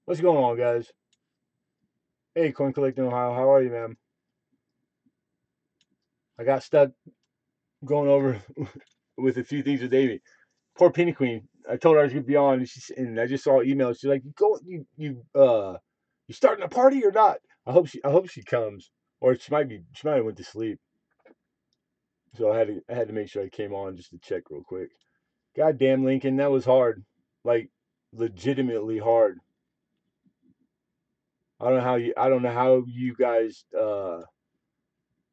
What's going on, guys? Hey, Coin Collecting Ohio, how are you, man? I got stuck going over with a few things with Davey. Poor Penny Queen. I told her I was gonna be on, and I just saw an email. She's like, you starting a party or not?" I hope she comes, or she might have went to sleep. So I had to make sure I came on just to check real quick. Goddamn, Lincoln, that was hard, like legitimately hard. I don't know how you guys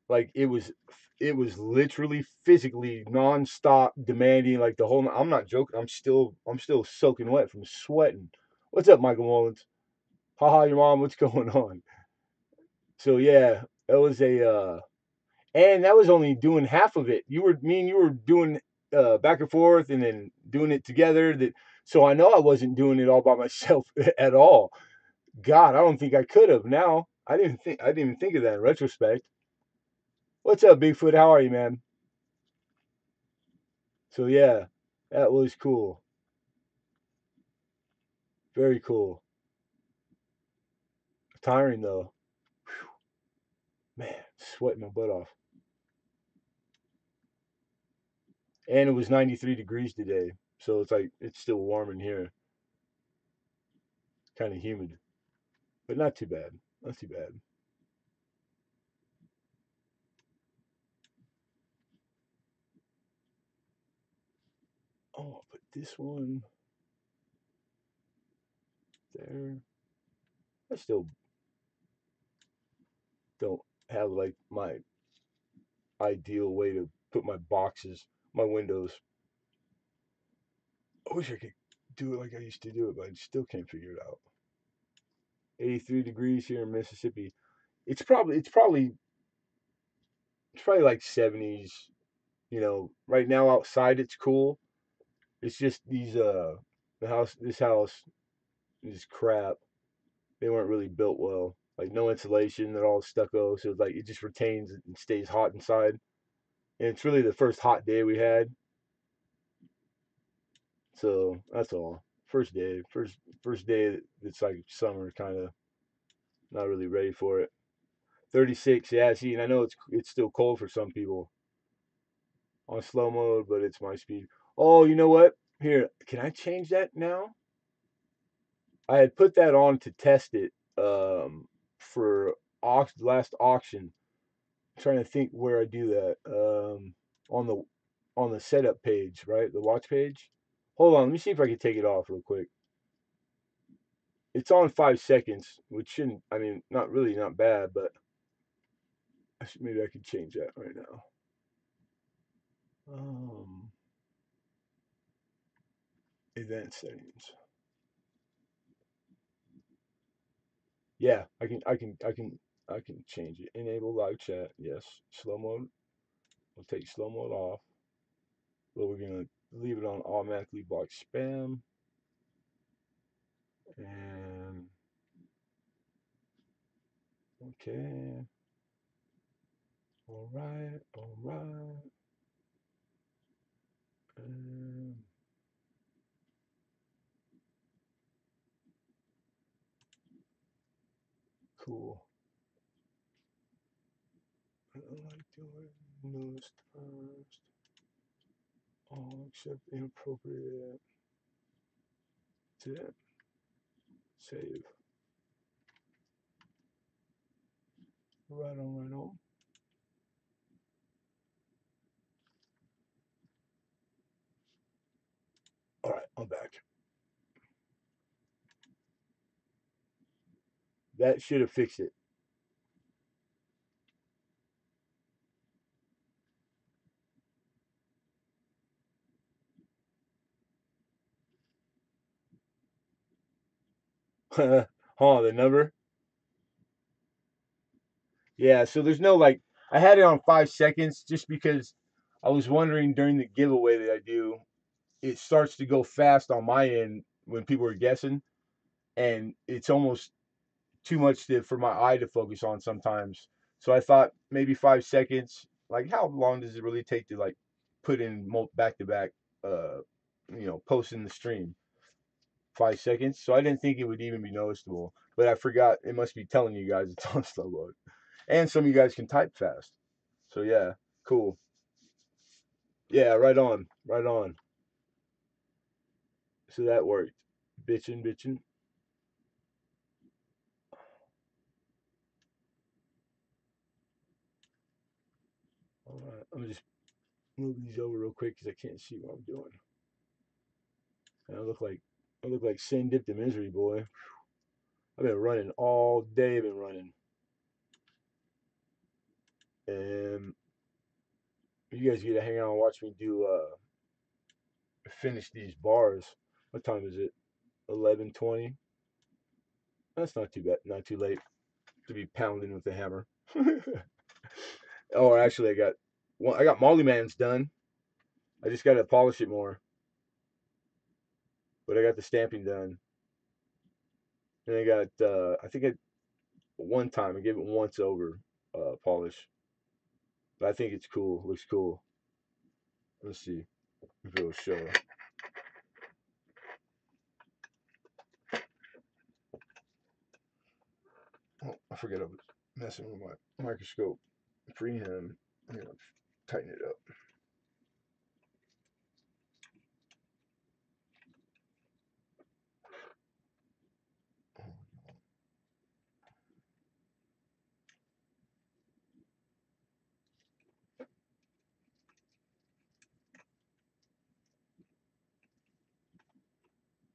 like it was literally physically nonstop demanding, like the whole. I'm not joking. I'm still soaking wet from sweating. What's up, Michael Mullins? Haha, your mom. What's going on? So yeah, that was and that was only doing half of it. You were doing back and forth, and then doing it together. So I know I wasn't doing it all by myself at all. God, I don't think I could have. Now I didn't even think of that in retrospect. What's up, Bigfoot? How are you, man? So yeah, that was cool. Very cool. Tiring though. Man, sweating my butt off. And it was 93 degrees today. So it's like it's still warm in here. Kind of humid. But not too bad. Not too bad. Oh, I'll put this one there. I still don't have like my ideal way to put my boxes, my windows. I wish I could do it like I used to do it, but I still can't figure it out. 83 degrees here in Mississippi. It's probably like 70s. Right now outside it's cool. It's just this house is crap. They weren't really built well. Like no insulation, they're all stucco, so it's like it just retains and stays hot inside. And it's really the first hot day we had, so that's all. First day. It's like summer, kind of not really ready for it. 36, yeah. See, and I know it's still cold for some people on slow mode, but it's my speed. Oh, you know what? Here, can I change that now? I had put that on to test it for last auction. I'm trying to think where I do that. On the setup page, right? The watch page. Hold on, let me see if I can take it off real quick. It's on 5 seconds, which shouldn't. I mean, not really, not bad, but maybe I could change that right now. Um, Event settings. Yeah, I can change it. Enable live chat. Yes, slow mode. We'll take slow mode off. But we're gonna leave it on automatically block spam. And okay. All right. All right. And cool. I don't like doing newest first. All except inappropriate. That's it. Save. Right on, right on. All right, I'm back. That should have fixed it. The number. Yeah, so there's no like. I had it on 5 seconds just because I was wondering during the giveaway that I do, it starts to go fast on my end when people are guessing, and it's almost too much for my eye to focus on sometimes. So I thought maybe 5 seconds. Like, how long does it really take to like put in back to back, post in the stream? 5 seconds. So I didn't think it would even be noticeable. But I forgot it must be telling you guys it's on slow mode. And some of you guys can type fast. So yeah, cool. Yeah, right on. Right on. So that worked. Bitchin', bitchin'. All right. I'm gonna just move these over real quick because I can't see what I'm doing. And I look like sin dipped in misery, boy. I've been running all day. I've been running. And you guys get to hang out and watch me do finish these bars. What time is it? 11:20. That's not too bad. Not too late to be pounding with the hammer. Oh, actually, I got Molly Man's done. I just got to polish it more, but I got the stamping done. And I got I think one time I gave it once over polish, but I think it's cool. It looks cool. Let's see if it'll show. Oh, I forget I was messing with my microscope. Freehand. I'm gonna tighten it up.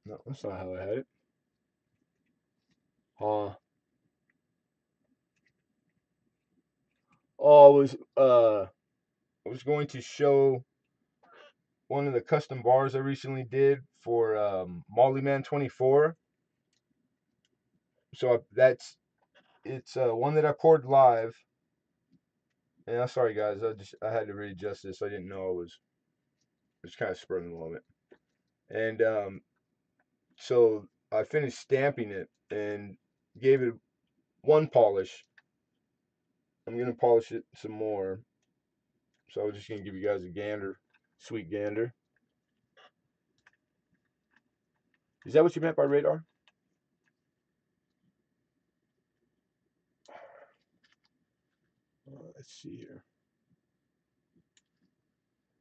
No, that's not how I had it. Huh? Oh, I was going to show one of the custom bars I recently did for Molly Man 24. So it's one that I poured live. And I'm sorry guys, I had to readjust this. I didn't know I was just kind of spurring the moment. And so I finished stamping it and gave it one polish. I'm gonna polish it some more. So I was just gonna give you guys a gander, sweet gander. Is that what you meant by radar? Let's see here.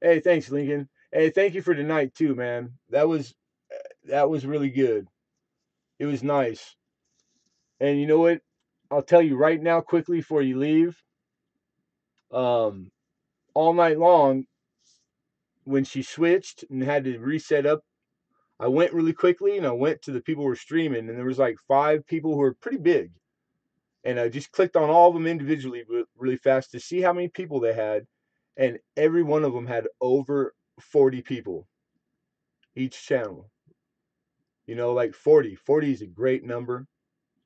Hey, thanks, Lincoln. Hey, thank you for tonight too, man. That was really good. It was nice. And you know what? I'll tell you right now, quickly before you leave. Um, all night long, when she switched and had to reset up, I went really quickly and I went to the people who were streaming, and there was like 5 people who were pretty big, and I just clicked on all of them individually really fast to see how many people they had, and every one of them had over 40 people each channel. Like 40. 40 is a great number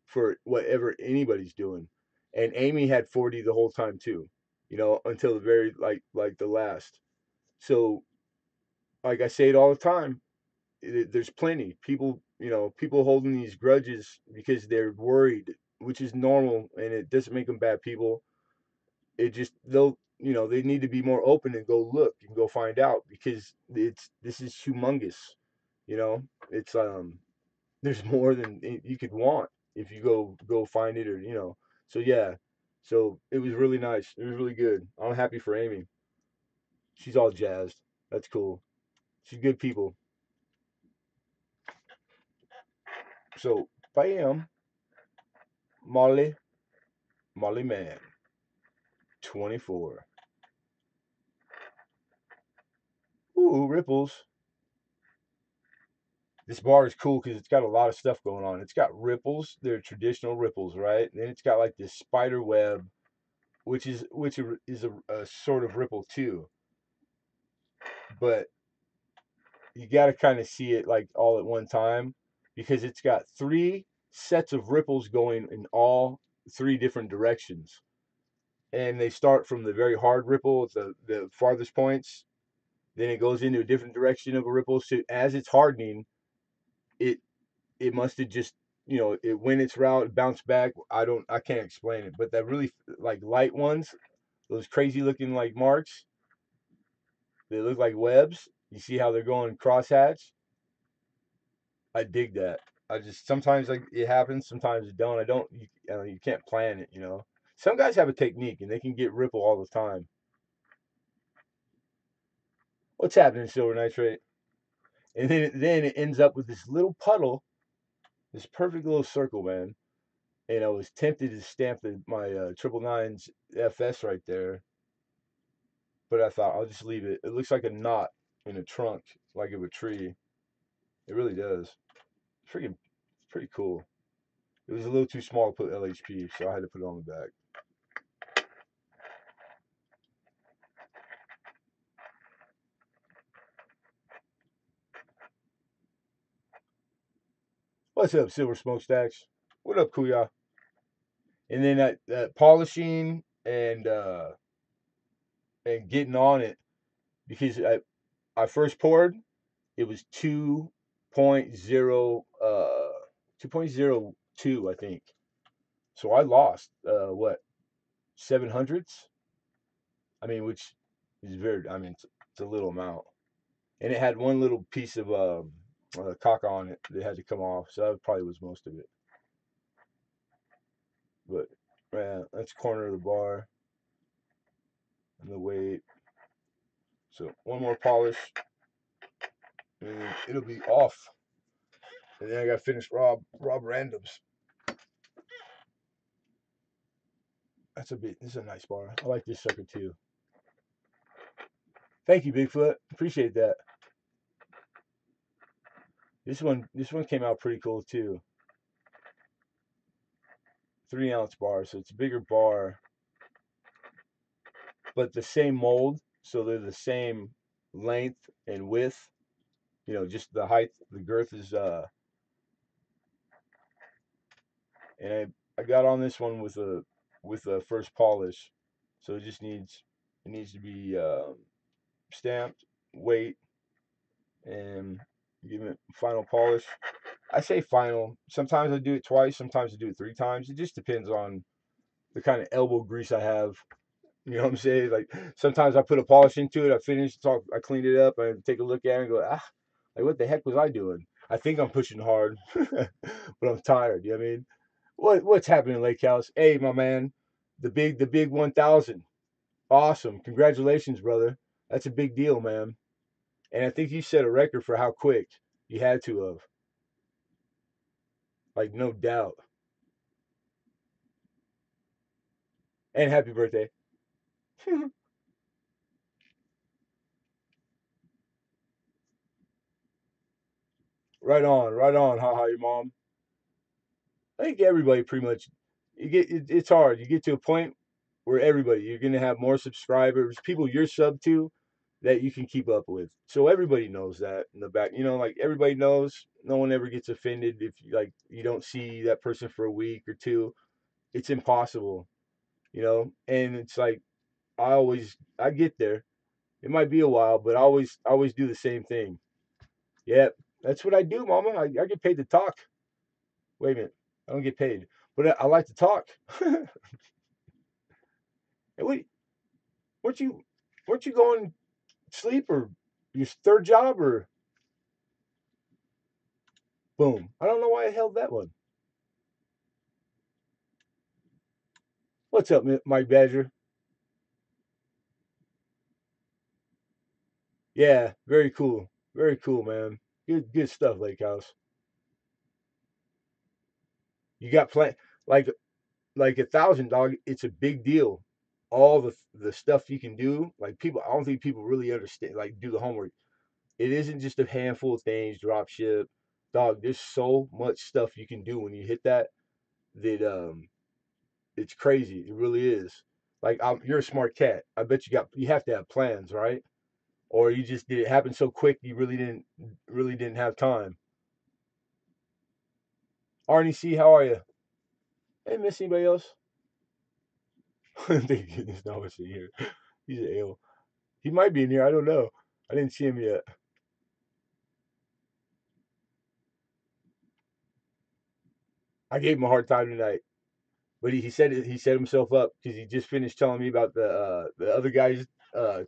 for whatever anybody's doing. And Amy had 40 the whole time too, until the very like the last. So like I say it all the time, there's plenty people holding these grudges because they're worried, which is normal, and it doesn't make them bad people. It just they need to be more open and go look and go find out, because this is humongous. You know, it's there's more than you could want if you go find it, or. So yeah, so it was really nice. It was really good. I'm happy for Amy. She's all jazzed. That's cool. She's good people. So bam, Molly Man 24. Ooh, ripples. This bar is cool because it's got a lot of stuff going on. It's got ripples. They're traditional ripples, right? And then it's got like this spider web, which is a sort of ripple too. But you got to kind of see it like all at one time, because it's got 3 sets of ripples going in all 3 different directions. And they start from the very hard ripple at the farthest points. Then it goes into a different direction of a ripple. So as it's hardening, it it must have just it went its route, it bounced back. I can't explain it, but that really like light ones, those crazy looking like marks, they look like webs. You see how they're going crosshatch? I dig that. I just sometimes like it happens, sometimes it don't. I don't. You can't plan it. You know. Some guys have a technique and they can get ripple all the time. What's happening, silver nitrate? And then it ends up with this little puddle, this perfect little circle, man. And I was tempted to stamp my triple nines FS right there, but I thought I'll just leave it. It looks like a knot in a trunk, like of a tree. It really does. Freaking pretty cool. It was a little too small to put LHP, so I had to put it on the back. What's up, Silver Smokestacks? What up, Kuya? And then that polishing and getting on it because I first poured, it was 2.02, I think. So I lost what, 700ths? I mean, which is very, I mean, it's a little amount. And it had one little piece of caca on it that had to come off, so that probably was most of it. But man, that's corner of the bar and the weight. So one more polish, and it'll be off. And then I got to finish Rob Randoms. This is a nice bar. I like this sucker too. Thank you, Bigfoot. Appreciate that. This one came out pretty cool too. 3 ounce bar, so it's a bigger bar, but the same mold, so they're the same length and width. You know, just the height, the girth is and I got on this one with a first polish, so it needs to be stamped, weight, and give it final polish. I say final. Sometimes I do it twice. Sometimes I do it 3 times. It just depends on the kind of elbow grease I have. You know what I'm saying? Like sometimes I put a polish into it. I finish, I clean it up, I take a look at it and go, like what the heck was I doing? I think I'm pushing hard, but I'm tired. You know what I mean? What's happening, Lake House? Hey, my man, the big 1,000. Awesome, congratulations, brother. That's a big deal, man. And I think you set a record for how quick you had to have. Like no doubt. And happy birthday. Right on. Haha, your mom. I think everybody pretty much. It's hard. You get to a point where you're gonna have more subscribers, people you're sub to, that you can keep up with. So everybody knows that in the back. You know, like everybody knows. No one ever gets offended if like you don't see that person for a week or two. It's impossible, you know. And it's like I get there. It might be a while, but I always do the same thing. Yep, that's what I do, Mama. I get paid to talk. Wait a minute, I don't get paid, but I like to talk. And wait, weren't you weren't you going to sleep or your third job or boom? I don't know why I held that one. What's up, Mike Badger? Yeah, very cool, man. Good stuff, Lake House. You got play like 1,000 dog. It's a big deal. All the stuff you can do, like people, I don't think people really understand. Like do the homework. It isn't just a handful of things. Drop ship, dog. There's so much stuff you can do when you hit that. That it's crazy. It really is. Like you're a smart cat. I bet you have to have plans, right? Or you just did it happen so quick you really didn't have time. Arnie C, how are you? Hey, miss anybody else? Thank goodness no one's in here. He's an ale. He might be in here. I don't know. I didn't see him yet. I gave him a hard time tonight, but he set himself up because he just finished telling me about the other guys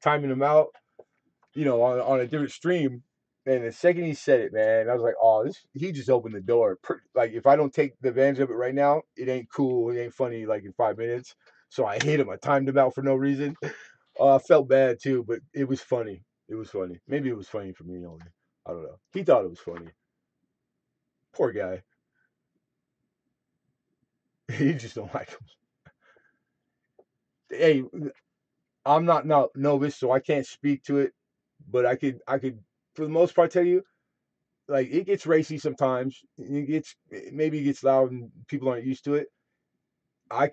timing him out. You know, on a different stream, And the second he said it, man, I was like, oh, this, he just opened the door. Like, if I don't take the advantage of it right now, it ain't cool. It ain't funny, like, in 5 minutes. So I hit him. I timed him out for no reason. I felt bad, too, but it was funny. It was funny. Maybe it was funny for me only. I don't know. He thought it was funny. Poor guy. He just don't like him. Hey, I'm not novice, so I can't speak to it, but I could, for the most part, tell you, like, it gets racy sometimes. Maybe it gets loud and people aren't used to it. I'm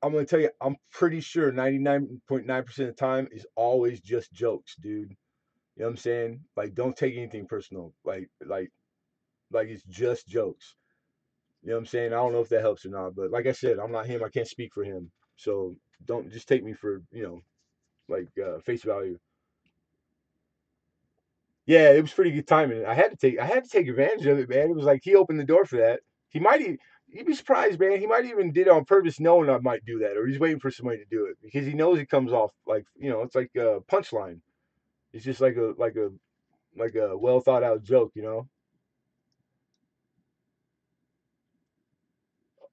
gonna tell you, I'm pretty sure 99.9% of the time is always just jokes, dude. You know what I'm saying? Like, don't take anything personal. Like it's just jokes. You know what I'm saying? I don't know if that helps or not, but like I said, I'm not him. I can't speak for him. So don't just take me for, like, face value. Yeah, it was pretty good timing. I had to take advantage of it, man. It was like he opened the door for that. He might even You'd be surprised, man. He might even did it on purpose, knowing I might do that, or he's waiting for somebody to do it because he knows it comes off like, it's like a punchline. It's just like a well thought out joke.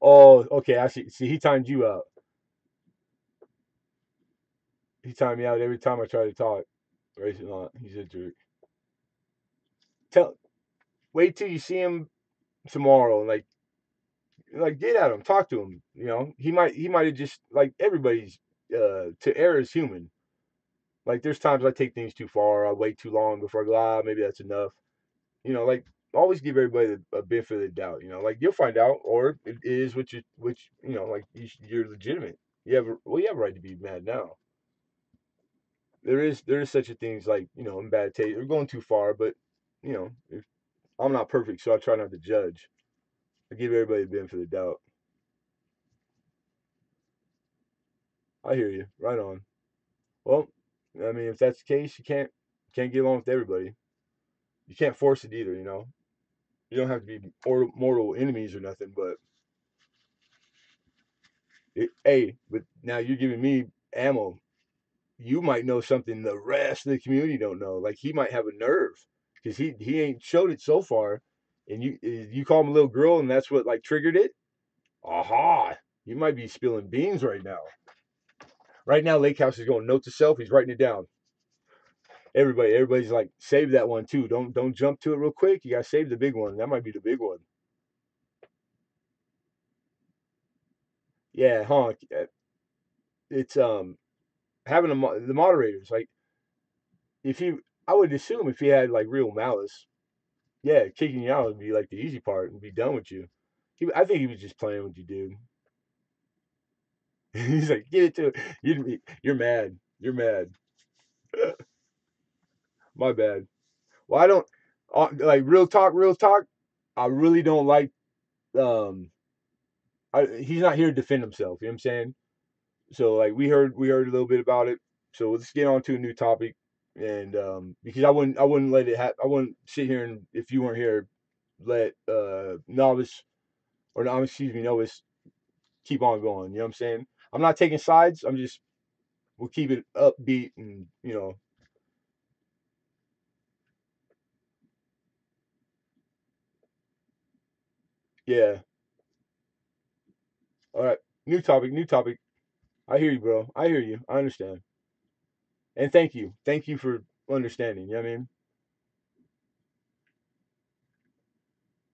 Oh, okay. I see. See, he timed you out. He timed me out every time I try to talk. Right? No, he's a jerk. Tell Wait till you see him tomorrow. Like get at him, talk to him. He might have just, like, everybody's, to err is human. Like, there's times I take things too far. I wait too long before I go, maybe that's enough. Like, always give everybody a benefit of the doubt. Like, you'll find out, or it is like, you're legitimate. You have a right to be mad now. There is such a thing as, like, in bad taste or going too far, but if I'm not perfect, so I try not to judge. I give everybody the benefit of the doubt. I hear you. Right on. Well, I mean, if that's the case, you can't get along with everybody. You can't force it either. You don't have to be mortal enemies or nothing. But hey, but now you're giving me ammo. You might know something the rest of the community don't know. Like, he might have a nerve because he ain't showed it so far, and you call him a little girl, and that's what, like, triggered it. Aha! You might be spilling beans right now. Right now, Lake House is going note to self. He's writing it down. Everybody's like, save that one too. Don't jump to it real quick. You gotta save the big one. That might be the big one. Yeah, huh? It's having the moderators, like, if you I would assume if he had, like, real malice, yeah, kicking you out would be like the easy part and be done with you. I think he was just playing with you, dude. He's like, get it to you're mad. You're mad. My bad. Well, I don't, like, real talk, real talk. I really don't like, um he's not here to defend himself. You know what I'm saying? So, like, we heard a little bit about it. So let's get on to a new topic. And because I wouldn't let it I wouldn't sit here, and if you weren't here, let novice, or no, excuse me, novice, keep on going. You know what I'm saying? I'm not taking sides. We'll keep it upbeat, and yeah. All right, new topic, new topic. I hear you, bro. I hear you. I understand. And thank you for understanding. You know what I mean?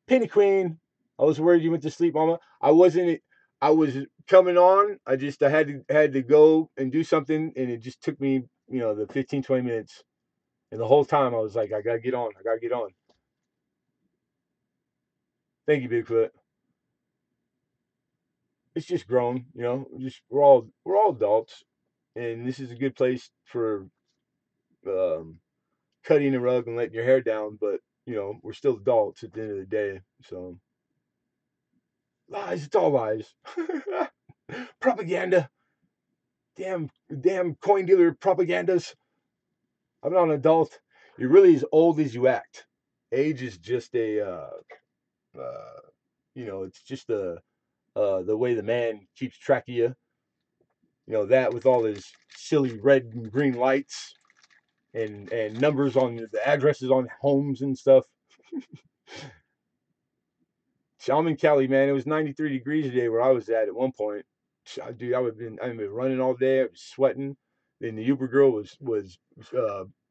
Penny Queen. I was worried you went to sleep, Mama. I wasn't. I was coming on. I had to go and do something, and it just took me, the 15, 20 minutes. And the whole time I was like, I gotta get on. I gotta get on. Thank you, Bigfoot. It's just grown. We're all adults, and this is a good place for, um, cutting a rug and letting your hair down. But we're still adults at the end of the day. So lies. It's all lies. Propaganda. Damn coin dealer propagandas. I'm not an adult. You're really as old as you act. Age is just uh, it's just the way the man keeps track of you. That with all his silly red and green lights. and numbers on the addresses on homes and stuff. So I'm in Cali, man. It was 93 degrees today where I was at one point. Dude, I've been running all day. I was sweating. Then the Uber girl was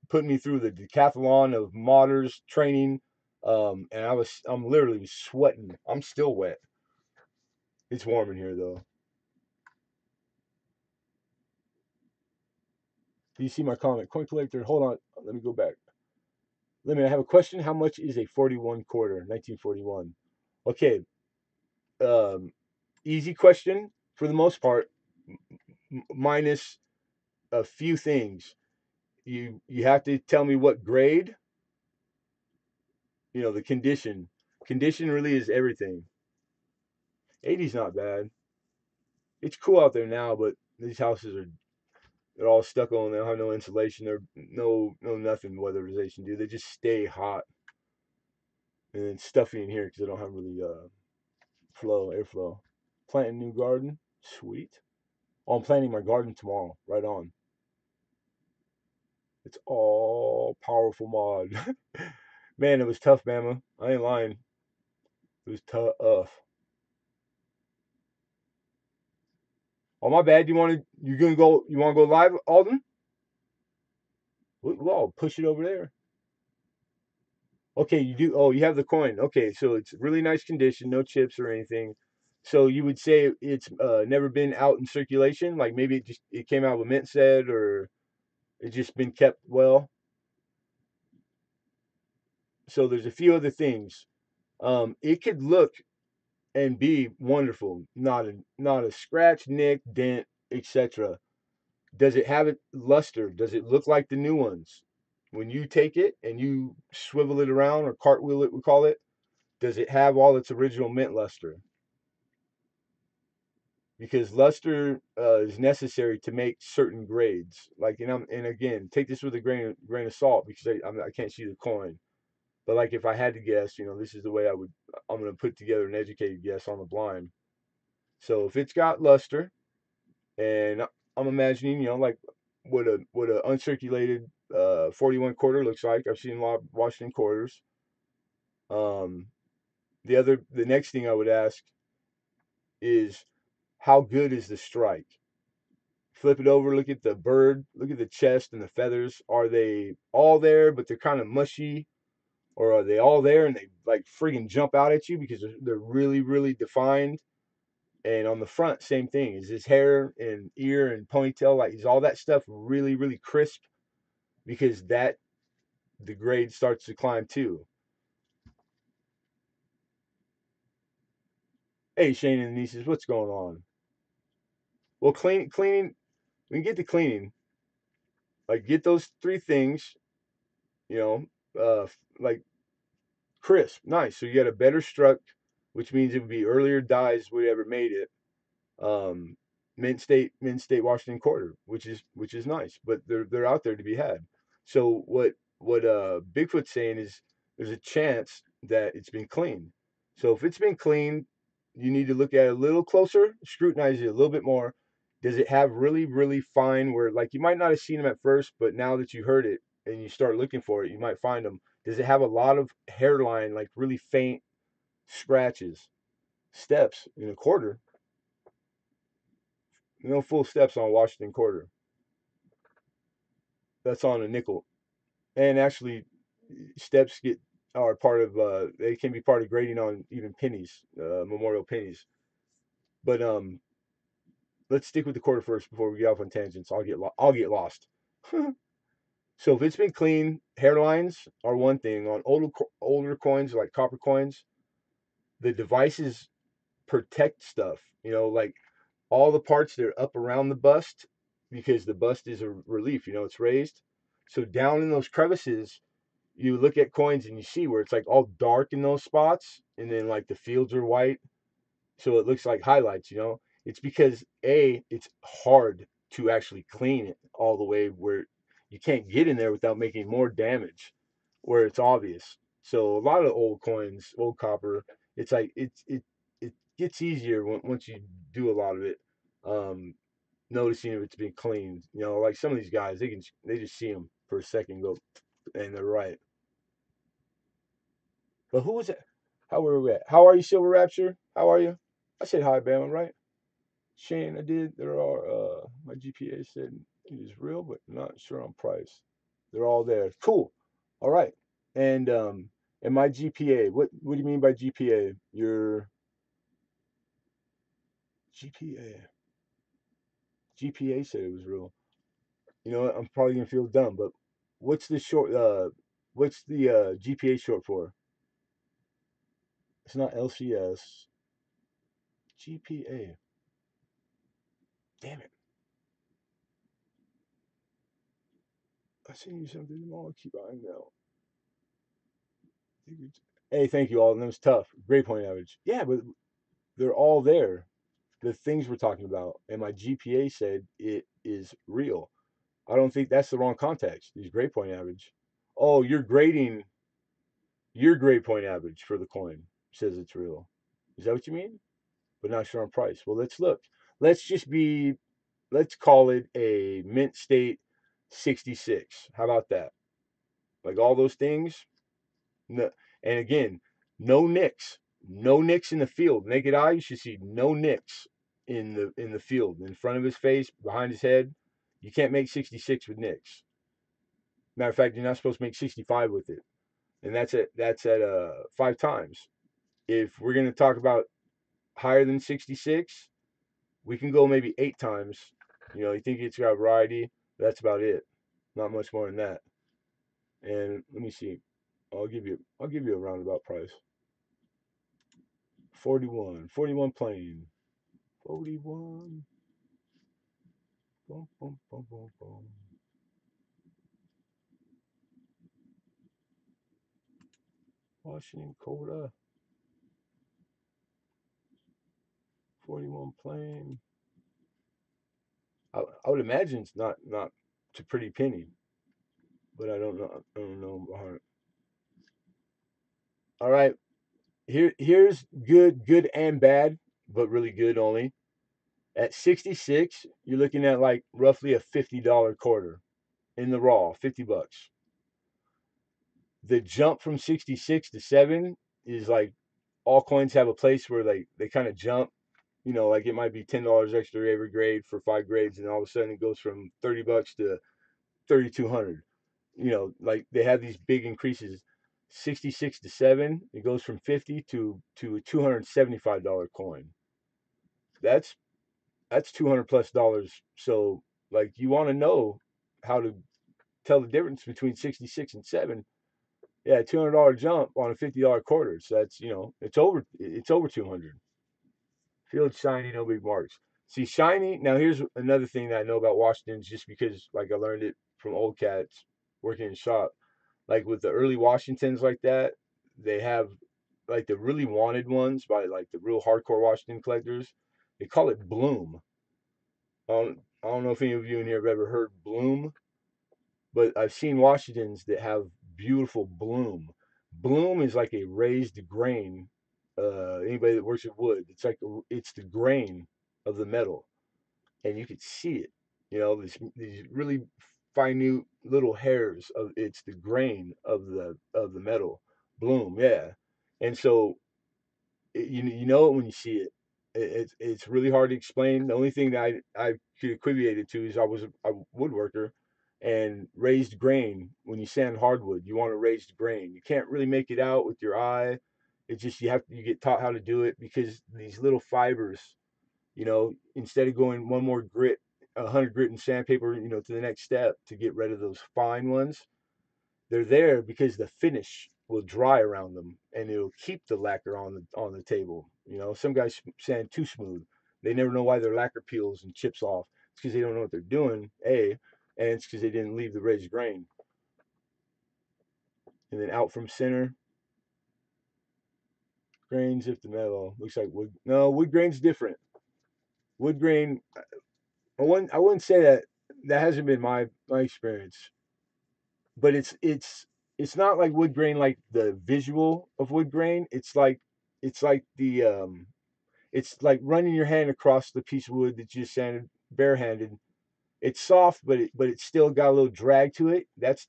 putting me through the decathlon of modders training, and I'm literally sweating. I'm still wet. It's warm in here though. Do you see my comment? Coin collector. Hold on. Let me go back. Let me. I have a question. How much is a 41 quarter? 1941. Okay. Um, Easy question for the most part, minus a few things. You have to tell me what grade. The condition. Condition really is everything. 80's not bad. It's cool out there now, but these houses are they're all stuck on. They don't have no insulation. They're no nothing weatherization, dude. They just stay hot and then stuffy in here because they don't have really airflow. Planting new garden, sweet. Oh, I'm planting my garden tomorrow. Right on. It's all powerful mod. Man, it was tough, Bama. I ain't lying. It was tough. Oh my bad. You wanna go live, Alden? Well, I'll push it over there. Okay, you do. Oh, you have the coin. Okay, so it's really nice condition, no chips or anything. So you would say it's never been out in circulation, like maybe it came out of a mint set, or it's just been kept well. So there's a few other things. It could look and be wonderful, not a scratch, nick, dent, etc. Does it have it luster? Does it look like the new ones? When you take it and you swivel it around or cartwheel it, we call it, does it have all its original mint luster? Because luster is necessary to make certain grades. Like, and again, take this with a grain of salt because I can't see the coin. But like, if I had to guess, this is the way I'm going to put together an educated guess on the blind. So if it's got luster, and I'm imagining, like what a uncirculated 41 quarter looks like. I've seen a lot of Washington quarters. Um, the next thing I would ask is how good is the strike? Flip it over, look at the bird, look at the chest and the feathers. Are they all there, but they're kind of mushy, or are they all there and they like friggin' jump out at you because they're really, really defined? And on the front, same thing. Is his hair and ear and ponytail, like, is all that stuff really, really crisp? Because the grade starts to climb too. Hey, Shane and the nieces, what's going on? Well, cleaning, we can get to cleaning. Like, get those three things, you know, like crisp, nice. So you got a better struck, which means it would be earlier dyes, whatever made it. um, Mint State Washington Quarter, which is nice, but they're out there to be had. So what Bigfoot's saying is there's a chance that it's been cleaned. So if it's been cleaned, you need to look at it a little closer, scrutinize it a little bit more. Does it have really, really fine where, like, you might not have seen them at first, but now that you heard it and you start looking for it, you might find them. Does it have a lot of hairline, like really faint scratches, steps in a quarter? No full steps on Washington Quarter. That's on a nickel. And actually, steps are part of. They can be part of grading on even pennies, memorial pennies. But let's stick with the quarter first before we get off on tangents. I'll get lost. So if it's been clean, hairlines are one thing. On older coins like copper coins, the devices protect stuff. Like all the parts that are up around the bust, because the bust is a relief, it's raised. So down in those crevices, you look at coins and you see where it's like all dark in those spots, and then like the fields are white, so it looks like highlights. It's because it's hard to actually clean it all the way where you can't get in there without making more damage where it's obvious. So a lot of old coins, old copper, it's like it gets easier once you do a lot of it. um Noticing if it's been cleaned, like some of these guys, they just see them. for a second, go, and they're right. But who was it? How were we at? How are you, Silver Rapture? How are you? I said hi, Bama, right? Shane, I did. There are my GPA said it is real, but not sure on price. They're all there. Cool. All right. And my GPA. What do you mean by GPA? Your GPA. GPA said it was real. You know what? I'm probably gonna feel dumb, but what's the short? What's the GPA short for? It's not LCS. GPA. Damn it! I seen you something tomorrow. Keep eyeing out. Hey, thank you all. And that was tough. Grade point average. Yeah, but they're all there. The things we're talking about, and my GPA said it is real. I don't think that's the wrong context. Is grade point average. Oh, you're grading your grade point average for the coin says it's real. Is that what you mean? But not sure on price. Well, let's look. Let's just be. Let's call it a mint state 66. How about that? Like all those things. No, and again, no nicks, no nicks in the field. Naked eye, you should see no nicks in the field, in front of his face, behind his head. You can't make 66 with nicks. Matter of fact, you're not supposed to make 65 with it, and that's at 5 times. If we're gonna talk about higher than 66, we can go maybe 8 times. You know, you think it's got variety. That's about it. Not much more than that. And let me see. I'll give you a roundabout price. 41 plane. 41. Boom, boom, boom, boom, boom. Washington Coda. 41 plane. I would imagine it's not to pretty penny, but I don't know. I don't know by heart. All right. Here's good and bad, but really good only. At 66, you're looking at like roughly a $50 quarter in the raw, $50. The jump from 66 to 7 is like all coins have a place where they kind of jump. You know, like it might be $10 extra every grade for 5 grades, and all of a sudden it goes from $30 to 3,200. You know, like they have these big increases. 66 to 7, it goes from 50 to a $275 coin. That's that's 200 plus dollars. So like you want to know how to tell the difference between 66 and 7. Yeah, $200 jump on a $50 quarter. So that's, it's over 200. Field shiny, no big marks. See, shiny. Now here's another thing that I know about Washington's, just because like I learned it from old cats working in shop. Like with the early Washingtons like that, they have like the really wanted ones by like the real hardcore Washington collectors. They call it bloom. I don't know if any of you in here have ever heard bloom, but I've seen Washingtons that have beautiful bloom. Bloom is like a raised grain. Anybody that works with wood, it's the grain of the metal, and you could see it. You know, these really minute little hairs of it's the grain of the metal. Bloom, yeah. And so you know it when you see it. It's really hard to explain. The only thing that I could equivocate it to is I was a woodworker, and raised grain. When you sand hardwood, you want a raised grain. You can't really make it out with your eye. It's just you get taught how to do it because these little fibers. You know, instead of going one more grit, 100 grit and sandpaper, to the next step to get rid of those fine ones, they're there because the finish will dry around them and it'll keep the lacquer on the table. Some guys sand too smooth. They never know why their lacquer peels and chips off. It's because they don't know what they're doing, and it's because they didn't leave the raised grain. And then out from center, grains if the metal looks like wood. No, wood grain's different. Wood grain, I wouldn't say that. That hasn't been my experience, but it's not like wood grain, like the visual of wood grain. It's like running your hand across the piece of wood that you sanded barehanded, it's soft, but it's still got a little drag to it. That's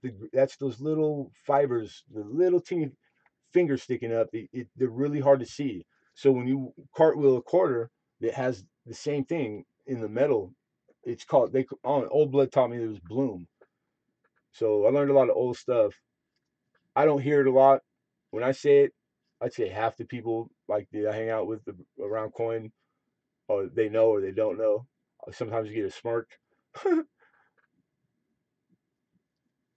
those little fibers, the little teeny fingers sticking up. They're really hard to see. So when you cartwheel a quarter that has the same thing in the metal, it's called they on Old Blood taught me it was bloom. So I learned a lot of old stuff. I don't hear it a lot. When I say it, I'd say half the people like that I hang out with around coin, or they know or they don't know. Sometimes you get a smirk, and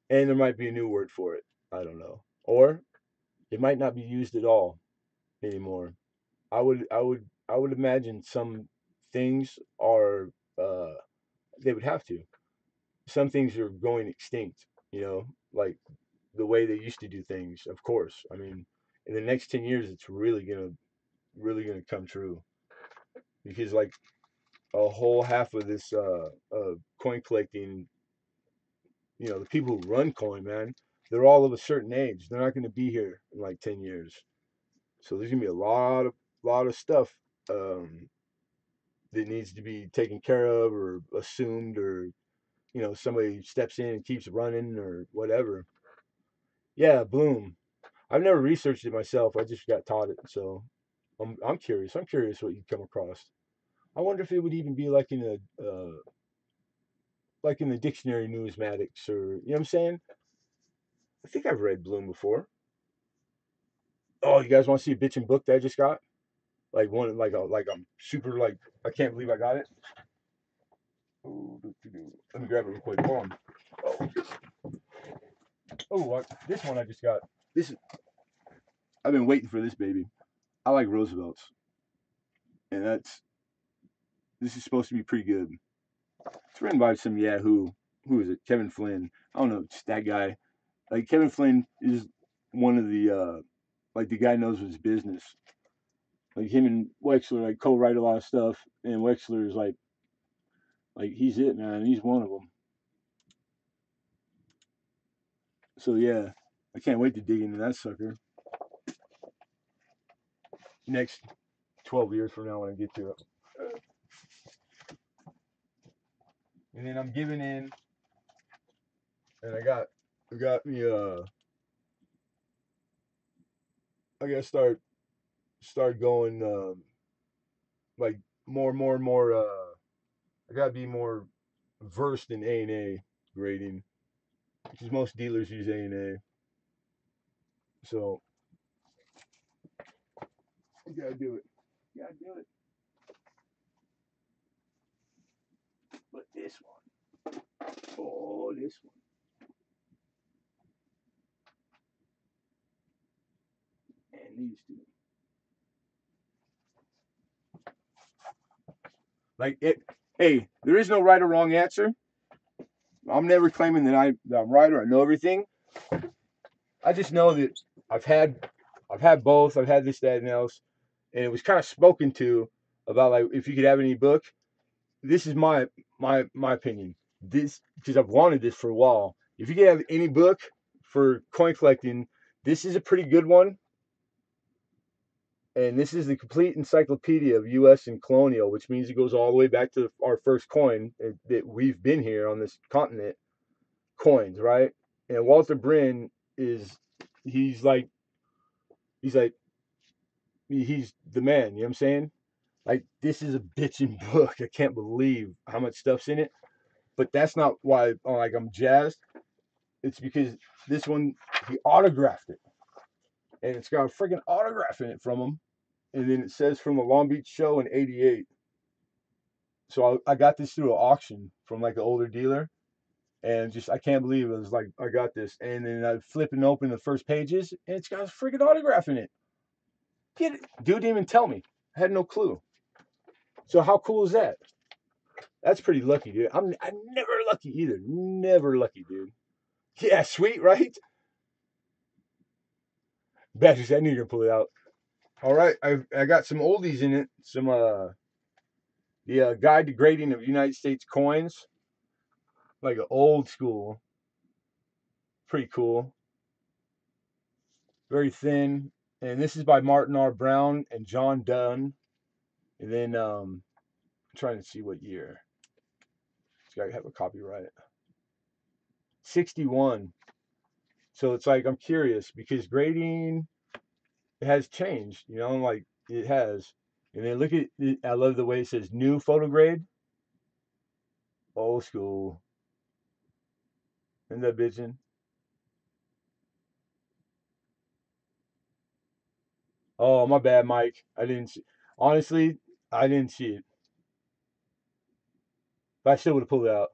there might be a new word for it. I don't know, or it might not be used at all anymore. I would imagine some things are they would have to. Some things are going extinct. Like the way they used to do things. Of course, I mean, in the next 10 years, it's really gonna come true because like a whole half of this coin collecting, the people who run coin, man, they're all of a certain age. They're not going to be here in like 10 years. So there's gonna be a lot of stuff um, that needs to be taken care of or assumed, or somebody steps in and keeps running or whatever. Yeah, bloom. I've never researched it myself. I just got taught it, so I'm curious. I'm curious what you come across. I wonder if it would even be like in the dictionary numismatics, or you know what I'm saying. I think I've read bloom before. Oh, you guys want to see a bitchin' book that I just got? Like one, like I'm super like I can't believe I got it. Ooh, let me grab it real quick. Hold on. Oh, this one I just got. This I've been waiting for this baby. I like Roosevelt's, and this is supposed to be pretty good. It's written by some Yahoo. Who is it? Kevin Flynn. I don't know. It's that guy. Like Kevin Flynn is one of the like the guy knows his business. Like him and Wexler like co-write a lot of stuff, and Wexler is like he's it, man. He's one of them. So yeah, I can't wait to dig into that sucker. Next 12 years from now when I get to it. And then I'm giving in, and I got me I gotta start going like more. I gotta be more versed in A&A grading because most dealers use A&A. So you gotta do it. You gotta do it. But this one, oh, this one, and these two. Like it. Hey, there is no right or wrong answer. I'm never claiming that I'm right or I know everything. I just know that I've had I've had both. I've had this, that, and else, and it was kind of spoken to about like if you could have any book. This is my opinion. This because I've wanted this for a while. If you could have any book for coin collecting, this is a pretty good one. And this is the complete encyclopedia of U.S. and colonial, which means it goes all the way back to our first coin that we've been here on this continent. Coins, right? And Walter Bryn is he's like he's like he's the man. You know what I'm saying? Like this is a bitchin' book. I can't believe how much stuff's in it. But that's not why like I'm jazzed. It's because this one he autographed it, and it's got a freaking autograph in it from him. And then it says from the Long Beach show in '88. So I got this through an auction from like an older dealer, and just I can't believe it was like I got this. And then I flip and open the first pages, and it's got a freaking autograph in it. Dude didn't even tell me. I had no clue. So how cool is that? That's pretty lucky, dude. I'm never lucky either. Never lucky, dude. Yeah, sweet, right? Badgers, I knew you were gonna pull it out. All right, I got some oldies in it. Some the Guide to Grading of United States Coins, like an old school. Pretty cool. Very thin. And this is by Martin R. Brown and John Dunn. And then I'm trying to see what year. It's got to have a copyright. 61. So it's like I'm curious because grading has changed, you know, like it has. And then look at it, I love the way it says new photo grade, old school. Isn't that bitching? Oh, my bad, Mike. I didn't see. Honestly, I didn't see it. But I still would have pulled it out.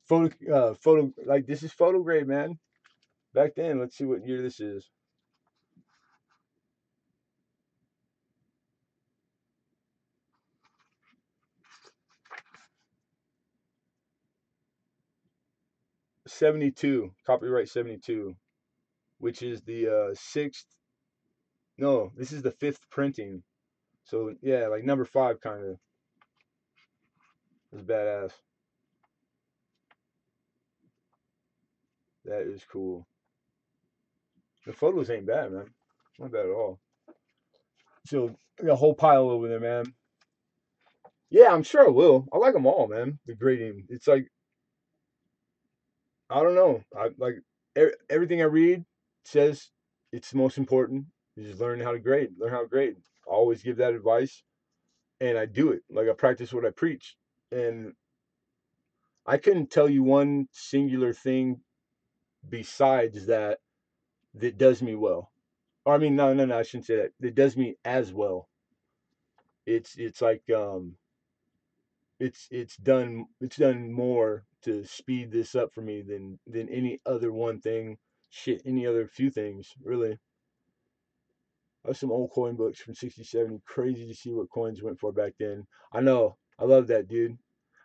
Photo, like this is photo grade, man. Back then, let's see what year this is. 72, copyright 72, which is the sixth. No, this is the fifth printing. So yeah, like number five kind of is badass. That is cool. The photos ain't bad, man. Not bad at all. So I got a whole pile over there, man. Yeah, I'm sure I will. I like them all, man. The grading. It's like I don't know. I like everything I read says it's the most important. You just learn how to grade. Learn how to grade. I always give that advice, and I do it. Like I practice what I preach, and I couldn't tell you one singular thing besides that that does me well. Or I mean, no, I shouldn't say that. That does me as well. It's like it's done more to speed this up for me than any other one thing. Shit, any other few things really. I have some old coin books from 60, 70. Crazy to see what coins went for back then. I know. I love that, dude.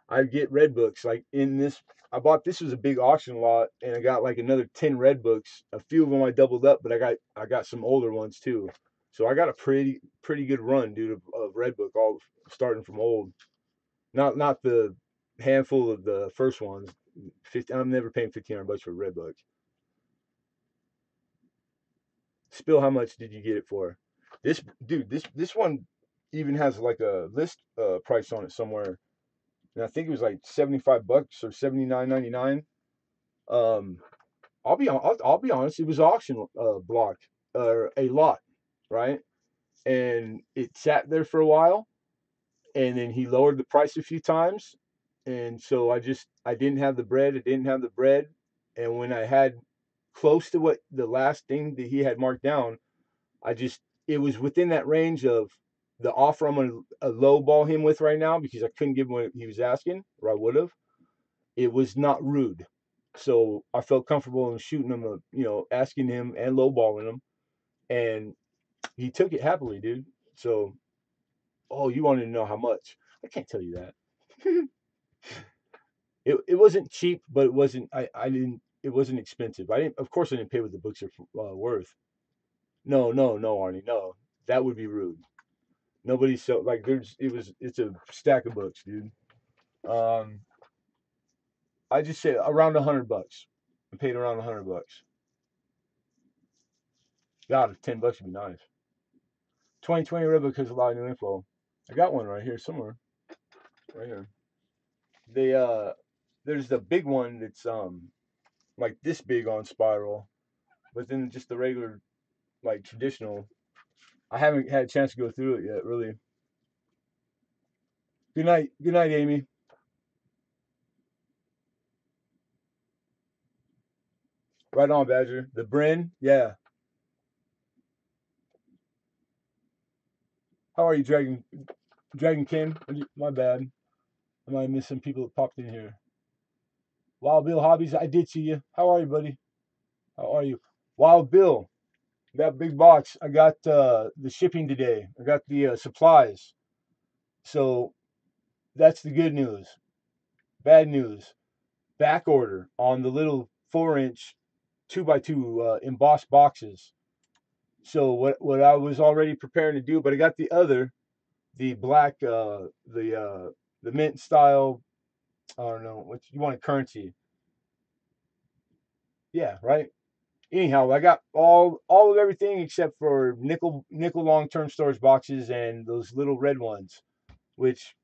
I get red books like in this. I bought this was a big auction lot, and I got like another 10 red books. A few of them I doubled up, but I got some older ones too. So I got a pretty good run, dude, of red book, all starting from old. Not the handful of the first ones. 50, I'm never paying $1,500 for a red book. Spill, how much did you get it for? This dude, this one even has like a list price on it somewhere, and I think it was like $75 or $79.99. Um, I'll be honest, it was auction block or a lot, right? And it sat there for a while, and then he lowered the price a few times, and so I didn't have the bread. I didn't have the bread, and when I had close to what the last thing that he had marked down, I just it was within that range of the offer I'm gonna low ball him with right now because I couldn't give him what he was asking, or I would have. It was not rude, so I felt comfortable in shooting him, asking him and low balling him, and he took it happily, dude. So, oh, you wanted to know how much? I can't tell you that. It wasn't cheap, but it wasn't. I didn't. It wasn't expensive. I didn't. Of course, I didn't pay what the books are worth. No, no, no, Arnie. No, that would be rude. Nobody so like there's it was it's a stack of books, dude. Um, I just say around $100. I paid around $100. God, $10 would be nice. 2020 Red Book has a lot of new info. I got one right here somewhere. Right here. They there's the big one that's like this big on spiral, but then just the regular like traditional. I haven't had a chance to go through it yet, really. Good night. Good night, Amy. Right on, Badger. The Bryn, yeah. How are you, Dragon King? My bad. I might have missed some people that popped in here. Wild Bill Hobbies, I did see you. How are you, buddy? How are you? Wild Bill, that big box. I got the shipping today. I got the supplies. So that's the good news. Bad news. Back order on the little 4-inch 2x2 embossed boxes. So what I was already preparing to do, but I got the black the mint style. I don't know what you want, currency. Yeah, right. Anyhow, I got all of everything except for nickel long term storage boxes and those little red ones, which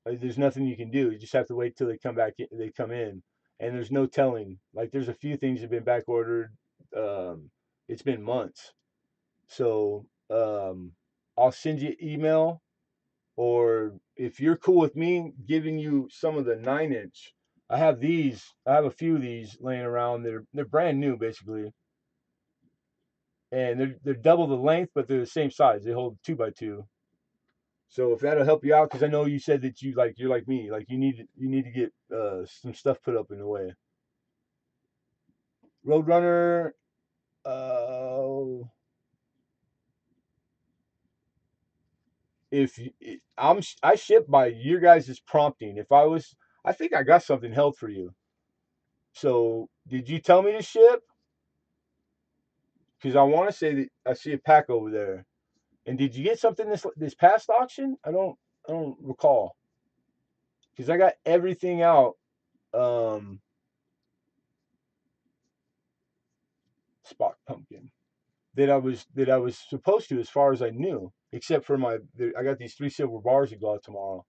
There's nothing you can do. You just have to wait till they come back. They come in, and there's no telling. Like there's a few things that have been back ordered. It's been months, so I'll send you email, or if you're cool with me giving you some of the 9 inch. I have these. I have a few of these laying around. They're brand new basically, and they're double the length, but they're the same size. They hold 2x2. So if that'll help you out, because I know you said that you're like me, like you need to get some stuff put up in the way. Roadrunner, uh, if I ship by your guys' prompting. If I was, I think I got something held for you. So did you tell me to ship? Because I want to say that I see a pack over there. And did you get something this past auction? I don't recall. Because I got everything out. Um, Spock pumpkin. That I was supposed to, as far as I knew, except for I got these 3 silver bars to go out tomorrow,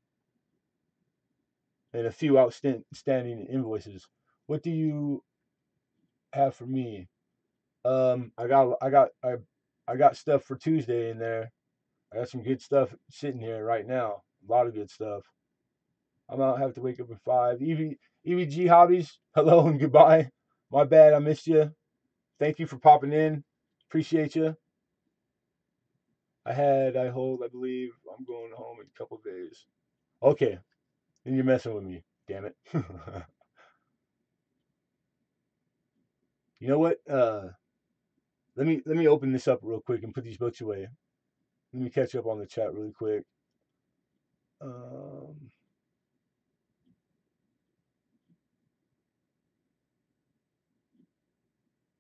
and a few outstanding invoices. What do you have for me? I got stuff for Tuesday in there. I got some good stuff sitting here right now. A lot of good stuff. I'm out. Have to wake up at 5. EVG hobbies. Hello and goodbye. My bad. I missed you. Thank you for popping in. Appreciate you. I hold. I believe I'm going home in a couple of days. Okay, then you're messing with me. Damn it. You know what? Let me open this up real quick and put these books away. Let me catch up on the chat really quick. Um,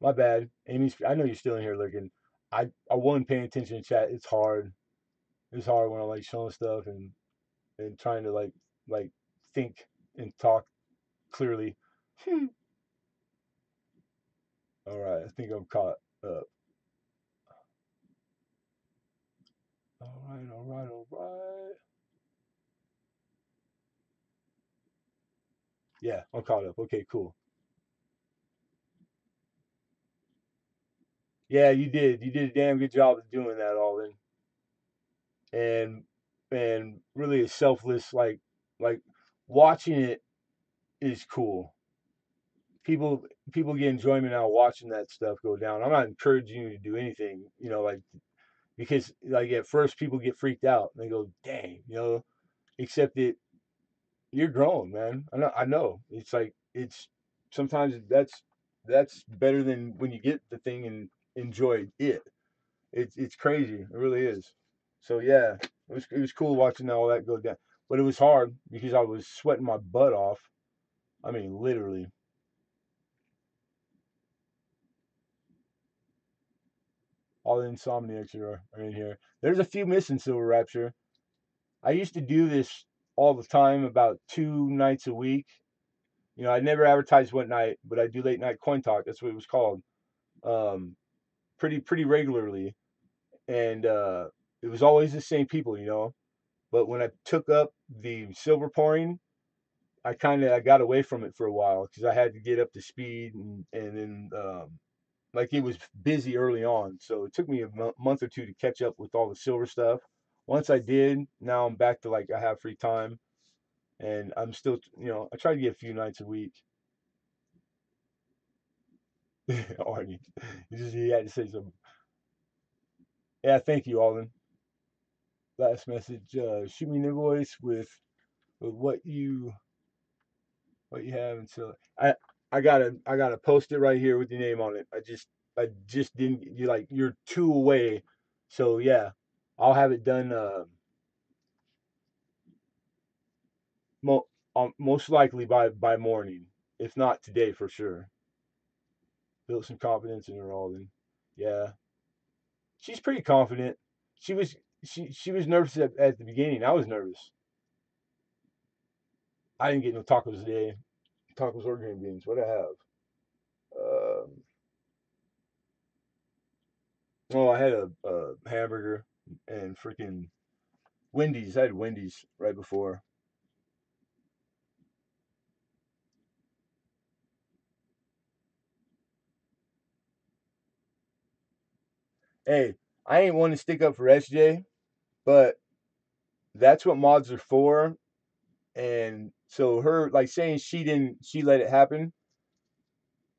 my bad, Amy. I know you're still in here looking. I wasn't paying attention to chat. It's hard. It's hard when I'm like showing stuff and trying to like think and talk clearly. All right, I think I'm caught up. All right, all right, all right. Yeah, I'm caught up. Okay, cool. Yeah, you did. You did a damn good job of doing that, Alden. And really a selfless like watching it is cool. People get enjoyment out of watching that stuff go down. I'm not encouraging you to do anything, like because like at first people get freaked out and they go, dang, except that you're grown, man. I know. It's like it's sometimes that's better than when you get the thing and enjoy it. It's crazy. It really is. So yeah, it was cool watching all that go down. But it was hard because I was sweating my butt off. I mean, literally. All the insomniacs are in here. There's a few missing Silver Rapture. I used to do this all the time, about 2 nights a week. I never advertised what night, but I do late night coin talk. That's what it was called. Um, pretty regularly, and it was always the same people. But when I took up the silver pouring, I got away from it for a while because I had to get up to speed and then like it was busy early on, so it took me a month or two to catch up with all the silver stuff. Once I did, now I'm back to like I have free time, and I'm still I try to get a few nights a week. Arnie, he had to say something. Yeah, thank you, Alden. Last message. Shoot me an invoice with what you have until I gotta post it right here with your name on it. I just didn't you're 2 away, so yeah, I'll have it done. Mo- most likely by morning, if not today for sure. Built some confidence in her, Alden. Yeah, she's pretty confident. She was she was nervous at the beginning. I was nervous. I didn't get no tacos today. Tacos or green beans. What I have? Oh, I had a hamburger and freaking Wendy's. I had Wendy's right before. Hey, I ain't one to stick up for SJ, but that's what mods are for. And so her like saying she let it happen.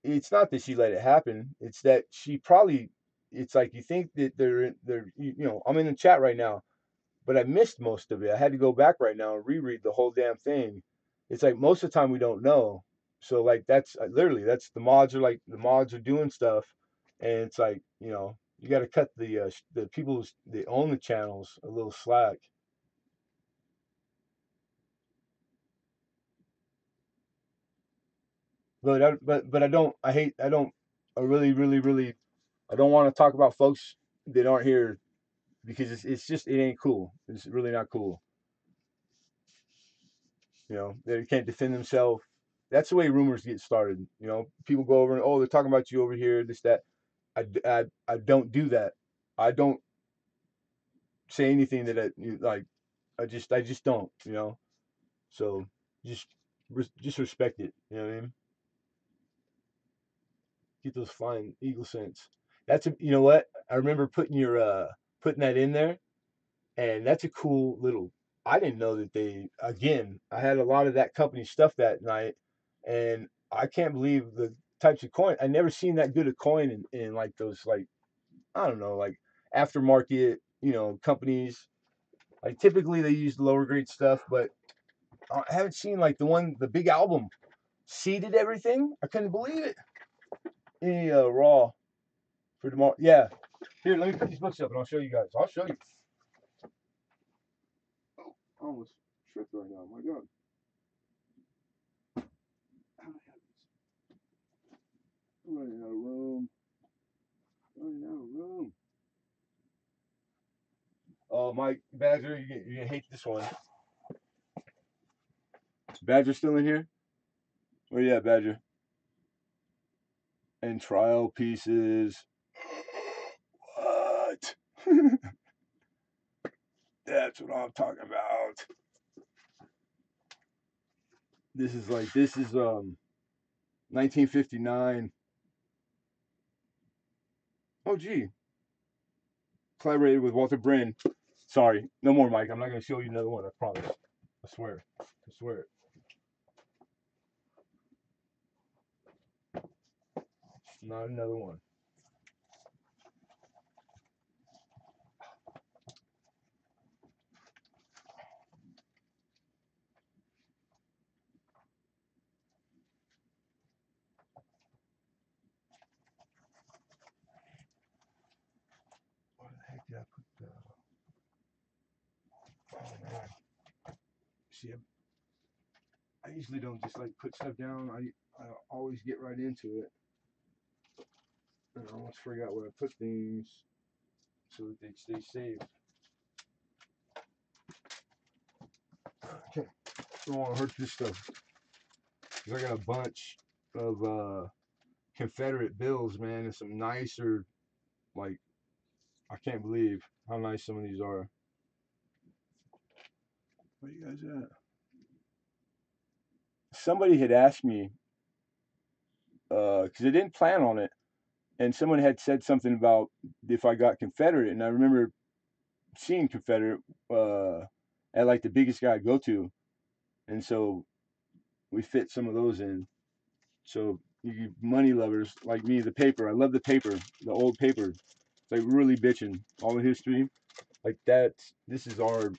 It's not that she let it happen. It's that she probably. It's like you think that I'm in the chat right now, but I missed most of it. I had to go back right now and reread the whole damn thing. It's like most of the time we don't know. So like that's literally that's the mods are doing stuff, and it's like you got to cut the people that own the channels a little slack. But I don't I hate I really I don't want to talk about folks that aren't here because it's just it ain't cool. It's really not cool. They can't defend themselves. That's the way rumors get started. People go over and they're talking about you over here, this that. I don't do that. I don't say anything that like. I just don't. So just just respect it. You know what I mean? Get those flying eagle scents. That's a you know what I remember putting that in there, and that's a cool little. I didn't know that I had a lot of that company stuff that night, and I can't believe the types of coin. I never seen that good a coin in like those like I don't know like aftermarket companies. Like typically they use lower grade stuff, but I haven't seen like the big album seeded everything. I couldn't believe it. Any raw for tomorrow? Yeah. Here, let me put these books up and I'll show you guys. I'll show you. Oh, I almost tripped right now. My God. I'm running out of room. Running out of room. Oh, Mike Badger, you're gonna hate this one. Badger still in here? Where you at, Badger? And trial pieces. What? That's what I'm talking about. This is 1959. Oh gee, collaborated with Walter Brin. Sorry, no more, Mike. I'm not gonna show you another one. I promise. I swear. I swear. Not another one. Where the heck did I put the? Oh man. See, I usually don't just like put stuff down. I always get right into it, and I almost forgot where I put things so that they stay safe. Okay, don't want to hurt this stuff. Cause I got a bunch of Confederate bills, man, and some nicer. Like I can't believe how nice some of these are. Where you guys at? Somebody had asked me because I didn't plan on it, and someone had said something about if I got Confederate, and I remember seeing Confederate uh, at like the biggest guy I go to, and so we fit some of those in. So you money lovers like me, the paper. I love the paper, the old paper. It's like really bitching all the history. Like that. This is our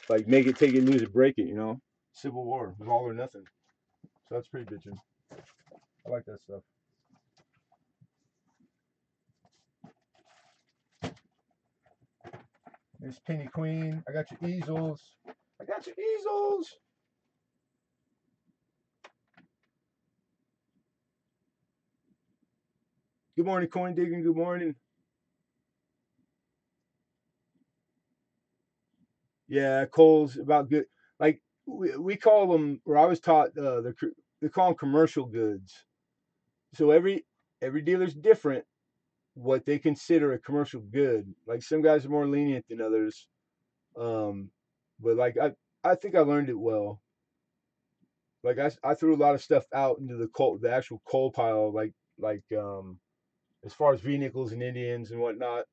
like make it, take it, lose it, break it. Civil War was all or nothing. So that's pretty bitching. I like that stuff. There's Penny Queen. I got your easels. I got your easels. Good morning, Coin Digging. Good morning. Yeah, Cole's about good. Like we call them, or I was taught they call them commercial goods. So every dealer's different what they consider a commercial good. Like some guys are more lenient than others. Um, but like I think I learned it well. Like I threw a lot of stuff out into the actual coal pile. Like as far as vehicles and Indians and whatnot,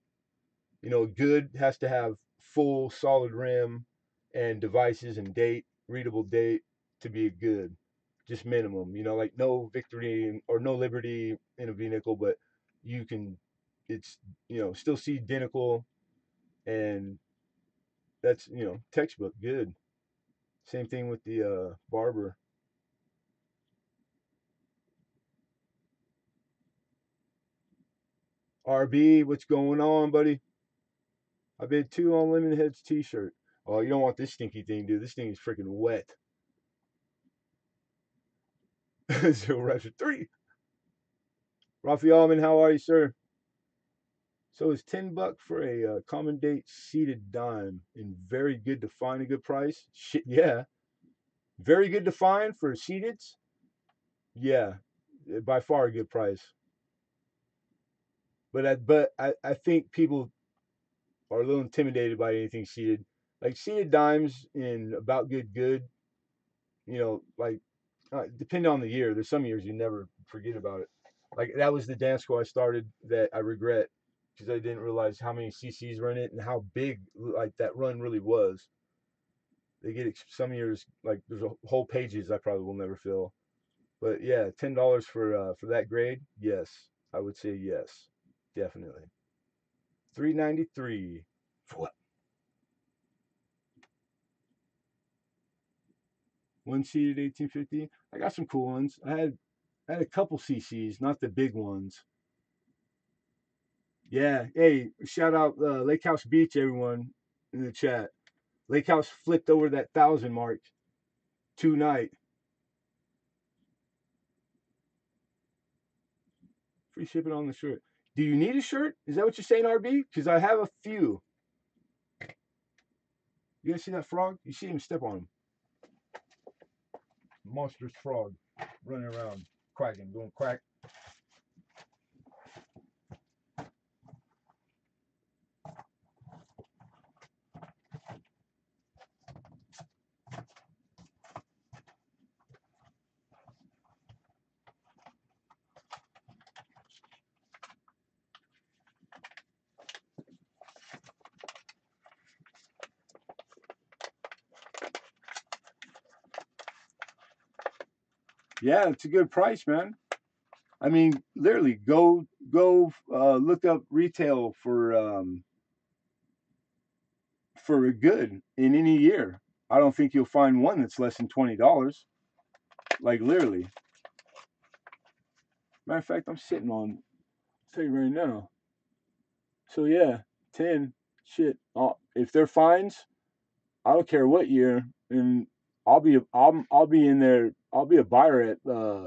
good has to have full solid rim and devices and date, readable date to be a good, just minimum. Like no victory or no liberty in a vehicle, but you can, it's still see identical, and that's textbook good. Same thing with the barber. RB, what's going on, buddy? I bid two on Lemonhead's t-shirt. Oh, you don't want this stinky thing, dude. This thing is freaking wet. Zero reps for three. Rafi Allman, how are you, sir? So it's $10 for a common date seated dime, and very good to find a good price. Shit, yeah, very good to find for seated. Yeah, by far a good price. But I think people are a little intimidated by anything seated. Like seated dimes in about good, like depending on the year. There's some years you never forget about it. Like that was the dance school I started that I regret because I didn't realize how many CCs were in it and how big like that run really was. They get some years like there's a whole pages I probably will never fill. But yeah, $10 for that grade. Yes, I would say yes, definitely. 393 for what? One seated 1850. I got some cool ones. I had a couple CCs, not the big ones. Yeah. Hey, shout out Lake House Beach, everyone in the chat. Lake House flipped over that 1,000 mark tonight. Free shipping on the shirt. Do you need a shirt? Is that what you're saying, RB? Because I have a few. You guys see that frog? You see him step on him. Monstrous frog running around, quacking, going quack. Yeah, it's a good price, man. I mean, literally, go look up retail for a good in any year. I don't think you'll find one that's less than $20. Like literally. Matter of fact, I'm sitting on. I'll tell you right now. So yeah, 10. Shit. If they're fines, I don't care what year, and I'll be in there. I'll be a buyer at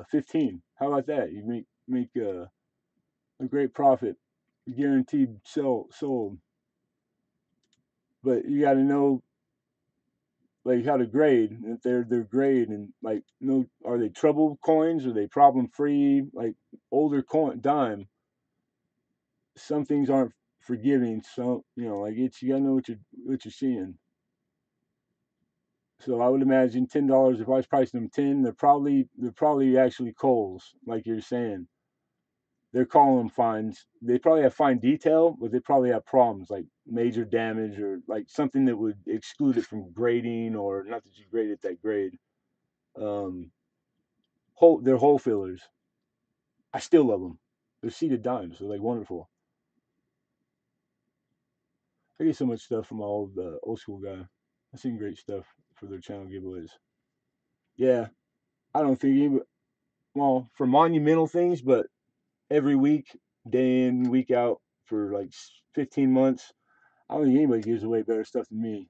15. How about that? You make a great profit, guaranteed sold. But you got to know like how to grade. If they're grade and like no, are they trouble coins? Are they problem free? Like older coin dime. Some things aren't forgiving. So like you gotta know what you're seeing. So I would imagine $10. If I was pricing them 10, they're probably actually Coles, like you're saying. They're calling them fines. They probably have fine detail, but they probably have problems like major damage or like something that would exclude it from grading, or not that you grade at that grade. Um, they're hole fillers. I still love them. They're seated dimes. They're like wonderful. I get so much stuff from my old school guy. I've seen great stuff for their channel giveaways. Yeah, I don't think even well for monumental things, but every week, day in, week out for like 15 months. I don't think anybody gives away better stuff than me.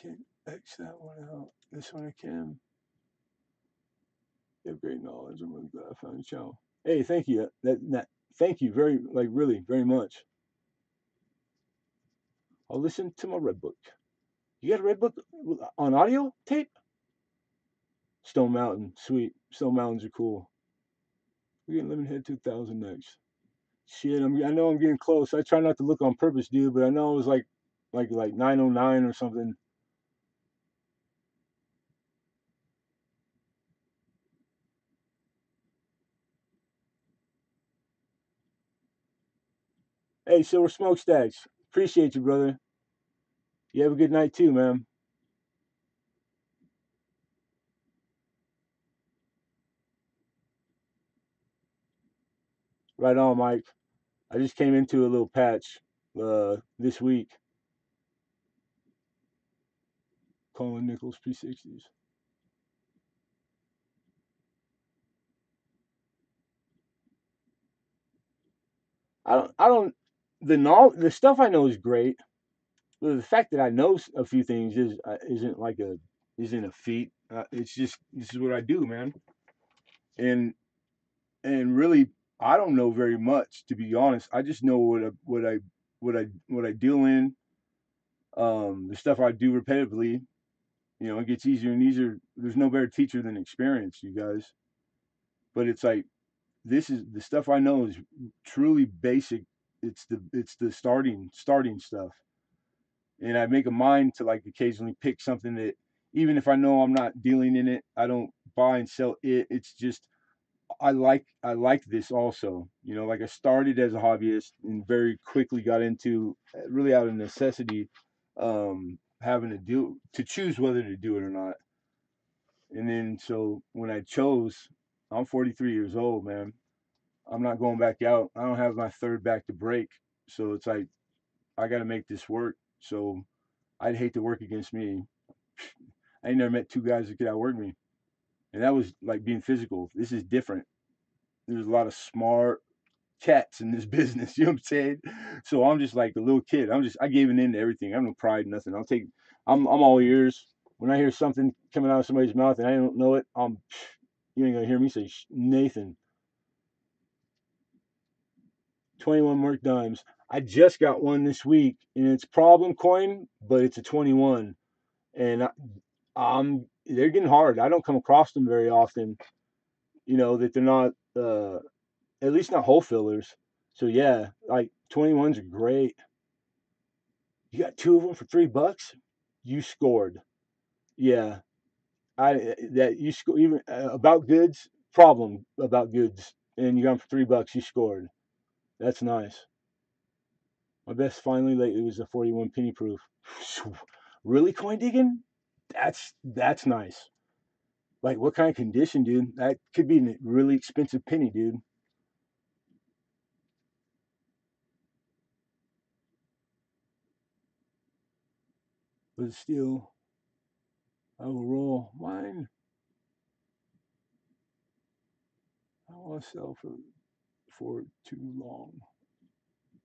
Can't X that one out. This one I can. You have great knowledge. I'm really glad I found your channel. Hey, thank you. Thank you very like really very much. I'll listen to my red book. You got a red book on audio tape? Stone Mountain, sweet. Stone Mountains are cool. We're getting Lemonhead 2000 next. Shit, I know I'm getting close. I try not to look on purpose, dude, but I know it was like 909 or something. Hey, Silver Smokestacks. Appreciate you, brother. You have a good night too, man. Right on, Mike. I just came into a little patch this week. Colin Nichols P60s. I don't the stuff I know is great. But the fact that I know a few things isn't a feat. It's just this is what I do, man. And and really, I don't know very much, to be honest. I just know what I deal in. The stuff I do repetitively, it gets easier and easier. There's no better teacher than experience, you guys. But it's like this is the stuff I know is truly basic. It's the starting stuff, and I make a mind to like occasionally pick something that even if I know I'm not dealing in it, I don't buy and sell it. It's just I like this also. Like I started as a hobbyist and very quickly got into really out of necessity, having to choose whether to do it or not. And then so when I chose, I'm 43 years old, man. I'm not going back out. I don't have my third back to break. So it's like I got to make this work. So I'd hate to work against me. I ain't never met two guys that could outwork me. And that was like being physical. This is different. There's a lot of smart cats in this business. You know what I'm saying? So I'm just like a little kid. I gave in to everything. I have no pride, nothing. I'm all ears. When I hear something coming out of somebody's mouth and I don't know it, you ain't gonna hear me say Nathan. 21 Merc dimes. I just got one this week, and it's problem coin, but it's a 21, and they're getting hard. I don't come across them very often. That they're not at least not hole fillers. So yeah, like 21s are great. You got two of them for $3. You scored. Yeah, I that you score even about goods problem about goods, and you got them for $3. You scored. That's nice. My best finally lately was a 41 penny proof. Really coin digging? That's nice. Like what kind of condition, dude? That could be a really expensive penny, dude. But still, I will roll mine. I don't want to sell for too long.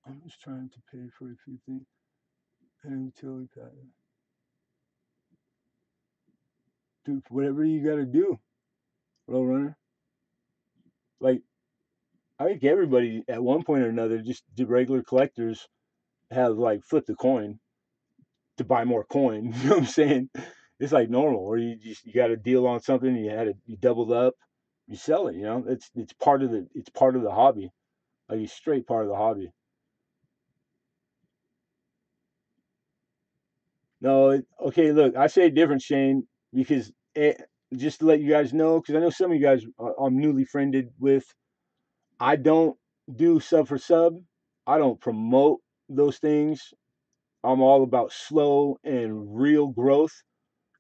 I'm just trying to pay for a few things and utility pattern. Dude, whatever you got to do, roll runner. Like I think everybody at one point or another, just the regular collectors have like flipped a coin to buy more coin. You know what I'm saying? It's like normal, or you got a deal on something, you doubled up, you sell it. It's part of the hobby, like it's straight part of the hobby. No, okay, look, I say different, Shane, because just to let you guys know, because I know some of you guys I'm newly friended with. I don't do sub for sub. I don't promote those things. I'm all about slow and real growth.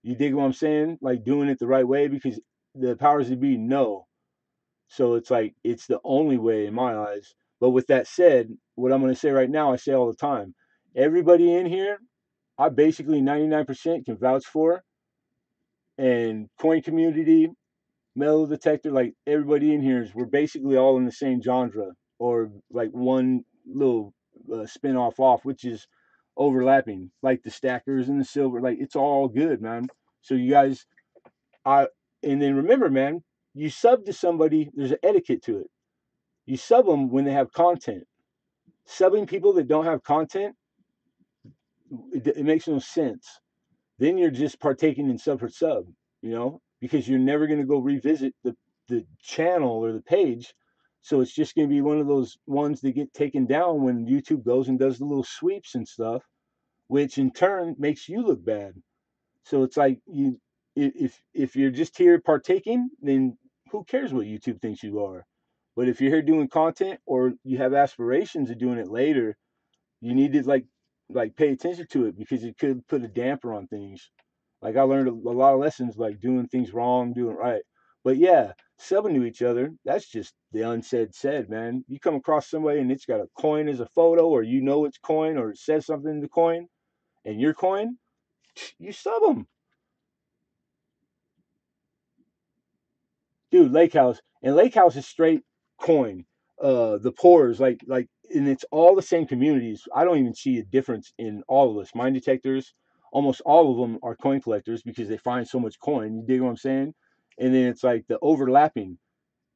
You dig what I'm saying? Like doing it the right way because the powers that be know. So it's like it's the only way in my eyes. But with that said, what I'm going to say right now, I say all the time. Everybody in here, I basically 99% can vouch for, and coin community, metal detector, like everybody in here we're basically all in the same genre or like one little spin off, which is overlapping, like the stackers and the silver. Like it's all good, man. So you guys, I and then remember, man, you sub to somebody. There's an etiquette to it. You sub them when they have content. Subbing people that don't have content, it makes no sense. Then you're just partaking in sub for sub, because you're never going to go revisit the channel or the page. So it's just going to be one of those ones that get taken down when YouTube goes and does the little sweeps and stuff, which in turn makes you look bad. So it's like if you're just here partaking, then who cares what YouTube thinks you are? But if you're here doing content or you have aspirations of doing it later, You need to like pay attention to it because it could put a damper on things. Like I learned a lot of lessons like doing things wrong, doing it right. But yeah, subbing to each other, that's just the unsaid said, man. You come across somebody and it's got a coin as a photo, or you know it's coin, or it says something in the coin, and your coin, you sub them. Dude, Lake House, and Lake House is straight coin. The pours and it's all the same communities. I don't even see a difference in all of us. Mine detectors, almost all of them are coin collectors because they find so much coin. You dig what I'm saying? And then it's like the overlapping.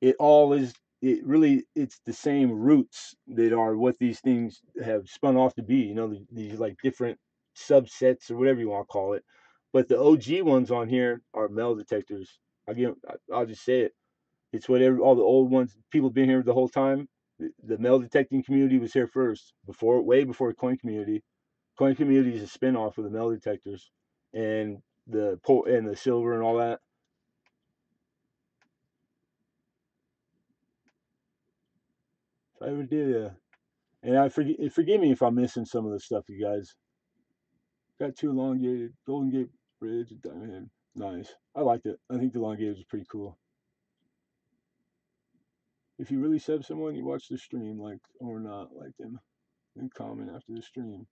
It all is. It really, it's the same roots that are what these things have spun off to be. You know, these like different subsets or whatever you want to call it. But the OG ones on here are metal detectors. I'll just say it. It's whatever all the old ones. People have been here the whole time. The metal detecting community was here first, way before coin community. Coin community is a spinoff of the metal detectors, and the silver and all that. If I ever did, and forgive me if I'm missing some of the stuff, you guys. Got two elongated Golden Gate Bridge and Diamond Head. Nice. I liked it. I think the elongated was pretty cool. If you really sub someone, you watch the stream, like or not like them, then comment after the stream.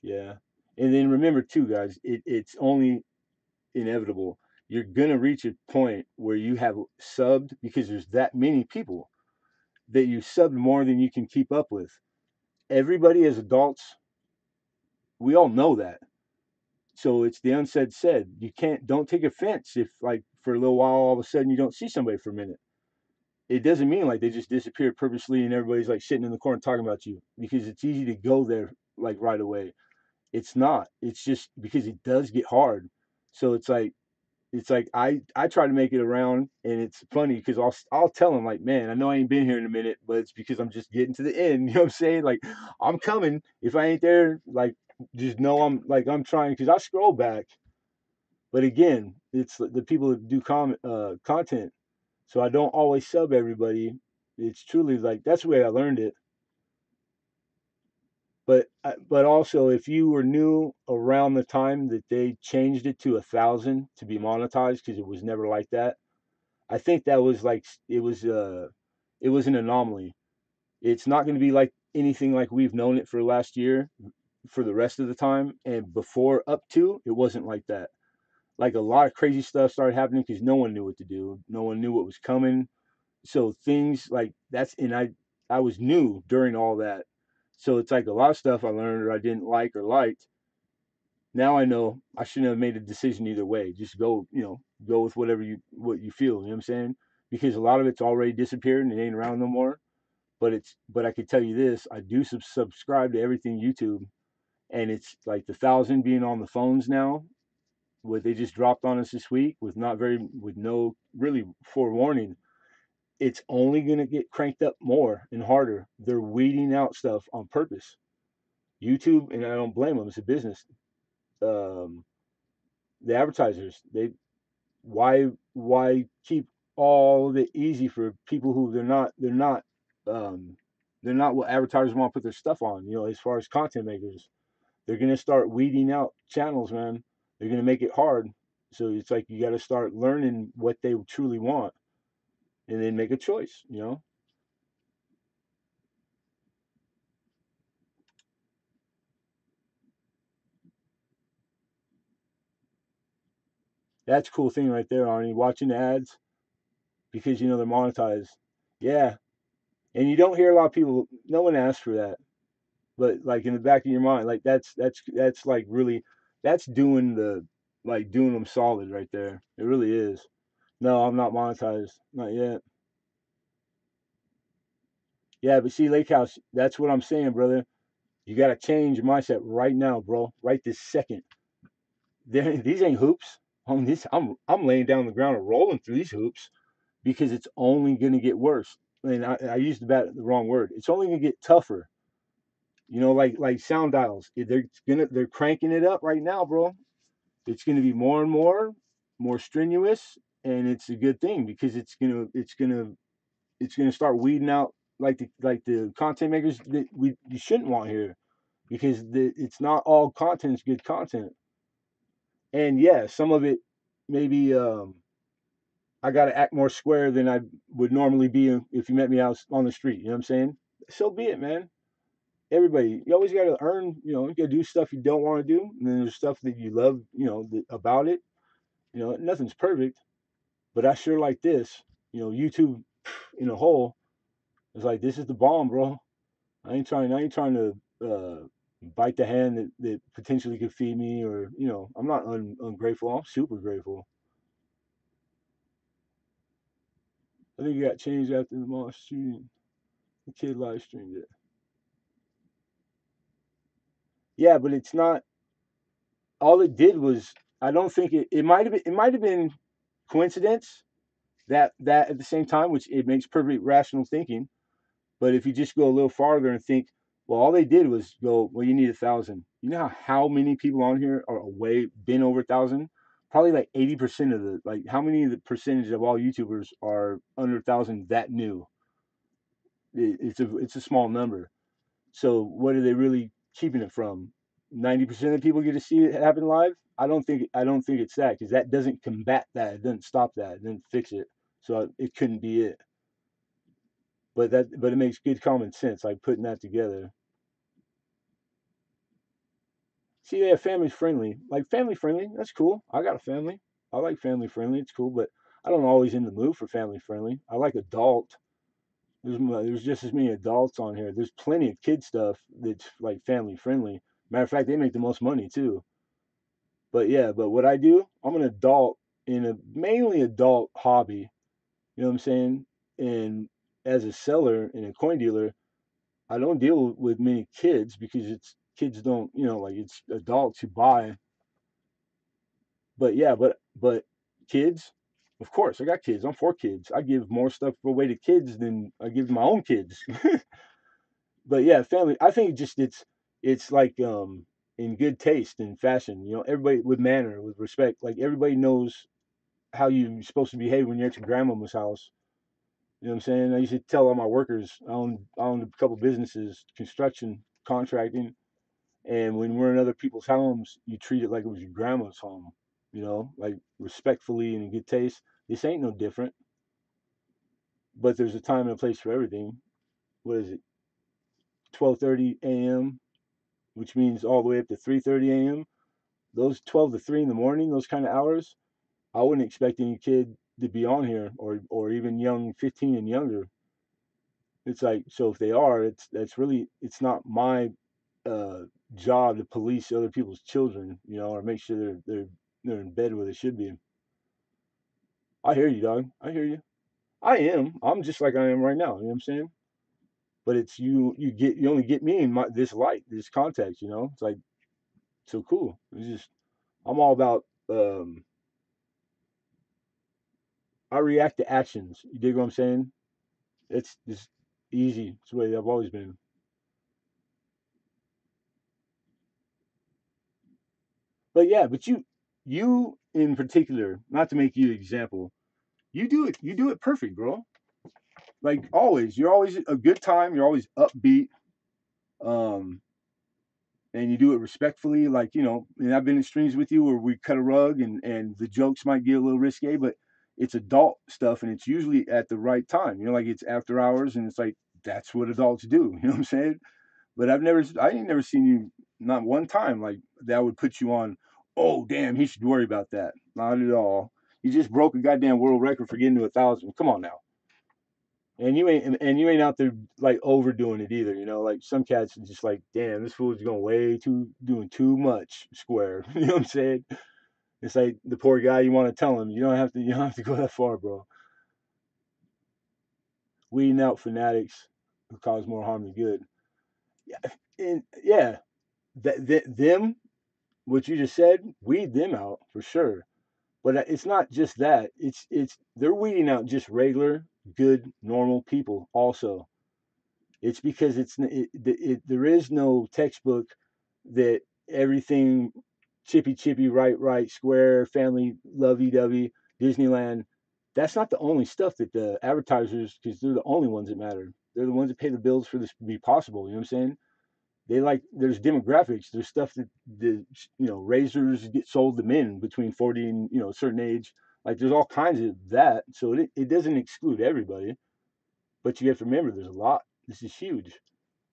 Yeah. And then remember too, guys, it's only inevitable. You're gonna reach a point where you have subbed because there's that many people that you subbed more than you can keep up with. Everybody as adults, we all know that. So it's the unsaid said. You don't take offense if like for a little while all of a sudden you don't see somebody for a minute. It doesn't mean like they just disappeared purposely and everybody's like sitting in the corner talking about you because it's easy to go there like right away. It's not. It's just because it does get hard. So it's like I try to make it around, and it's funny because I'll tell them like, man, I know I ain't been here in a minute, but it's because I'm just getting to the end. You know what I'm saying? Like I'm coming. If I ain't there, like just know I'm trying because I scroll back. But again, it's the people that do content, so I don't always sub everybody. It's truly like that's the way I learned it. But also, if you were new around the time that they changed it to 1,000 to be monetized, because it was never like that, I think that was like it was an anomaly. It's not going to be like anything like we've known it for last year for the rest of the time. And before up to, it wasn't like that. Like a lot of crazy stuff started happening because no one knew what to do. No one knew what was coming. So things like that's and I was new during all that. So it's like a lot of stuff I learned or I didn't like or liked. Now I know I shouldn't have made a decision either way. Just go with what you feel, you know what I'm saying? Because a lot of it's already disappeared and it ain't around no more. But I could tell you this, I do subscribe to everything YouTube, and it's like the 1,000 being on the phones now, what they just dropped on us this week with no really forewarning. It's only going to get cranked up more and harder. They're weeding out stuff on purpose. YouTube, and I don't blame them. It's a business. Um, the advertisers, why keep all of it easy for people who um, they're not what advertisers want to put their stuff on. You know, as far as content makers, they're going to start weeding out channels, man. They're going to make it hard. So it's like you got to start learning what they truly want and then make a choice. You know, that's a cool thing right there, Arnie. Watching the ads because you know they're monetized. Yeah, and you don't hear a lot of people. No one asks for that, but like in the back of your mind, like that's like really that's doing them solid right there. It really is. No, I'm not monetized, not yet. Yeah, but see, Lake House, that's what I'm saying, brother. You got to change your mindset right now, bro. Right this second. These ain't hoops. I'm laying down on the ground and rolling through these hoops because it's only going to get worse. And I used the wrong word. It's only going to get tougher. You know, like sound dials. They're cranking it up right now, bro. It's going to be more and more strenuous, and it's a good thing because it's gonna start weeding out like the content makers that you shouldn't want here. because it's not all content's good content. And yeah, some of it maybe I got to act more square than I would normally be if you met me out on the street. You know what I'm saying? So be it, man. Everybody, you always got to earn. You know, you got to do stuff you don't want to do, and then there's stuff that you love. You know, about it. You know, nothing's perfect, but I sure like this. You know, YouTube in a whole is like this is the bomb, bro. I ain't trying to bite the hand that potentially could feed me, or you know, I'm not ungrateful. I'm super grateful. I think it got changed after the mall shooting. The kid live streamed it. Yeah, but it's not. All it did was. I don't think it might have been. It might have been coincidence that at the same time, which it makes perfect rational thinking. But if you just go a little farther and think, well, all they did was go, well, you need 1,000. You know how many people on here are way been over 1,000? Probably like 80% of the like how many of the percentage of all YouTubers are under 1,000 that new? It's a small number. So what are they really keeping it from? 90% of people get to see it happen live. I don't think it's that because that doesn't combat that. It doesn't stop that. It doesn't fix it. So it couldn't be it. But it makes good common sense like putting that together. See, they have family friendly. Like family friendly, that's cool. I got a family. I like family friendly. It's cool, but I don't always in the mood for family friendly. I like adult. There's just as many adults on here. There's plenty of kid stuff that's like family friendly. Matter of fact, they make the most money too. But yeah, but what I do, I'm an adult in a mainly adult hobby. You know what I'm saying? And as a seller and a coin dealer, I don't deal with many kids because it's kids don't, you know, like it's adults who buy. But yeah, but kids, of course, I got kids. I'm for kids. I give more stuff away to kids than I give my own kids. But yeah, family. I think just it's like in good taste and fashion. You know, everybody with manner, with respect. Like everybody knows how you're supposed to behave when you're at your grandmama's house. You know what I'm saying? I used to tell all my workers. I owned a couple businesses, construction, contracting, and when we're in other people's homes, you treat it like it was your grandma's home. You know, like respectfully and in good taste. This ain't no different. But there's a time and a place for everything. What is it? 12:30 a.m., which means all the way up to 3:30 a.m. Those 12 to 3 in the morning, those kind of hours, I wouldn't expect any kid to be on here, or even young 15 and younger. It's like, so if they are, that's really, it's not my uh, job to police other people's children, you know, or make sure they're in bed where they should be. I hear you, dog. I hear you. I am. I'm just like I am right now. You know what I'm saying? But it's you only get me in this light, this context. You know, it's like so cool. It's just I'm all about. I react to actions. You dig what I'm saying? It's just easy. It's the way I've always been. But yeah, but you in particular, not to make you an example, you do it perfect, bro. Like always, you're always a good time. You're always upbeat. Um, and you do it respectfully. Like, you know, and I've been in streams with you where we cut a rug and the jokes might get a little risque, but it's adult stuff and it's usually at the right time. You know, like it's after hours and it's like that's what adults do. You know what I'm saying? But I ain't never seen you not one time like that would put you on. Oh damn, he should worry about that. Not at all. You just broke a goddamn world record for getting to 1,000. Come on now. And you ain't out there like overdoing it either, you know. Like some cats are just like, damn, this fool's going way too doing too much square. You know what I'm saying? It's like the poor guy. You want to tell him you don't have to go that far, bro. Weeding out fanatics who cause more harm than good. Yeah, and yeah, them what you just said, weed them out for sure. But it's not just that. It's they're weeding out just regular, good, normal people also. It's because there is no textbook that everything chippy chippy right square family lovey dovey Disneyland. That's not the only stuff that the advertisers, because they're the only ones that matter. They're the ones that pay the bills for this to be possible. You know what I'm saying? they like, there's demographics, there's stuff that the razors get sold to men between 40 and a certain age. Like there's all kinds of that, so it doesn't exclude everybody, but you have to remember there's a lot. This is huge,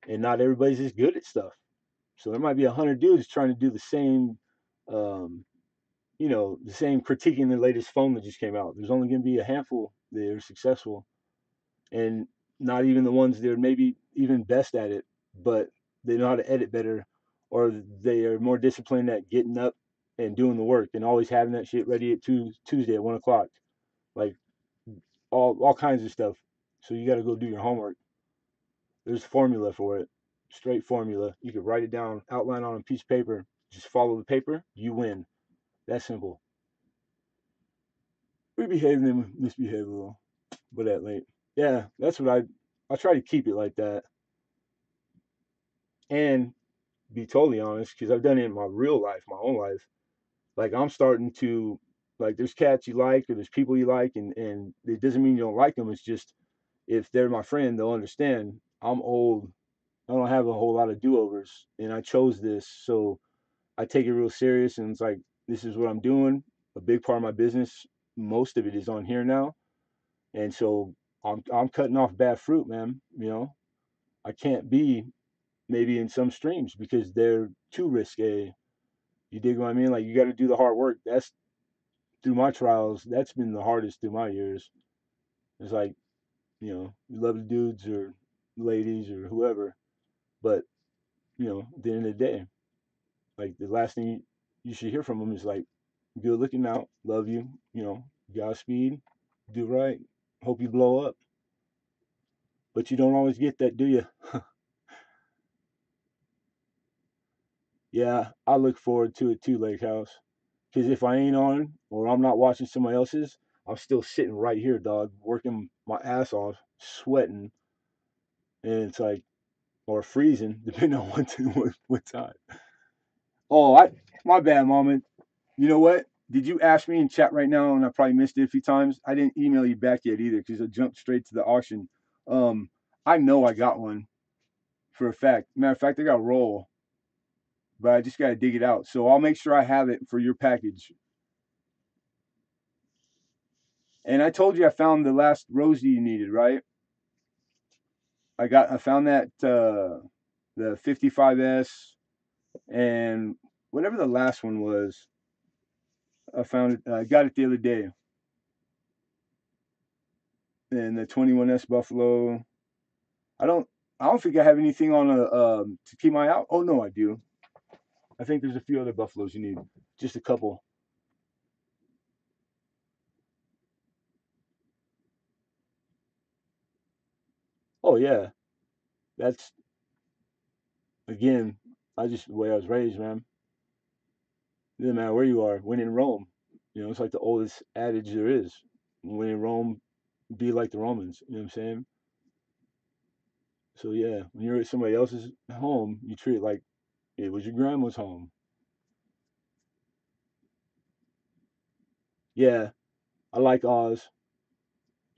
and not everybody's as good at stuff. So there might be 100 dudes trying to do the same, um, the same critiquing the latest phone that just came out. There's only going to be a handful that are successful, and not even the ones that are maybe even best at it, but they know how to edit better, or they are more disciplined at getting up and doing the work and always having that shit ready at Tuesday at 1 o'clock. Like all kinds of stuff. So you got to go do your homework. There's a formula for it, straight formula. You could write it down, outline on a piece of paper. Just follow the paper, you win. That simple. We behave and then misbehave a little, but that late. Yeah, that's what I try to keep it like that, and be totally honest, because I've done it in my real life, my own life. Like I'm starting to, like, there's cats you like or there's people you like, and it doesn't mean you don't like them. It's just, if they're my friend, they'll understand. I'm old. I don't have a whole lot of do overs, and I chose this, so I take it real serious. And it's like, this is what I'm doing. A big part of my business, most of it is on here now, and so I'm cutting off bad fruit, man. I can't be maybe in some streams because they're too risque. You dig what I mean? Like you got to do the hard work. That's through my trials. That's been the hardest through my years. It's like, you love the dudes or ladies or whoever, but at the end of the day, like the last thing you should hear from them is like, "Good looking out, love you, Godspeed, do right, hope you blow up." But you don't always get that, do you? Yeah, I look forward to it too, Lake House. Because if I ain't on or I'm not watching somebody else's, I'm still sitting right here, dog, working my ass off, sweating, and it's like, or freezing, depending on what time. Oh, my bad, mama. You know what? Did you ask me in chat right now? And I probably missed it a few times. I didn't email you back yet either because I jumped straight to the auction. Um, I know I got one for a fact. Matter of fact, I got a roll, but I just got to dig it out. So I'll make sure I have it for your package. And I told you I found the last Rosie you needed, right? I found that the 55S and whatever the last one was. I found it. I got it the other day. And the 21S Buffalo. I don't. I don't think I have anything on a to keep my out. Oh no, I do. I think there's a few other Buffaloes you need. Just a couple. Oh yeah, that's again. I just the way I was raised, man. It doesn't matter where you are. When in Rome, it's like the oldest adage there is. When in Rome, be like the Romans. You know what I'm saying? So yeah, when you're at somebody else's home, you treat it like it was your grandma's home. Yeah, I like Oz,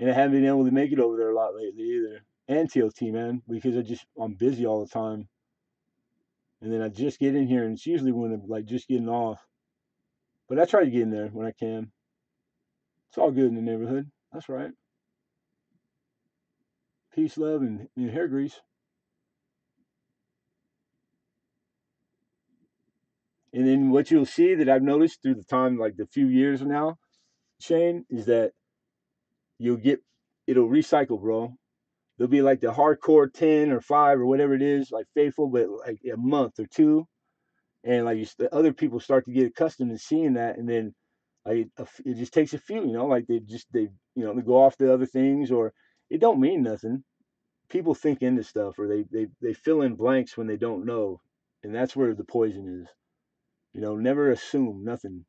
and I haven't been able to make it over there a lot lately either. And TLT, man, because I'm busy all the time, and then I just get in here, and it's usually when I'm like just getting off. But I try to get in there when I can. It's all good in the neighborhood. That's right. Peace, love, and hair grease. And then what you'll see that I've noticed through the time, like the few years now, Shane, is that you'll get it'll recycle, bro. There'll be like the hardcore 10 or 5 or whatever it is, like faithful, but like a month or two, and like the other people start to get accustomed to seeing that, and then like it just takes a few, like they go off to other things, or it don't mean nothing. People think into stuff, or they fill in blanks when they don't know, and that's where the poison is. Never assume nothing.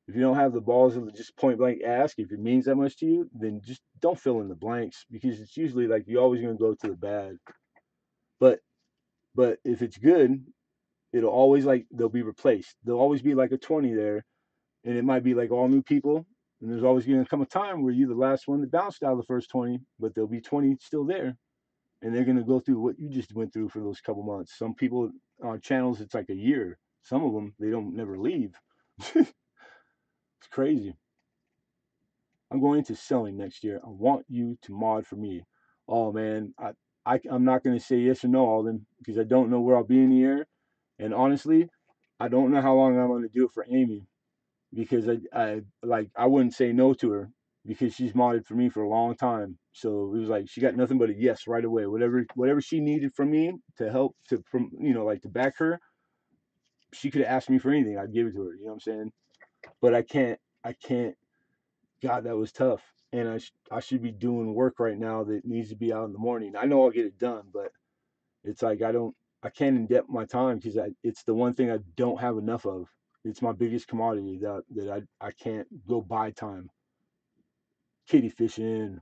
If you don't have the balls to just point blank ask if it means that much to you, then just don't fill in the blanks, because it's usually like you're always going to go to the bad. But if it's good, it'll always, like, they'll be replaced. There'll always be like a 20 there, and it might be like all new people. And there's always going to come a time where you're the last one that bounced out of the first 20, but there'll be 20 still there. and they're gonna go through what you just went through for those couple months. Some people on channels it's like a year. Some of them they don't never leave. It's crazy. I'm going into selling next year. I want you to mod for me. Oh man, I'm not gonna say yes or no all them because I don't know where I'll be in the year, and honestly, I don't know how long I'm gonna do it for Amy because I wouldn't say no to her because she's modded for me for a long time. So it was like she got nothing but a yes right away. Whatever she needed from me to help to from like to back her, she could have asked me for anything. I'd give it to her. You know what I'm saying? But I can't. God, that was tough. And I should be doing work right now that needs to be out in the morning. I know I'll get it done, but it's like I can't in depth my time because it's the one thing I don't have enough of. It's my biggest commodity that I can't go buy time. Kitty fishing.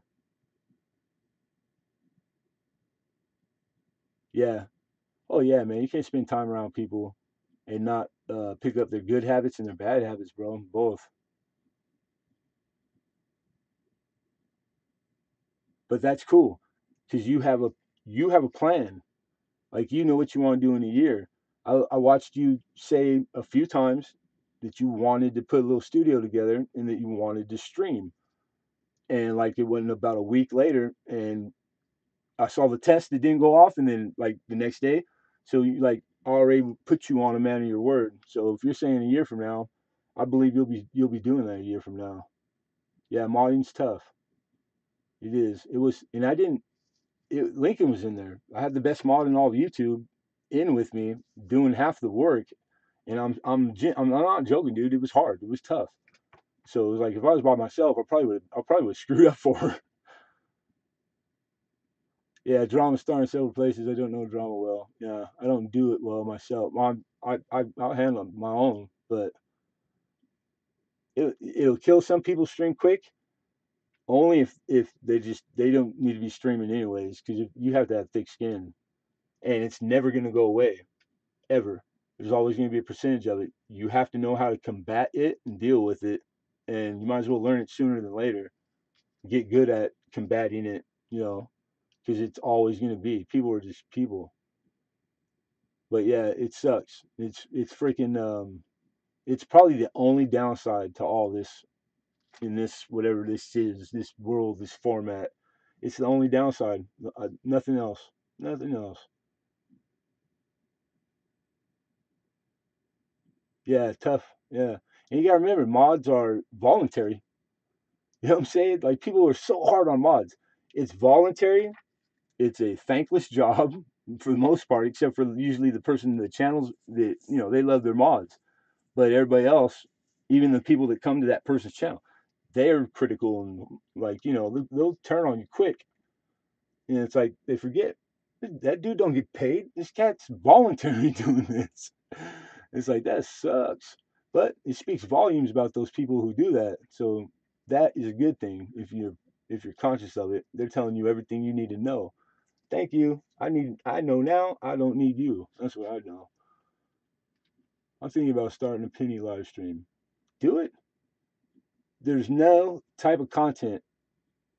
Yeah. Oh yeah, man. You can't spend time around people and not pick up their good habits and their bad habits, bro. Both. But that's cool because you have a plan. Like you know what you want to do in a year. I watched you say a few times that you wanted to put a little studio together and that you wanted to stream. And like it went about a week later, and I saw the test that didn't go off, and then like the next day, so you like already put you on a man of your word. So if you're saying a year from now, I believe you'll be doing that a year from now. Yeah, modding's tough. It is. It was, and I didn't. Lincoln was in there. I had the best mod in all of YouTube in with me doing half the work, and I'm not joking, dude. It was hard. It was tough. So it was like if I was by myself, I probably would screw up for her. Yeah, drama star in several places. I don't know drama well. Yeah, I don't do it well myself. I'll handle my own, but it'll kill some people's stream quick. Only if they don't need to be streaming anyways, because you have to have thick skin, and it's never gonna go away ever. There's always gonna be a percentage of it. You have to know how to combat it and deal with it, and you might as well learn it sooner than later. Get good at combating it, because it's always gonna be. People are just people. But yeah, it sucks. It's freaking it's probably the only downside to all this in this whatever this is, this world, this format. It's the only downside. Nothing else. Nothing else. Yeah, tough. Yeah. And you gotta remember mods are voluntary. You know what I'm saying? Like people are so hard on mods. It's voluntary. It's a thankless job for the most part, except for usually the person in the channels that they love their mods. But everybody else, even the people that come to that person's channel, they're critical and like they'll turn on you quick. And it's like they forget that dude don't get paid. This cat's voluntary doing this. It's like that sucks, but it speaks volumes about those people who do that. So that is a good thing if you're conscious of it. They're telling you everything you need to know. Thank you. I know now. I don't need you. That's what I know. I'm thinking about starting a penny live stream. Do it. There's no type of content.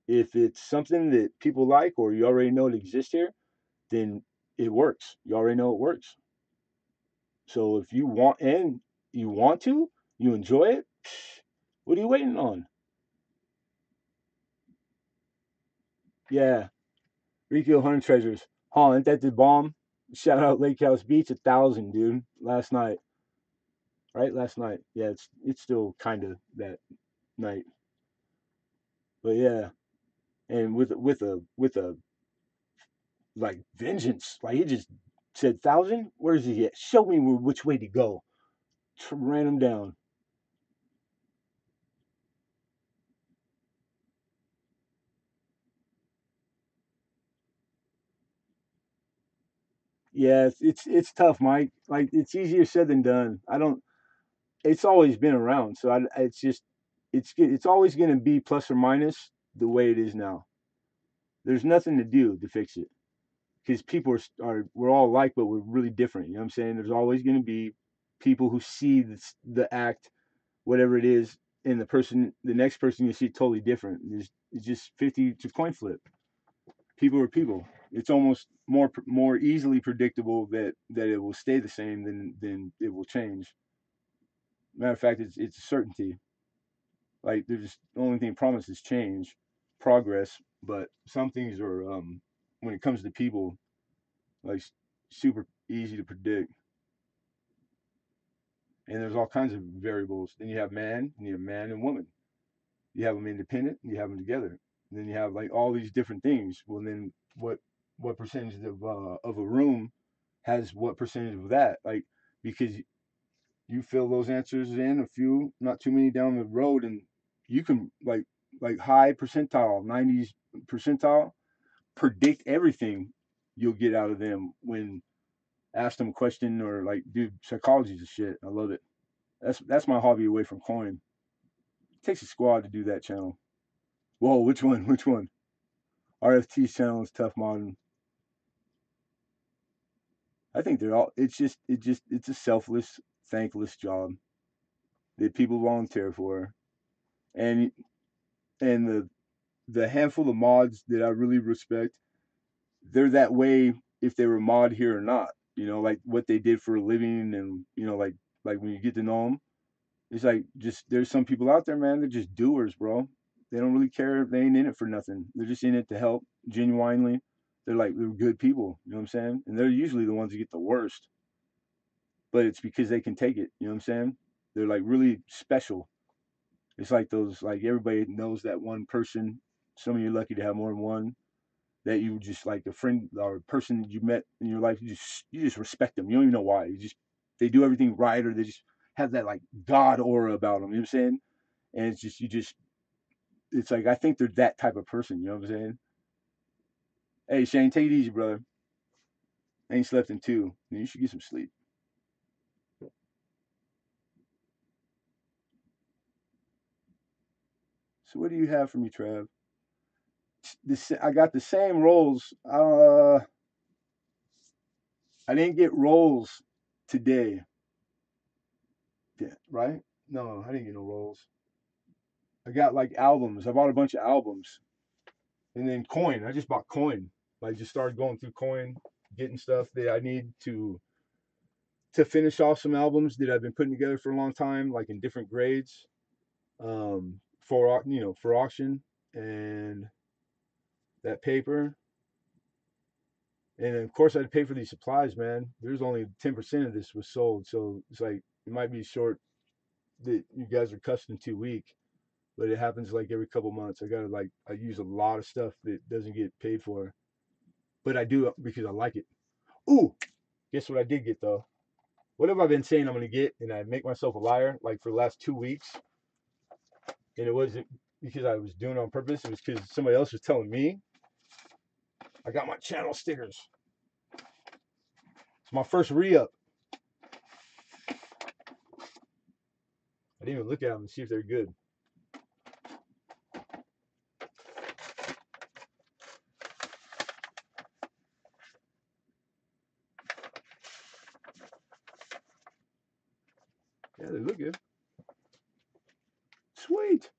If it's something that people like or you already know it exists here, then it works. You already know it works. So if you want to, you enjoy it, what are you waiting on? Yeah, Rico Hunting Treasures. Huh, ain't that the bomb? Shout out Lake House Beach, 1,000, dude. Last night, right? Last night. Yeah, it's still kind of that night, but yeah, and with a like vengeance. Like he just said 1,000. Where's he at? Show me which way to go. Ran him down. Yeah, it's tough, Mike. Like it's easier said than done. I don't. It's always been around, so it's just it's always going to be plus or minus the way it is now. There's nothing to do to fix it because people are we're all alike, but we're really different. You know what I'm saying? There's always going to be people who see the act, whatever it is, and the next person you see totally different. It's just 50. It's a coin flip. People are people. It's almost more easily predictable that it will stay the same than it will change. Matter of fact, it's a certainty. Like there's the only thing promised is change, progress. But some things are when it comes to people, like super easy to predict. And there's all kinds of variables. Then you have man, and you have man and woman. You have them independent, and you have them together. And then you have like all these different things. Well, then what percentage of a room has what percentage of that? Like because you fill those answers in a few, not too many down the road, and you can like high percentile, 90s percentile, predict everything you'll get out of them when ask them a question or like dude, psychology's a shit. I love it. That's my hobby away from coin. It takes a squad to do that channel. Whoa, which one? Which one? RFT's channel is tough modern. I think they're all. It's a selfless, thankless job that people volunteer for, and the handful of mods that I really respect, they're that way if they were mod here or not. You know, like what they did for a living, and you know, like when you get to know them, it's like just there's some people out there, man. They're just doers, bro. They don't really care. They ain't in it for nothing. They're just in it to help genuinely. They're good people. You know what I'm saying? And they're usually the ones who get the worst, but it's because they can take it. You know what I'm saying? They're like really special. It's like those like everybody knows that one person. Some of you are lucky to have more than one that you just like a friend or a person you met in your life. You just respect them. You don't even know why. You just they do everything right, or they just have that like God aura about them. You know what I'm saying? And it's just it's like I think they're that type of person. You know what I'm saying? Hey Shane, take it easy, brother. I ain't slept in 2. You should get some sleep. So what do you have for me, Trav? I got the same rolls. I didn't get rolls today. Yeah, right? No, I didn't get no rolls. I got like albums. I bought a bunch of albums, and then coin. I just bought coin. Like just started going through coin, getting stuff that I need to finish off some albums that I've been putting together for a long time, like in different grades, for for auction, and that paper. And of course, I had to pay for these supplies, man. There's only 10% of this was sold, so it's like it might be short that you guys are custom too weak, but it happens like every couple months. I use a lot of stuff that doesn't get paid for, but I do because I like it. Ooh, guess what I did get though? What have I been saying I'm gonna get, and I make myself a liar like for the last 2 weeks, and it wasn't because I was doing it on purpose. It was because somebody else was telling me. I got my channel stickers. It's my first re-up. I didn't even look at them and see if they're good. Yeah, they look good. Sweet.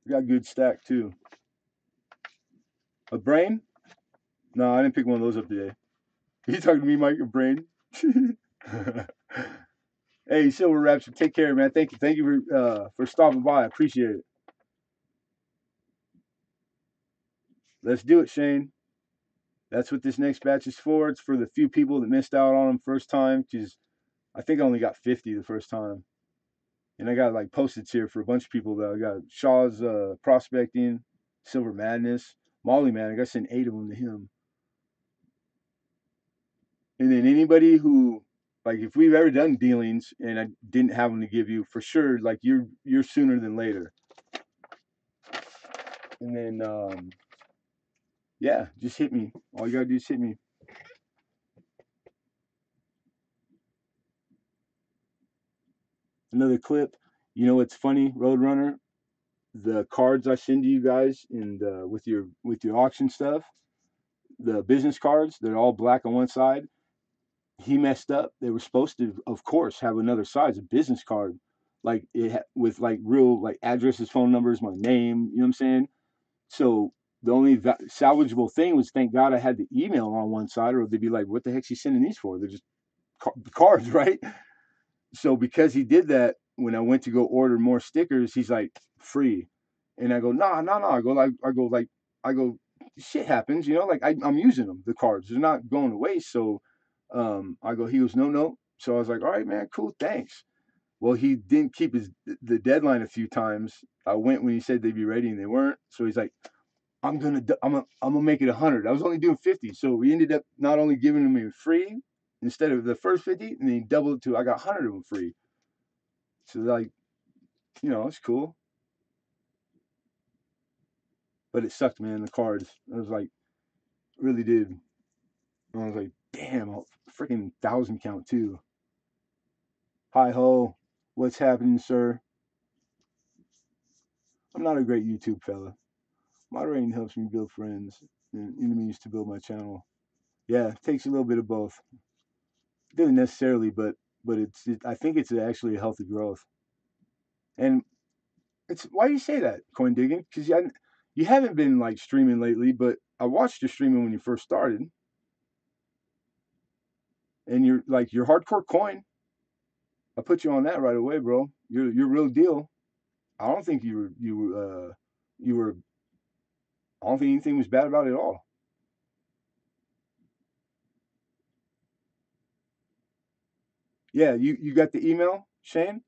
We got a good stack too. A brain? No, I didn't pick one of those up today. You talking to me, Mike? A brain? Hey, Silver Rapture, take care, man. Thank you for stopping by. I appreciate it. Let's do it, Shane. That's what this next batch is for. It's for the few people that missed out on them first time, because I think I only got 50 the first time. And I got like post-its here for a bunch of people that I got Shaw's Prospecting, Silver Madness, Molly Man. I got to send 8 of them to him. And then anybody who, like, if we've ever done dealings and I didn't have them to give you, for sure, like you're sooner than later. And then yeah, just hit me. All you gotta do is hit me. Another clip. You know what's funny, Roadrunner? The cards I send to you guys and with your auction stuff, the business cards, they're all black on one side. He messed up. They were supposed to, of course, have another side, a business card, like with like real like addresses, phone numbers, my name. You know what I'm saying? So the only salvageable thing was, thank God I had the email on one side, or they'd be like, "What the heck's he sending these for?" They're just cards, right? So because he did that, when I went to go order more stickers, he's like, "Free," and I go, "Nah, nah, nah." I go, shit happens, you know. Like I'm using them, the cards. They're not going to waste. So, I go. He goes, "No, no." So I was like, "All right, man, cool, thanks." Well, he didn't keep the deadline a few times. I went when he said they'd be ready, and they weren't. So he's like, I'm gonna make it 100. I was only doing 50, so we ended up not only giving them free instead of the first 50, and then he doubled it to, I got 100 of them free. So like, it's cool, but it sucked, man. The cards, I was like, really did. I was like, damn, a freaking 1,000 count too. Hi ho, what's happening, sir? I'm not a great YouTube fella. Moderating helps me build friends and enemies to build my channel. Yeah, it takes a little bit of both. It doesn't necessarily, but I think it's actually a healthy growth. And it's why do you say that, Coin Digging? Because you haven't been like streaming lately, but I watched your streaming when you first started, and you're hardcore coin. I put you on that right away, bro. You're real deal. I don't think you were. I don't think anything was bad about it at all. Yeah, you got the email, Shane?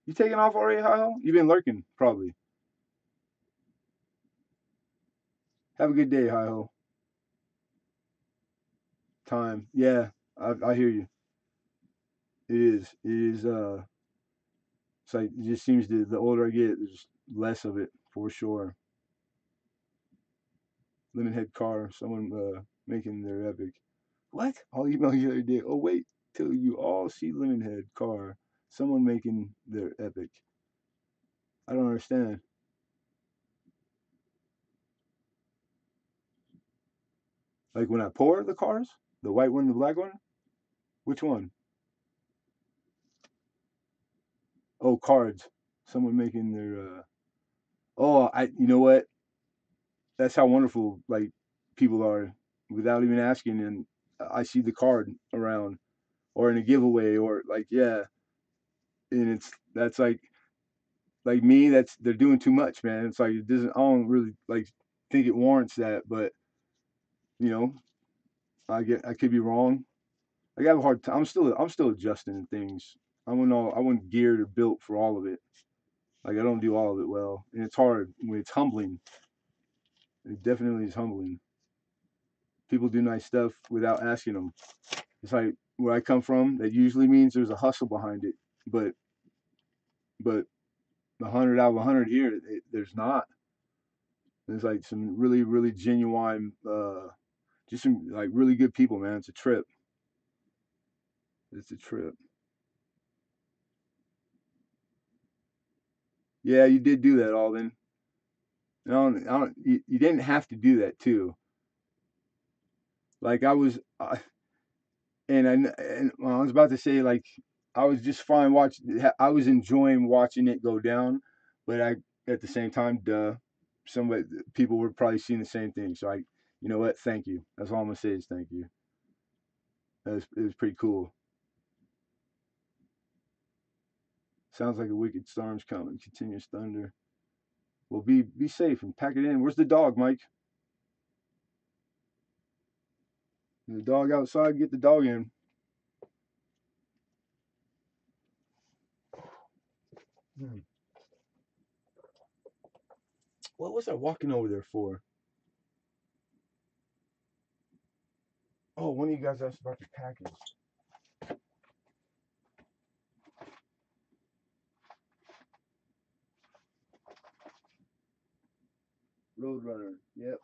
You taking off already, Hi-Ho? You've been lurking, probably. Have a good day, Hi-Ho. Time. Yeah, I hear you. It is. It is. It's like it just seems the older I get, there's less of it for sure. Lemonhead car, someone making their epic. What? I'll email you the other day. Oh wait, till you all see Lemonhead car, someone making their epic. I don't understand. Like when I pour the cars, the white one, the black one. Which one? Oh, cards. Someone making their. Oh, You know what? That's how wonderful like people are, without even asking, and I see the card around or in a giveaway or like, yeah, and that's like me, that's they're doing too much, man. It's like it doesn't. I don't really like think it warrants that, but you know, I could be wrong. I got a hard time. I'm still adjusting things. I wasn't geared or built for all of it. Like I don't do all of it well, and it's hard when it's humbling. It definitely is humbling. People do nice stuff without asking them. It's like where I come from. That usually means there's a hustle behind it, but but 100 out of 100 here, there's not. There's like some really really genuine, just some like really good people, man. It's a trip. It's a trip. Yeah, you did do that, Alden. You didn't have to do that too. Like I was, and I was about to say like I was just fine watching. I was enjoying watching it go down, but I at the same time, duh, somebody people were probably seeing the same thing. So you know what? Thank you. That's all I'm gonna say is thank you. It was pretty cool. Sounds like a wicked storm's coming. Continuous thunder. Well, be safe and pack it in. Where's the dog, Mike? The dog outside. Get the dog in. Hmm. What was I walking over there for? Oh, one of you guys asked about the package. Roadrunner. Yep.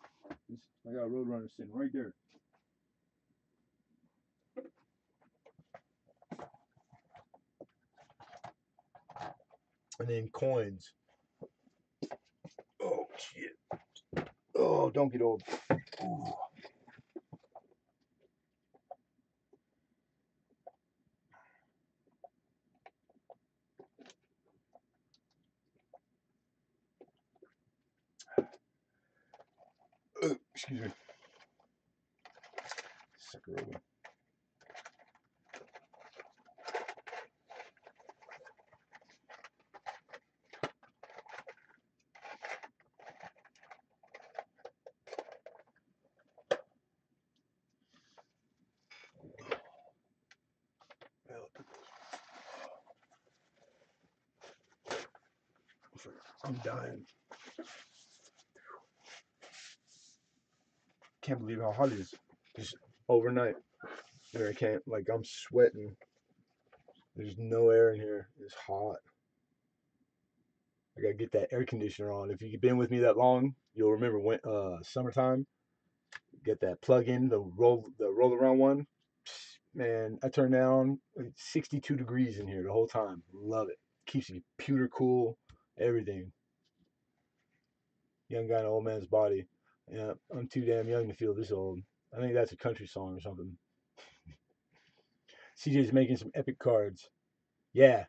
I got a Roadrunner sitting right there. And then coins. Oh shit. Oh, don't get old. Ooh. Excuse me. Sucker open. I'm dying. Can't believe how hot it is. Just overnight. I can't, like, I'm sweating. There's no air in here. It's hot. I gotta get that air conditioner on. If you've been with me that long, you'll remember when summertime. Get that plug in, the roll around one. Man, I turn down 62 degrees in here the whole time. Love it. Keeps you computer cool, everything. Young guy in an old man's body. Yeah, I'm too damn young to feel this old. I think that's a country song or something. CJ's making some epic cards. Yeah,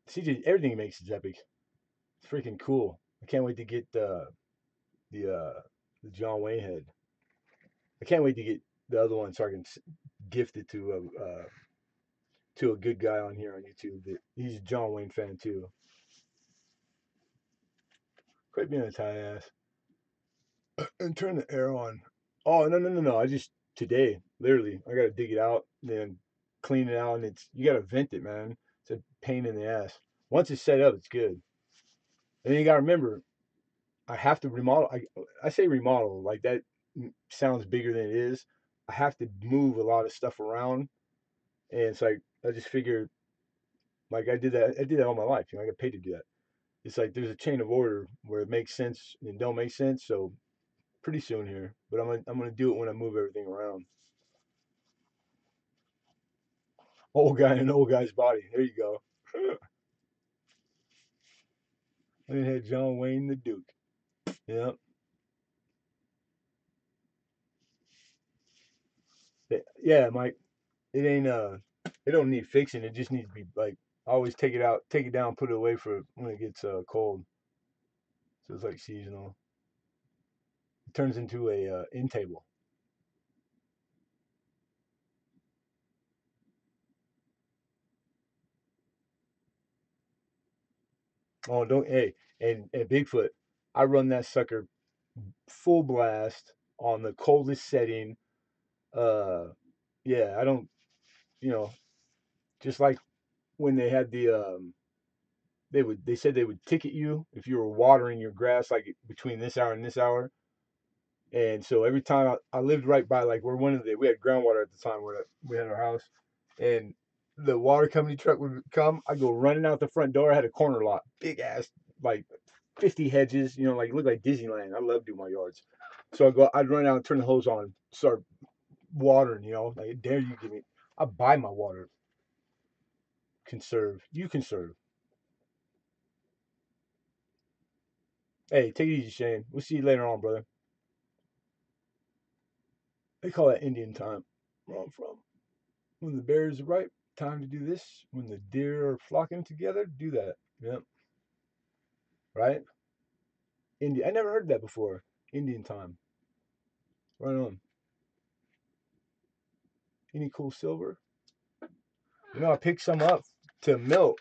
CJ, everything he makes is epic. It's freaking cool. I can't wait to get the uh, the John Wayne head. I can't wait to get the other one so I can gift it to a good guy on here on YouTube. That he's a John Wayne fan too. Quit being a tight ass and turn the air on. Oh no! I just today literally I gotta dig it out, then clean it out, and it's you gotta vent it, man. It's a pain in the ass. Once it's set up, it's good. And then you gotta remember, I have to remodel. I say remodel like that sounds bigger than it is. I have to move a lot of stuff around, and it's like I just figured like I did that. I did that all my life. You know, I got paid to do that. It's like there's a chain of order where it makes sense and don't make sense. So pretty soon here, but I'm gonna do it when I move everything around. Old guy in an old guy's body. There you go. And it had John Wayne the Duke. Yeah, yeah, Mike. It ain't it don't need fixing. It just needs to be like always take it out, take it down, put it away for when it gets cold. So it's like seasonal. It turns into a end table. Oh, don't hey, and Bigfoot. I run that sucker full blast on the coldest setting. Uh, yeah, I don't. You know, just like when they had they said they would ticket you if you were watering your grass like between this hour and this hour. And so every time I lived right by like where one of the we had groundwater at the time where we had our house, and the water company truck would come. I go running out the front door. I had a corner lot, big ass like 50 hedges. You know, like it looked like Disneyland. I love doing my yards. So I'd run out and turn the hose on, start watering. You know, like dare you give me. I buy my water. Conserve. You conserve. Hey, take it easy, Shane. We'll see you later on, brother. They call that Indian time. Where I'm from. When the berries are ripe, time to do this. When the deer are flocking together, do that. Yep. Right? Indian. I never heard that before. Indian time. Right on. Any cool silver? You know, I picked some up to milk.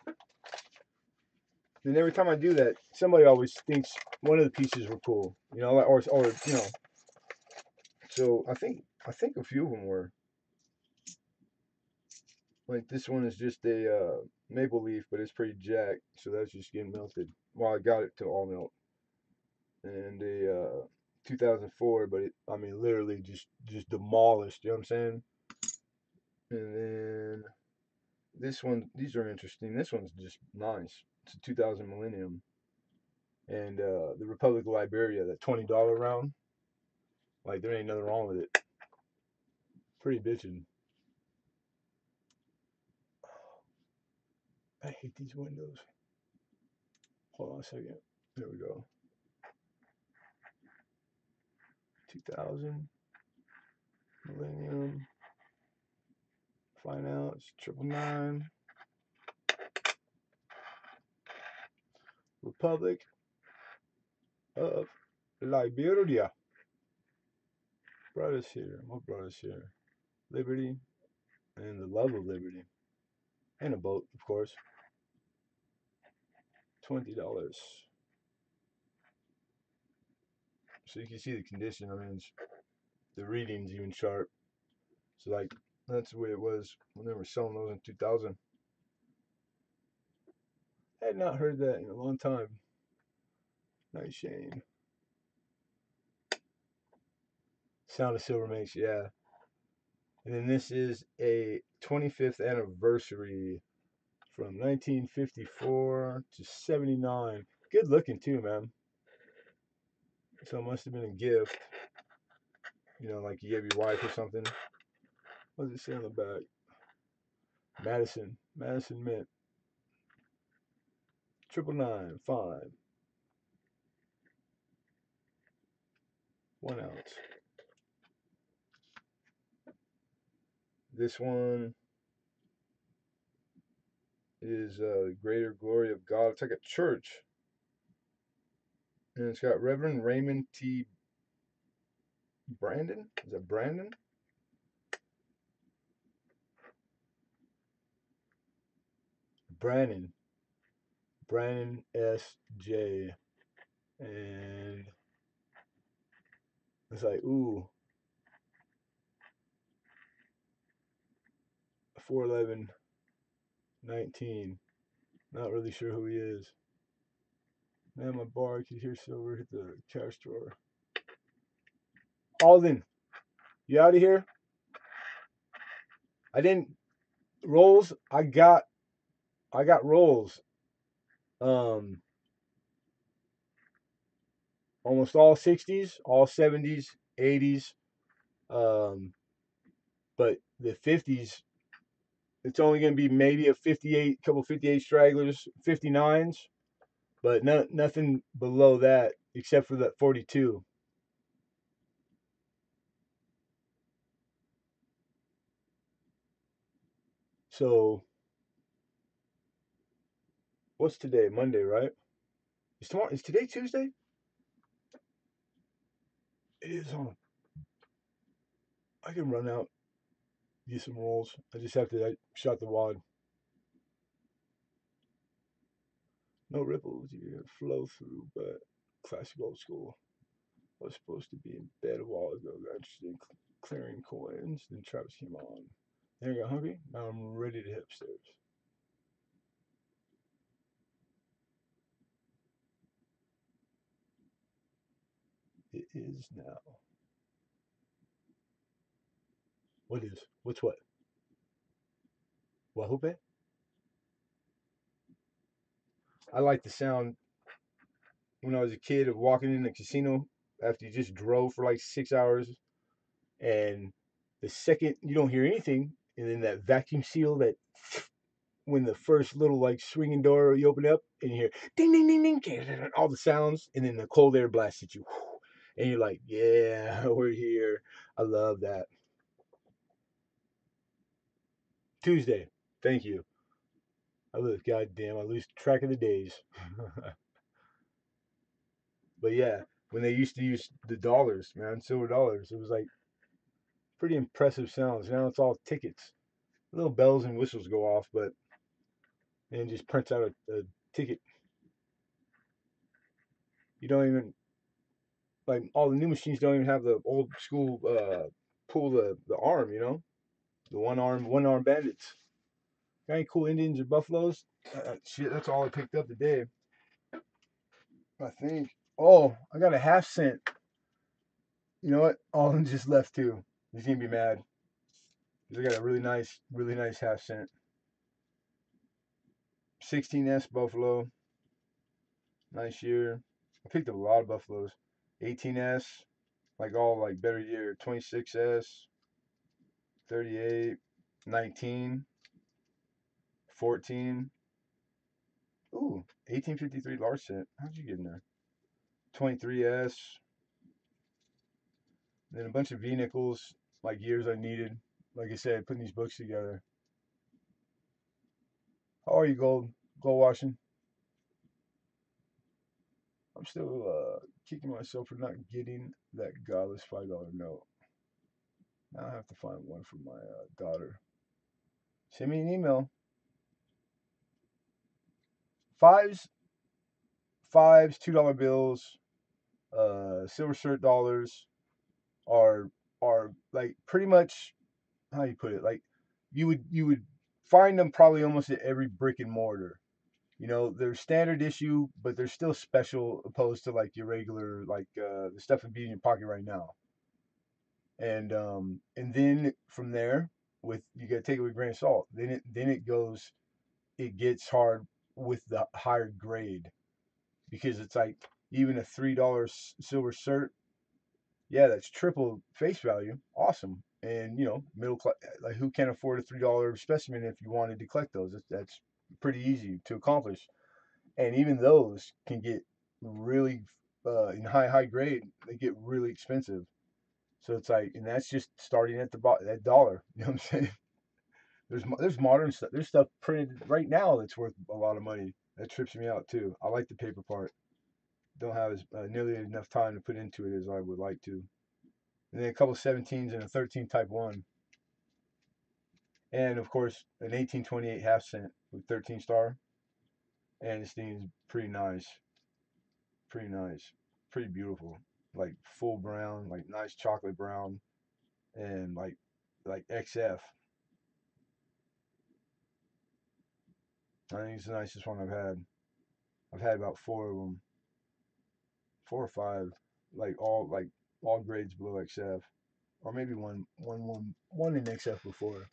And every time I do that, somebody always thinks one of the pieces were cool. You know, or you know. So I think a few of them were. Like this one is just a maple leaf, but it's pretty jacked, so that's just getting melted. Well, I got it to all melt, and a 2004, but I mean, literally just demolished. You know what I'm saying? And then this one, these are interesting. This one's just nice. It's a 2000 Millennium, and the Republic of Liberia, that $20 round. Like there ain't nothing wrong with it. Pretty bitchin'. I hate these windows. Hold on a second. There we go. 2000 Millennium. Fine ounce, 999. Republic of Liberia. brought us here? What brought us here? Liberty and the love of liberty. And a boat, of course. $20. So you can see the condition. I mean, the reading's even sharp. So like that's the way it was when they were selling those in 2000. I had not heard that in a long time. Nice Shane. Sound of Silver makes, yeah. And then this is a 25th anniversary from 1954 to 79. Good looking too, man. So it must have been a gift. You know, like you gave your wife or something. What does it say on the back? Madison Mint. 999, fine. 1 ounce. This one is Greater Glory of God. It's like a church. And it's got Reverend Raymond T. Brandon? Is that Brandon? Brandon. Brandon S.J. And it's like, ooh, 411-19. Not really sure who he is. Man, my bar, I could hear Silver hit the cash drawer. Alden, you out of here? I didn't rolls. I got rolls. Um, almost all 60s, all 70s, 80s. Um, but the 50s, it's only going to be maybe a 58, couple 58 stragglers, 59s, but nothing below that except for that 42. So what's today? Monday, right? Is tomorrow? Is today Tuesday? It is on. I can run out, get some rolls. I just have to. I shot the wad. No ripples. You can flow through, but classic old school. I was supposed to be in bed a while ago. Got interested in clearing coins. Then Travis came on. Then I got hungry. Now I'm ready to hit upstairs. It is now. What is? What's what? Wahupe? I like the sound when I was a kid of walking in the casino after you just drove for like 6 hours, and the second you don't hear anything, and then that vacuum seal that when the first little like swinging door you open up and you hear ding ding ding ding all the sounds, and then the cold air blasts at you, and you're like, yeah, we're here. I love that. Tuesday. Thank you. I lose. Goddamn, I lose track of the days. But yeah, when they used to use the dollars, man, silver dollars, it was like pretty impressive sounds. Now it's all tickets. Little bells and whistles go off, but and it just prints out a ticket. You don't even like all the new machines don't even have the old school pull the arm, you know, the one arm bandits. Got any cool Indians or buffaloes? Shit, that's all I picked up today. I think. Oh, I got a half cent. You know what? Alden just left too. He's gonna be mad. I got a really nice half cent. 16S Buffalo, nice year. I picked up a lot of Buffaloes. 18S, like all like better year. 26S, 38, 19, 14. Ooh, 1853 large cent. How'd you get in there? 23S. Then a bunch of V nickels, like years I needed. Like I said, putting these books together. How are you, Gold washing? I'm still kicking myself for not getting that godless $5 note. Now I have to find one for my daughter. Send me an email. Fives, fives, $2 bills, silver shirt dollars are like pretty much, how you put it, like you would find them probably almost at every brick and mortar. You know, they're standard issue, but they're still special opposed to like your regular, like the stuff that be in your pocket right now. And then from there, with you gotta take it with a grain of salt. It gets hard with the higher grade, because it's like even a $3 silver cert, yeah, that's triple face value. Awesome. And middle class, like who can afford a $3 specimen if you wanted to collect those? That's pretty easy to accomplish. And even those can get really in high grade. They get really expensive. So it's like, and that's just starting at that dollar. You know what I'm saying? There's modern stuff. There's stuff printed right now that's worth a lot of money. That trips me out too. I like the paper part. Don't have as nearly enough time to put into it as I would like to. And then a couple of 17s and a 13 Type 1. And of course, an 1828 half cent with 13 star. And this thing is pretty nice. Pretty nice. Pretty beautiful. Like full brown, like nice chocolate brown. And like XF. I think it's the nicest one I've had. I've had about four of them. 4 or 5. Like all grades below XF. Or maybe one in XF before.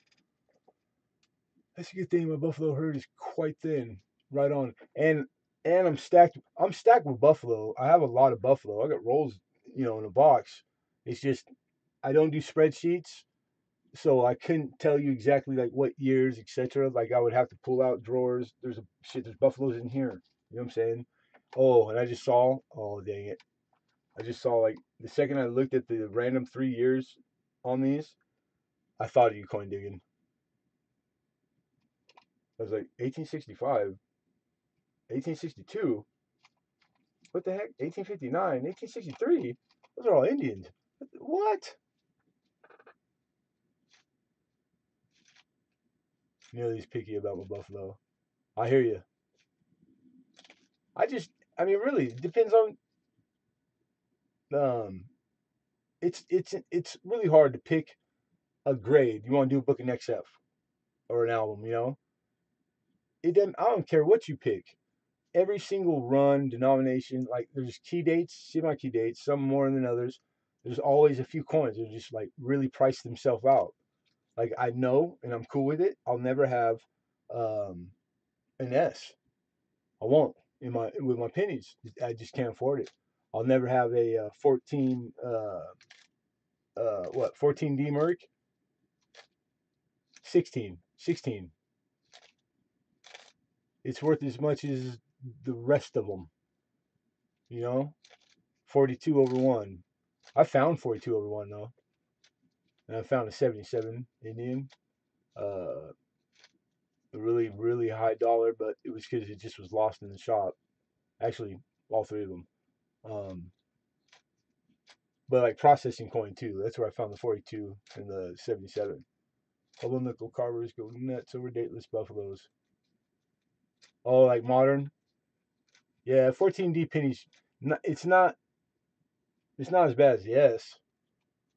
That's a good thing. My buffalo herd is quite thin. Right on. And I'm stacked. I'm stacked with buffalo. I have a lot of buffalo. I got rolls, in a box. It's just I don't do spreadsheets, so I couldn't tell you exactly like what years, etc. Like I would have to pull out drawers. There's buffaloes in here. You know what I'm saying? Oh, and I just saw. Oh, dang it! I just saw, like, the second I looked at the random 3 years on these, I thought of you, coin digging. I was like, 1865, 1862. What the heck? 1859, 1863. Those are all Indians. What? Nearly picky about my buffalo. I hear you. I just, I mean, really, it depends on. Um, it's really hard to pick a grade. You want to do a book in XF or an album, It doesn't. I don't care what you pick. Every single run, denomination, like there's key dates, semi key dates, some more than others. There's always a few coins that just like really price themselves out. Like I know, and I'm cool with it. I'll never have um, an S. I won't in my with my pennies. I just can't afford it. I'll never have a 14 14D Merc. 16. It's worth as much as the rest of them. You know, 42 over one. I found 42 over one though, and I found a 77 Indian. Uh, a really really high dollar, but it was because it just was lost in the shop. Actually, all three of them. Um, but like processing coin too. That's where I found the 42 and the 77. Double nickel carvers go nuts over dateless buffaloes. Oh, like modern. Yeah, 14D pennies. It's not as bad as the S,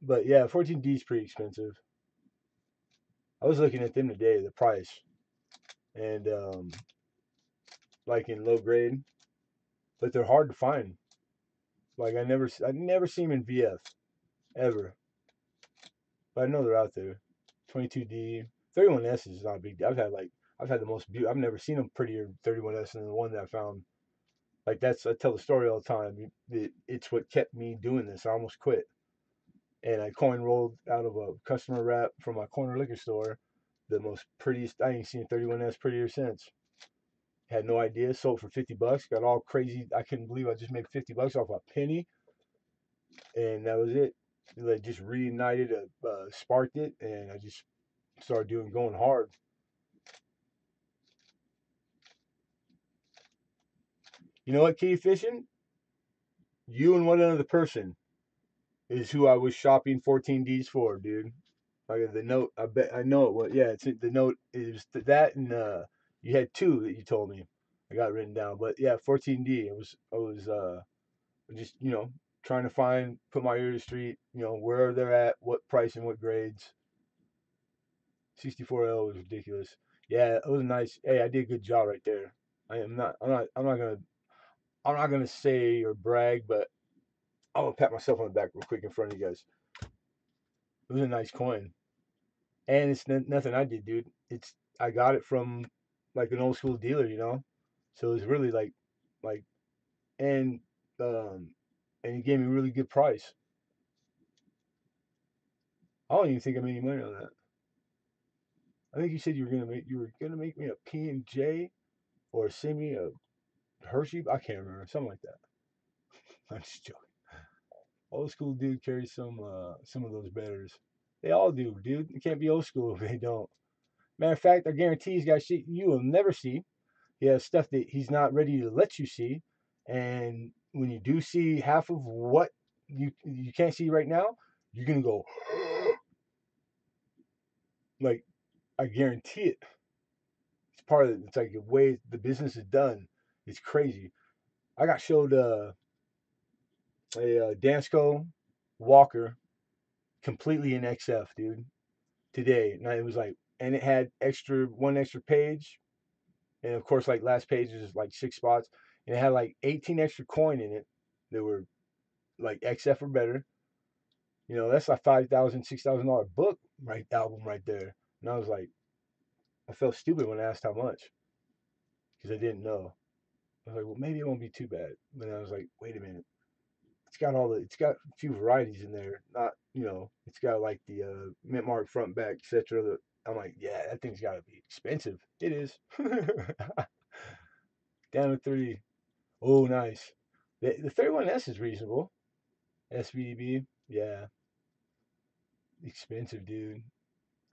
but yeah, 14D is pretty expensive. I was looking at them today, the price, and like in low grade, but they're hard to find. Like I never see them in VF ever, but I know they're out there. 22D, 31S is not a big deal. I've had the most beautiful. I've never seen a prettier 31S than the one that I found. Like I tell the story all the time. It's what kept me doing this. I almost quit, and I coin rolled out of a customer wrap from my corner liquor store. The most prettiest. I ain't seen 31S prettier since. Had no idea. Sold for $50. Got all crazy. I couldn't believe I just made $50 off a penny, and that was it. It just reignited, sparked it, and I just started going hard. You know what, Key Fishing? You and one other person is who I was shopping 14Ds for, dude. Like the note, I bet I know it was. Yeah, it's the note. It was that, and you had two that you told me. I got written down, but yeah, 14D. I was just trying to put my ear to the street. Where they're at, what price and what grades. 64L was ridiculous. Yeah, it was nice. Hey, I did a good job right there. I am not. I'm not gonna. I'm not gonna say or brag, but I'm gonna pat myself on the back real quick in front of you guys. It was a nice coin, and it's nothing I did, dude. I got it from like an old school dealer, So it's really like, and um, and he gave me a really good price. I don't even think I made any money on that. I think you said you were gonna make me a P&J or send me a Hershey. I can't remember, something like that. I'm just joking. Old school dude carries some of those betters. They all do, dude. You can't be old school if they don't. Matter of fact, I guarantee he's got shit you will never see. He has stuff that he's not ready to let you see. And when you do see half of what you can't see right now, you're gonna go like, I guarantee it. It's part of it. It's like the way the business is done. It's crazy. I got showed a Dansko Walker completely in XF, dude, today. And it was like, and it had one extra page, and of course, like last page is like 6 spots, and it had like 18 extra coin in it. They were like XF or better. That's like $5,000, $6,000 book album right there. And I was like, I felt stupid when I asked how much because I didn't know. I was like, well, maybe it won't be too bad. But I was like, wait a minute. It's got a few varieties in there. Not, it's got like the mint mark front back, etc. I'm like, yeah, that thing's got to be expensive. It is. Down to 30. Oh, nice. The 31S is reasonable. SVDB, yeah, expensive, dude.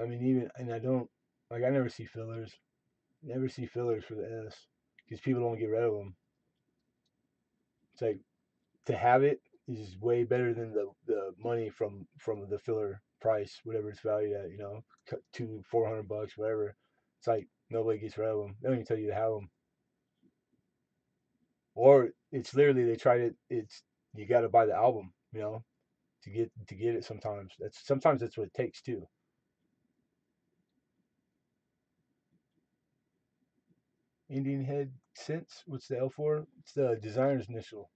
I mean, even, and I don't, like, I never see fillers. Never see fillers for the S because people don't get rid of them. It's like, to have it is way better than the money from the filler price, whatever it's valued at. $400, whatever. It's like nobody gets rid of them. They don't even tell you to have them, or it's literally they try to. It's you got to buy the album, to get it. Sometimes that's what it takes too. Indian head scents. What's the L for? It's the designer's initial.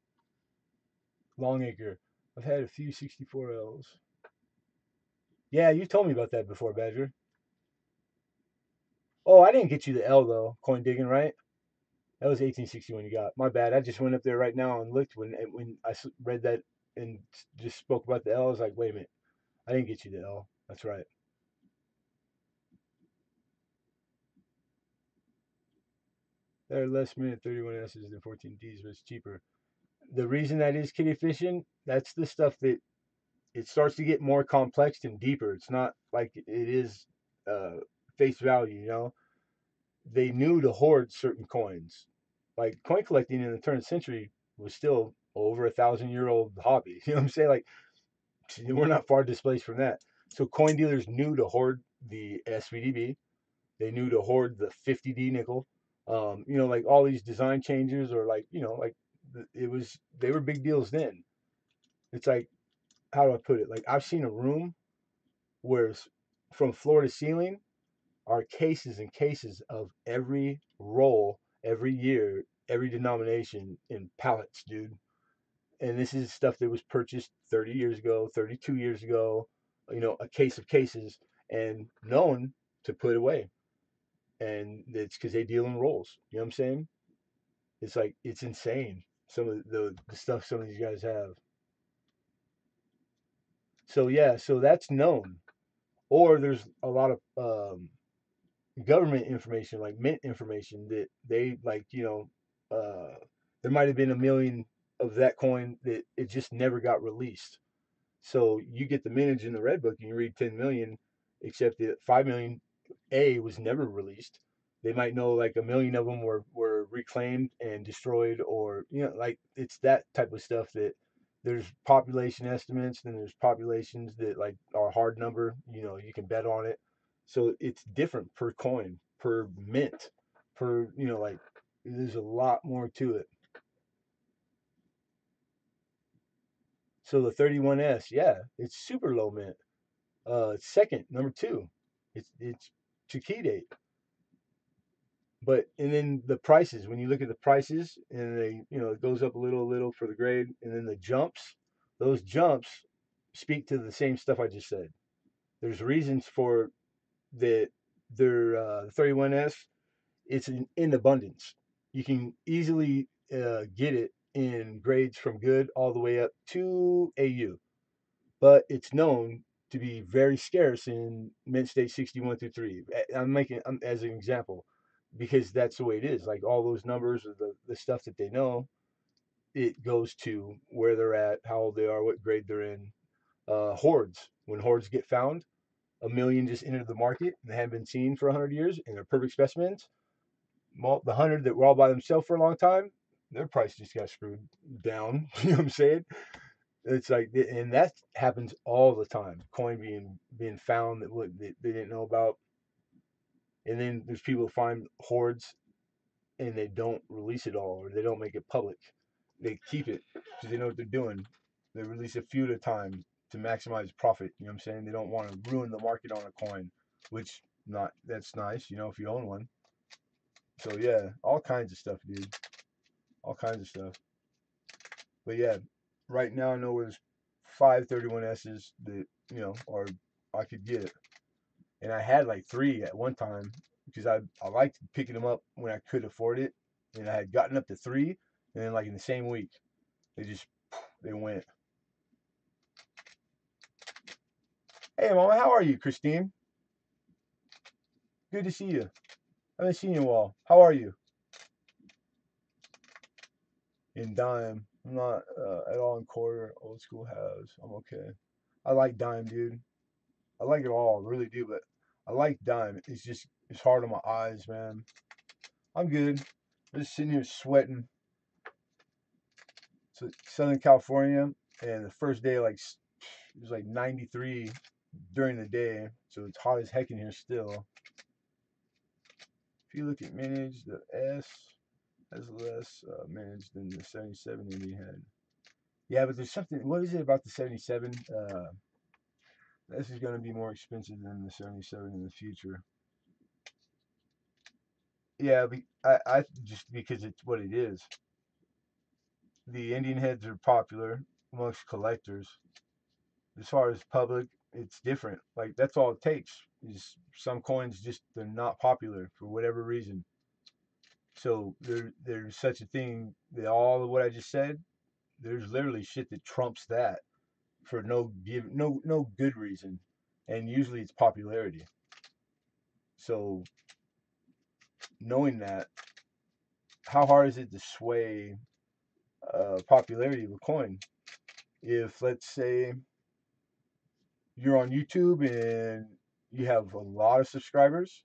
Longacre. I've had a few 64Ls. Yeah, you told me about that before, Badger. Oh, I didn't get you the L though. Coin digging, right? That was 1861 you got. My bad. I just went up there right now and looked when I read that and just spoke about the L. I was like, wait a minute. I didn't get you the L. That's right. There are less minute 31 S's than 14 D's, but it's cheaper. The reason that is kitty fishing, that's the stuff that it starts to get more complex and deeper. It's not like it is uh, face value, They knew to hoard certain coins. Like coin collecting in the turn of the century was still over 1,000-year-old hobby. You know what I'm saying? Like we're not far displaced from that. So coin dealers knew to hoard the SVDB. They knew to hoard the 50D nickel. Like all these design changes or like they were big deals then. It's like, how do I put it? Like I've seen a room where from floor to ceiling are cases and cases of every roll, every year, every denomination in pallets, dude. And this is stuff that was purchased 30 years ago, 32 years ago, a case of cases and known to put away. And it's because they deal in rolls. You know what I'm saying? It's like, it's insane. Some of the stuff some of these guys have. So, yeah, so that's known. Or there's a lot of government information, like mint information, that they there might have been a million of that coin that it just never got released. So you get the mintage in the red book and you read 10 million, except that 5 million A was never released. They might know like a million of them were reclaimed and destroyed, or like it's that type of stuff that there's population estimates, then there's populations that like are hard number, you can bet on it. So it's different per coin, per mint, per, like there's a lot more to it. So the 31S, yeah, it's super low mint. Second, number two, it's Chiquite. But and then the prices, when you look at the prices, and they, it goes up a little for the grade, and then the jumps, those jumps speak to the same stuff I just said. There's reasons for that. Their 31S, it's in abundance. You can easily get it in grades from good all the way up to AU, but it's known to be very scarce in mint state 61 through 3. I'm making as an example because that's the way it is. Like all those numbers or the stuff that they know, it goes to where they're at, how old they are, what grade they're in. Hordes, when hordes get found, a million just entered the market and they haven't been seen for 100 years and they're perfect specimens. The 100 that were all by themselves for a long time, their price just got screwed down. You know what I'm saying? It's like, and that happens all the time. Coin being found that they didn't know about, and then there's people who find hordes and they don't release it all, or they don't make it public. They keep it because they know what they're doing. They release a few at a time to maximize profit. You know what I'm saying? They don't want to ruin the market on a coin, which not that's nice. If you own one. So yeah, all kinds of stuff, dude. All kinds of stuff. But yeah, right now I know there's 531S's that or I could get, and I had like three at one time because I liked picking them up when I could afford it, and I had gotten up to three, and then like in the same week they went. Hey mama, how are you, Christine? Good to see you. I haven't seen you in a while. How are you? In dime, I'm not at all in quarter. Old school has. I'm okay. I like dime, dude. I like it all, I really do, but I like dime. It's hard on my eyes, man. I'm good. I'm just sitting here sweating. So Southern California, and the first day it was like 93 during the day, so it's hot as heck in here still. If you look at mintage, the S has less mintage than the 77 that we had. Yeah, but there's something. What is it about the 77? This is going to be more expensive than the 77 in the future. Yeah, I just because it's what it is. The Indian heads are popular amongst collectors. As far as public, it's different. Like that's all it takes. Is some coins just they're not popular for whatever reason. So there's such a thing that all of what I just said, there's literally shit that trumps that for no good reason, and usually it's popularity. So knowing that, how hard is it to sway popularity of a coin? If let's say you're on YouTube and you have a lot of subscribers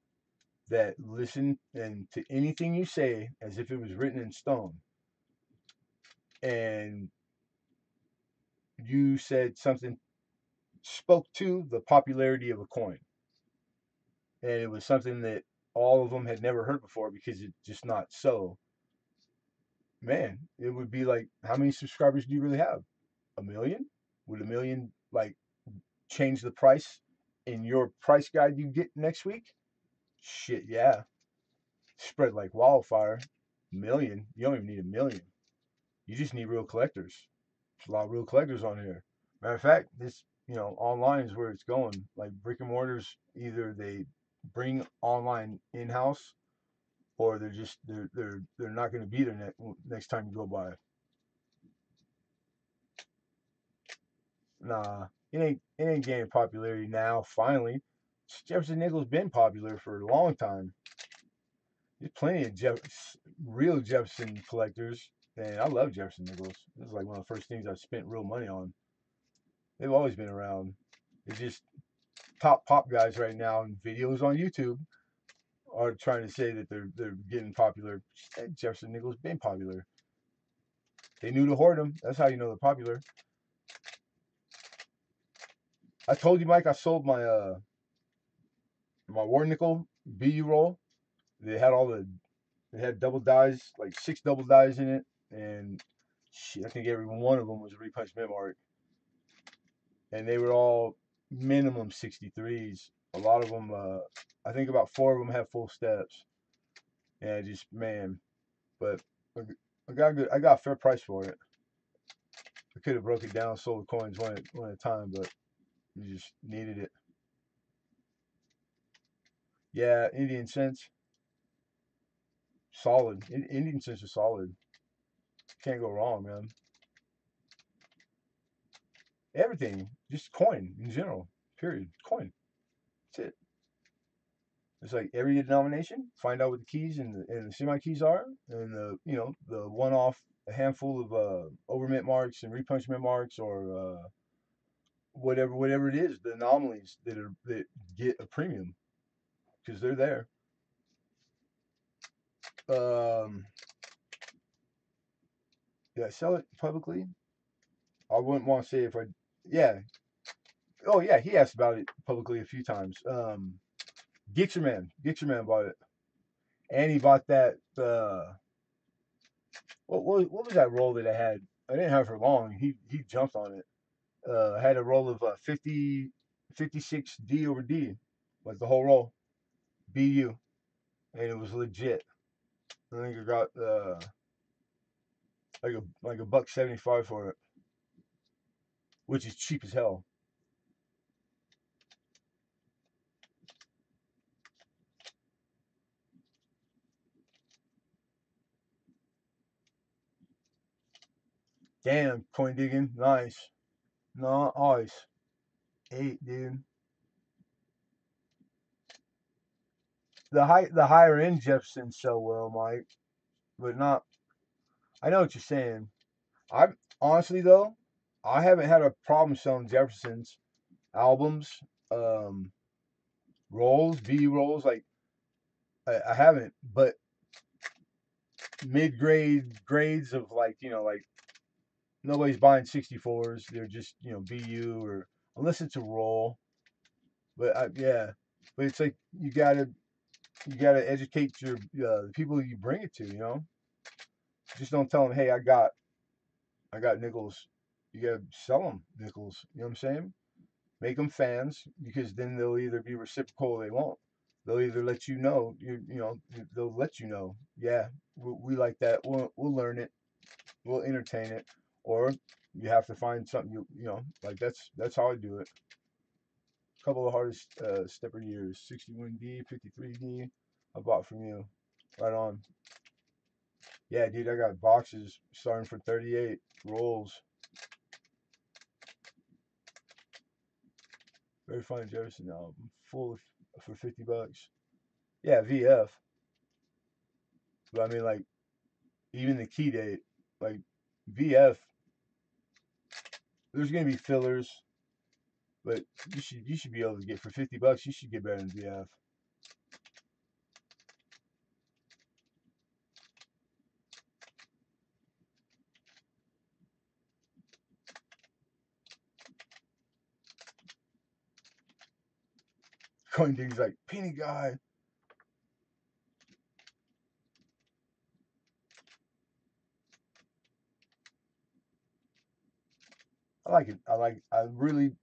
that listen and to anything you say as if it was written in stone, and you said something spoke to the popularity of a coin, and it was something that all of them had never heard before because it's just not so. Man, it would be like, how many subscribers do you really have? A million? Would a million like change the price in your price guide you get next week? Shit, yeah. Spread like wildfire. Million. You don't even need a million. You just need real collectors. There's a lot of real collectors on here. Matter of fact, this online is where it's going. Like brick and mortars, either they bring online in house, or they're not going to be there next time you go by. Nah, it ain't gaining popularity now. Finally, Jefferson Nichols been popular for a long time. There's plenty of real Jefferson collectors, and I love Jefferson Nichols. This is like one of the first things I've spent real money on. They've always been around. It's just top pop guys right now in videos on YouTube are trying to say that they're getting popular. Jefferson Nichols been popular. They knew to hoard them. That's how you know they're popular. I told you, Mike, I sold my war nickel BU roll. They had all the they had double dies, like 6 double dies in it, and shit, I think every one of them was a repunch mid mark, and they were all minimum 63s. A lot of them, I think about 4 of them have full steps, and I just man, but I got good. I got a fair price for it. I could have broke it down, sold the coins one at a time, but you just needed it. Yeah, Indian cents, solid. Indian cents are solid. Can't go wrong, man. Everything, just coin in general. Period. Coin. That's it. It's like every denomination. Find out what the keys and the semi keys are, and the one off a handful of overmint marks and repunchment marks, or whatever it is, the anomalies that get a premium because they're there. Um, did I sell it publicly? I wouldn't want to say if I. Yeah. Oh yeah, he asked about it publicly a few times. Gixerman bought it, and he bought that. What was that roll that I had? I didn't have it for long. He jumped on it. I had a roll of 56 D over D, like the whole roll, BU, and it was legit. I think I got like a buck 75 for it, which is cheap as hell. Damn, coin digging, nice. No, ice. 8, dude. The higher end Jeffersons sell well, Mike, but not. I know what you're saying. I honestly though, I haven't had a problem selling Jefferson's albums, um, rolls, V rolls. Like I haven't, but mid grades of like like nobody's buying 64s. They're just BU or unless it's a roll. But yeah, but it's like you gotta educate the people you bring it to. Just don't tell them, hey, I got nickels. You gotta sell them nickels. You know what I'm saying? Make them fans because then they'll either be reciprocal or they won't. They'll either let you know, they'll let you know, yeah, we like that. We'll learn it, we'll entertain it, or you have to find something like that's how I do it. A couple of hardest stepper years, 61D, 53D, I bought from you, right on. Yeah, dude, I got boxes starting for 38 rolls. Very fine Jefferson album, full for $50. Yeah, VF. But I mean, like even the key date, like VF, there's gonna be fillers, but you should be able to get for $50. You should get better than VF. Coin Dig's like penny guy. I like it. I really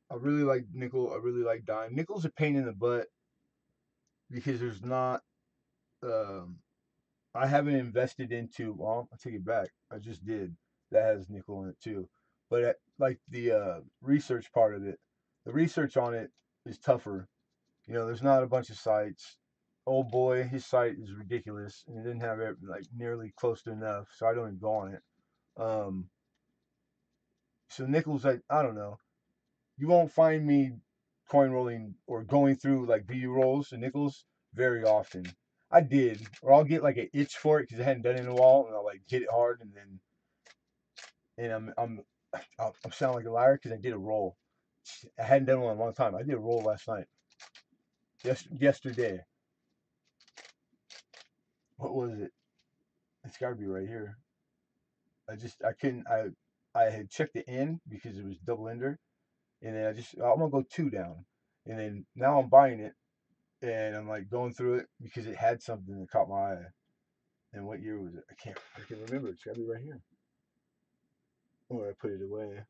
like nickel. I really like dime. Nickel's a pain in the butt because there's not. Um, I haven't invested into. Well, I take it back. I just did. That has nickel in it too, but like the research part of it, the research on it is tougher. There's not a bunch of sites. Old boy, his site is ridiculous, and it didn't have like nearly close to enough, so I don't even go on it. Um, so nickels, I don't know. You won't find me coin rolling or going through like BU rolls and nickels very often. I did, or I'll get like an itch for it because I hadn't done it in a while, and I'll like hit it hard, and I'm sounding like a liar because I did a roll. I hadn't done one in a long time. I did a roll last night. Yesterday. What was it? It's got to be right here. I couldn't. I had checked it in because it was double ender, and then I'm gonna go 2 down, and then now I'm buying it, and I'm like going through it because it had something that caught my eye. And what year was it? I can remember. It's gotta be right here. Or I put it away.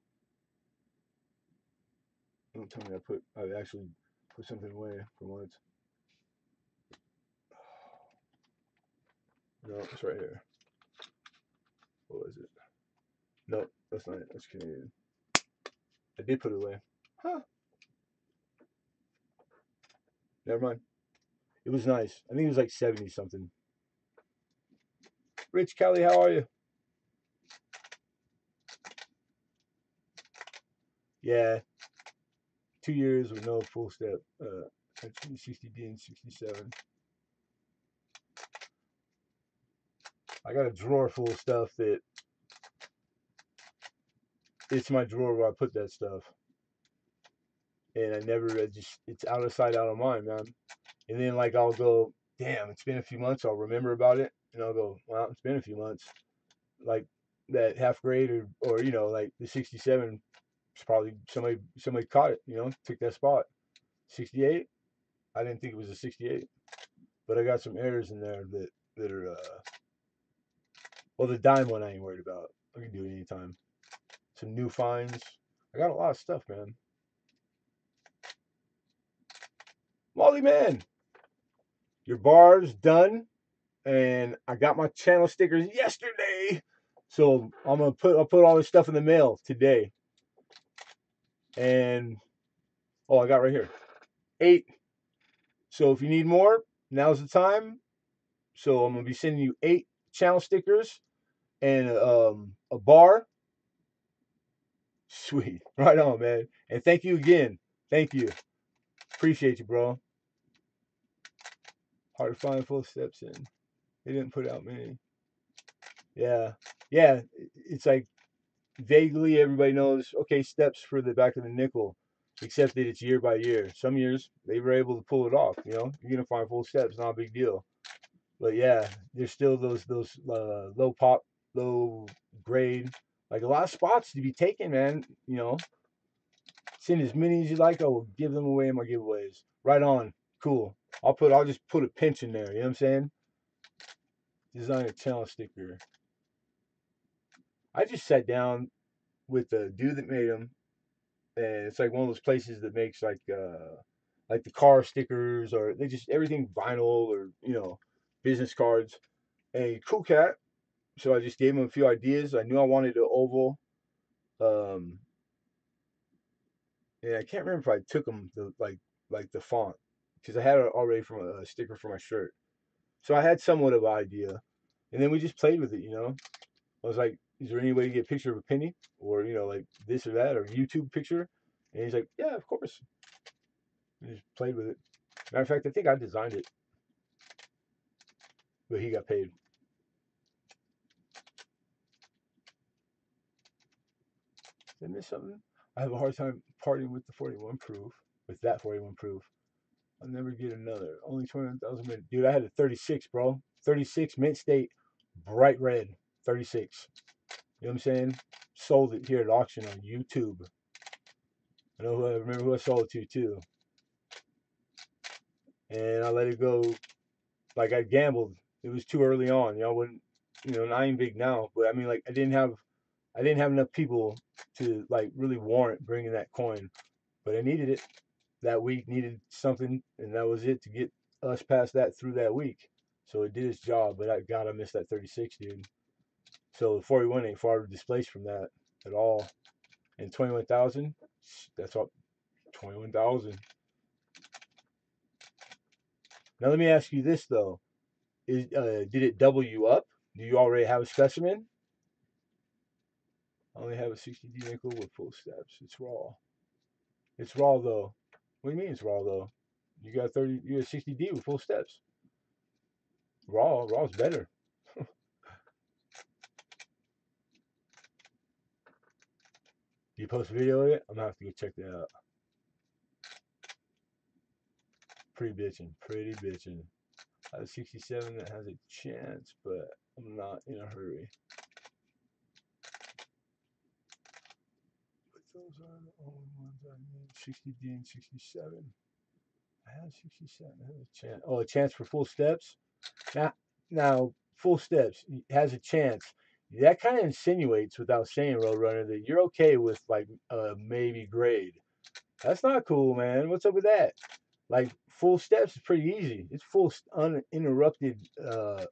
Don't tell me I actually put something away for once. No, it's right here. What was it? No, that's not it. That's Canadian. I did put it away. Huh. Never mind. It was nice. I think it was like 70 something. Rich Kelly, how are you? Yeah, 2 years with no full step. 60D and 67. I got a drawer full of stuff that it's my drawer where I put that stuff. And it's out of sight, out of mind, man. And then like I'll go, damn, it's been a few months. I'll remember about it, and I'll go, well, it's been a few months. Like that half grade or like the 67, it's probably somebody caught it, took that spot. 68, I didn't think it was a 68, but I got some errors in there that are well, the dime one I ain't worried about. I can do it anytime. Some new finds. I got a lot of stuff, man. Molly man, your bar's done, and I got my channel stickers yesterday. So I'll put all this stuff in the mail today. And I got right here 8. So if you need more, now's the time. So I'm gonna be sending you 8 channel stickers and a bar. Sweet, right on, man. And thank you again. Thank you. Appreciate you, bro. Hard to find full steps in. They didn't put out many. Yeah, yeah. It's like vaguely everybody knows. Okay, steps for the back of the nickel, except that it's year by year. Some years they were able to pull it off. You're gonna find full steps, not a big deal. But yeah, there's still those low pop, low grade, like a lot of spots to be taken, man. Send as many as you like. I will give them away in my giveaways. Right on. Cool. I'll just put a pinch in there. You know what I'm saying? Design a channel sticker. I just sat down with the dude that made them, and it's like one of those places that makes like the car stickers, or they just everything vinyl, or business cards. A cool cat. So I just gave him a few ideas. I knew I wanted an oval. Um, and I can't remember if I took him like the font, because I had it already from a sticker for my shirt. So I had somewhat of an idea, and then we just played with it. I was like, "Is there any way to get a picture of a penny, or like this or that, or YouTube picture?" And he's like, "Yeah, of course." We just played with it. Matter of fact, I think I designed it, but he got paid. Did I miss something? I have a hard time parting with the 41 proof. With that 41 proof, I'll never get another. Only 21,000 mint. Dude, I had a 36, bro. 36 mint state, bright red. 36. You know what I'm saying? Sold it here at auction on YouTube. I remember who I sold it to too. And I let it go. Like I gambled. It was too early on. I wouldn't. And I ain't big now, but I mean, like I didn't have enough people to like really warrant bringing that coin, but I needed it that week. Needed something, and that was it to get us past that through that week. So it did its job. But I missed that 36, dude. So the 41 ain't far displaced from that at all. And 21,000, that's all. 21,000. Now let me ask you this though: did it double you up? Do you already have a specimen? I only have a 60D nickel with full steps. It's raw. It's raw though. What do you mean it's raw though? You got 30. You got 60D with full steps. Raw's better. Do you post a video of it? I'm gonna have to go check that out. Pretty bitching. Pretty bitching. I have a 67 that has a chance, but I'm not in a hurry. Put those Those are the only ones I need. 60D and 67. I had 67. I had a chance. Oh, a chance for full steps. Now, full steps has a chance. That kind of insinuates, without saying, Roadrunner, that you're okay with like maybe grade. That's not cool, man. What's up with that? Like full steps is pretty easy. It's full uninterrupted,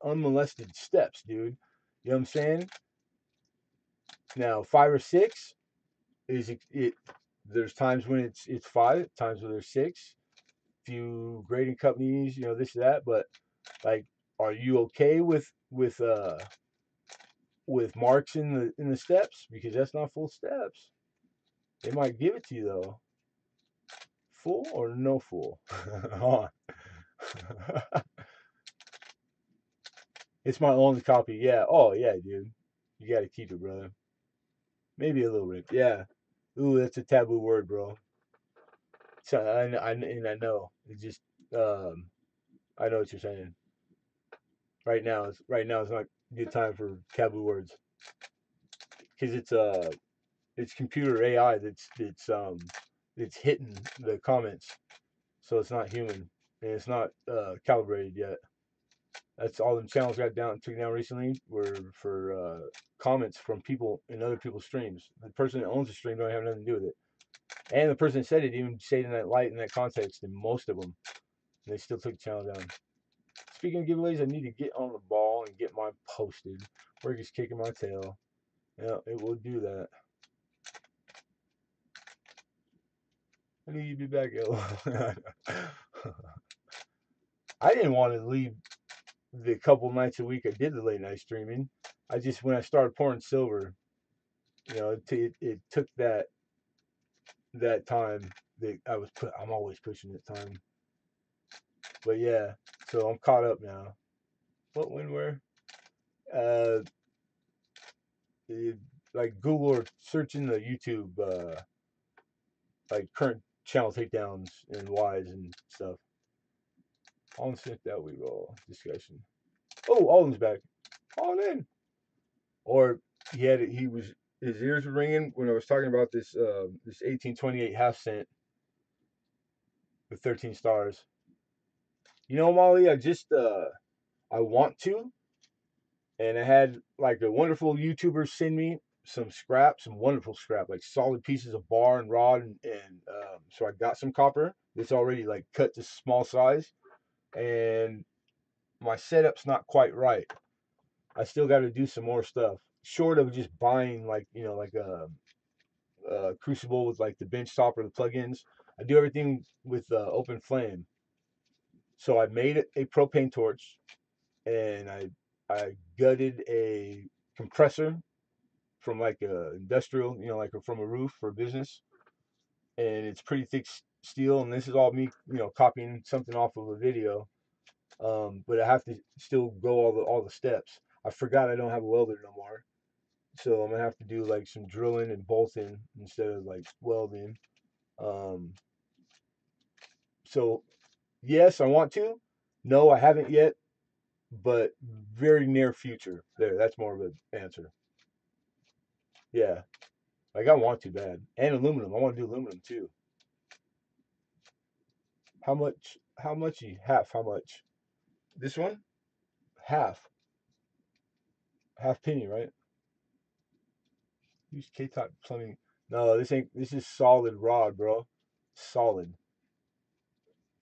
unmolested steps, dude. You know what I'm saying? Now 5 or 6 is it. There's times when it's 5, times when there's 6. Few grading companies, this that, but like, are you okay with marks in the steps? Because that's not full steps. They might give it to you though. Full or no full? Hold on. It's my only copy. Yeah. Oh yeah, dude. You gotta keep it, brother. Maybe a little rip. Yeah. Ooh, that's a taboo word, bro. So and I know. It just I know what you're saying. Right now it's not a good time for taboo words because it's computer AI that's hitting the comments, so it's not human and it's not calibrated yet. That's all the channels took down recently were for comments from people in other people's streams. The person that owns the stream don't have nothing to do with it, and the person that said it didn't even say it in that light in that context in most of them. And they still took the channel down. Speaking of giveaways, I need to get on the ball and get mine posted. Work is kicking my tail. Yeah, it will do that. I need you to be back, Ella. I didn't want to leave the couple nights a week I did the late night streaming. When I started pouring silver, it took that time that I'm always pushing that time. But yeah, so I'm caught up now. What, when, where? Uh, like Google or searching the YouTube, like current channel takedowns and whys and stuff. On sync that we roll discussion. Oh, Alden's back. Alden. Or his ears were ringing when I was talking about this 1828 half cent with 13 stars. Molly, I want to, and I had like a wonderful YouTuber send me some wonderful scrap, like solid pieces of bar and rod, and so I got some copper that's already like cut to small size, and my setup's not quite right. I still got to do some more stuff, short of just buying like a crucible with like the bench top or the plugins. I do everything with open flame. So I made a propane torch, and I gutted a compressor from like a industrial, like from a roof for a business, and it's pretty thick steel. And this is all me, copying something off of a video. But I have to still go all the steps. I forgot I don't have a welder no more, so I'm gonna have to do like some drilling and bolting instead of like welding. Um, so yes, I want to. No, I haven't yet, but very near future. There, that's more of an answer. Yeah, like I want to bad, and aluminum. I want to do aluminum too. How much? How much? Half? How much? This one? Half. Half penny, right? Use K-type plumbing. No, this ain't. This is solid rod, bro. Solid.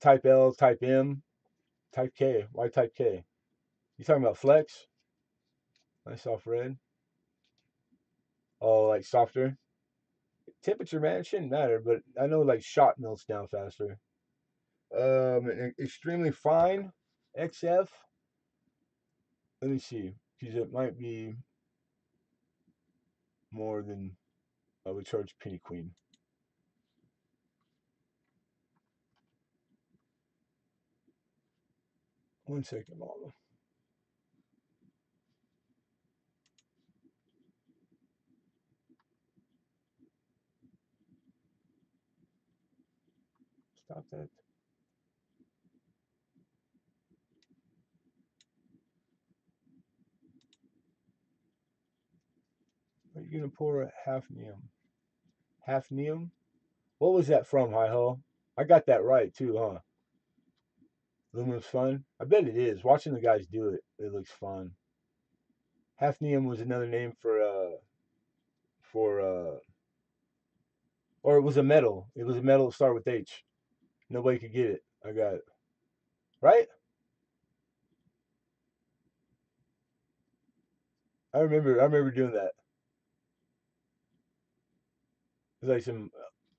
Type L, type M, type K. Why type K? You talking about flex? Nice soft red. Oh, like softer. Temperature, man, it shouldn't matter, but I know like shot melts down faster. Extremely fine XF. Let me see, because it might be more than I would charge Penny Queen. One second, Mama. Stop that. Are you gonna pour a half neum? Hafnium. What was that from, Hi Ho? I got that right too, huh? Aluminum's fun. I bet it is. Watching the guys do it, it looks fun. Hafnium was another name for or it was a metal. It was a metal that started with H. Nobody could get it. I got it. Right? I remember doing that. It's like some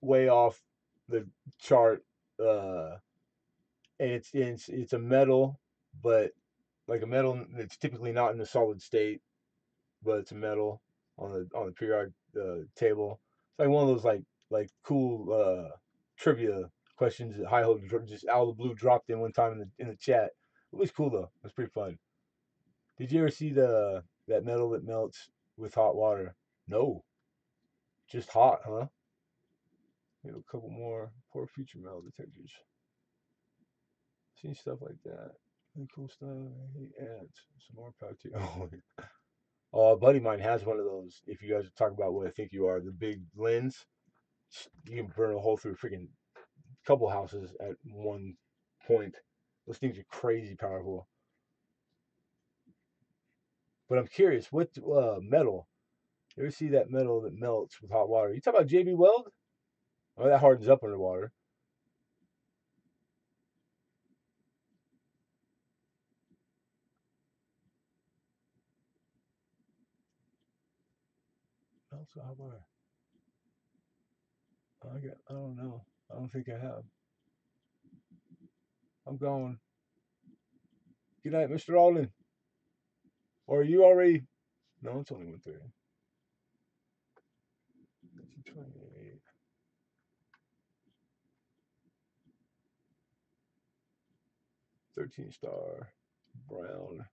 way off the chart uh and it's a metal, but like a metal that's typically not in a solid state, but it's a metal on the periodic table. It's like one of those like cool trivia questions that High Hope just out of the blue dropped in one time in the chat. It was cool though. It was pretty fun. Did you ever see the that metal that melts with hot water? No, just hot, huh? Maybe a couple more poor future metal detectors. Seen stuff like that. Really cool stuff. I hate ads. Some more power to you. Oh, a buddy of mine has one of those. If you guys are talking about what I think you are, the big lens, you can burn a hole through a freaking couple houses at one point. Those things are crazy powerful. But I'm curious, what metal? You ever see that metal that melts with hot water? You talk about JB Weld? Oh, that hardens up underwater. Melts with hot water. I don't know. I don't think I have. I'm going. Good night, Mr. Alden. Or are you already? No, it's only 1:30. 28. 13 star. Brown.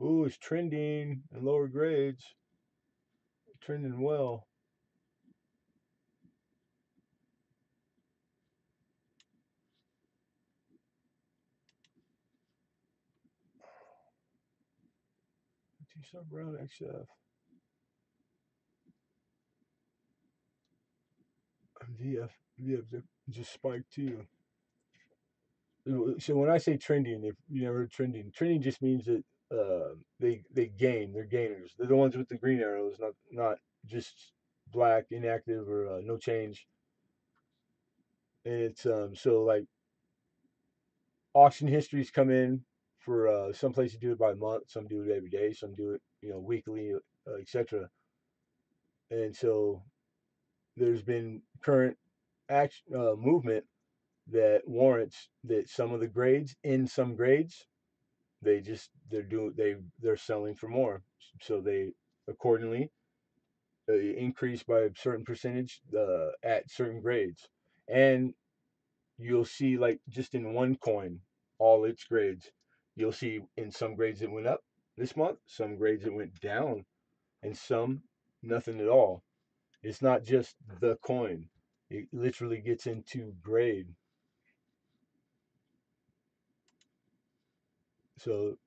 Ooh, it's trending in lower grades. Trending well. T-star brown XF. VF just spiked too. So when I say trending, if you never heard trending, trending just means that they gain. They're gainers. They're the ones with the green arrows, not just black, inactive, or no change. And it's so like auction histories come in for some places do it by month, some do it every day, some do it weekly, etc. And so there's been current action movement that warrants that some of the grades in some grades they're selling for more, so they accordingly increase by a certain percentage at certain grades, and you'll see like just in one coin all its grades. You'll see in some grades it went up this month, some grades it went down, and some nothing at all. It's not just the coin, it literally gets into grade. So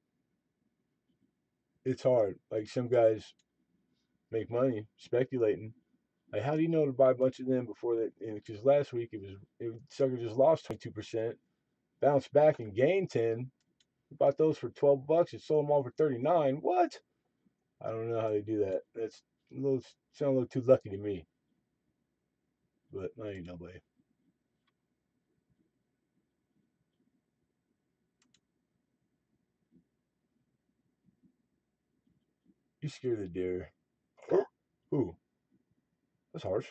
it's hard. Like some guys make money speculating. Like, how do you know to buy a bunch of them before that? Because last week sucker just lost 22%, bounced back and gained 10. We bought those for $12 and sold them all for 39. What? I don't know how they do that. That's a little sound a little too lucky to me. But I ain't nobody. You scared the deer. Ooh, that's harsh.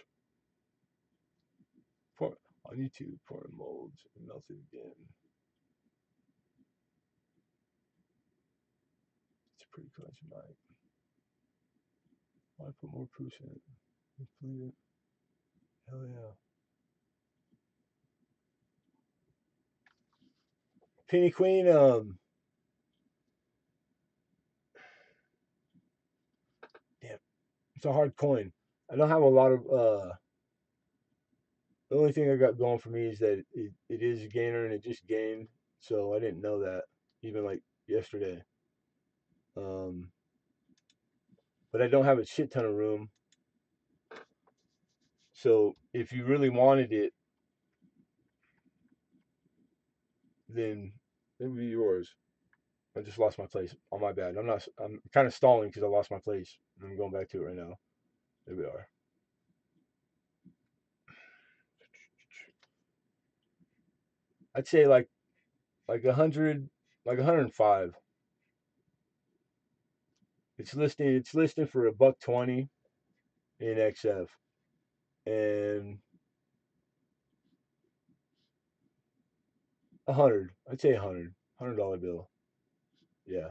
Pour, on YouTube, pouring molds and melted again. It's pretty clutch tonight. Why put more proofs in it? Complete it. Hell yeah. Penny Queen, damn, it's a hard coin. I don't have a lot of the only thing I got going for me is that it is a gainer and it just gained. So I didn't know that even like yesterday. Um, but I don't have a shit ton of room. So if you really wanted it, then it would be yours. I just lost my place. Oh my bad. I'm not. I'm kind of stalling because I lost my place. I'm going back to it right now. There we are. I'd say like 100, like 105. It's listed for a buck 20 in XF and 100. I'd say 100 bill. Yeah,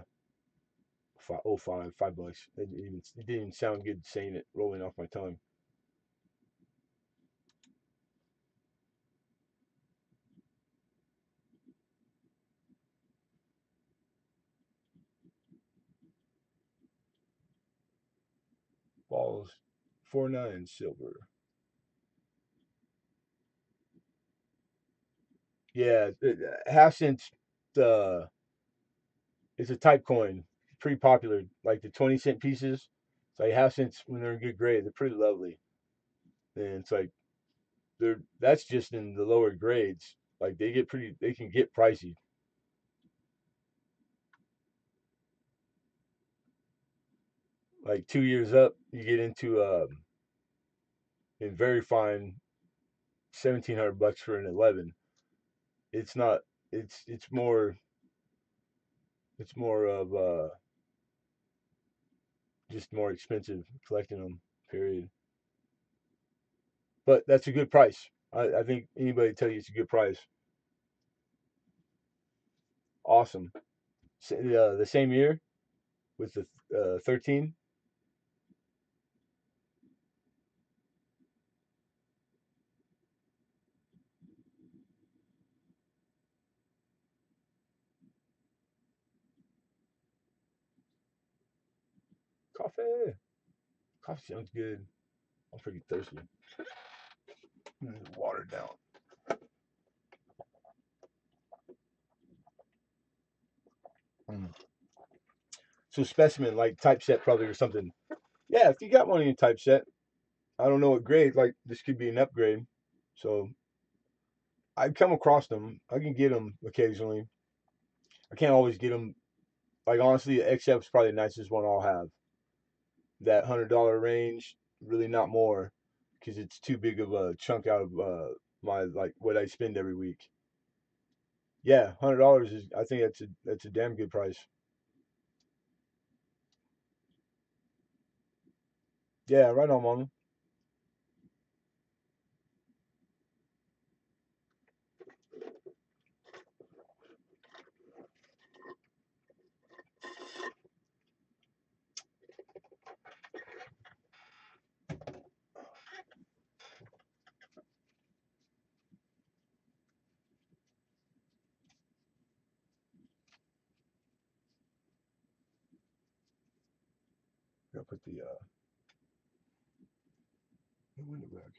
five, oh five, $5. It didn't even sound good saying it, rolling off my tongue. Balls, 4.9 silver. Yeah, half cents. Uh, it's a type coin, pretty popular. Like the 20 cent pieces. It's like half cents when they're in good grade. They're pretty lovely. And it's like that's just in the lower grades. Like they can get pricey. Like 2 years up, you get into in very fine 1,700 bucks for an 11. It's not. It's more of just more expensive collecting them. Period. But that's a good price. I think anybody tell you it's a good price. Awesome. The same year with the 13 coffee. Coffee sounds good. I'm pretty thirsty. Water down. Mm. So specimen like typeset probably or something. Yeah, if you got one in your typeset, I don't know what grade. Like this could be an upgrade. So I come across them. I can get them occasionally. I can't always get them. Like honestly, XF is probably the nicest one I'll have. That $100 range, really not more, because it's too big of a chunk out of my like what I spend every week. Yeah, $100 is. I think that's a damn good price. Yeah, right on, mama. Gotta put the window back.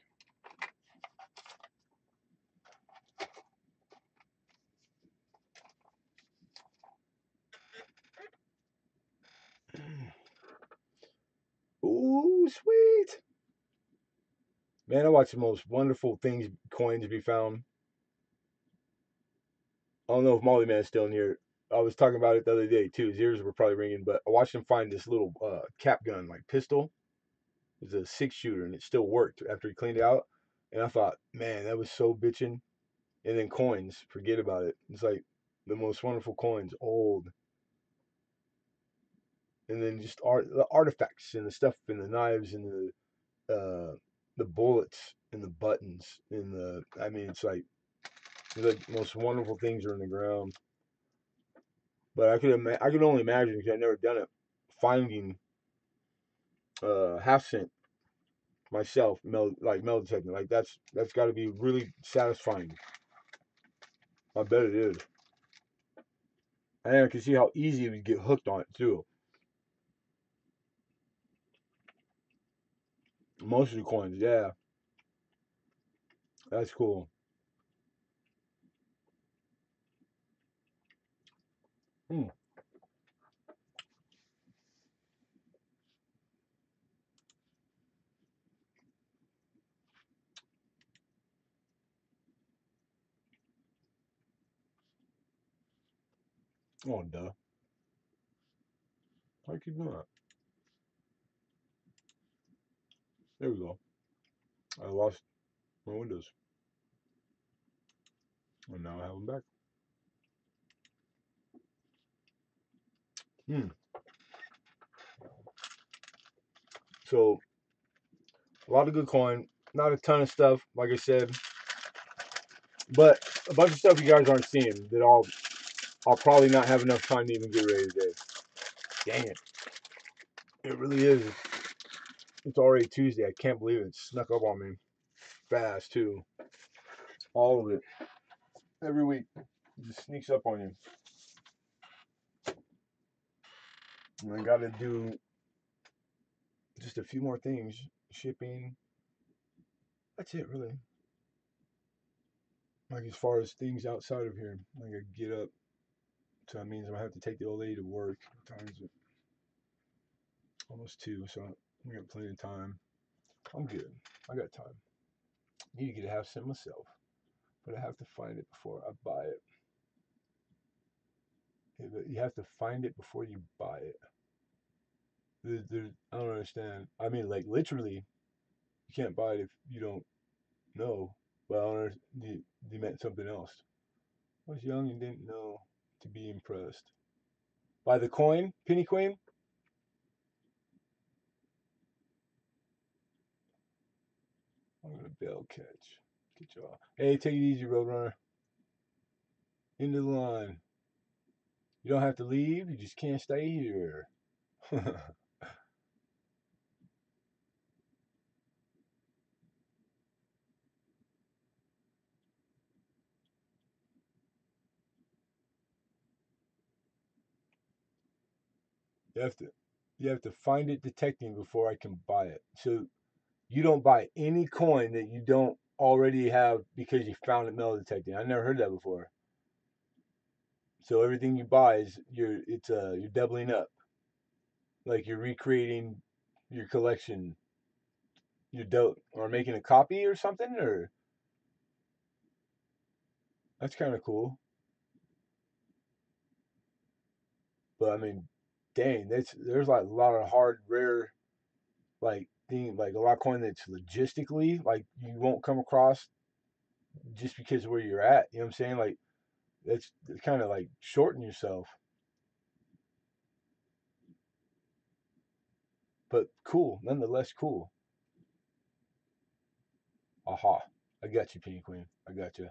Ooh, sweet. Man, I watched the most wonderful things coins be found. I don't know if Molly Man's still in here. I was talking about it the other day too. His ears were probably ringing, but I watched him find this little cap gun, like pistol. It's a 6 shooter, and it still worked after he cleaned it out. And I thought, man, that was so bitching. And then coins, forget about it. It's like the most wonderful coins, old, and then just the artifacts and the stuff and the knives and the bullets and the buttons and the. I mean, it's like the most wonderful things are in the ground. But I could only imagine because I've never done it. Finding half cent myself, metal detecting, like that's got to be really satisfying. I bet it is. And I can see how easy we get hooked on it too. Most of the coins, yeah, that's cool. Hmm. Oh, duh. I keep doing that. There we go. I lost my windows. And now I have them back. Hmm. So, a lot of good coin. Not a ton of stuff, like I said. But a bunch of stuff you guys aren't seeing that I'll probably not have enough time to even get ready today. Dang it. It really is. It's already Tuesday. I can't believe it snuck up on me fast, too. All of it. Every week. It just sneaks up on you. And I got to do just a few more things. Shipping. That's it, really. Like, as far as things outside of here, I gotta get up. So that means I'm gonna have to take the old lady to work. What time is it? Almost 2, so I got plenty of time. I'm good. I got time. Need to get a half cent myself, but I have to find it before I buy it. Yeah, but you have to find it before you buy it. I don't understand. I mean, like literally, you can't buy it if you don't know. But I don't understand. You meant something else. I was young and didn't know to be impressed by the coin, penny queen. I'm gonna bail catch. Good job. Hey, take it easy, Roadrunner. Into the line. You don't have to leave. You just can't stay here. you have to you have to find it detecting before I can buy it. So you don't buy any coin that you don't already have because you found it metal detecting. I never heard that before. So everything you buy is you're doubling up. Like you're recreating your collection. You're dope or making a copy or something or that's kind of cool. But I mean, dang, there's like a lot of hard rare like thing like a lot of coin that's logistically like you won't come across just because of where you're at. You know what I'm saying? Like that's kind of like shorten yourself. But cool, nonetheless cool. Aha. I got you, Penny Queen. I got you.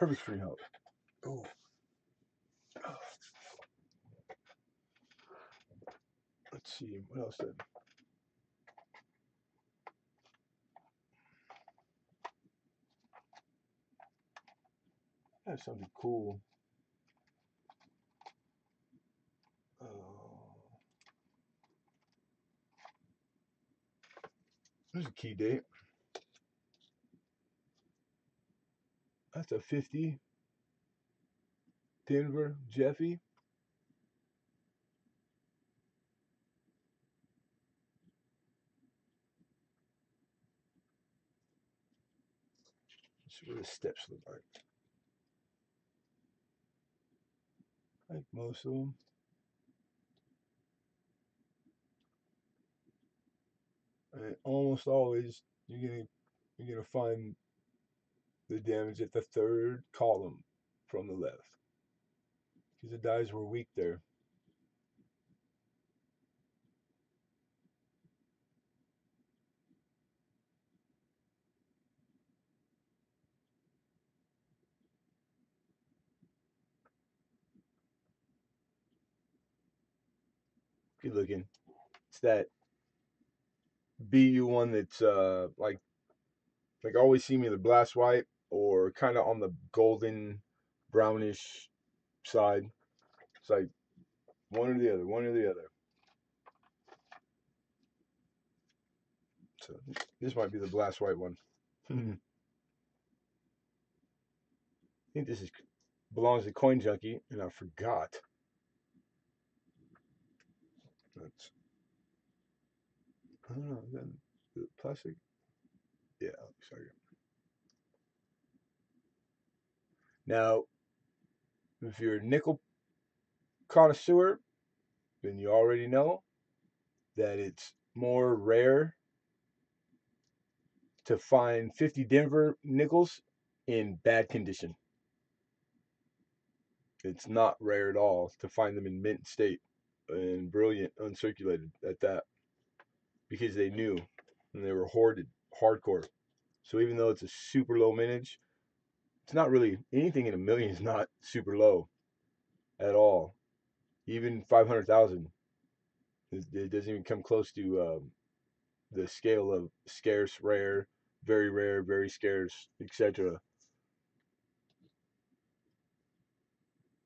Perfect free help. Oh, let's see. What else did I have something cool? Uh, there's a key date. That's a 50. Denver, Jeffy. Let's see what the steps look like. Like most of them. And almost always you're gonna find the damage at the third column from the left because the dies were weak there. Good looking. It's that BU one that's like always see me the blast white or kind of on the golden brownish side. It's like one or the other, one or the other. So this might be the blast white one. think this is belongs to Coin Junkie, and I forgot. That's I don't know. Is that the plastic? Yeah. Sorry. Now, if you're a nickel connoisseur, then you already know that it's more rare to find 50 Denver nickels in bad condition. It's not rare at all to find them in mint state and brilliant, uncirculated at that, because they knew and they were hoarded hardcore. So even though it's a super low mintage, it's not really anything in a million is not super low at all. Even 500,000, it doesn't even come close to the scale of scarce, rare, very scarce, etc.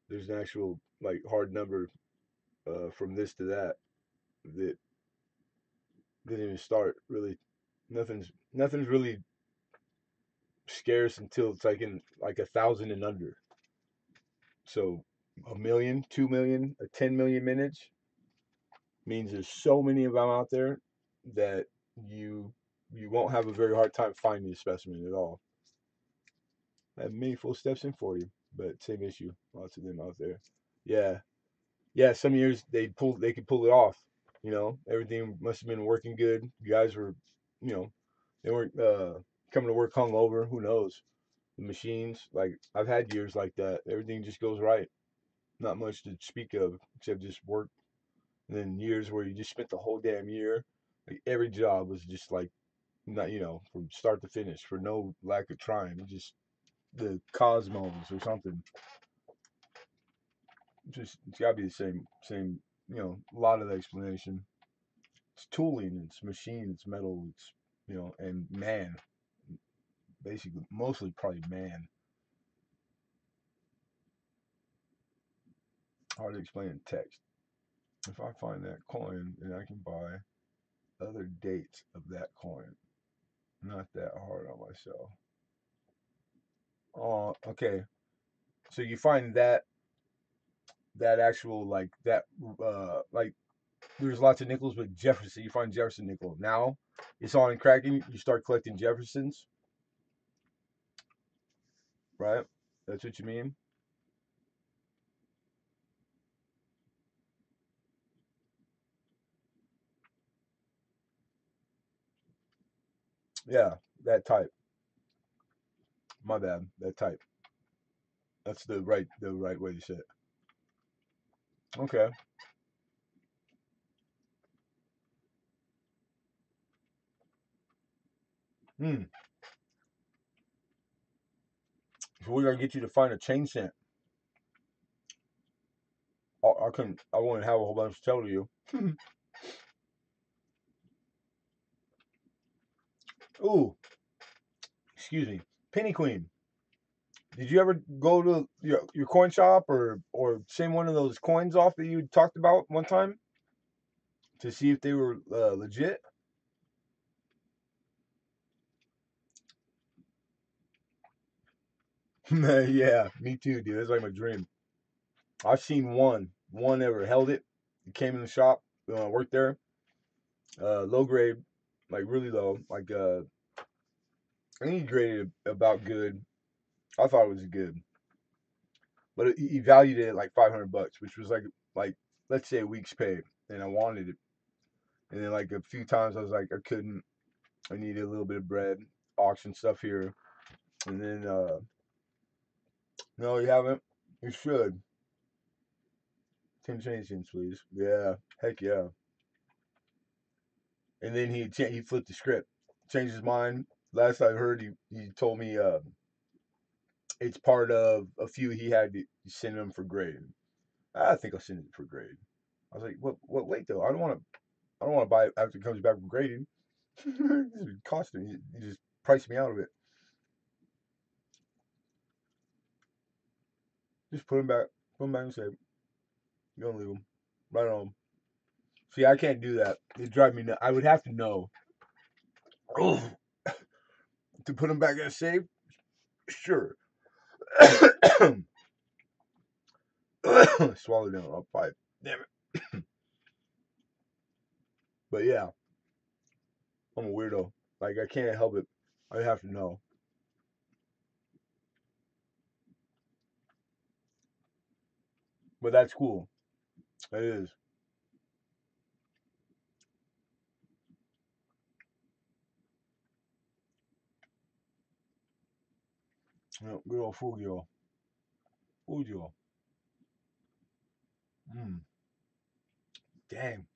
There's an actual like hard number from this to that that didn't even start really. Nothing's really scarce until it's like in like 1,000 and under. So a million, 2 million, a 10 million minutes means there's so many of them out there that you you won't have a very hard time finding a specimen at all. I have many full steps in for you, but same issue. Lots of them out there. Yeah, yeah. Some years they could pull it off. Everything must have been working good. You guys were, you know, they weren't coming to work hungover. Who knows? The machines, like I've had years like that. Everything just goes right. Not much to speak of except just work. And then years where you just spent the whole damn year, like every job was just like not, from start to finish for no lack of trying. Just the cosmos or something. Just it's gotta be the same. A lot of the explanation. It's tooling, it's machine, it's metal, and man, basically, mostly probably man. Hard to explain in text. If I find that coin, then I can buy other dates of that coin. Not that hard on myself. Oh, okay. So you find that actual like that like there's lots of nickels with Jefferson. You find Jefferson nickel. Now it's on and cracking. You start collecting Jeffersons, right? That's what you mean? Yeah, that type. My bad. That type. That's the right way to say it. Okay. Hmm. So we're gonna get you to find a chain scent. I couldn't. I wouldn't have a whole bunch to tell you. Ooh, excuse me. Penny Queen. Did you ever go to your coin shop or send one of those coins off that you talked about one time to see if they were legit? Yeah, me too, dude. That's like my dream. I've seen one ever held it. It came in the shop, worked there, low grade, like really low. Like I think he graded it about good. I thought it was good, but he valued it at like 500 bucks, which was like let's say a week's pay, and I wanted it. And then like a few times I was like I couldn't. I needed a little bit of bread, auction stuff here, and then no, you haven't. You should. 10 change, please. Yeah, heck yeah. And then he flipped the script, changed his mind. Last I heard, he told me it's part of a few he had to send him for grade. I think I'll send it for grade. I was like, what? Wait though, I don't want to buy it after it comes back from grading. It's costing. He just priced me out of it. Just put him back and say, you don't leave him right on. See, I can't do that. It drive me nuts. I would have to know to put him back in a safe. Sure, Swallowed down a pipe. Damn it. But yeah, I'm a weirdo. Like, I can't help it. I have to know. But that's cool. It is. You know, good old Fugio. Fugio. Mm, dang.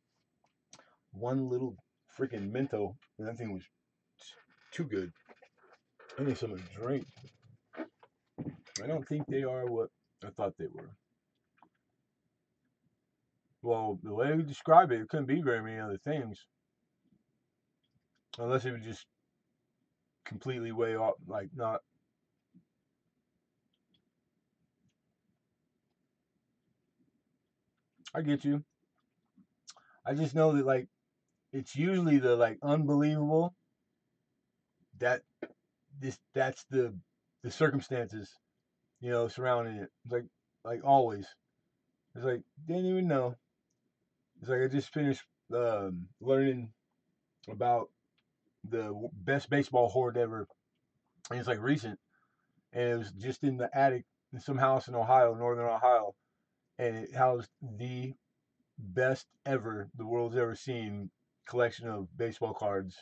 One little freaking Minto, and that thing was too good. I need some to drink. I don't think they are what I thought they were. Well, the way you describe it, it couldn't be very many other things. Unless it was just completely way off, like not. I get you. I just know that, like, it's usually the, like, unbelievable that that's the circumstances, surrounding it. It's like always. It's like, didn't even know. It's like I just finished learning about the best baseball hoard ever, and it's like recent, and it was just in the attic in some house in Ohio, northern Ohio, and it housed the best ever the world's ever seen collection of baseball cards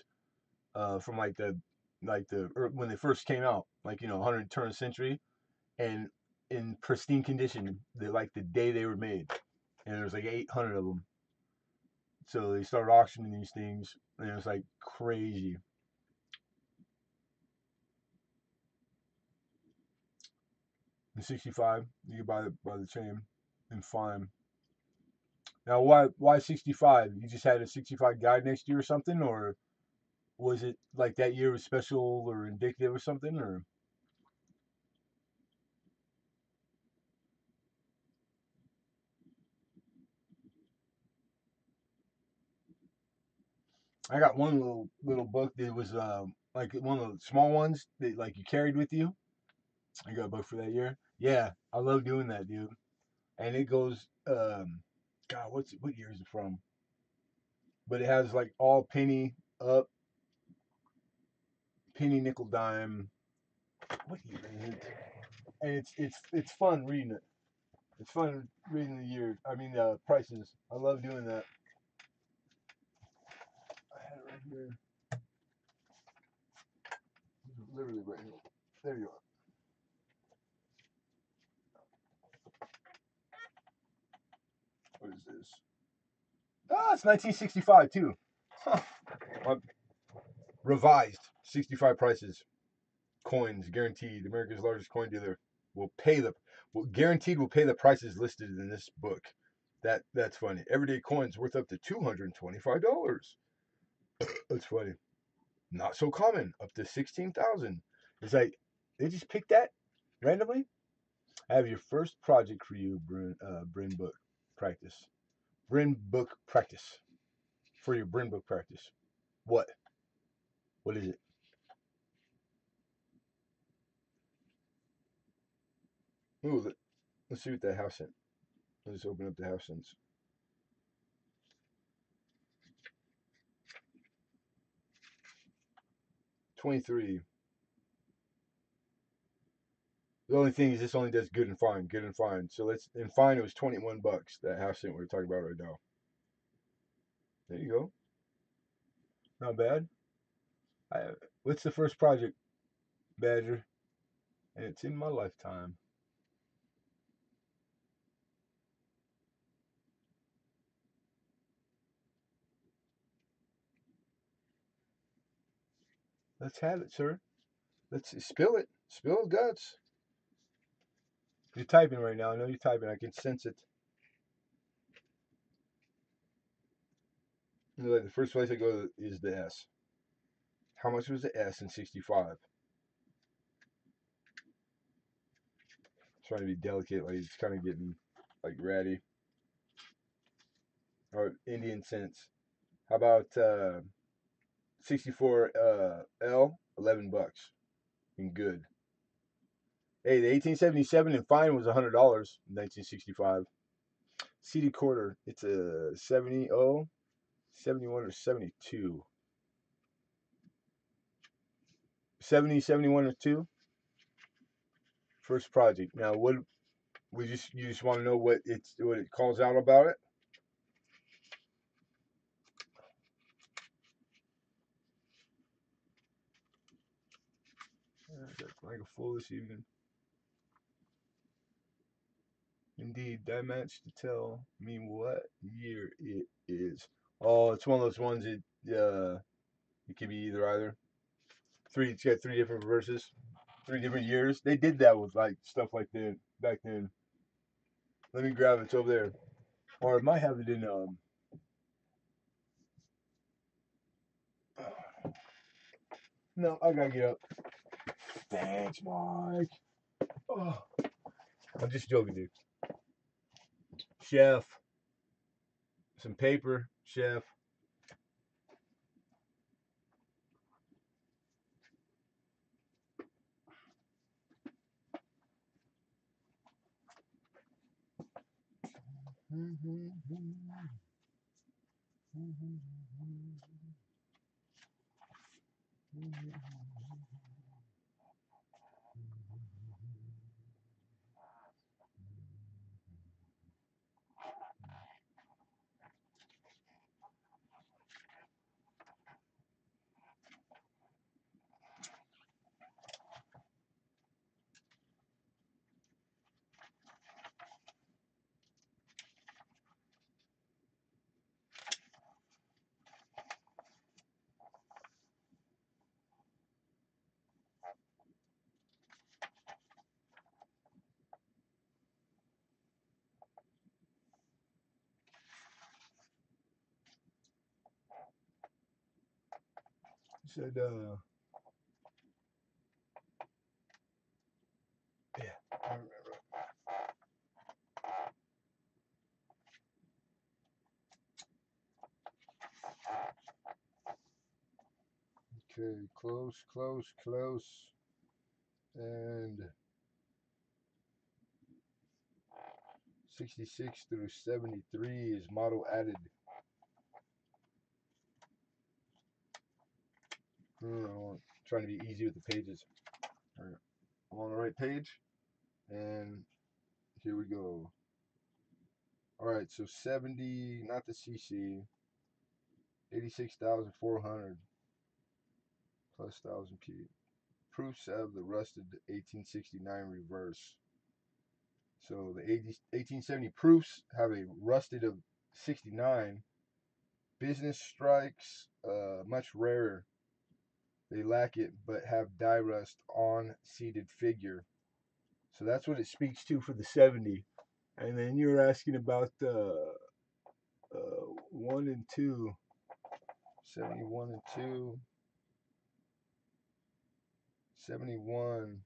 from when they first came out, 100 turn of century, and in pristine condition, the day they were made, and there was like 800 of them. So they started auctioning these things, and it was like crazy. In '65, you could buy the chain and fine. Now, why 65? You just had a 65 guide next year or something, or was it like that year was special or indicative or something? Or I got one little book that was like one of the small ones that like you carried with you. I got a book for that year. Yeah, I love doing that, dude. And it goes, God, what year is it from? But it has like all penny up, penny nickel dime. What year is it? And it's fun reading it. It's fun reading the years. I mean, prices. I love doing that. I had it right here. Literally right here. There you are. What is this? Ah, it's 1965 too. Huh. Revised 65 prices. Coins guaranteed. America's largest coin dealer will pay the will pay the prices listed in this book. That's funny. Everyday coins worth up to $225. That's funny. Not so common, up to 16,000. It's like they just picked that randomly. I have your first project for you, Bryn book practice. Bryn book practice for your Bryn book practice. What? What is it? Ooh, let's see what that house sent. Let's open up the house sense. 23. The only thing is this only does good and fine, good and fine. So let's in fine it was $21. That house scent we're talking about right now. There you go. Not bad. I, what's the first project, Badger? And it's in my lifetime. Let's have it, sir. Let's spill it. Spill guts. You're typing right now. I know you're typing. I can sense it. Like the first place I go is the S. How much was the S in '65? Trying to be delicate, like it's kind of getting like ratty. Or Indian cents. How about 64 L? $11 and good. Hey, the 1877 and fine was $100 in 1965. CD quarter, it's a 70, 71 or 72. 70, 71 or 2. First project. Now, what you just want to know what it calls out about it? Like a full this evening. Indeed, that match to tell me what year it is. Oh, it's one of those ones it could be either. It's got three different verses, 3 different years. They did that with like stuff like that back then. Let me grab it. It's over there, or it might have it in No, I gotta get up. Thanks, Mike. Oh, I'm just joking, dude. Chef, some paper, chef. Said, yeah, I remember. Okay, close, and 66 through 73 is model added. Trying to be easy with the pages. All right, I'm on the right page, and here we go. All right, so 70, not the CC, 86,400 plus 1,000 P. Proofs of the rusted 1869 reverse. So the 1870 proofs have a rusted of 69. Business strikes, much rarer. They lack it, but have die rust on seated figure. So that's what it speaks to for the 70. And then you were asking about 1 and 2. 71 and 2. 71.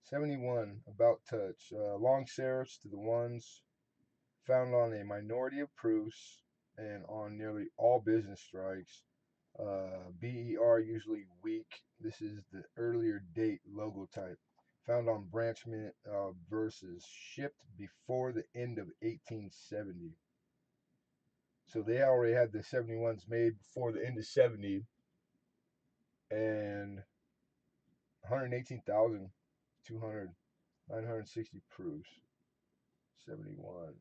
71, about touch. Long serifs to the ones, found on a minority of proofs and on nearly all business strikes. BER usually weak. This is the earlier date logo type. Found on branchment verses shipped before the end of 1870. So they already had the 71s made before the end of 70, and 118,200, 960 proofs. 71.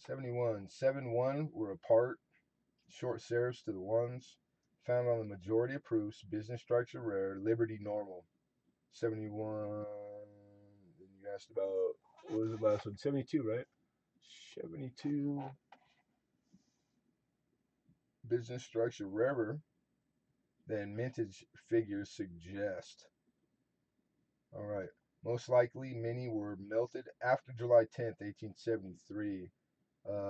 71. 7-1 were apart. Short serifs to the ones. Found on the majority of proofs. Business strikes are rare. Liberty normal. 71. Then you asked about, what was the last one? 72, right? 72. Business strikes are rarer than mintage figures suggest. All right. Most likely, many were melted after July 10th, 1873.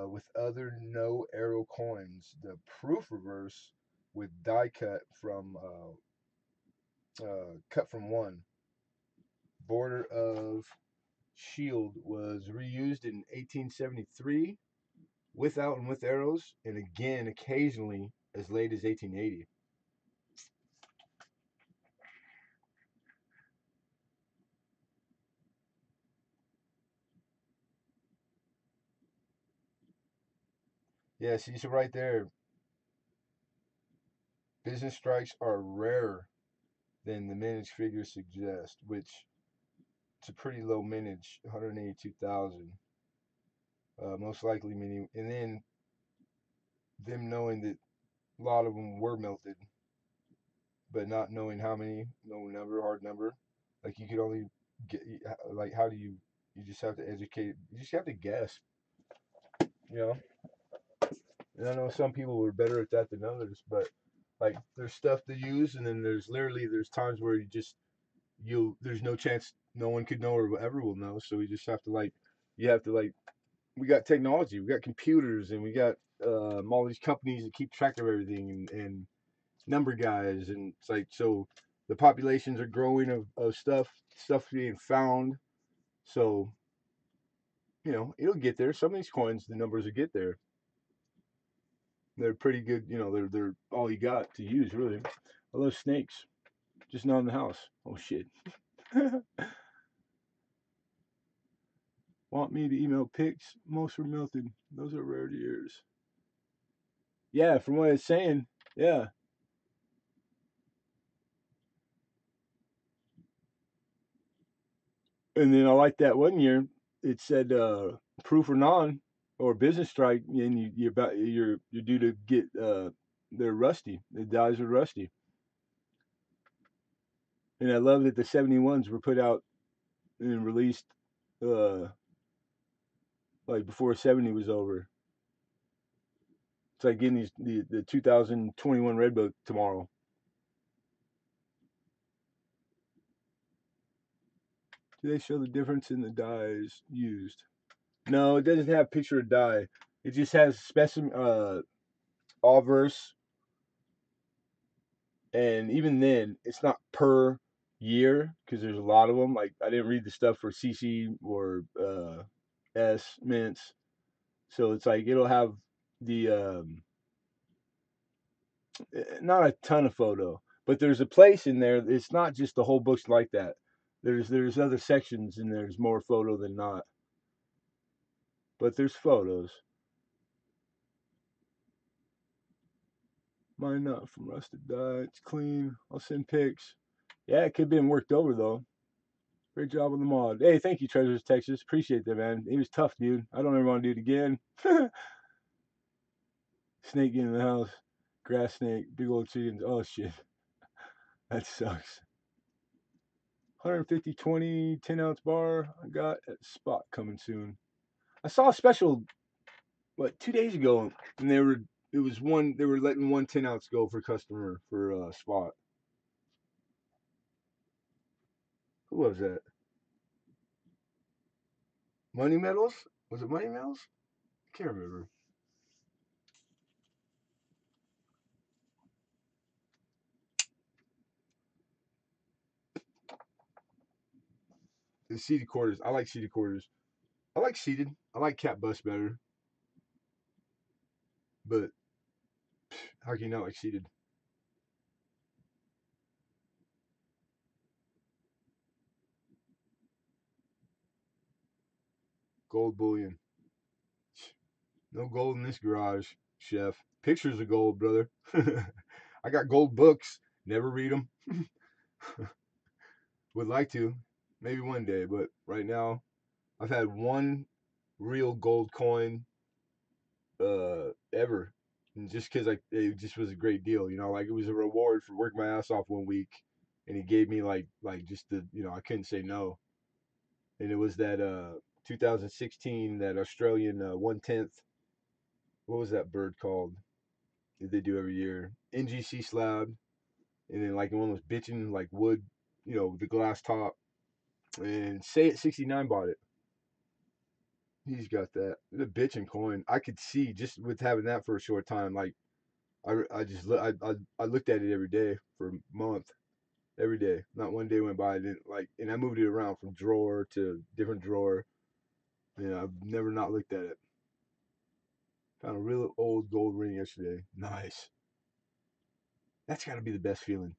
With other no arrow coins, the proof reverse with die cut from one border of shield was reused in 1873 without and with arrows, and again occasionally as late as 1880. Yeah, see, so right there, business strikes are rarer than the mintage figures suggest, which it's a pretty low mintage, 182,000. Most likely meaning, and then them knowing that a lot of them were melted, but not knowing how many, no number, hard number. Like you could only get, like, how do you? You just have to educate. You just have to guess. You know. And I know some people were better at that than others, but like there's stuff to use, and then there's times where there's no chance no one could know or ever will know. So we just have to like you have to like we got technology, we got computers, and we got all these companies that keep track of everything and number guys, and it's like so the populations are growing of stuff being found. So it'll get there. Some of these coins, the numbers will get there. They're pretty good. They're all you got to use really. I love snakes. Just not in the house. Oh shit. Want me to email pics? Most were melted. Those are rare years. Yeah, from what it's saying. Yeah. And then I like that one year. It said proof or non or business strike, and you're due to get they're rusty. The dies are rusty. And I love that the 71s were put out and released uh like before 70 was over. It's like getting the 2021 Red Book tomorrow. Do they show the difference in the dyes used? No, it doesn't have a picture of dye. It just has specimen all verse, and even then, it's not per year because there's a lot of them. Like I didn't read the stuff for CC or S mints, so it's like it'll have the not a ton of photo, but there's a place in there. It's not just the whole book's like that. There's other sections and there's more photo than not, but there's photos. Mine not from rusted dye. It's clean. I'll send pics. Yeah, it could have been worked over though. Great job on the mod. Hey, thank you, Treasures Texas. Appreciate that, man. He was tough, dude. I don't ever want to do it again. Snake in the house. Grass snake. Big old chickens. Oh shit. That sucks. 150, 20, 10-ounce bar. I got at spot coming soon. I saw a special, 2 days ago, and they were letting one 10-ounce go for customer for spot. Who was that? Money Metals? Was it Money Metals? I can't remember. The seated quarters. I like seated quarters. I like seated. I like cat bus better. But how can you not like seated? Gold bullion. No gold in this garage, chef. Pictures of gold, brother. I got gold books. Never read them. Would like to. Maybe one day, but right now I've had one real gold coin ever. And just because it just was a great deal, like it was a reward for working my ass off one week, and he gave me like just I couldn't say no, and it was that 2016 that Australian 1/10. What was that bird called? That they do every year? NGC slab, and then like one was bitching like wood, the glass top, and say it 69 bought it. He's got that. The bitching coin. I could see just with having that for a short time. Like I just I looked at it every day for a month. Every day. Not one day went by. I didn't like, and I moved it around from drawer to different drawer. I've never not looked at it. Found a real old gold ring yesterday. Nice. That's got to be the best feeling.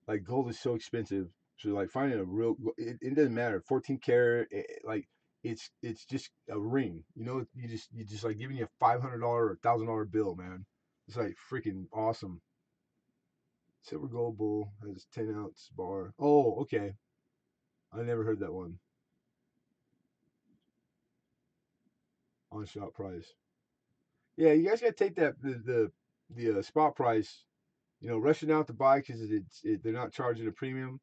Like gold is so expensive. So like finding a real, it doesn't matter. 14 karat, like it's just a ring. You know, you just like giving you a $500 or $1,000 bill, man. It's like freaking awesome. Silver Gold Bull has 10-ounce bar. Oh, okay. I never heard that one. On shop price. Yeah, you guys gotta take that the spot price. You know, rushing out to buy because they're not charging a premium.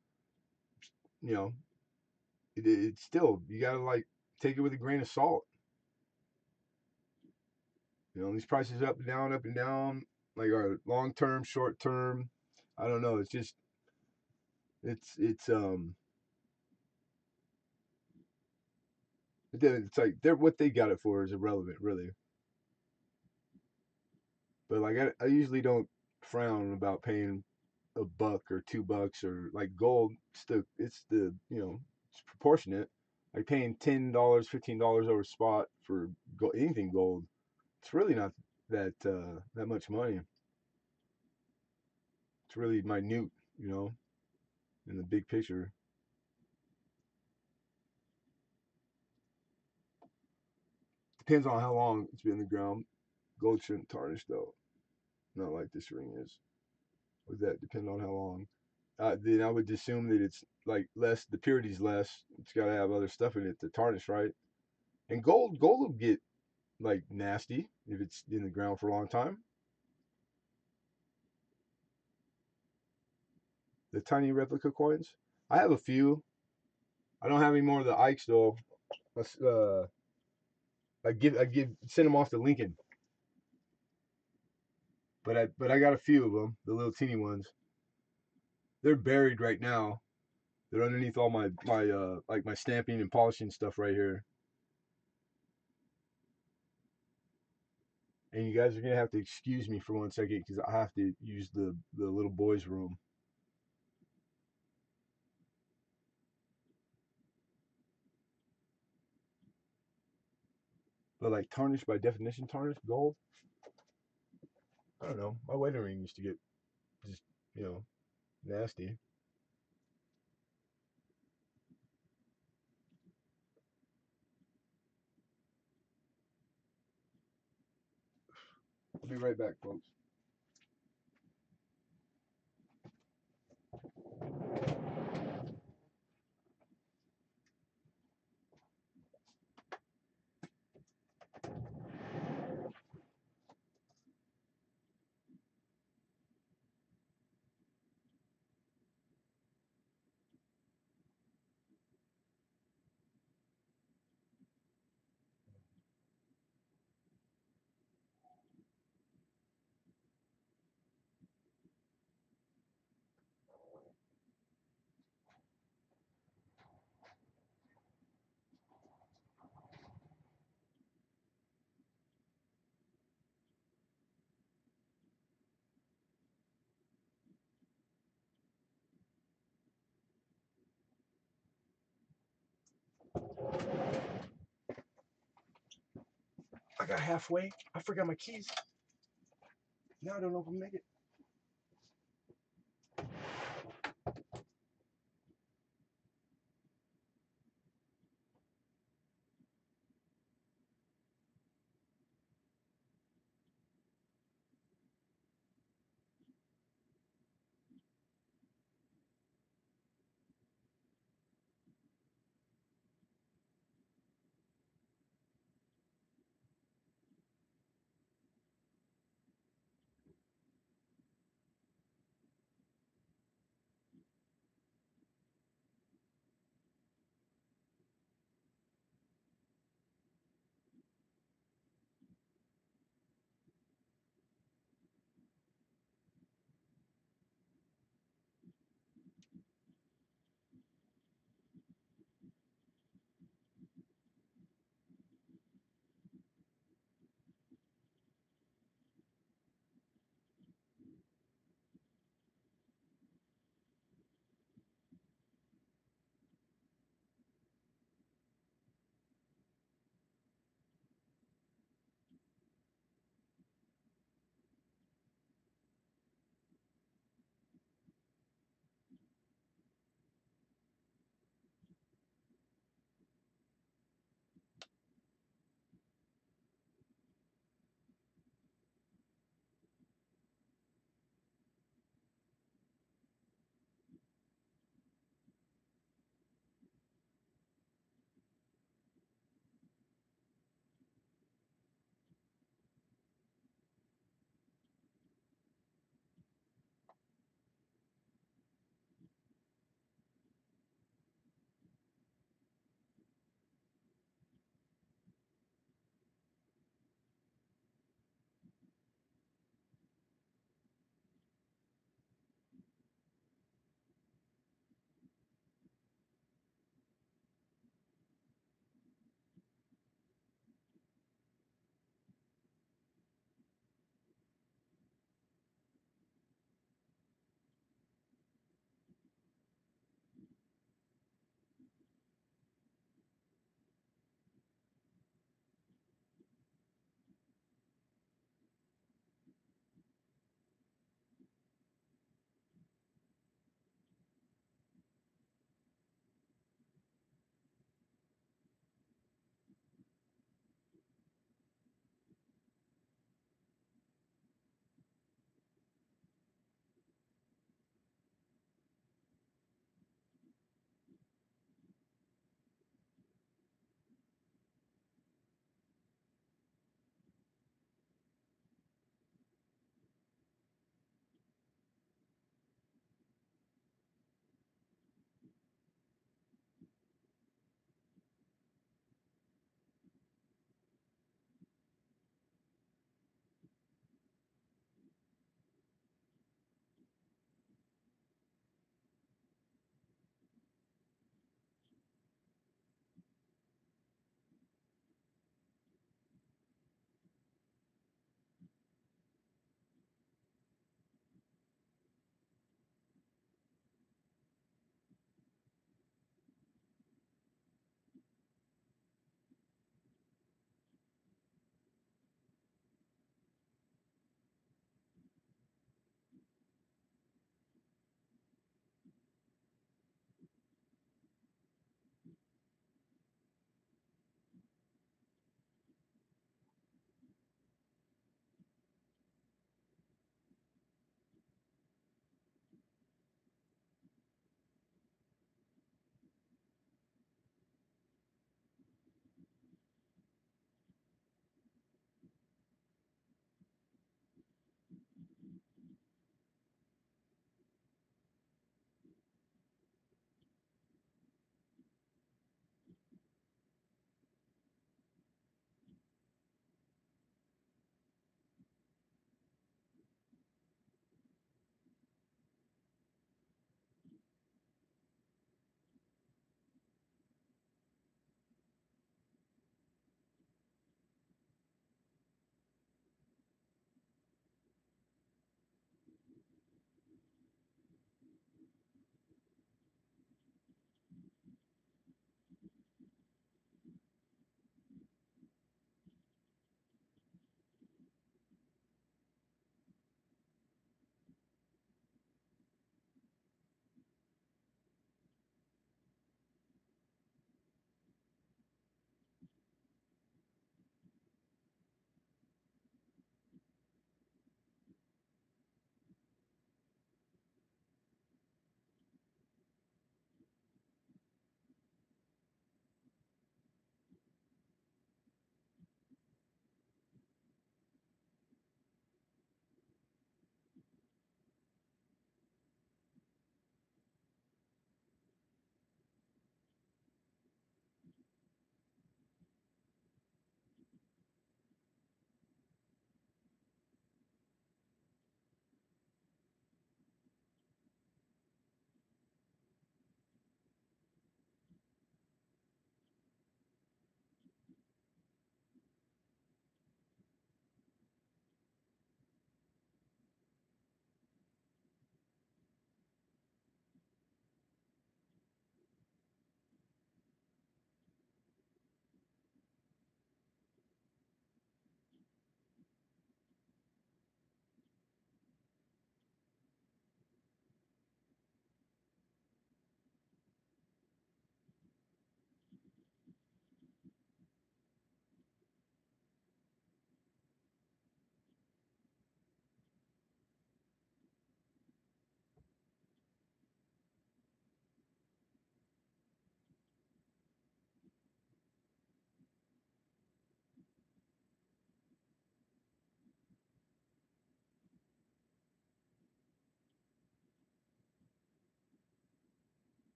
You know, it's still you gotta like take it with a grain of salt. You know, these prices up and down, up and down. Like our long term, short term. I don't know. It's just it's it's like they're what they got it for is irrelevant, really. But like I usually don't frown about paying a buck or $2 or like gold. It's the it's proportionate. Like paying $10, $15 over spot for anything gold. It's really not that much money. It's really minute, you know, in the big picture. Depends on how long it's been in the ground. Gold shouldn't tarnish though. Not like this ring is. Would that depend on how long? Then I would assume that it's like less. The purity's less. It's got to have other stuff in it to tarnish, right? And gold will get like nasty if it's in the ground for a long time. The tiny replica coins. I have a few. I don't have any more of the Ikes though. I send them off to Lincoln, but I got a few of them, the little teeny ones. They're buried right now. They're underneath all my like my stamping and polishing stuff right here. And you guys are gonna have to excuse me for 1 second because I have to use the little boys' room. But like tarnished by definition, tarnished gold. I don't know. My wedding ring used to get just you know nasty. I'll be right back, folks. I got halfway. I forgot my keys. Now I don't know if I'm gonna make it.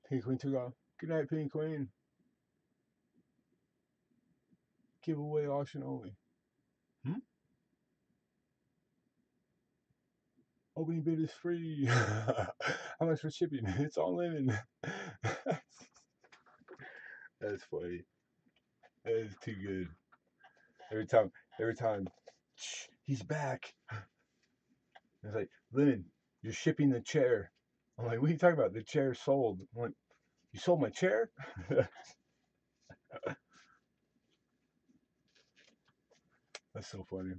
Pink Queen took off. Good night, Pink Queen. Giveaway auction only. Hmm? Opening bid is free. How much for shipping? It's all linen. That's funny. That is too good. Every time, he's back. It's like, Linen, you're shipping the chair. I'm like, what are you talking about? The chair sold. I'm like, you sold my chair? That's so funny.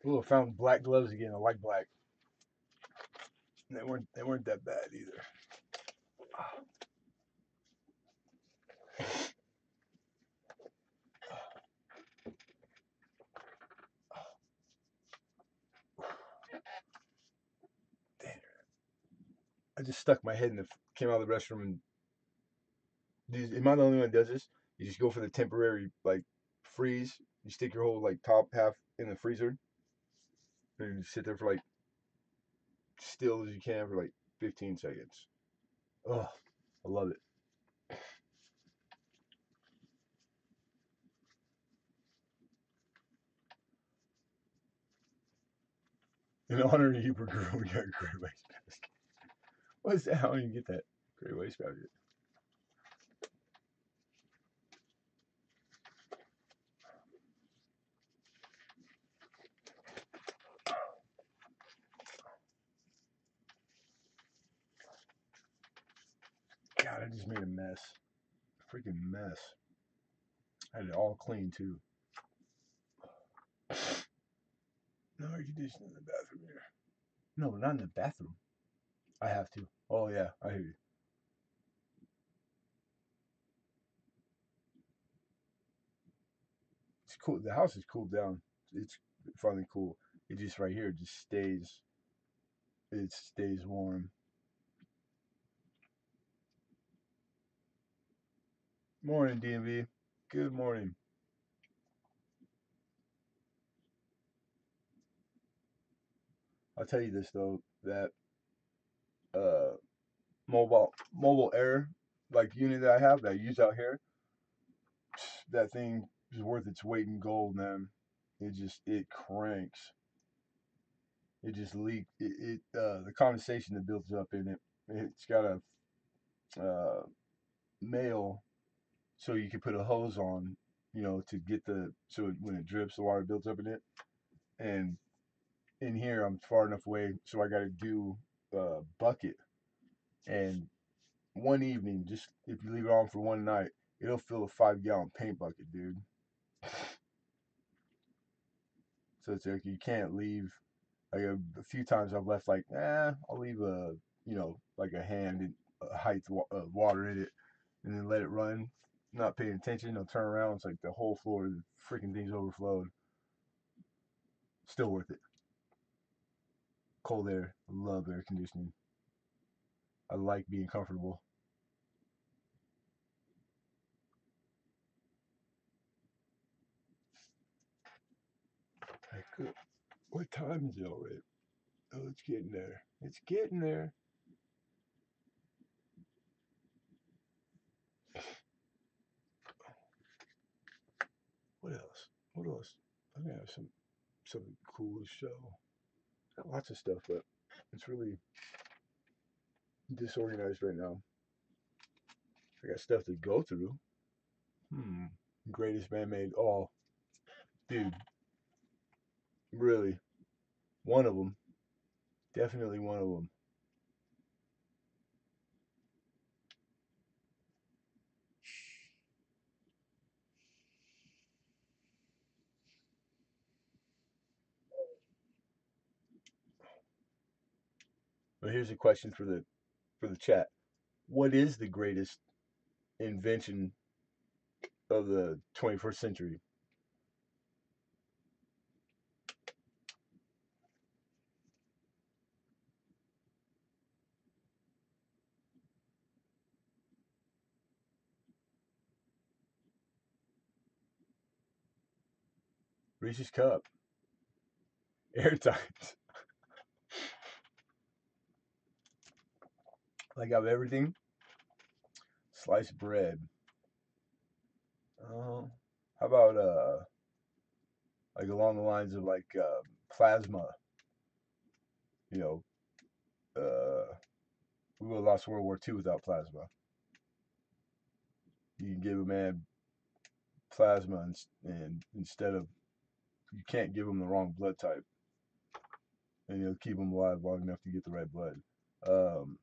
Oh, I found black gloves again. I like black. They weren't that bad either. Damn. I just stuck my head in the came out of the restroom and am I the only one that does this? You just go for the temporary like freeze. You stick your whole like top half in the freezer and you sit there for like still as you can for like 15 seconds. Oh, I love it. In honor of Hubert Grew, we got a gray waste basket. What is that? How do you get that? Gray waste basket. God, I just made a mess. Freaking mess. I had it all clean too. No air conditioning in the bathroom here. No, not in the bathroom. I have to. Oh yeah, I hear you. It's cool. The house is cooled down. It's finally cool. It just right here just stays. It stays warm. Morning, DMV. Good morning. I'll tell you this though, that uh mobile air like unit that I have that I use out here, that thing is worth its weight in gold, man. It cranks. It just leak. The condensation that builds up in it. It's got a male, so you can put a hose on, to get so when it drips, the water builds up in it. And in here, I'm far enough away, so I got to do a bucket. And one evening, just if you leave it on for one night, it'll fill a 5 gallon paint bucket, dude. So it's like you can't leave. Like a few times I've left like, I'll leave like a hand in a height of water in it, and then let it run. Not paying attention, I'll turn around. It's like the whole floor, the freaking thing's overflowed. Still worth it. Cold air, love air conditioning. I like being comfortable. Like, what time is it already? Oh, it's getting there. It's getting there. What else? What else? I'm gonna have something cool to show. Got lots of stuff, but it's really disorganized right now. I got stuff to go through. Hmm. Greatest man made. Oh, dude, really, one of them. Definitely one of them. But here's a question for the chat. What is the greatest invention of the 21st century? Reese's cup. Airtight. Like out of everything. Sliced bread. How about like along the lines of like plasma? You know, we would have lost World War II without plasma. You can give a man plasma and instead of you can't give him the wrong blood type, and you'll keep him alive long enough to get the right blood. Um,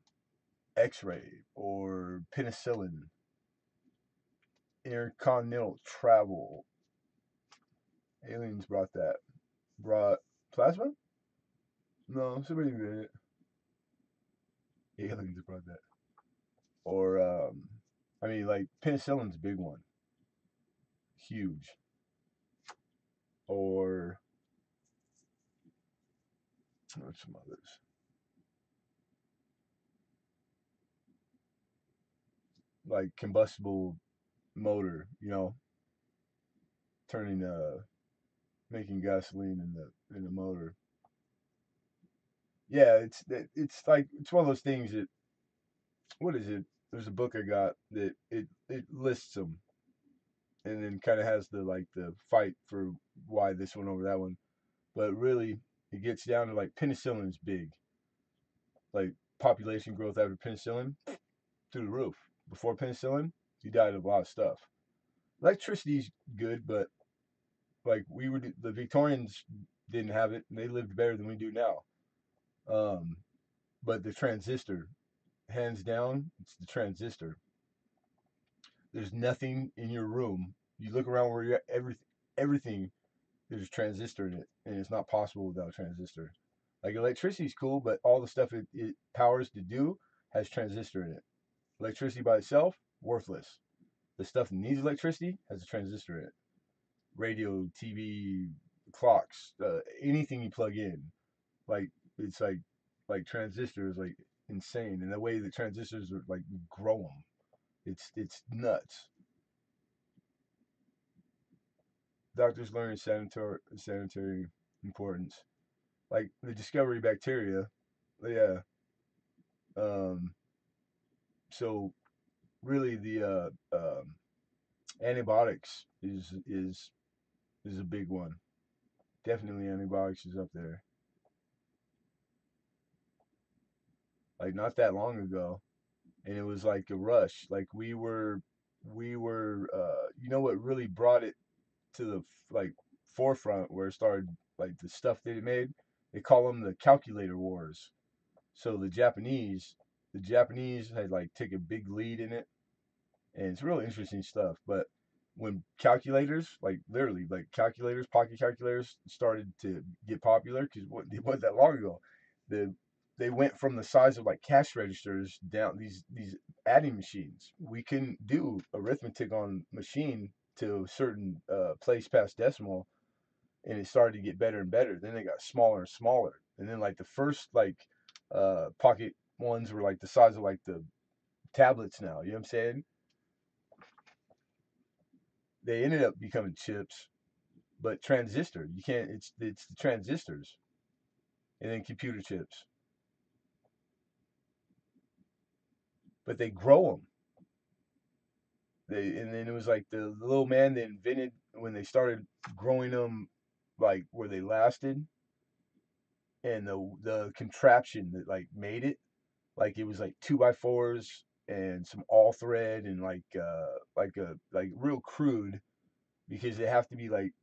X-ray or penicillin, intercontinental travel. Aliens brought that. Brought plasma? No, somebody did it. Aliens brought that. Or I mean, like penicillin's a big one, huge. Or what's some others? Like combustible motor, turning making gasoline in the motor. Yeah, it's like it's one of those things that what is it? There's a book I got that it lists them and then kind of has the fight for why this one over that one. But really, it gets down to like penicillin is big. Like population growth after penicillin through the roof. Before penicillin, you died of a lot of stuff. Electricity's good, but like the Victorians didn't have it, and they lived better than we do now. Um, but the transistor, hands down, it's the transistor. There's nothing in your room. You look around where you're at, everything there's a transistor in it, and it's not possible without a transistor. Like electricity's cool, but all the stuff it powers to do has transistor in it. Electricity by itself, worthless. The stuff that needs electricity has a transistor in it. Radio, TV, clocks, anything you plug in, like it's like transistors, like insane. And the way the transistors are like grow them, it's nuts. Doctors learn sanitary importance, like the discovery of bacteria. Yeah. Um. So really, the antibiotics is a big one. Definitely, antibiotics is up there. Like not that long ago, and it was like a rush. Like we were what really brought it to the like forefront where it started like the stuff that it made. They call them the calculator wars. So the Japanese had like take a big lead in it, and it's real interesting stuff. But when calculators, like literally, like calculators, pocket calculators, started to get popular, because it wasn't that long ago, the they went from the size of like cash registers down these adding machines. We can do arithmetic on machine to a certain place past decimal, and it started to get better and better. Then they got smaller and smaller, and then like the first like pocket ones were like the size of like the tablets now. You know what I'm saying? They ended up becoming chips, but transistor. You can't. It's the transistors, and then computer chips. But they grow them. And then it was like the little man they invented when they started growing them, like where they lasted, and the contraption that like made it, like it was like 2x4s and some all thread and like real crude, because they have to be like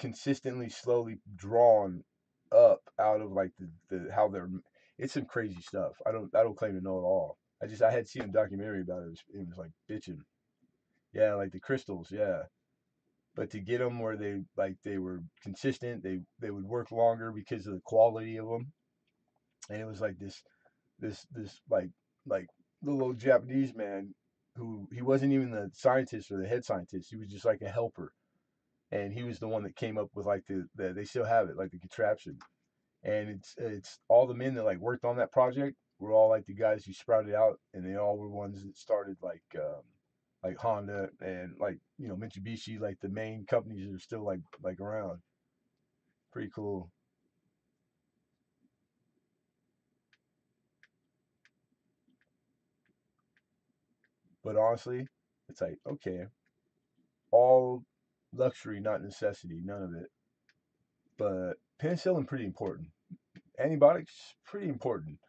consistently slowly drawn up out of like the how they're it's some crazy stuff. I don't claim to know it all. I had seen a documentary about it. It was like bitching. Yeah, like the crystals, yeah. But to get them where they were consistent, they would work longer because of the quality of them. And it was like this like little old Japanese man who he wasn't even the scientist or the head scientist. He was just like a helper, and he was the one that came up with like they still have it like the contraption. And it's all the men that like worked on that project were all like the guys who sprouted out, and they all were ones that started like Honda and like Mitsubishi, like the main companies that are still like around. Pretty cool. But honestly, it's like, okay, all luxury, not necessity, none of it. But penicillin pretty important. Antibiotics pretty important.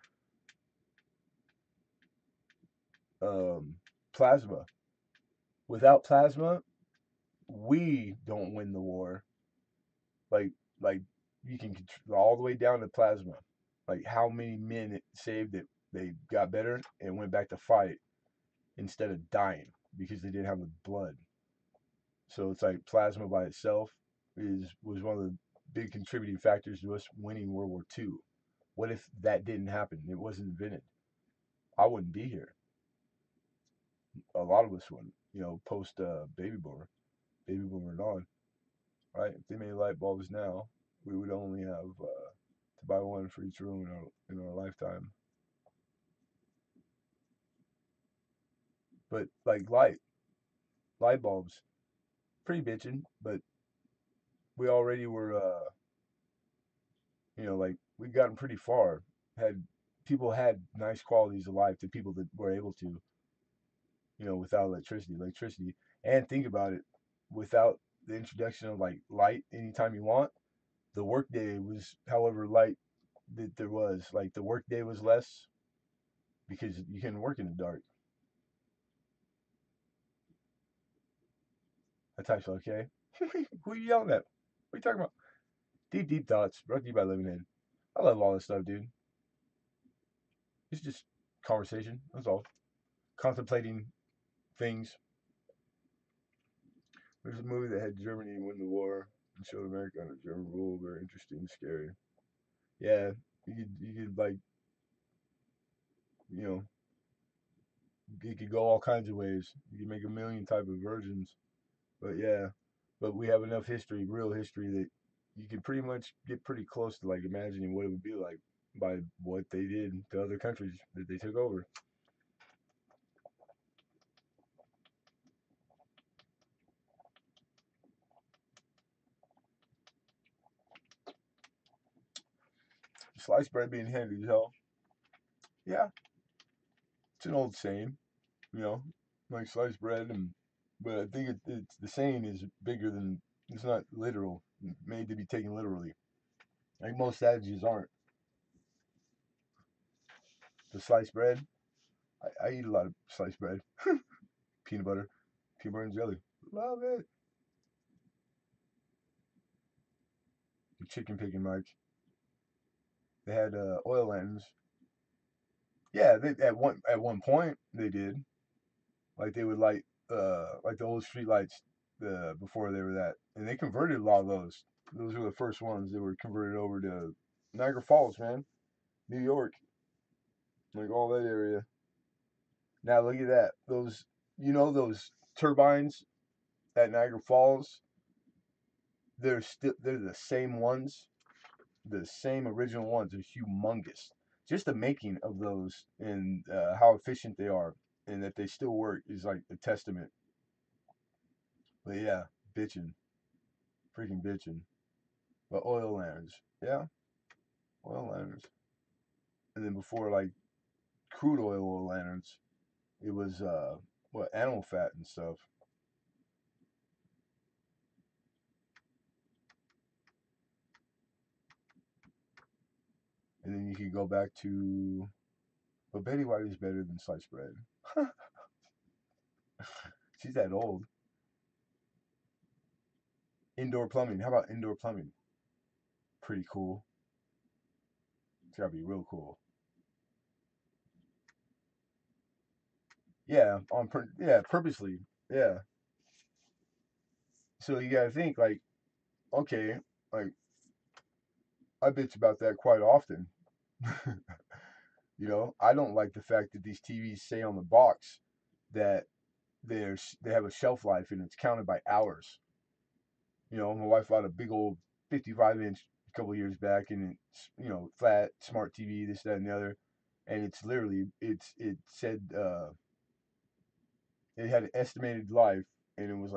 Um, Plasma. Without plasma, we don't win the war. Like like you can control all the way down to plasma. Like how many men it saved that they got better and went back to fight instead of dying because they didn't have the blood. So it's like plasma by itself is was one of the big contributing factors to us winning World War II. What if that didn't happen? It wasn't invented. I wouldn't be here. A lot of us wouldn't. You know, post baby boomer and on. Right? If they made light bulbs now, we would only have to buy one for each room in our lifetime. But like light bulbs, pretty bitching. But we already were, like we'd gotten pretty far. Had People had nice qualities of life to people that were able to, without electricity. And think about it, without the introduction of like light anytime you want, the workday was however light that there was. Like the workday was less because you couldn't work in the dark. I typed okay. Who are you yelling at? What are you talking about? Deep thoughts. Brought to you by Lemonhead. I love all this stuff, dude. It's just conversation. That's all. Contemplating things. There's a movie that had Germany win the war and showed America under German rule. Very interesting and scary. Yeah, you could like, you know, it could go all kinds of ways. You could make a million type of versions. But yeah, but we have enough history, real history, that you can pretty much get pretty close to like imagining what it would be like by what they did to other countries that they took over. Sliced bread being handy as hell. Yeah, it's an old saying, you know, like sliced bread, but I think it's the saying is bigger than it's not literal, made to be taken literally. Like most adages aren't. The sliced bread, I eat a lot of sliced bread, peanut butter and jelly, love it. The chicken picking Mike. They had oil lanterns. Yeah, at one point they did. Like they would light like the old street lights before they were that, and they converted a lot of those. Those were the first ones that were converted over to Niagara Falls, man, New York, like all that area. Now look at that. Those turbines at Niagara Falls. They're the same ones, the same original ones. They're humongous. Just the making of those and how efficient they are, and that they still work is like a testament. But yeah, bitching, freaking bitching. But oil lanterns, yeah, oil lanterns. And then before like crude oil lanterns, it was what animal fat and stuff. And then you could go back to, but Betty White is better than sliced bread. She's that old. Indoor plumbing. How about indoor plumbing? Pretty cool. It's gotta be real cool. Yeah, yeah, purposely. Yeah. So you gotta think like, okay, like I bitch about that quite often. I don't like the fact that these TVs say on the box that they have a shelf life and it's counted by hours. My wife bought a big old 55-inch a couple years back, and it's flat smart TV, this, that, and the other, and it's literally it said it had an estimated life, and it was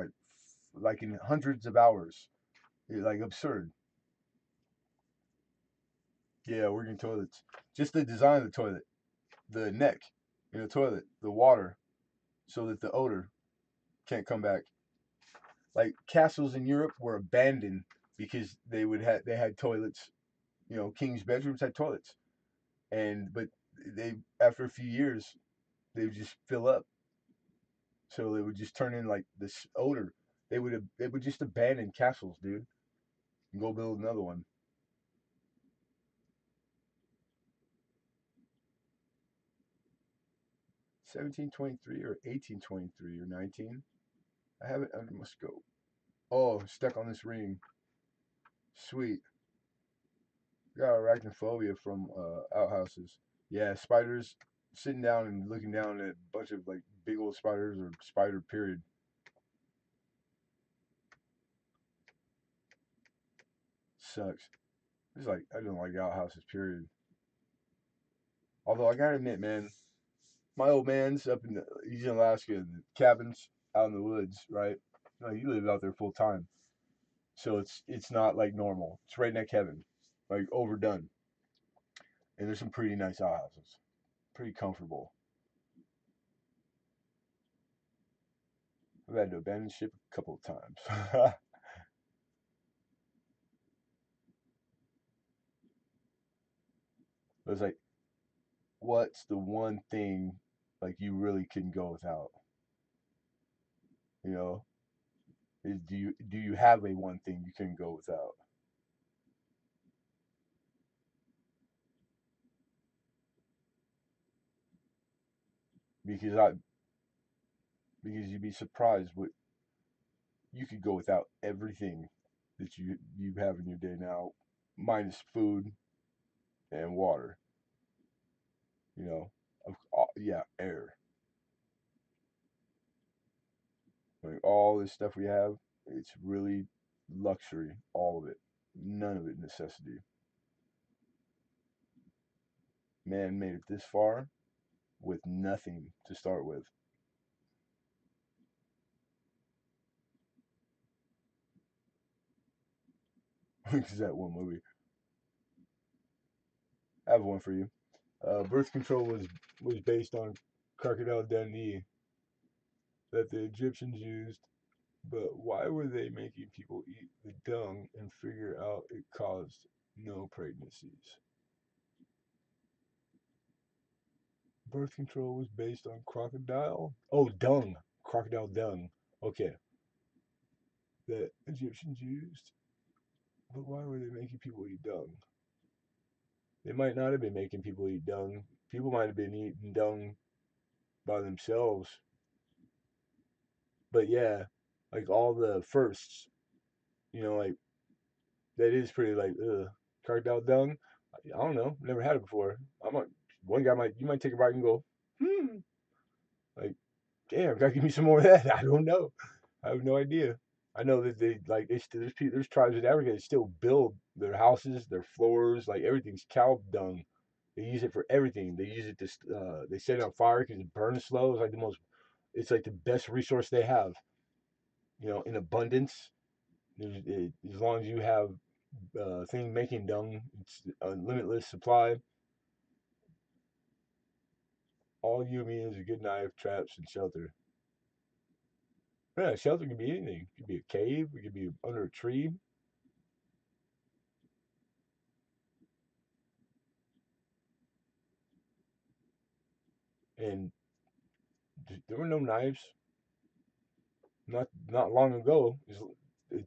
like in hundreds of hours, like absurd. Yeah, working toilets, just the design of the toilet, the neck in the toilet, the water. so that the odor can't come back. Like castles in Europe were abandoned because they had toilets. You know, king's bedrooms had toilets, and but they after a few years they would just fill up, so they would just turn in like this odor. They would just abandon castles, dude, and go build another one. 1723 or 1823 or 19. I have it under my scope. Oh, stuck on this ring. Sweet. Got arachnophobia from outhouses. Yeah, spiders. Sitting down and looking down at a bunch of like big old spiders or spider period sucks. It's like I don't like outhouses period. Although I gotta admit, man, my old man's up in he's in Alaska, the cabins out in the woods, right? Like you live out there full time, so it's not like normal. It's redneck heaven, like overdone. And there's some pretty nice outhouses, pretty comfortable. I've had to abandon ship a couple of times. It was like, what's the one thing like you really couldn't go without? You know, is do you have a one thing you couldn't go without? Because I because you'd be surprised what you could go without everything that you have in your day now, minus food and water. You know, yeah, air. Like all this stuff we have, it's really luxury. All of it, none of it necessity. Man made it this far with nothing to start with. Is that one movie? I have one for you. Birth control was based on crocodile Dundee that the Egyptians used, but why were they making people eat the dung and figure out it caused no pregnancies? Birth control was based on crocodile. Oh, dung, crocodile dung. Okay, that Egyptians used, but why were they making people eat dung? They might not have been making people eat dung. People might have been eating dung by themselves. But yeah, like all the firsts, like that is pretty like crocodile dung. I don't know, never had it before. I might one guy might you might take a bite and go, like damn, gotta give me some more of that. I don't know. I have no idea. I know that they like there's tribes in Africa that still build their houses, their floors, like everything's cow dung. They use it for everything. They use it to they set it on fire because it burns slow. It's like the most. It's like the best resource they have. In abundance. As long as you have thing making dung, it's a limitless supply. All you need is a good knife, traps, and shelter. Yeah, shelter can be anything. It could be a cave. It could be under a tree. And there were no knives. Not long ago.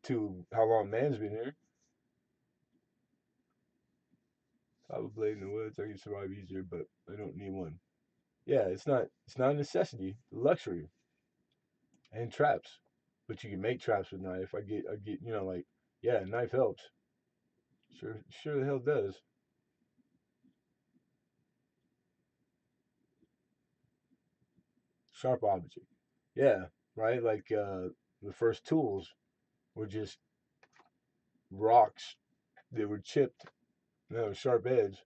To how long man's been here. I have a blade in the woods. I can survive easier, but I don't need one. Yeah, it's not a necessity. Luxury and traps, but you can make traps with knife. I get like yeah, knife helps. Sure the hell does. Sharp object. Yeah, right. Like the first tools were just rocks. They were chipped. Sharp edge,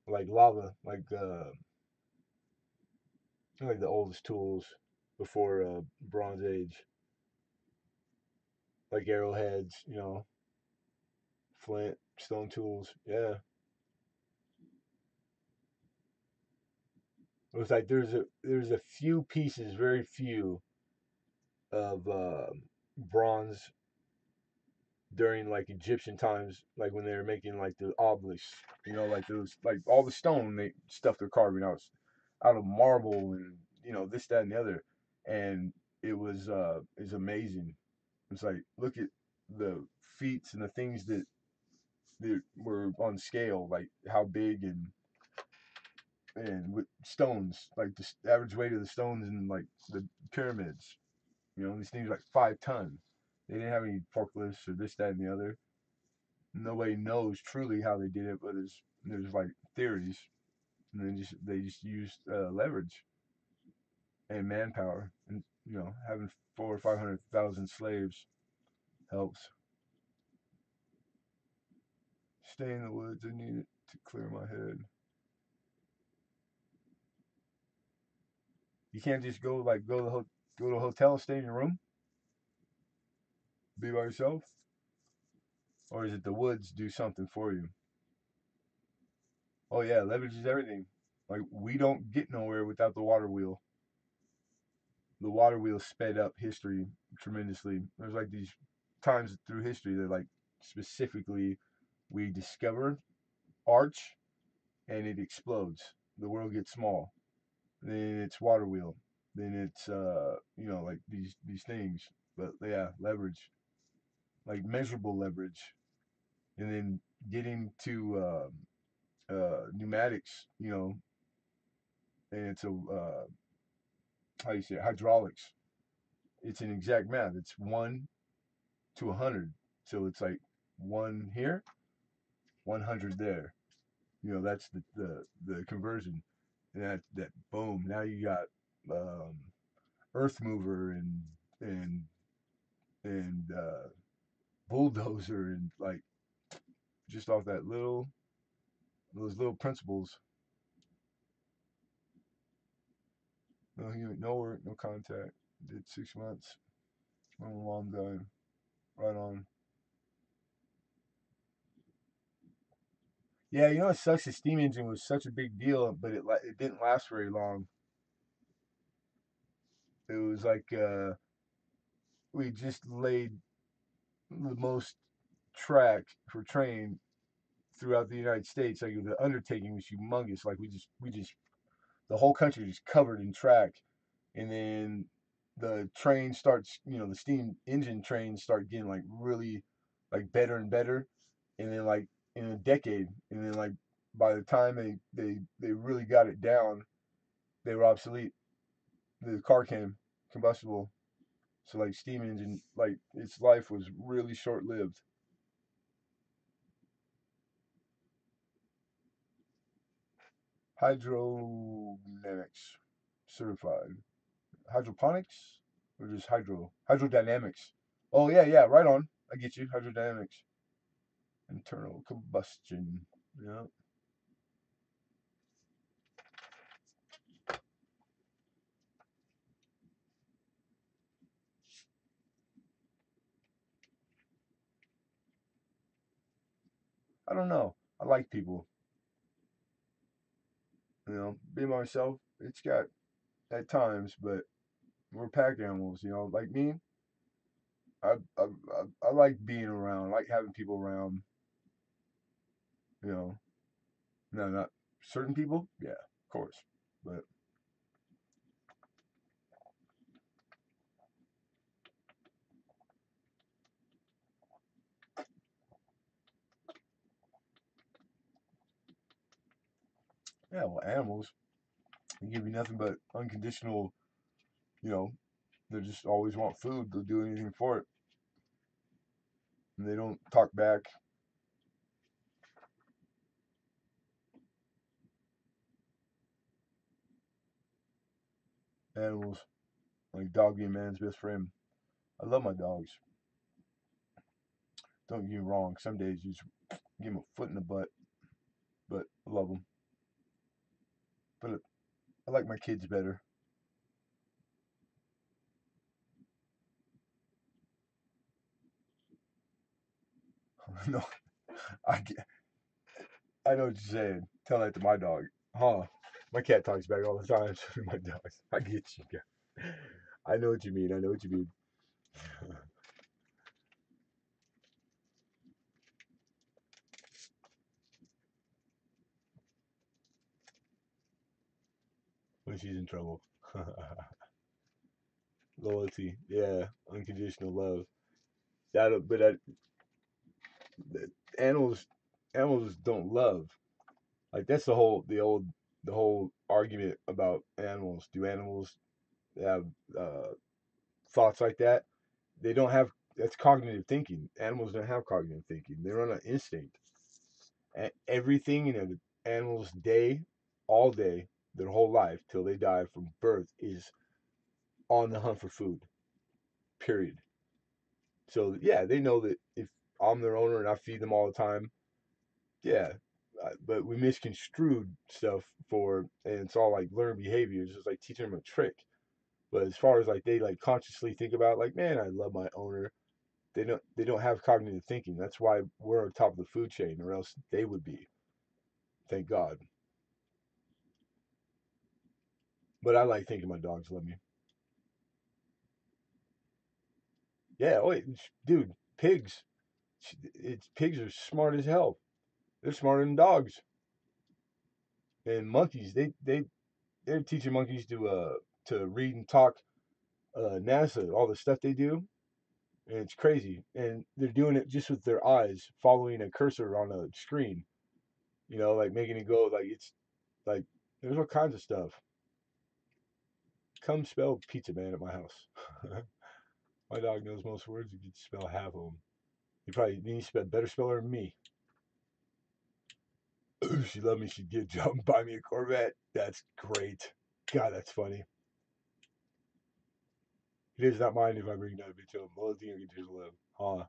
like lava, like the oldest tools before Bronze Age, like arrowheads. Flint, stone tools. Yeah. It was like there's a few pieces, very few, of bronze during like Egyptian times, like when they were making like the obelisks, like those, like all the stone they stuff they're carving out of marble, and this, that, and the other, and it was is amazing. It's like, look at the feats and the things that were on scale, like how big, and with stones, like the average weight of the stones in like the pyramids, these things are like 5 ton. They didn't have any forklifts or this, that, and the other. Nobody knows truly how they did it, but there's like theories, and then they just used leverage and manpower, and having 400 or 500,000 slaves helps. Stay in the woods. I need it to clear my head. You can't just go like go to a hotel, stay in your room, be by yourself, or is it the woods do something for you? Oh yeah, leverage is everything. Like, we don't get nowhere without the water wheel. The water wheel sped up history tremendously. There's like these times through history that, like, specifically we discover arch and it explodes. The world gets small. Then it's water wheel. Then it's like these things. But yeah, leverage, like measurable leverage, and then getting to pneumatics, and it's a how you say it, hydraulics. It's an exact math. It's 1 to 100. So it's like one here, 100 there. That's the conversion. And that boom. Now you got um, earth mover and and bulldozer, and like, just off those little principles. No work, no contact. Did 6 months. Went a long time. Right on. Yeah, it sucks. The steam engine was such a big deal, but it didn't last very long. It was like we just laid the most track for train throughout the United States. Like, the undertaking was humongous. Like, we just the whole country just covered in track, and then the train starts. The steam engine trains start getting like really like better and better, and then like in a decade, and then like by the time they really got it down, they were obsolete. The car came combustible. So like steam engine, like its life was really short lived. Hydrodynamics certified. Hydroponics or just hydrodynamics? Oh yeah, yeah, right on. I get you. Hydrodynamics. Internal combustion. Yeah. I don't know. I like people. Being myself, it's got at times, but we're pack animals. Like me. I like being around. I like having people around. You know, no, not certain people. Yeah, of course, but yeah, well, animals, they give you nothing but unconditional. You know, they just always want food. They'll do anything for it, and they don't talk back. Animals, like dog being man's best friend. I love my dogs. Don't get me wrong. Some days you just give them a foot in the butt, but I love them. But I like my kids better. No, I know what you're saying. Tell that to my dog, huh? My cat talks back all the time. So do my dogs. I get you. I know what you mean. I know what you mean. When she's in trouble. Loyalty, yeah, unconditional love. That, but animals, animals don't love. Like that's the whole argument about animals. Do animals have uh, thoughts like that? They don't have. That's cognitive thinking. Animals don't have cognitive thinking. They run on instinct. And everything in an animal's day, all day, their whole life till they die from birth is on the hunt for food. Period. So yeah, they know that if I'm their owner and I feed them all the time, yeah. But we misconstrued stuff and it's all like learned behaviors. It's like teaching them a trick. But as far as like they like consciously think about like, man, I love my owner. They don't have cognitive thinking. That's why we're on top of the food chain, or else they would be. Thank God. But I like thinking my dogs love me. Yeah. Oh, wait, dude, pigs. Pigs are smart as hell. They're smarter than dogs. And monkeys, they're teaching monkeys to read and talk NASA, all the stuff they do, and it's crazy. And they're doing it just with their eyes, following a cursor on a screen. Like making it go like it's like there's all kinds of stuff. Come spell pizza man at my house. My dog knows most words. He can spell half of them. He probably needs to spell better speller than me. If she loved me, she'd get a job and buy me a Corvette. That's great. God, that's funny. He does not mind if I bring that bitch up. The only thing I can do is live. Huh?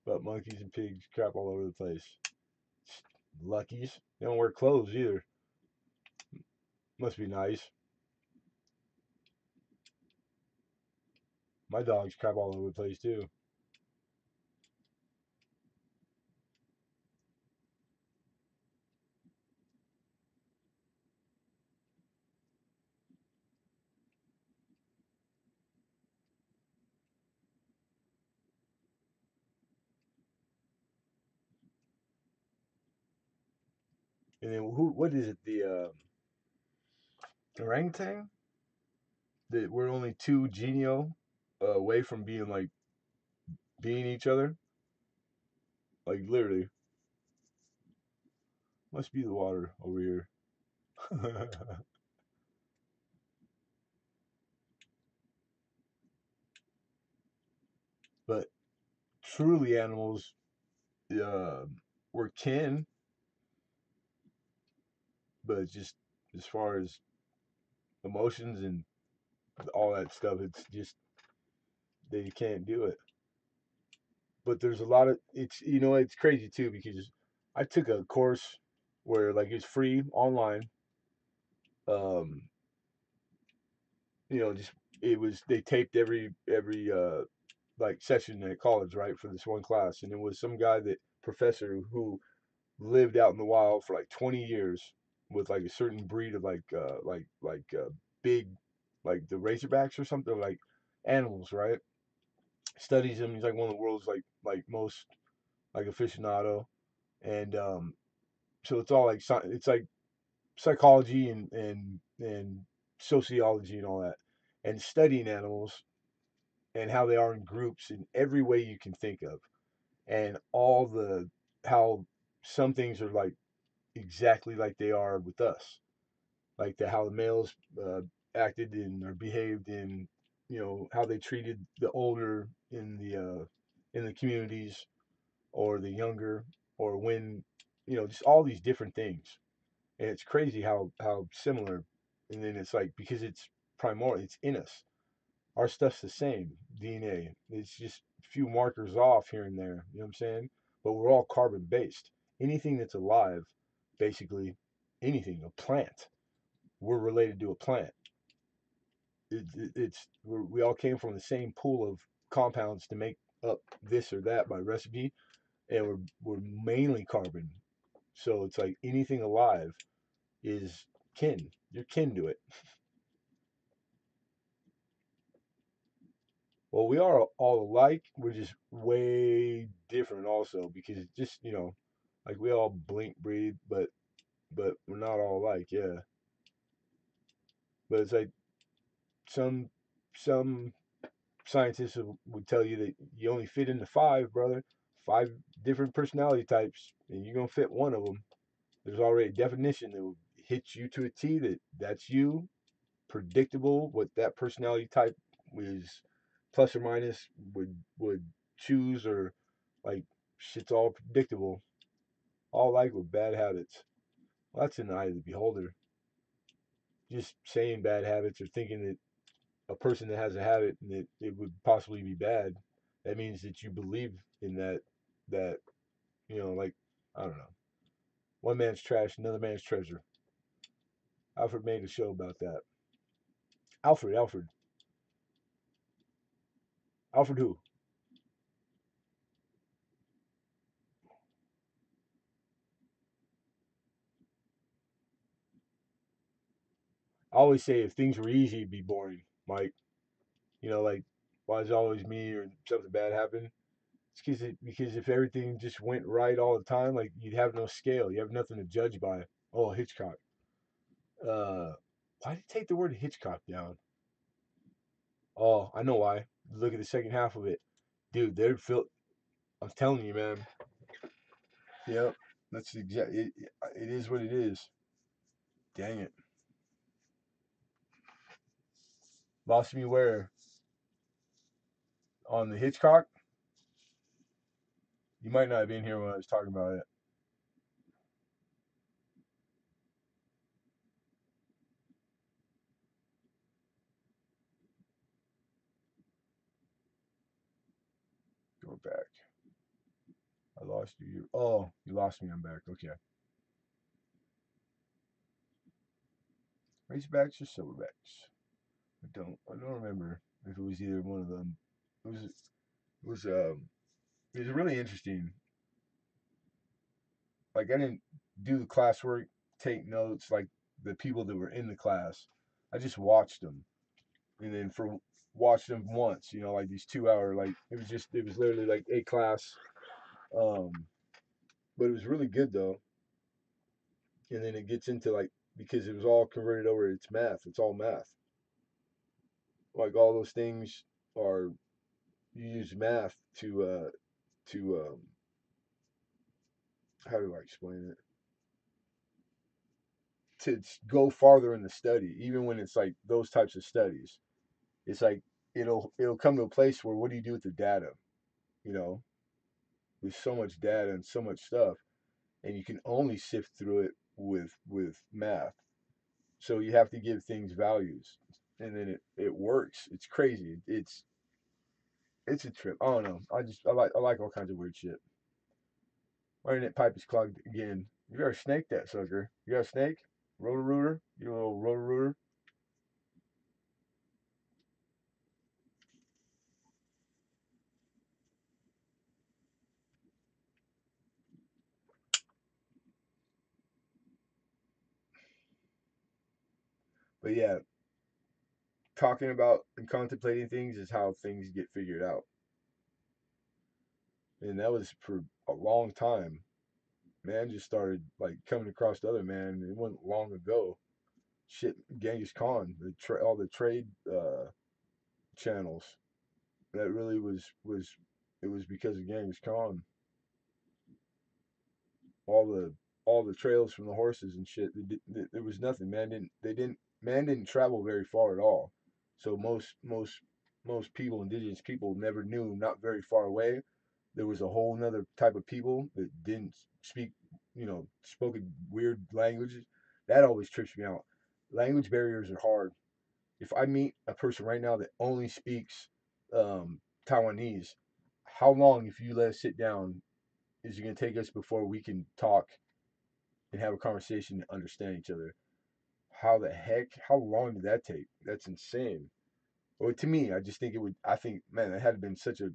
But monkeys and pigs crap all over the place. Luckies. They don't wear clothes either. Must be nice. My dogs crap all over the place too. And then who? What is it? The orangutan? That we're only two genio away from being like being each other. Like literally, must be the water over here. But truly, animals uh, were kin, but just as far as emotions and all that stuff, it's just they can't do it. But there's a lot of it's crazy too because I took a course where like it's free online. Um, just it was they taped every like session at college, right, for this one class, and it was some guy that professor who lived out in the wild for like 20 years with like a certain breed of big like the razorbacks or something like animals, right? Studies them. He's like one of the world's like most like aficionado, and so it's all like it's like psychology and sociology and all that, and studying animals and how they are in groups in every way you can think of, and all the how some things are like exactly like they are with us, like how the males acted and or behaved in, how they treated the older in the communities or the younger, or when, just all these different things. And it's crazy how similar. And then it's like because it's primordial, it's in us. Our stuff's the same DNA. It's just a few markers off here and there. You know what I'm saying? But we're all carbon based. Anything that's alive, basically, anything, a plant, we're related to a plant. We all came from the same pool of compounds to make up this or that by recipe, and we're mainly carbon. So it's like anything alive is kin. You're kin to it. Well, we are all alike. We're just way different, also, because it's just like we all blink, breathe, but we're not all alike. Yeah, but it's like some some scientists would tell you that you only fit into five, brother. Five different personality types, and you're gonna fit one of them. There's already a definition that will hit you to a T. That's you. Predictable. What that personality type is, plus or minus, would choose, or like shit's all predictable. All like with bad habits. Well, that's in the eye of the beholder. Just saying bad habits or thinking that a person that has a habit and it would possibly be bad, that means that you believe in that like I don't know. One man's trash, another man's treasure. Alfred made a show about that. Alfred. Alfred who? I always say if things were easy, it'd be boring. Like, like why is it always me or something bad happen? It's because if everything just went right all the time, like you'd have no scale. You have nothing to judge by. Oh, Hitchcock. Uh, why did he take the word Hitchcock down? Oh, I know why. Look at the second half of it, dude. They're filled. I'm telling you, man. Yep, that's exact. It is what it is. Dang it, lost me where on the Hitchcock. You might not have been here when I was talking about it. Go back. I lost you. Oh, you lost me. I'm back. Okay. Razorbacks or Silverbacks? I don't remember if it was either one of them. It was really interesting. Like I didn't do the classwork, take notes like the people that were in the class. I just watched them, and then for watched them once. Like these 2 hour, like it was literally like a class. Um, but it was really good though. And then it gets into like because it was all converted over. It's math. It's all math. Like all those things are you use math to how do I explain it? To go farther in the study, even when it's like those types of studies. It's like it'll come to a place where what do you do with the data? You know, there's so much data and so much stuff, and you can only sift through it with math. So you have to give things values, and then it works. It's crazy. It's a trip. I don't know. I like all kinds of weird shit. My internet pipe is clogged again. You gotta snake that sucker. You got a snake? Rotor rooter? You little rotor rooter? But yeah, talking about and contemplating things is how things get figured out. And that was for a long time. Man just started like coming across the other man. It wasn't long ago. Shit, Genghis Khan, all the trade channels. That really was it was because of Genghis Khan. All the trails from the horses and shit. There was nothing. Man didn't travel very far at all. So most people, indigenous people, never knew. Not very far away, there was a whole nother type of people that didn't speak, spoke weird languages. That always trips me out. Language barriers are hard. If I meet a person right now that only speaks Taiwanese, how long, if you let us sit down, is it going to take us before we can talk and have a conversation and understand each other? How the heck? How long did that take? That's insane. Or to me, I just think it would. I think, man, it had been such a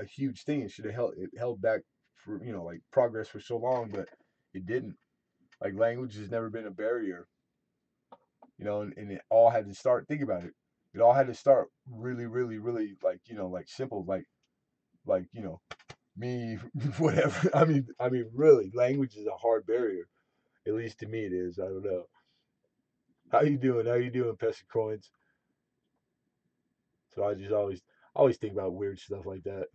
huge thing. It should have held back for like progress for so long, but it didn't. Like language has never been a barrier. and it all had to start. Think about it. It all had to start really, really, really like like simple, like me, whatever. I mean, really, language is a hard barrier. At least to me, it is. I don't know. How you doing? How you doing, Pesky Coins? So I just always think about weird stuff like that.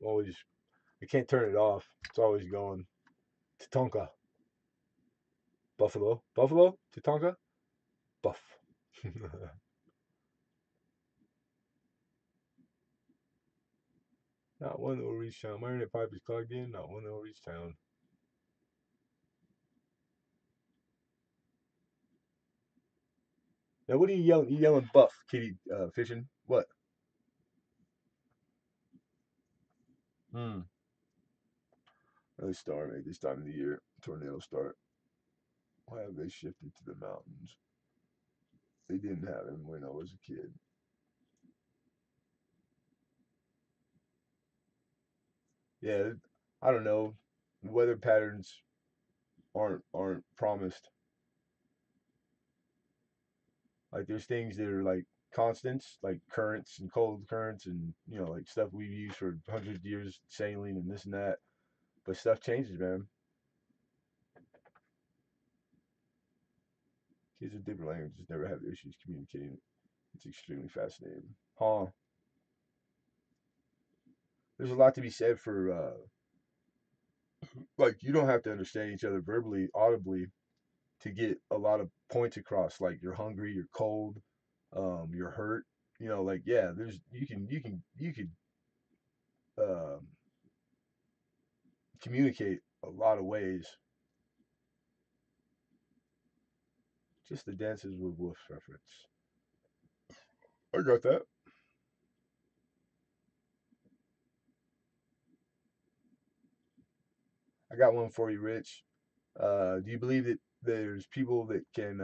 Always I can't turn it off. It's always going. Tatonka, Buffalo, Buffalo, Tatonka, Buff. Not one that will reach town. My internet pipe is clogged in. Not one that will reach town. Now, what are you yelling? You yelling Buff, kitty fishing? What? Hmm. Early storm at this time of the year. Tornado start. Why have they shifted to the mountains? They didn't have them when I was a kid. Yeah, I don't know. Weather patterns aren't promised. Like there's things that are like constants, like currents and cold currents, and like stuff we've used for hundreds of years, sailing and this and that. But stuff changes, man. Kids with different languages never have issues communicating. It's extremely fascinating. Huh? There's a lot to be said for like you don't have to understand each other verbally, audibly to get a lot of points across. Like you're hungry, you're cold, you're hurt. Like yeah, there's you could um, communicate a lot of ways. Just the Dances with Wolves reference. I got that. I got one for you, Rich. Do you believe that there's people that can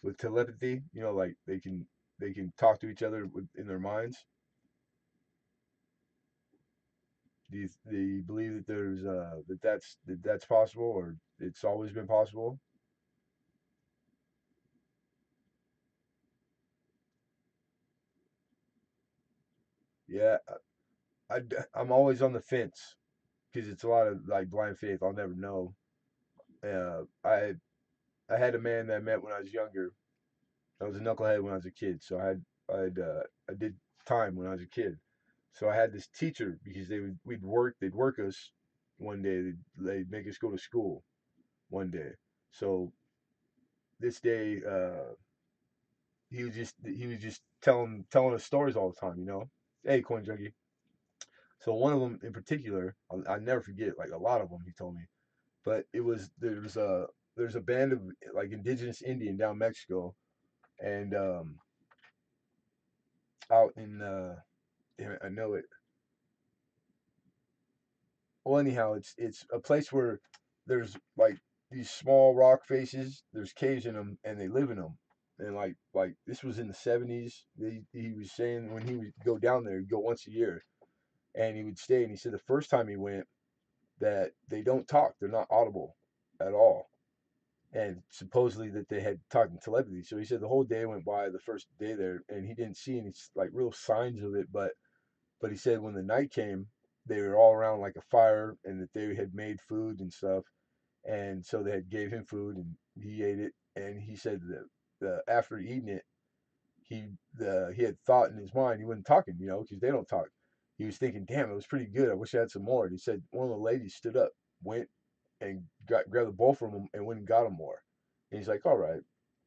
with telepathy? Like they can talk to each other in their minds. Do you believe that there's that's possible, or it's always been possible? Yeah, I I'm always on the fence because it's a lot of like blind faith. I'll never know. I had a man that I met when I was younger. I was a knucklehead when I was a kid, so I did time when I was a kid. So I had this teacher because they'd work us one day. They'd make us go to school one day. So this day, he was just telling us stories all the time. Hey, coin junkie. So one of them in particular, I never forget. Like a lot of them, he told me. But there's a band of like indigenous Indian down Mexico, and out in damn it, I know it. Well, anyhow, it's a place where there's like these small rock faces. There's caves in them, and they live in them. And like this was in the 70s. He was saying when he would go down there, he'd go once a year, and he would stay. And he said the first time he went, that they don't talk. They're not audible at all. And supposedly that they had talking telepathy. So he said the whole day went by, the first day there, and he didn't see any like real signs of it. But he said when the night came, they were all around like a fire, and that they had made food and stuff. And so they had gave him food, and he ate it. And he said that after eating it, he had thought in his mind. He wasn't talking, because they don't talk. He was thinking, "Damn, it was pretty good. I wish I had some more." And he said one of the ladies stood up, went and grabbed the bowl from him, and went and got him more. And he's like, "All right,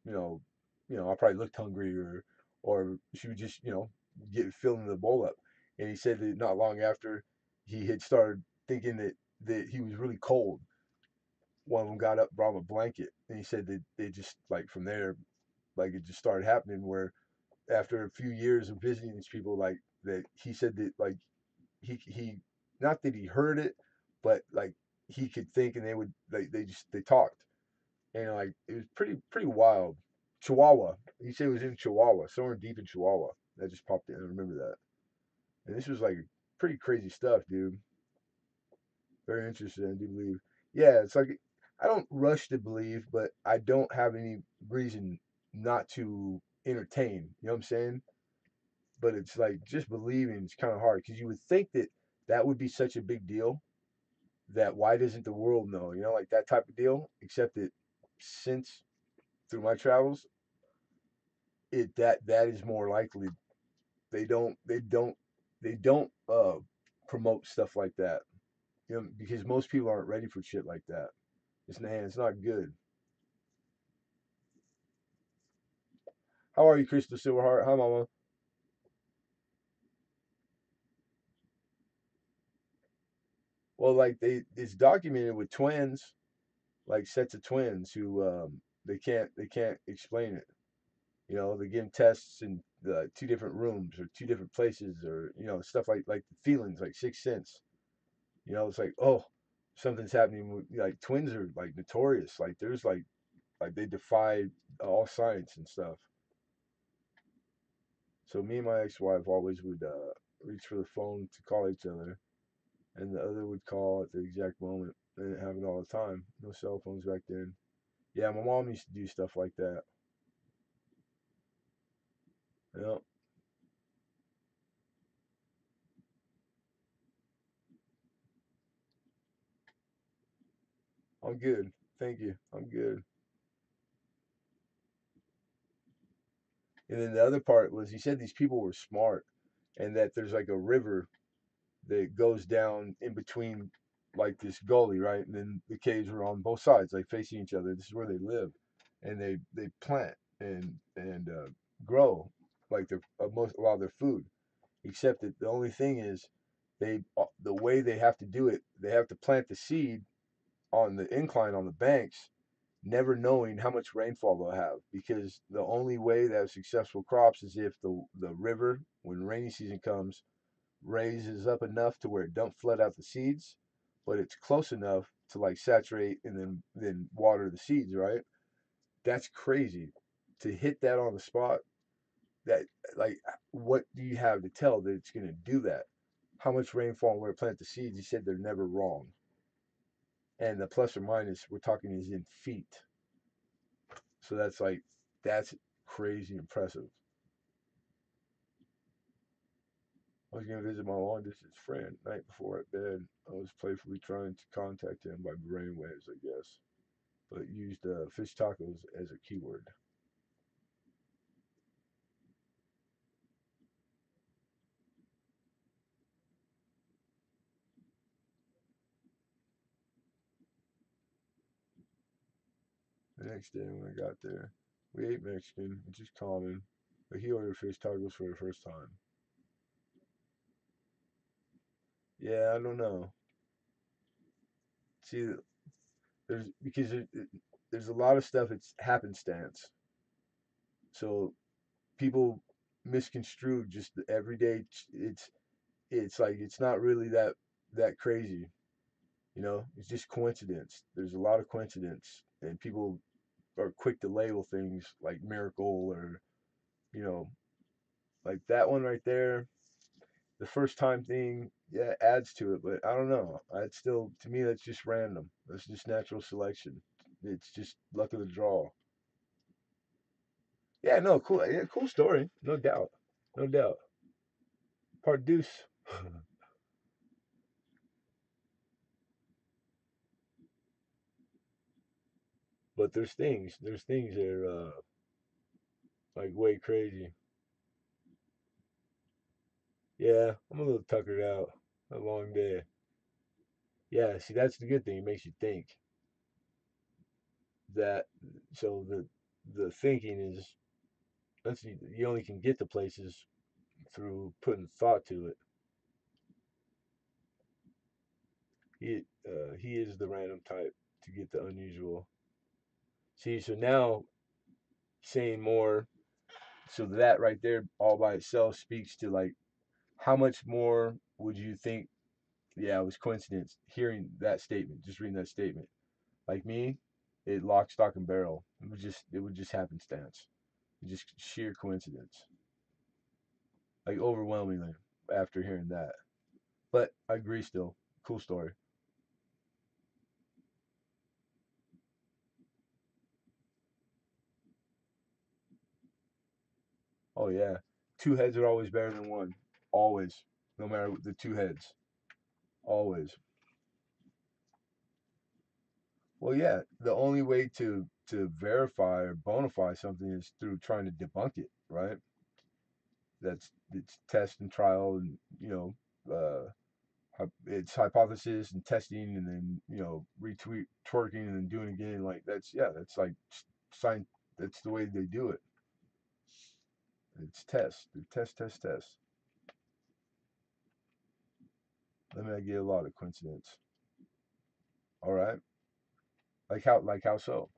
you know, I probably looked hungry, or she would just get filling the bowl up." And he said that not long after, he had started thinking that he was really cold. One of them got up, brought him a blanket, and he said that they just like from there, like it just started happening where after a few years of visiting these people, like that he said that like he not that he heard it, but like he could think, and they would they talked, and like it was pretty wild. Chihuahua. He said it was in Chihuahua, somewhere deep in Chihuahua. That just popped in. I remember that. And this was like pretty crazy stuff, dude. Very interesting, I do believe. Yeah, it's like I don't rush to believe, but I don't have any reason not to entertain. You know what I'm saying? But it's like just believing is kind of hard because you would think that that would be such a big deal that why doesn't the world know? You know, like that type of deal. Except that since through my travels, that is more likely. They don't they don't they don't promote stuff like that. You know, because most people aren't ready for shit like that. It's not good. How are you, Crystal Silverheart? Hi, Mama. Well, like it's documented with twins, like sets of twins who they can't explain it. You know, they give them tests in two different rooms or two different places, or you know, stuff like feelings, like sixth sense. You know, it's like, oh, something's happening. Like twins are like notorious. Like there's like they defy all science and stuff. So me and my ex-wife always would reach for the phone to call each other, and the other would call at the exact moment. And it happened all the time. No cell phones back then. Yeah, my mom used to do stuff like that. Yeah, I'm good. Thank you. I'm good. And then the other part was he said these people were smart, and that there's like a river that goes down in between like this gully, right? And then the caves were on both sides, like facing each other. This is where they live, and they plant and grow like their most a lot of their food. Except that the only thing is, the way they have to do it, they have to plant the seed on the incline on the banks, never knowing how much rainfall they'll have. Because the only way to have successful crops is if the river, when rainy season comes, raises up enough to where it don't flood out the seeds, but it's close enough to like saturate and then water the seeds, right? That's crazy to hit that on the spot. That like what do you have to tell that it's going to do that? How much rainfall and where to plant the seeds? He said they're never wrong, and the plus or minus we're talking is in feet. So that's crazy impressive. I was going to visit my long distance friend night before at bed. I was playfully trying to contact him by brainwaves, I guess, but used fish tacos as a keyword. The next day when I got there, we ate Mexican, which is common, but he ordered fish tacos for the first time. Yeah, I don't know. See, there's because there's a lot of stuff. It's happenstance, so people misconstrue just the everyday. It's like it's not really that crazy. You know, it's just coincidence. There's a lot of coincidence, and people are quick to label things like miracle or you know, like that one right there. The first time thing, yeah, adds to it, but I don't know. I'd still, to me, that's just random. That's just natural selection. It's just luck of the draw. Yeah, no, cool. Yeah, cool story. No doubt. No doubt. Part deuce. But there's things that are like way crazy. Yeah, I'm a little tuckered out. A long day. Yeah, see, that's the good thing. It makes you think that. So the thinking is that's you only can get to places through putting thought to it. He is the random type to get the unusual. See, so now saying more, so that right there all by itself speaks to like how much more would you think? Yeah, it was coincidence. Hearing that statement, just reading that statement, like me, it lock, stock, and barrel. It would just happenstance, just sheer coincidence, like overwhelmingly after hearing that. But I agree still. Cool story. Oh yeah, two heads are always better than one. Always, no matter the two heads. Always. Well, yeah. The only way to verify or bonify something is through trying to debunk it, right? That's it's test and trial, and it's hypothesis and testing, and then retweet twerking and then doing it again. Like that's like science. That's the way they do it. It's test, test, test, test. Let me get a lot of coincidence. All right, like how so?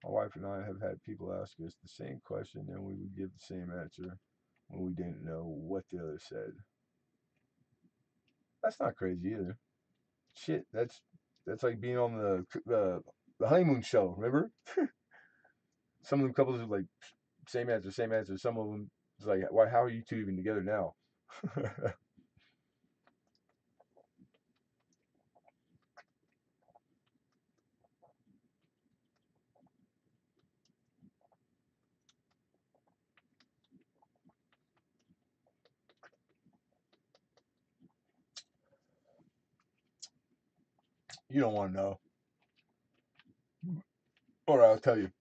My wife and I have had people ask us the same question, and we would give the same answer when we didn't know what the other said. That's not crazy either. Shit, that's like being on the honeymoon show. Remember, some of the couples are like same answer, same answer. Some of them it's like, why? How are you two even together now? You don't want to know. All right, I'll tell you.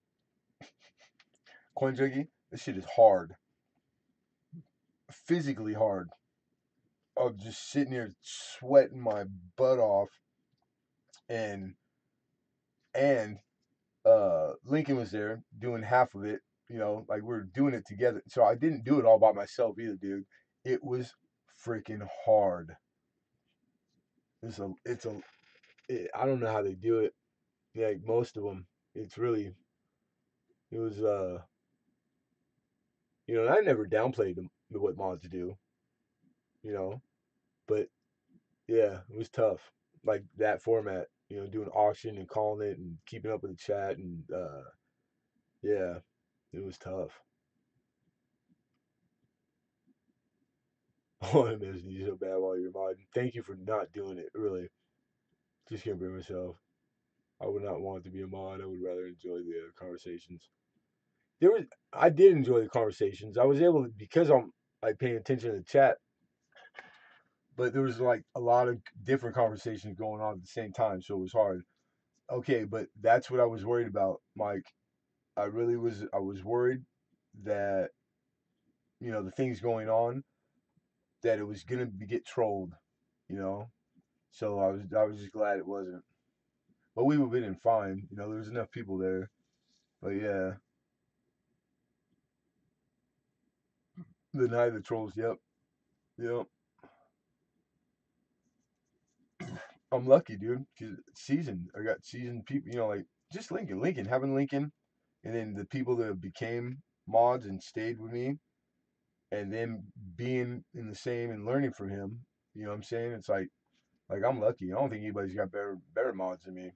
Coin jiggy, this shit is hard, physically hard. I'm just sitting here sweating my butt off, and and Lincoln was there doing half of it. Like we are doing it together. So I didn't do it all by myself either, dude. It was freaking hard. I don't know how they do it. Yeah, like most of them, it's really, it was, and I never downplayed what mods do, you know, but yeah, it was tough. Like that format, doing auction and calling it and keeping up with the chat and, yeah, it was tough. Oh, I miss you so bad while you're modding. Thank you for not doing it. Really, just can't bring myself. I would not want to be a mod. I would rather enjoy the conversations. There was, I did enjoy the conversations. I was able to because I'm like paying attention to the chat, but there was like a lot of different conversations going on at the same time, so it was hard. Okay, but that's what I was worried about, Mike. I really was. I was worried that the things going on that it was gonna get trolled. You know, so I was just glad it wasn't. But we would have been fine. There was enough people there. But yeah, the night of the trolls. Yep, yep. I'm lucky, dude. 'Cause seasoned. I got seasoned people. Like just having Lincoln, and then the people that became mods and stayed with me, and then being in the same and learning from him. You know what I'm saying? It's like I'm lucky. I don't think anybody's got better mods than me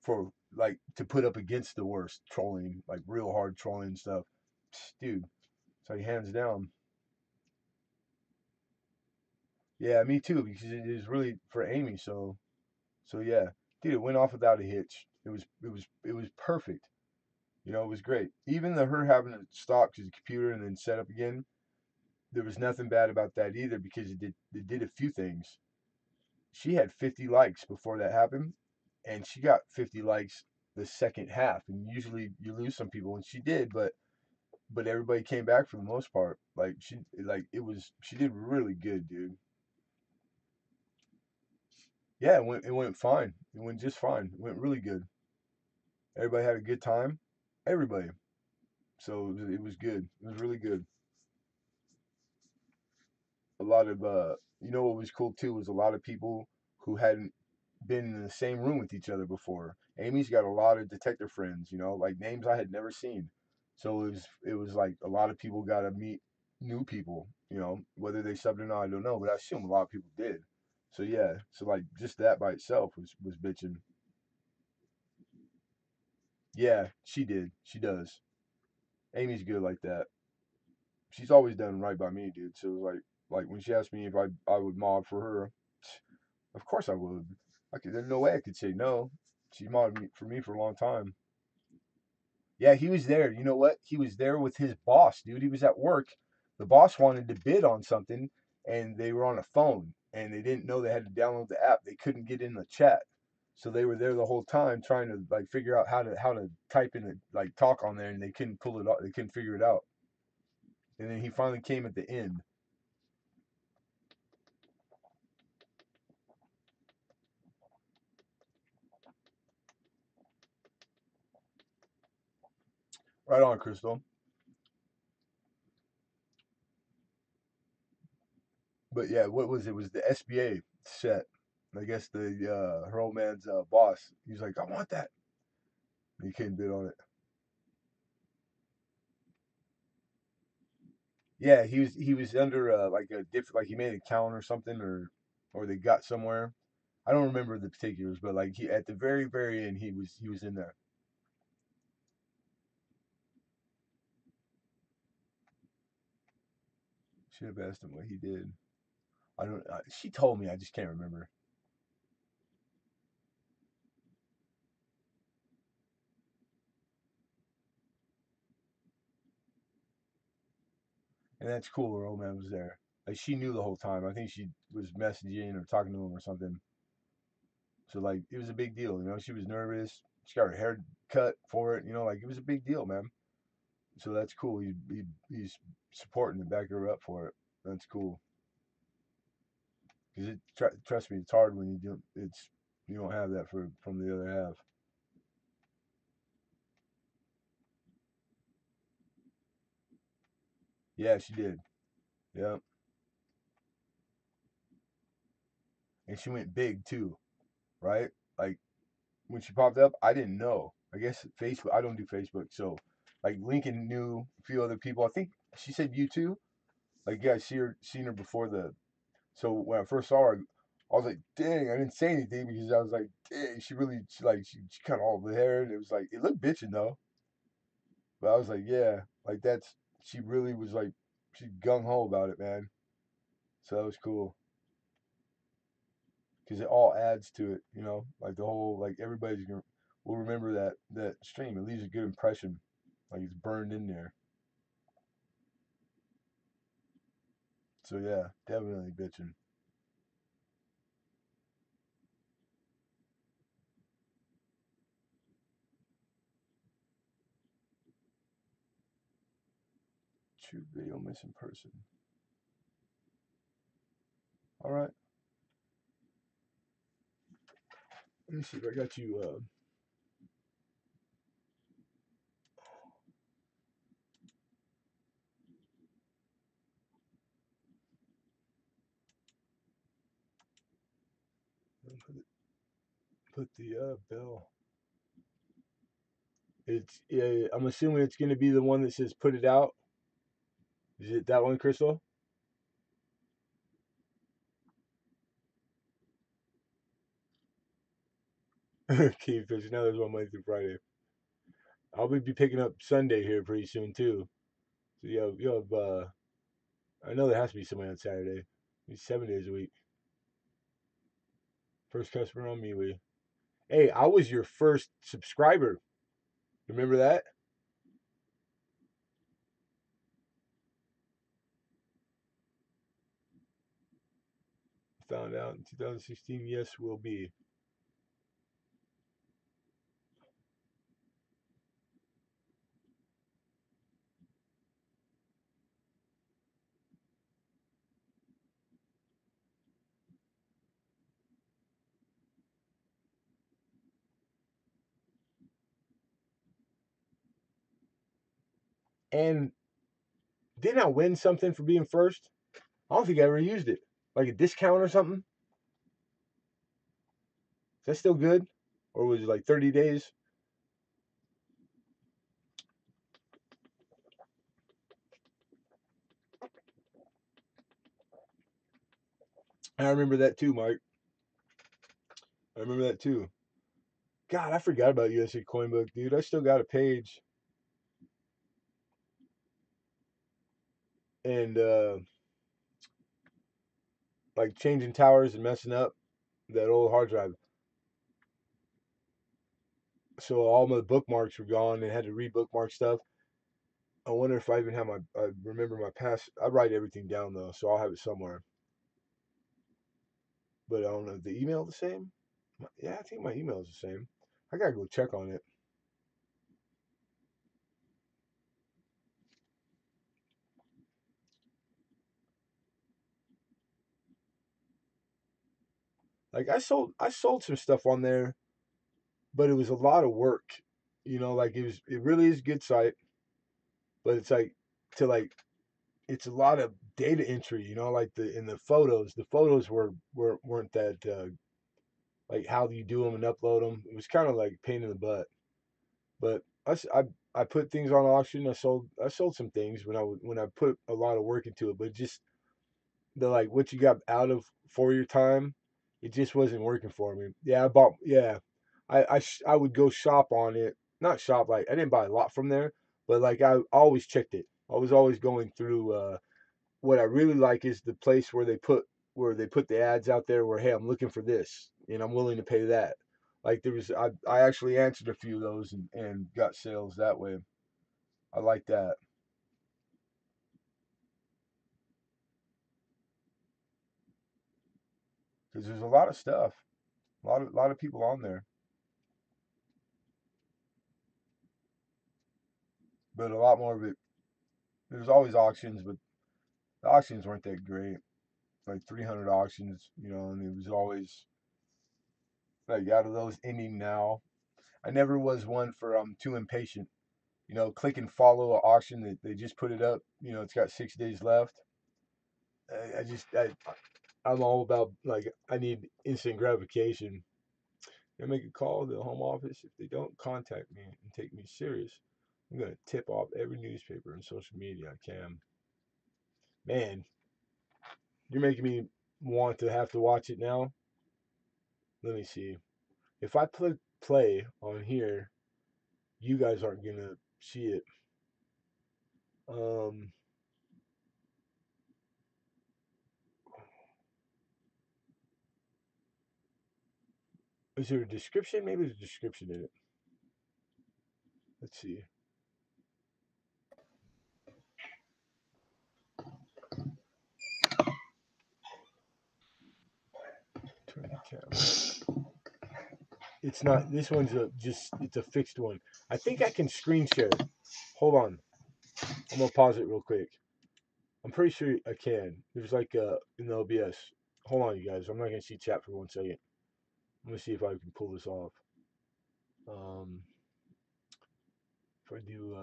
for like to put up against the worst trolling, like real hard trolling stuff. Dude, it's like hands down. Yeah, me too, because it is really for Amy. So yeah, dude, it went off without a hitch. It was perfect. It was great. Even her having to stop because the computer and then set up again, there was nothing bad about that either because it did a few things. She had 50 likes before that happened, and she got 50 likes the second half. And usually you lose some people, and she did, but everybody came back for the most part. She did really good, dude. Yeah, it went fine. It went just fine. It went really good. Everybody had a good time. Everybody. So it was good. It was really good. A lot of what was cool too was a lot of people who hadn't been in the same room with each other before. Amy's got a lot of detective friends, like names I had never seen. So it was like a lot of people got to meet new people, whether they subbed or not, I don't know, but I assume a lot of people did. So yeah, so like just that by itself was bitching. Yeah, she did. She does. Amy's good like that. She's always done right by me, dude. So it was like when she asked me if I would mod for her, of course I would. There's no way I could say no. She modded for me for a long time. Yeah, he was there. You know what? He was there with his boss, dude. He was at work. The boss wanted to bid on something, and they were on a phone, and they didn't know they had to download the app. They couldn't get in the chat, so they were there the whole time trying to like figure out how to type in it, like talk on there, and they couldn't pull it out. They couldn't figure it out. And then he finally came at the end. Right on, Crystal. But yeah, what was it? It was the SBA set. I guess the her old man's boss. He was like, "I want that." He couldn't bid on it. Yeah, he was under like a like he made an account or something, or they got somewhere. I don't remember the particulars, but like he at the very end he was in there. Should have asked him what he did. I don't. She told me. I just can't remember. And that's cool. Her old man was there. Like she knew the whole time. I think she was messaging or talking to him or something. So like it was a big deal. She was nervous. She got her hair cut for it. Like it was a big deal, man. So that's cool. He's supporting and backing her up for it. That's cool. Because trust me, it's hard when you don't have that from the other half. Yeah, she did. Yeah, and she went big too, right? Like when she popped up, I didn't know. I guess Facebook. I don't do Facebook, so like Lincoln knew a few other people. I think she said you too. Like yeah, seen her before the. So when I first saw her, I was like, dang, I didn't say anything because I was like, dang, she cut all the hair and it was like it looked bitching though. But I was like, yeah, like that's she really was like she gung ho about it, man. So that was cool because it all adds to it, like the whole like everybody's gonna will remember that stream. It leaves a good impression, like it's burned in there. So yeah, definitely bitching. True video missing person. All right, let me see if I got you. Put the bill. It's yeah. I'm assuming it's gonna be the one that says "put it out." Is it that one, Crystal? Keep fishing. Now there's one Monday through Friday. I'll be picking up Sunday here pretty soon too. So you have I know there has to be somebody on Saturday. It's 7 days a week. First customer on MeWe. Hey, I was your first subscriber. Remember that? Found out in 2016. Yes, will be. And didn't I win something for being first? I don't think I ever used it. Like a discount or something. Is that still good? Or was it like 30 days? I remember that too, Mike. I remember that too. God, I forgot about USA Coinbook, dude. I still got a page. And like changing towers and messing up that old hard drive. So all my bookmarks were gone and had to re-bookmark stuff. I wonder if I even have I remember my past. I write everything down though, so I'll have it somewhere. But I don't know. The email the same? Yeah, I think my email is the same. I gotta go check on it. Like I sold some stuff on there, but it was a lot of work. Like it really is a good site, but it's like to like it's a lot of data entry. Like the photos weren't that like how do you do them and upload them. It was kind of like pain in the butt. But I put things on auction. I sold some things when I put a lot of work into it, but just the like what you got out of for your time, it just wasn't working for me. Yeah, I would go shop on it. Not shop, like I didn't buy a lot from there, but like I always checked it. I was always going through what I really like is the place where they put the ads out there where, hey, I'm looking for this and I'm willing to pay that. Like I actually answered a few of those and got sales that way. I like that because there's a lot of stuff, a lot of people on there, but a lot more of it. There's always auctions, but the auctions weren't that great. Like 300 auctions, and it was always like out of those ending now. I never was one for too impatient. Click and follow an auction that they just put it up. It's got 6 days left. I'm all about like I need instant gratification. I make a call to the home office. If they don't contact me and take me serious, I'm gonna tip off every newspaper and social media I can. Man, you're making me want to have to watch it now. Let me see. If I play on here, you guys aren't gonna see it. Um, is there a description? Maybe there's a description in it. Let's see. Turn the camera. It's not. This one's it's a fixed one. I think I can screen share it. Hold on. I'm gonna pause it real quick. I'm pretty sure I can. There's like in the OBS. Hold on, you guys. I'm not gonna see chat for 1 second. I'm gonna see if I can pull this off. Um, if I do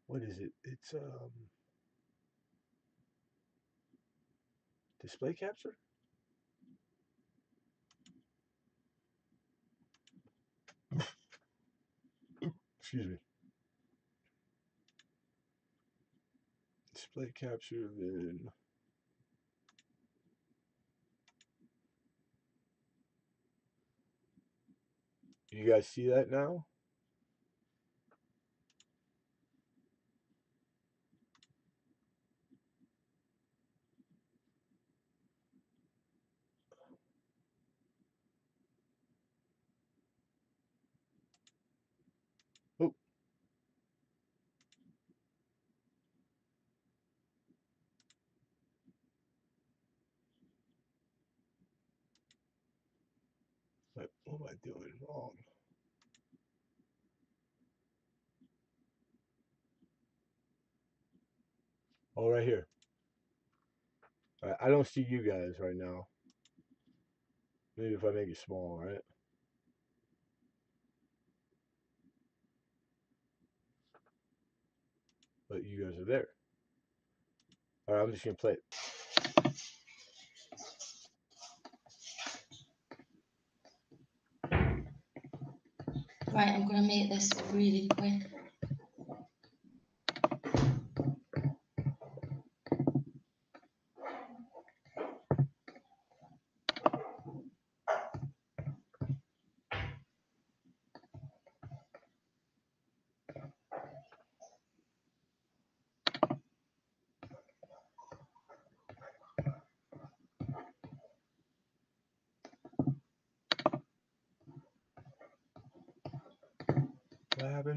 what is it? It's display capture. Excuse me. Display capture. Then you guys see that now? Oh, what am I doing wrong? Oh, right here. I don't see you guys right now. Maybe if I make it small, right? But you guys are there. All right, I'm just gonna play it. Right, I'm gonna make this really quick.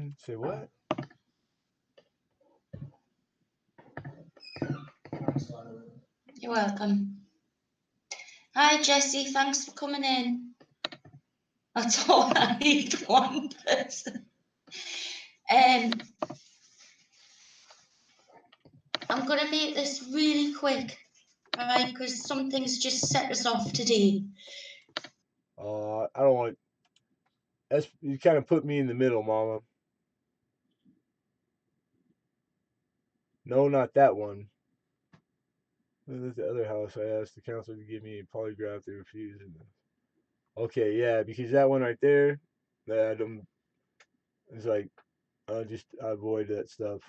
again? Say what? You're welcome. Hi, Jessie. Thanks for coming in. That's all I need, one person. I'm going to make this really quick, right? Because some things just set us off today. I don't want. That's you kind of put me in the middle, Mama. No, not that one. That's the other house. I asked the counselor to give me a polygraph. They refused. Okay, yeah, because that one right there, that it's like I avoid that stuff.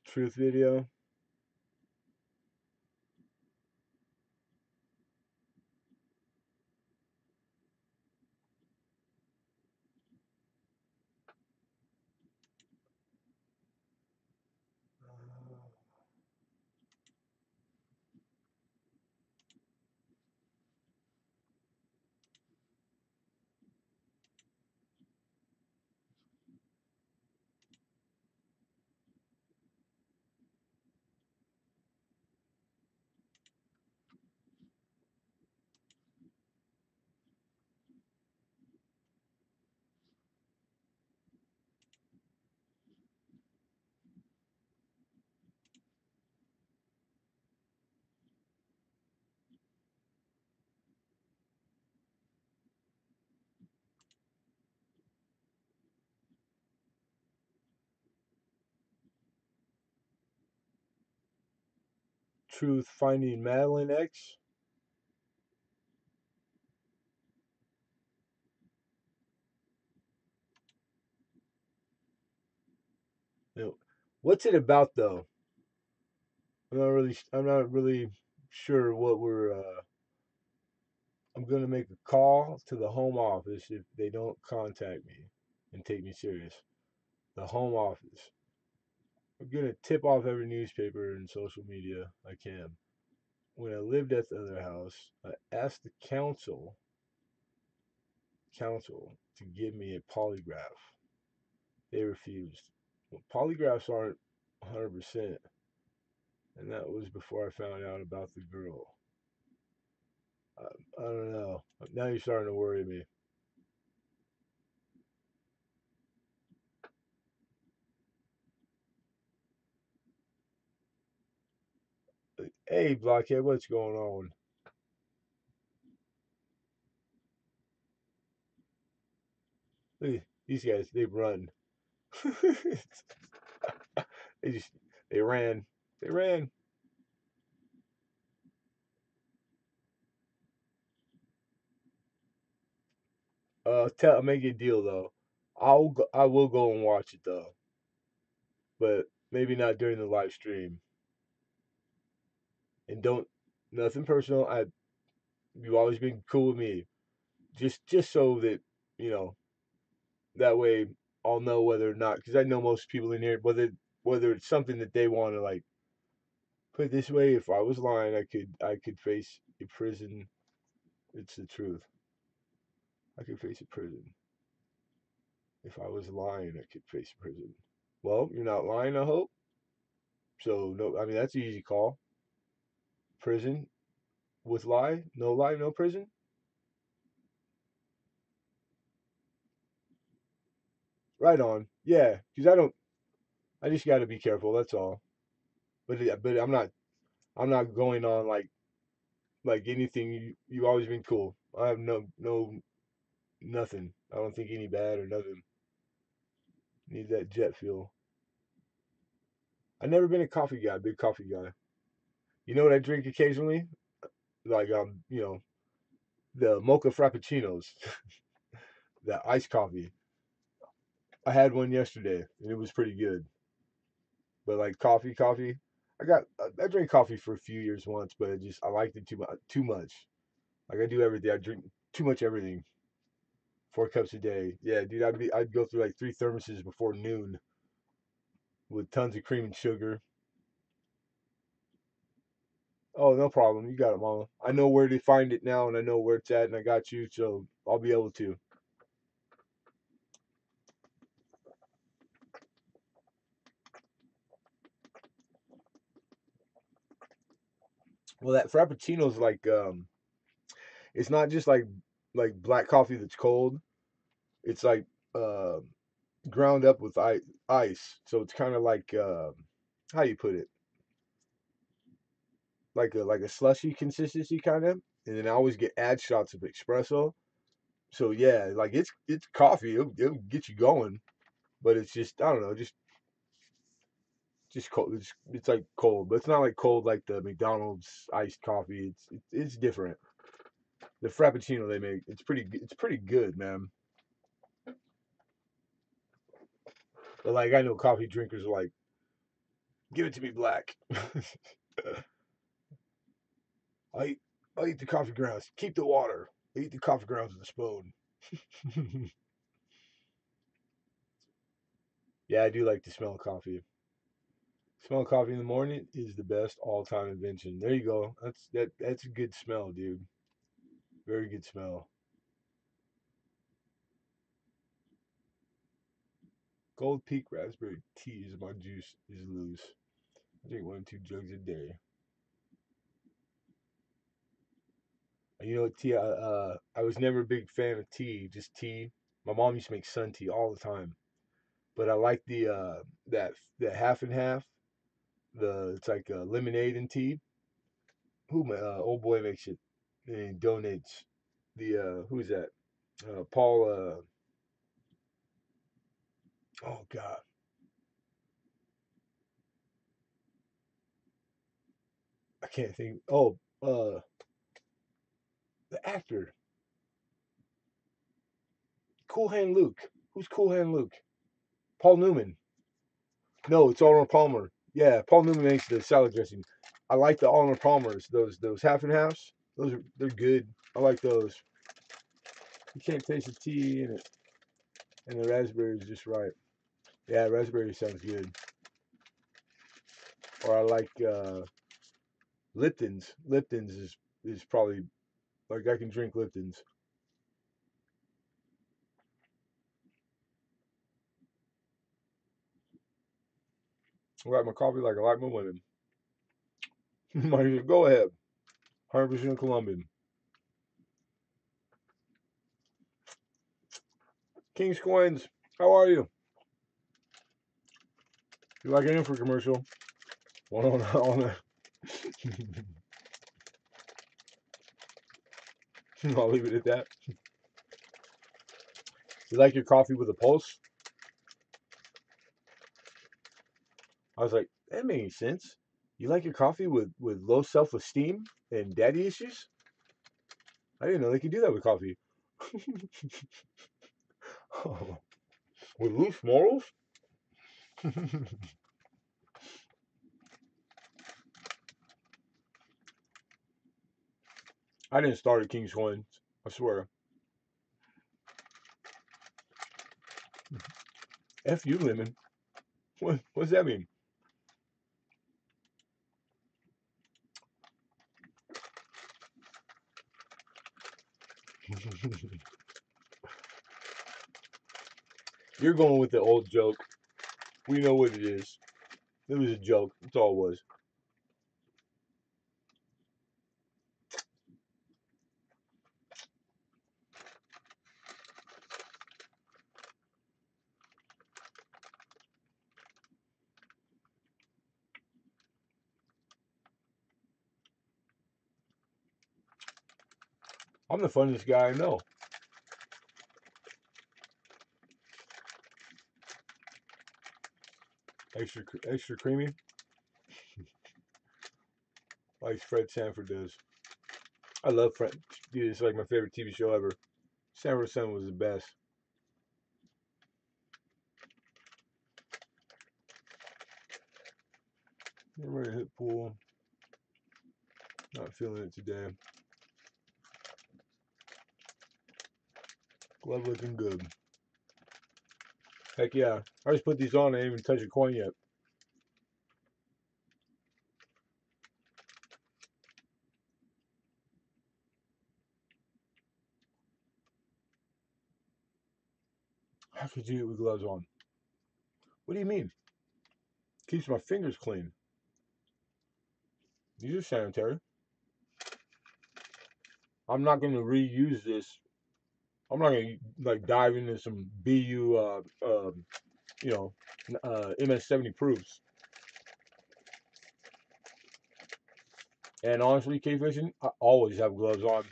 Truth video. Truth finding Madeline X. You know, what's it about though? I'm not really sure what we're. I'm gonna make a call to the home office if they don't contact me and take me serious. The home office. I'm gonna tip off every newspaper and social media I can. When I lived at the other house, I asked the council to give me a polygraph. They refused. Well, polygraphs aren't 100%, and that was before I found out about the girl. I don't know. Now you're starting to worry me. Hey, Blockhead, what's going on? Look, these guys, they run. they just, they ran. They ran. I'll make you a deal though. I will go and watch it though, but maybe not during the live stream. And don't nothing personal. You've always been cool with me. Just so that you know that way I'll know whether or not because I know most people in here whether it's something that they want to like put it this way. If I was lying, I could face a prison. It's the truth. I could face a prison. If I was lying, I could face prison. Well, you're not lying, I hope. So no, I mean that's an easy call. Prison with lie, no prison. Right on. Yeah, because I don't. I just got to be careful. That's all. But I'm not going on like anything. You always been cool. I have no nothing. I don't think any bad or nothing. Need that jet fuel. I never been a coffee guy, big coffee guy. You know what I drink occasionally? Like the mocha frappuccinos, that iced coffee. I had one yesterday and it was pretty good. But like coffee, I drank coffee for a few years once, but I liked it too much. Like I do everything. I drink too much everything. 4 cups a day. Yeah, dude, I'd go through like 3 thermoses before noon with tons of cream and sugar. Oh, no problem. You got it, Mama. I know where to find it now, and I know where it's at, and I got you, so I'll be able to. Well, that frappuccino's like it's not just like black coffee that's cold. It's like uh, ground up with ice, so it's kind of like how you put it, like a slushy consistency kind of. And then I always get add shots of espresso. So yeah, like it's coffee. It'll get you going, but it's just I don't know, just cold. It's like cold, but it's not like cold like the McDonald's iced coffee. It's different. The frappuccino they make, it's pretty good, man. But like I know coffee drinkers are like, give it to me black. I eat I eat the coffee grounds. Keep the water. I eat the coffee grounds with a spoon. Yeah, I do like the smell of coffee. Smell of coffee in the morning is the best all time invention. There you go. That's a good smell, dude. Very good smell. Gold Peak raspberry tea is my juice is loose. I drink 1 or 2 jugs a day. And you know what tea? I was never a big fan of tea, just tea. My mom used to make sun tea all the time, but I like the that half and half. The it's like lemonade and tea. Who my old boy makes it and donates. The who's that? Paul. Oh God, I can't think. Oh, the actor, Cool Hand Luke. Who's Cool Hand Luke? Paul Newman. No, it's Arnold Palmer. Yeah, Paul Newman makes the salad dressing. I like the Arnold Palmers. Those half and halves. They're good. I like those. You can't taste the tea in it, and the raspberry is just right. Yeah, raspberry sounds good. Or I like Lipton's. Lipton's is probably like I can drink Lipton's. I like my coffee like I like my women. Go ahead. 100% Colombian. King's Coins, how are you? You like an info commercial? One on I'll leave it at that. You like your coffee with a pulse? I was like, that makes sense. You like your coffee with low self esteem and daddy issues? I didn't know they could do that with coffee. Oh, with loose morals? I didn't start at King's Coins. I swear. F you, Lemon. What does that mean? You're going with the old joke. We know what it is. It was a joke. That's all it was. I'm the funniest guy I know. Extra creamy, like Fred Sanford does. I love Fred. Dude, it's like my favorite TV show ever. Sanford Son was the best. I'm ready to hit pool. Not feeling it today. Glove looking good. Heck yeah. I just put these on. I ain't even touched a coin yet. How could you eat with gloves on? What do you mean? Keeps my fingers clean. These are sanitary. I'm not going to reuse this. I'm not going to like dive into some BU, you know, MS-70 proofs. And honestly, K fishing, I always have gloves on.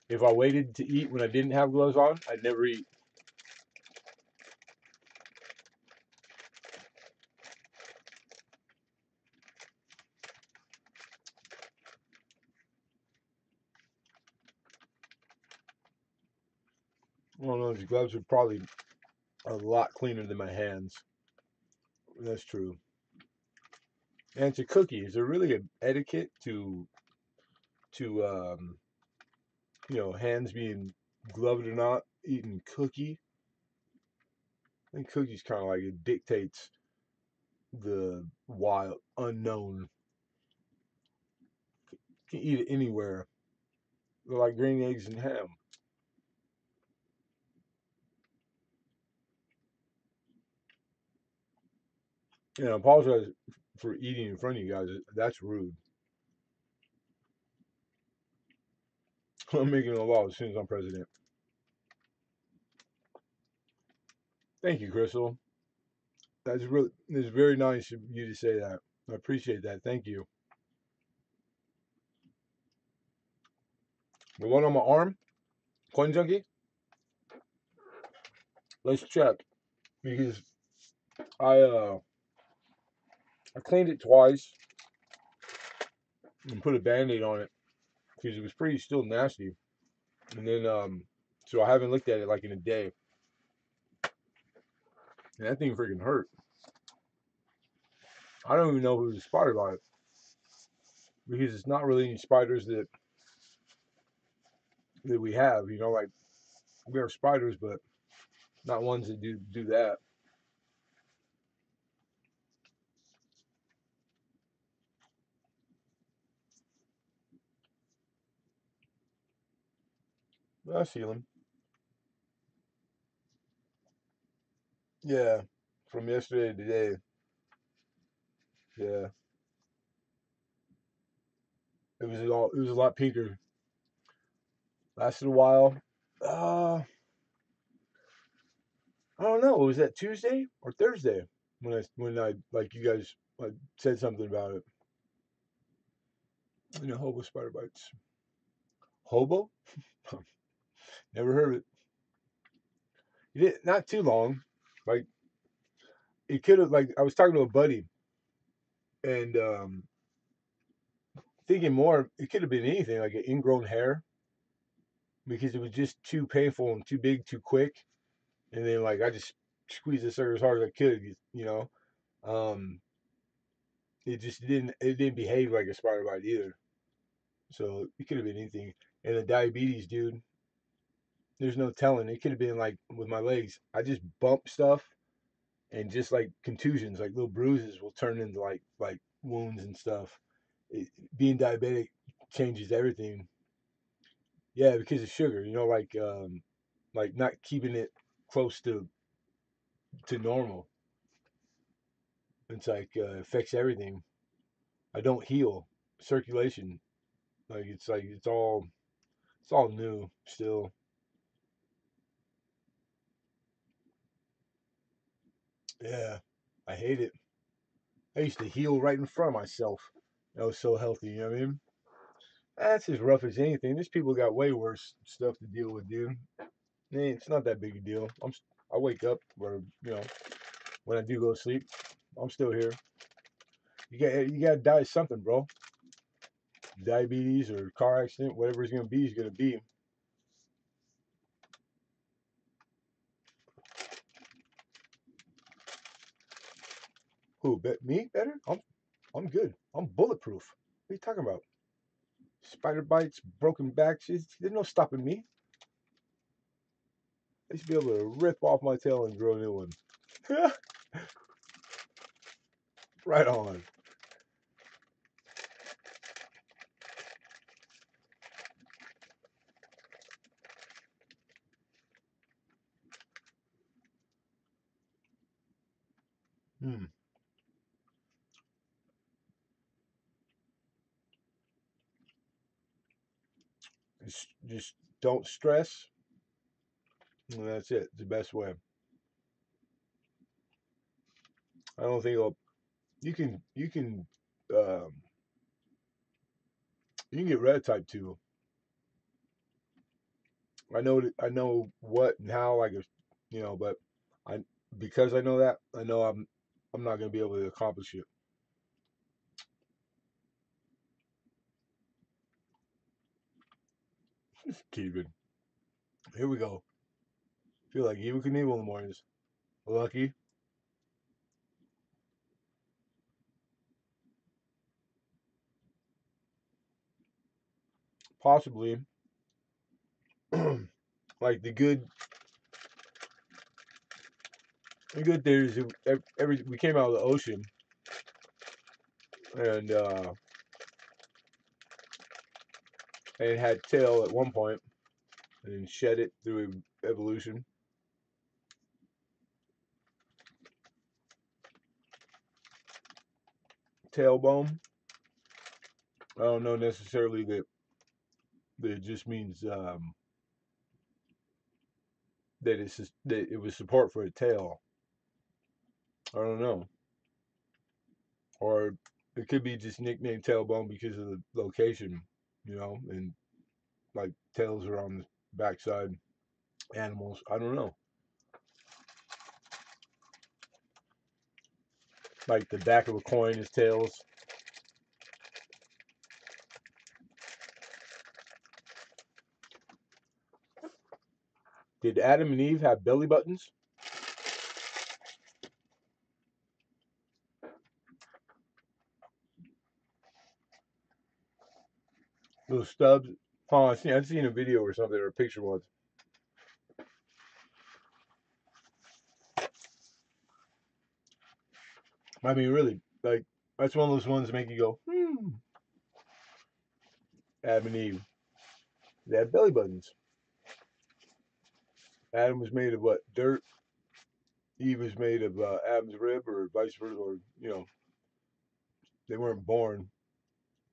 If I waited to eat when I didn't have gloves on, I'd never eat. I don't know. These gloves are probably a lot cleaner than my hands. That's true. And it's a cookie. Is there really an etiquette to hands being gloved or not eating cookie? I think cookie's kind of like it dictates the wild unknown. You can eat it anywhere. They're like green eggs and ham. And I apologize for eating in front of you guys. That's rude. I'm making a law as soon as I'm president. Thank you, Crystal. That's really it's very nice of you to say that. I appreciate that. Thank you. The one on my arm, coin junkie. Let's check because I uh I cleaned it twice and put a band-aid on it because it was pretty still nasty. And then so I haven't looked at it like in a day. And that thing freaking hurt. I don't even know who was inspired by it because it's not really any spiders that we have. Like we have spiders, but not ones that do that. But I see them. Yeah, from yesterday to today. Yeah, it was a lot pinker. Lasted a while. Uh, I don't know. Was that Tuesday or Thursday when I like you guys said something about it? Hobo spider bites. Hobo? Never heard of it. Not too long. Like it could have like I was talking to a buddy and thinking more. It could have been anything like an ingrown hair because it was just too painful and too big, too quick. And then like I just squeezed the sucker as hard as I could. Um, it didn't behave like a spider bite either. So it could have been anything. And the diabetes, dude, there's no telling. It could have been like with my legs. I just bump stuff and just like contusions, like little bruises will turn into like wounds and stuff. Being diabetic changes everything. Yeah, because of sugar, like not keeping it close to normal. It's like affects everything. I don't heal circulation. Like it's all new still. Yeah, I hate it. I used to heal right in front of myself. I was so healthy, you know what I mean? That's as rough as anything. These people got way worse stuff to deal with, dude. It's not that big a deal. I wake up or when I do go to sleep, I'm still here. You gotta die of something, bro. Diabetes or car accident, whatever it's gonna be is gonna be. Who bet me better? I'm good. I'm bulletproof. What are you talking about? Spider bites, broken backs. There's no stopping me. I should be able to rip off my tail and grow a new one. Right on. Hmm. Just don't stress, and that's it. The best way. I don't think it'll, um, you can get red type 2. I know what and how, like, but I because I know that, I know I'm not gonna be able to accomplish it. Keeping. Here we go. Feel like Evil Knievel in the mornings. Lucky, possibly. Like the good theory is every we came out of the ocean, and it had tail at one point and then shed it through evolution. Tailbone. I don't know necessarily that it just means that it was support for a tail. I don't know, or it could be just nicknamed tailbone because of the location, and like tails are on the backside animals. I don't know. Like the back of a coin is tails. Did Adam and Eve have belly buttons? Those stubs? Oh, I've seen a video or something or a picture once. I mean, really, like that's one of those ones that make you go, hmm. Adam and Eve, they had belly buttons. Adam was made of what? Dirt. Eve was made of Adam's rib, or vice versa, or they weren't born.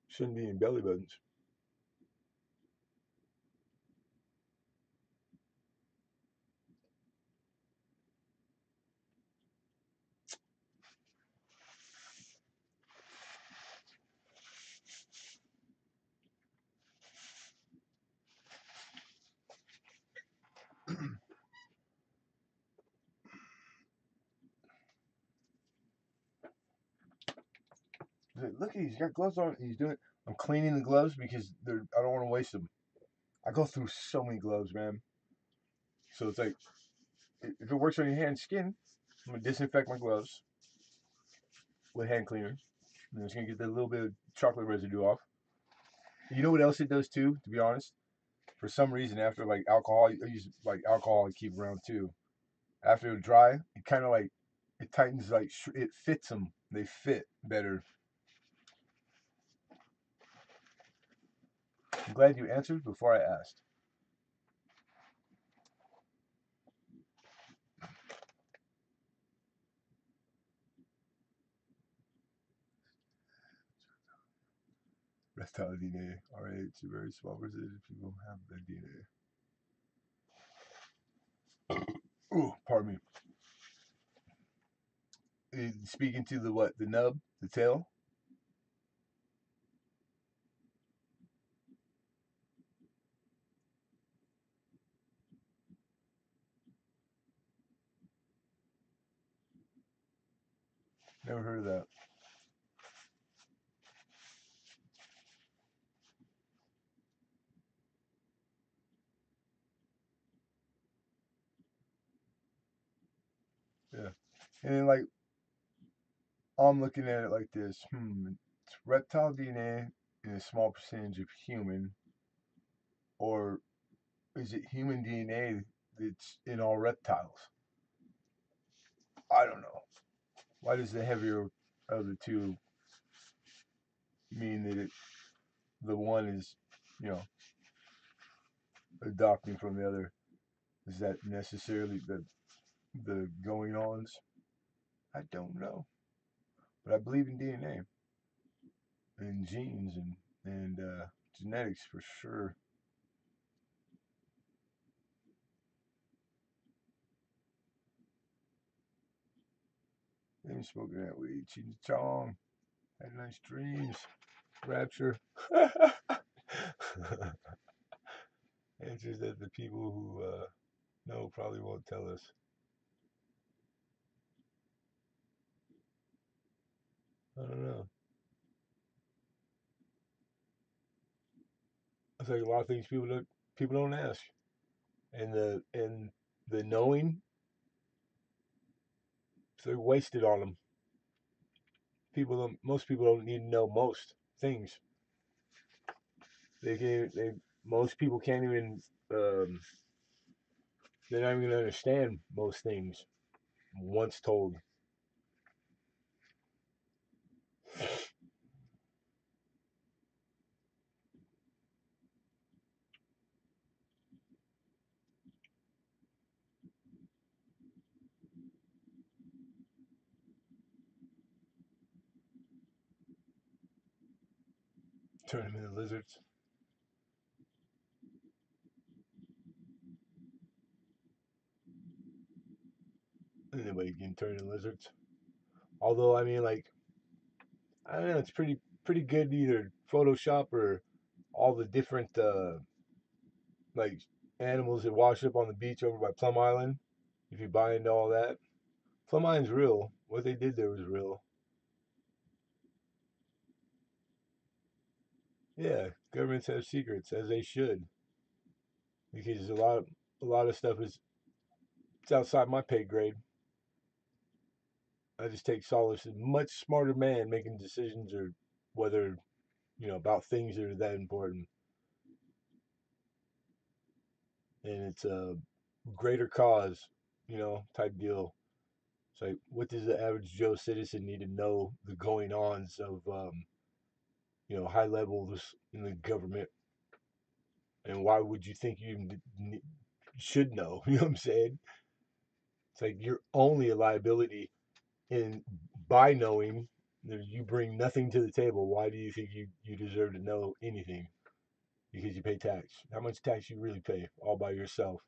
Shouldn't be in belly buttons. Look, he's got gloves on. He's doing it. I'm cleaning the gloves because I don't want to waste them. I go through so many gloves, man. So it's like, if it works on your hand skin, I'm gonna disinfect my gloves with hand cleaner. And it's gonna get that little bit of chocolate residue off. You know what else it does too? To be honest, for some reason, after like alcohol, I use like alcohol I keep around too. After it dry, it kind of like it tightens, like it fits them. They fit better. I'm glad you answered before I asked. Reptile DNA. All right, it's a very small percentage of people have that DNA. Oh, pardon me. Speaking to the what? The nub, the tail. Never heard of that. Yeah, and then like I'm looking at it like this. It's reptile DNA in a small percentage of human, or is it human DNA that's in all reptiles? I don't know. Why does the heavier of the two mean that the one is, you know, adopting from the other? Is that necessarily the going ons? I don't know, but I believe in DNA and genes and genetics for sure. Then smoking that weed, cheating chong, had nice dreams, rapture. Answers that the people who know probably won't tell us. I don't know. It's like a lot of things people don't ask, and the knowing, so they're wasted on them. Most people don't need to know most things. Most people can't even. Um, they're not even gonna understand most things once told. Turn them into lizards. Anybody can turn into lizards. Although I mean, like, I don't know, it's pretty good either Photoshop or all the different like animals that wash up on the beach over by Plum Island. If you buy into all that, Plum Island's real. What they did there was real. Yeah, governments have secrets as they should, because a lot of stuff is it's outside my pay grade. I just take solace in much smarter man making decisions or whether about things that are that important, and it's a greater cause, type deal. It's like, what does the average Joe citizen need to know the going ons of high levels in the government, and why would you think you should know? You know what I'm saying? It's like you're only a liability, and by knowing that you bring nothing to the table, why do you think you deserve to know anything? Because you pay tax. How much tax you really pay all by yourself?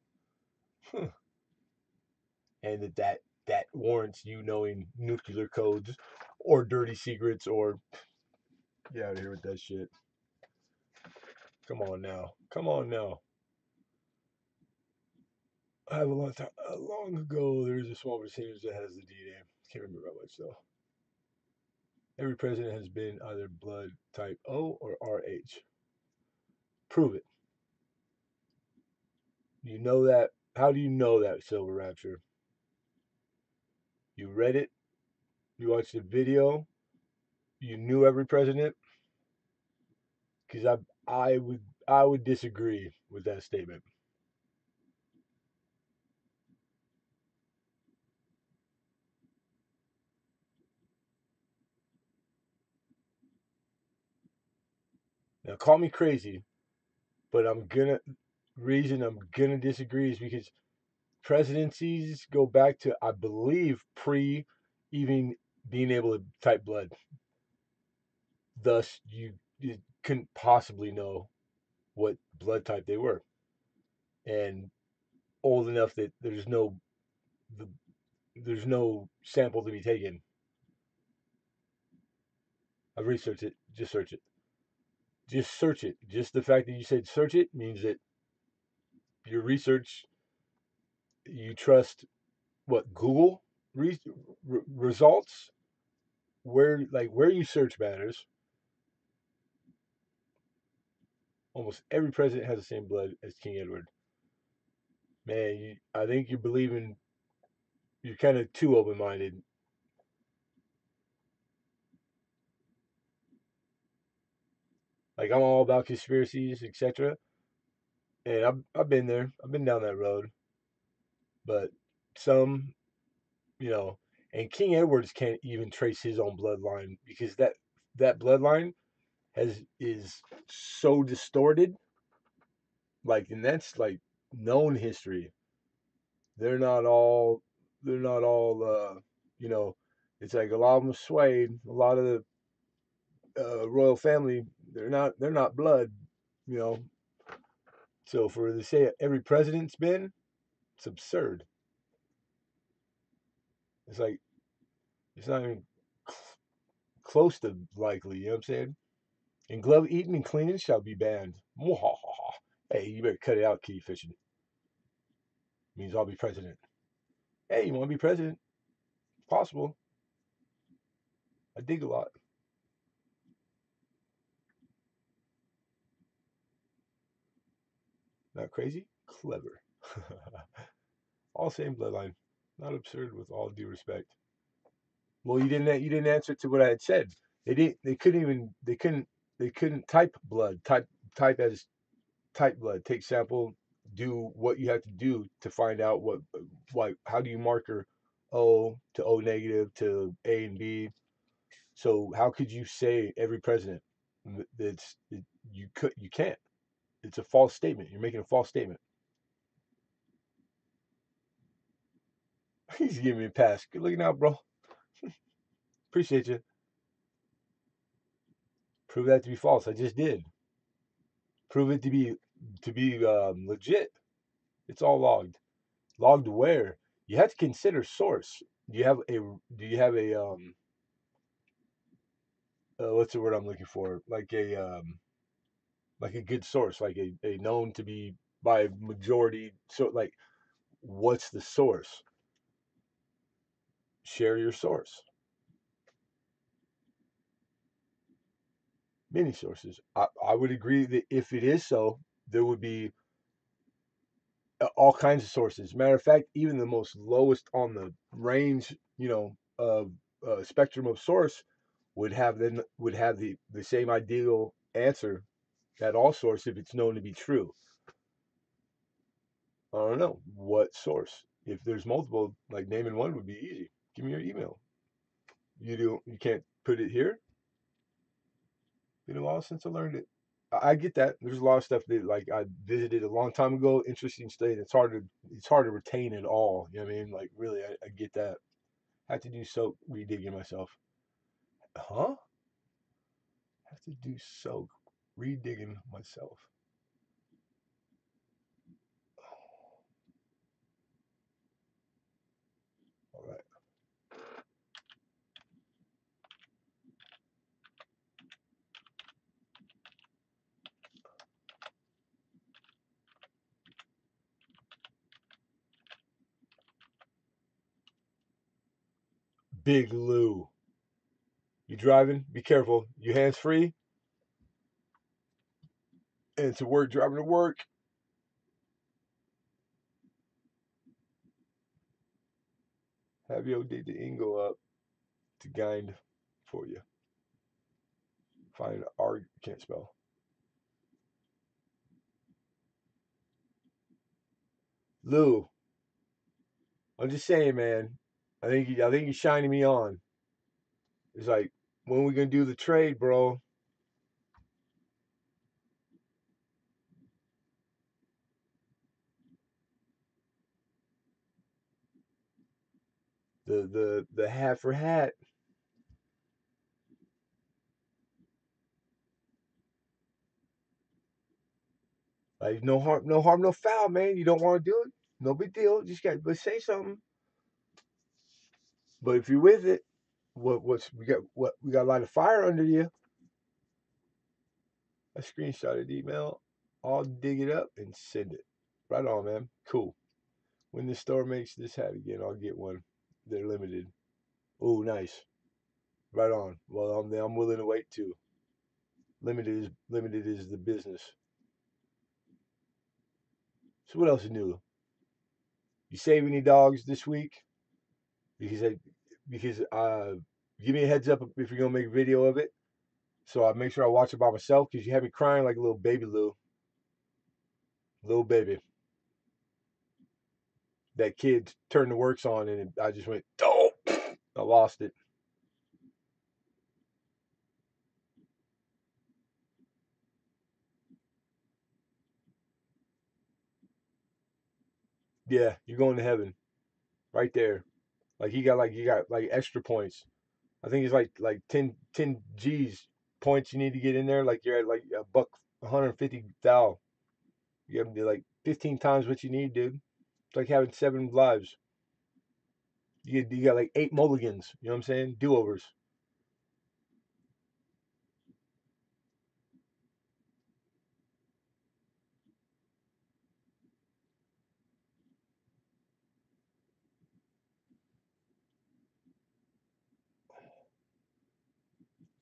And that warrants you knowing nuclear codes or dirty secrets or get out of here with that shit. Come on now. Come on now. I have a long time. Long ago, there was a small percentage that has the DNA. Can't remember how much though. Every president has been either blood type O or RH. Prove it. You know that. How do you know that, Silver Rapture? You read it. You watched the video. You knew every president. Because I would disagree with that statement. Now call me crazy, but I'm gonna disagree is because presidencies go back to, I believe, pre even being able to type blood. Thus, you couldn't possibly know what blood type they were, and old enough that the, there's no sample to be taken. I've researched it. Just search it. Just search it. Just the fact that you said search it means that your research, you trust what Google re- results, where you search matters. Almost every president has the same blood as King Edward. Man, I think you're kind of too open minded. Like, I'm all about conspiracies, etc. And I've been there. I've been down that road. But some, you know, and King Edward's can't even trace his own bloodline because that bloodline is so distorted. Like, and that's like known history. They're not all they're not all you know It's like a lot of them are swayed. A lot of the royal family, they're not blood, you know. So for to say every president's been, it's absurd. It's like it's not even close to likely. You know what I'm saying? And glove eating and cleaning shall be banned. Mwahaha. Hey, you better cut it out, kitty fishing. Means I'll be president. Hey, you want to be president? Possible. I dig a lot. Not crazy, clever. All same bloodline. Not absurd with all due respect. Well, you didn't answer to what I had said. They couldn't even they couldn't type blood. Type as type blood. Take sample. Do what you have to do to find out what how do you marker O to O negative to A and B. So how could you say every president? You can't. It's a false statement. You're making a false statement. He's giving me a pass. Good looking out, bro. Appreciate you. Prove that to be false. I just did. Prove it to be legit. It's all logged. Logged where? You have to consider source. Do you have a what's the word I'm looking for? Like a good source, like a known to be by majority. So like what's the source? Share your source. Many sources. I would agree that if it is so, there would be all kinds of sources. Matter of fact, even the most lowest on the range, of spectrum of source would have the same ideal answer at all source if it's known to be true. I don't know what source. If there's multiple, like naming one would be easy. Give me your email. You can't put it here. Been a while since I learned it. I get that. There's a lot of stuff that like I visited a long time ago. Interesting state. It's hard to retain it all. You know what I mean? Like really, I get that. I have to do so redigging myself. Huh? Have to do so redigging myself. All right. Big Lou. You driving? Be careful. You hands free. And to work, driving to work. Have your dig the Ingo up to guide for you. Find R can't spell. Lou, I'm just saying, man. I think you're shining me on. It's like when we gonna do the trade, bro? The hat for hat. Like no harm, no foul, man. You don't want to do it, no big deal. Just got but say something. But if you're with it, what we got a lot of fire under you. I screenshotted the email. I'll dig it up and send it. Right on, man. Cool. When the store makes this hat again, I'll get one. They're limited. Oh, nice. Right on. Well, I'm willing to wait too. Limited is the business. So what else is new? You save any dogs this week? Because I, because give me a heads up if you're gonna make a video of it. So I make sure I watch it by myself because you had me crying like a little baby Lou, little baby. That kid turned the works on and I just went, oh, I lost it. Yeah, you're going to heaven right there. Like you got like extra points. I think it's like 10 G's points you need to get in there. Like you're at like a buck 150 thou. You have to do like 15 times what you need, dude. It's like having 7 lives. You got like 8 mulligans. You know what I'm saying? Do overs.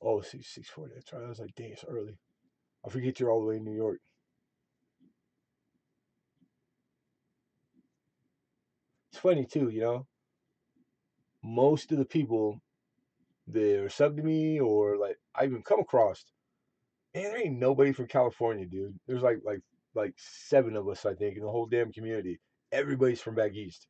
Oh, 640. That's right. I was like, dang, it's early. I forget you're all the way in New York. It's funny too, you know. Most of the people that are sub to me or like I even come across, man, there ain't nobody from California, dude. There's like 7 of us, I think, in the whole damn community. Everybody's from back east.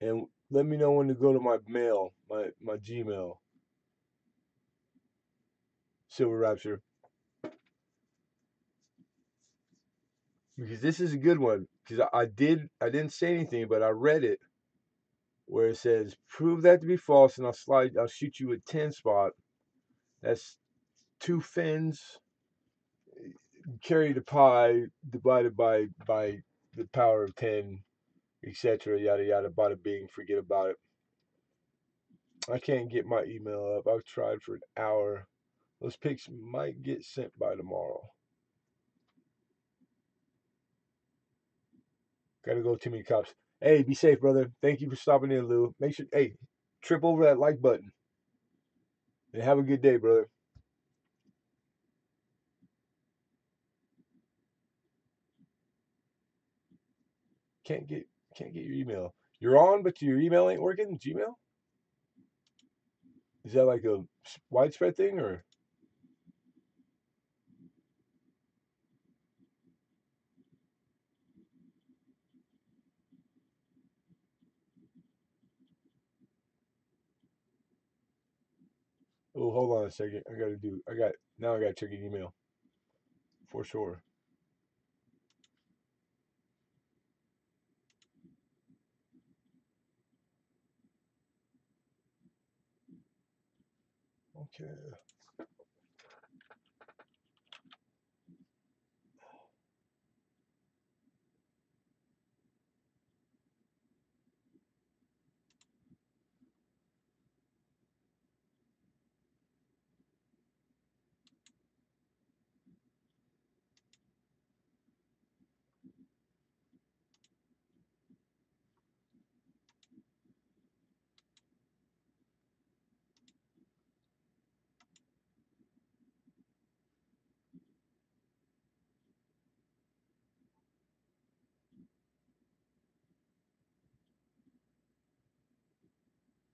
And let me know when to go to my mail, my Gmail, Silver Rapture, because this is a good one. Because I didn't say anything, but I read it where it says prove that to be false, and I'll shoot you a 10 spot. That's 2 fins carry the pie divided by the power of 10, etc. Yada yada. Bada bing. Forget about it. I can't get my email up. I've tried for an hour. Those pics might get sent by tomorrow. Gotta go. Too many cops. Hey, be safe, brother. Thank you for stopping in, Lou. Make sure, hey, trip over that like button and have a good day, brother. Can't get can't get your email. You're on, but your email ain't working. Gmail? Is that like a widespread thing or? Oh, hold on a second. I gotta check your email for sure. Okay.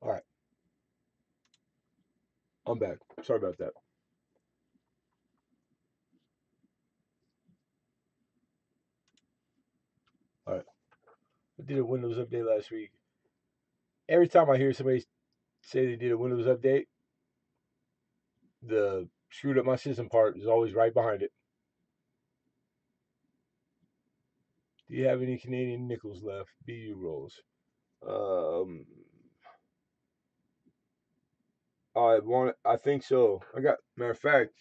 All right. I'm back. Sorry about that. All right. I did a Windows update last week. Every time I hear somebody say they did a Windows update, the screwed up my system part is always right behind it. Do you have any Canadian nickels left? BU rolls. Um, I think so. Matter of fact,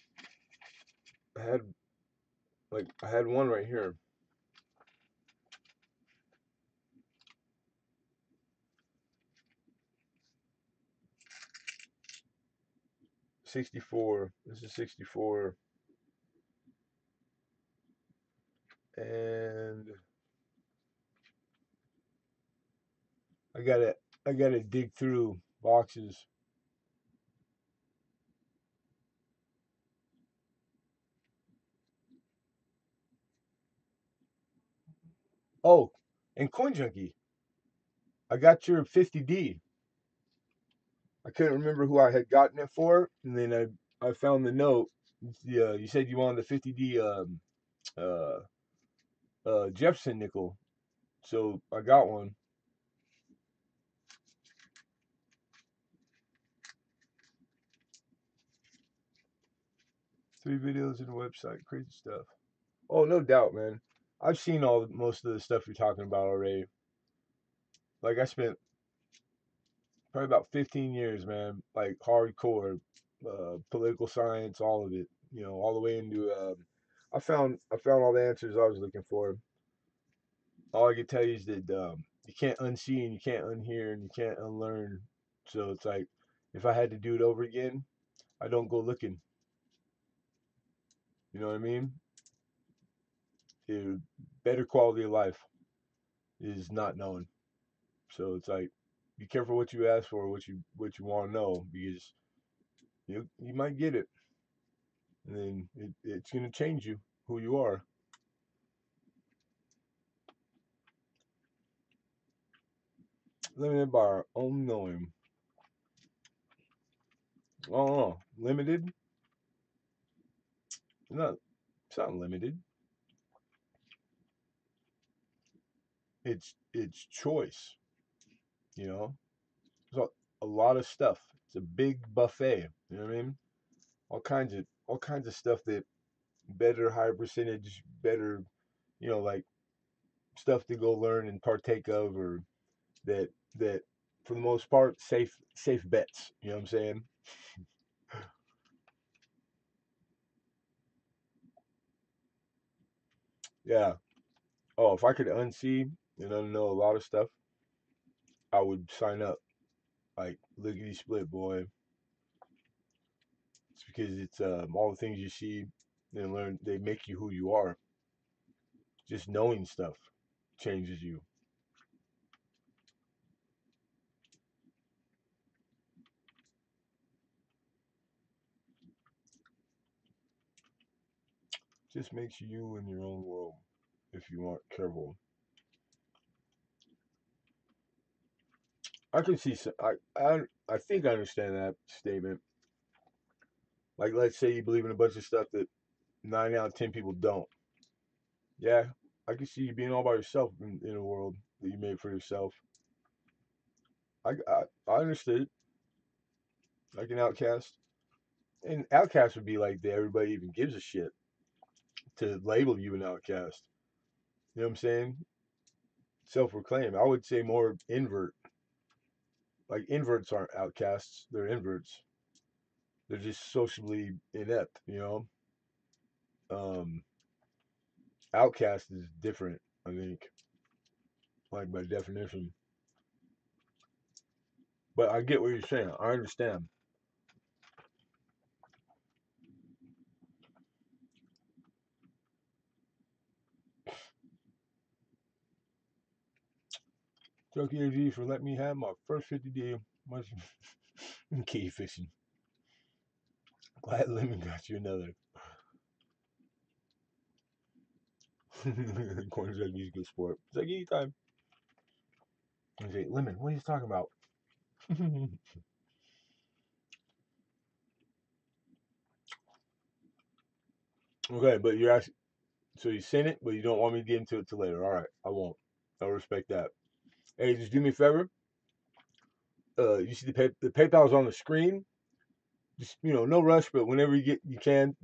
I had I had one right here. 64. This is 64, and I gotta I gotta dig through boxes. Oh, and Coin Junkie, I got your 50D. I couldn't remember who I had gotten it for, and then I found the note. Yeah, you said you wanted the 50D uh, Jefferson nickel, so I got one. 3 videos in the website, crazy stuff. Oh, no doubt, man. I've seen most of the stuff you're talking about already. Like I spent probably about 15 years, man, like hardcore, political science, all of it. All the way into. I found all the answers I was looking for. All I can tell you is that you can't unsee and you can't unhear and you can't unlearn. So it's like, if I had to do it over again, I don't go looking. You know what I mean? It, better quality of life is not known. So it's like, be careful what you ask for, what you want to know, because you might get it, and then it's gonna change you, who you are. Limited by our own knowing. I don't know. Limited? Not. It's not limited. It's choice. You know. There's a lot of stuff. It's a big buffet. You know what I mean? All kinds of stuff that better, higher percentage, better. Like stuff to go learn and partake of, or that for the most part, safe bets. You know what I'm saying? Yeah. Oh, if I could unsee and unknow a lot of stuff, I would sign up. Like lickety split, boy. It's because it's all the things you see and learn. They make you who you are. Just knowing stuff changes you. Just makes you in your own world. If you aren't careful, I can see. I think I understand that statement. Like, let's say you believe in a bunch of stuff that 9 out of 10 people don't. Yeah, I can see you being all by yourself in a world that you made for yourself. I understood it, like an outcast. And outcast would be like that everybody even gives a shit to label you an outcast. You know what I'm saying? Self proclaim. I would say more invert. Like inverts aren't outcasts, they're inverts. They're just socially inept, you know? Um, Outcast is different, I think, like by definition. But I get what you're saying. I understand. Thank you, AG, for letting me have my first 50-day key fishing. Glad Lemon got you another. Corn junkie is good sport. It's like anytime. I say, Lemon, what are you talking about? Okay, but you're asking, so you sent it, but you don't want me to get into it till later. All right, I won't. I'll respect that. Hey, just do me a favor. You see the PayPal's on the screen. Just no rush, but whenever you can.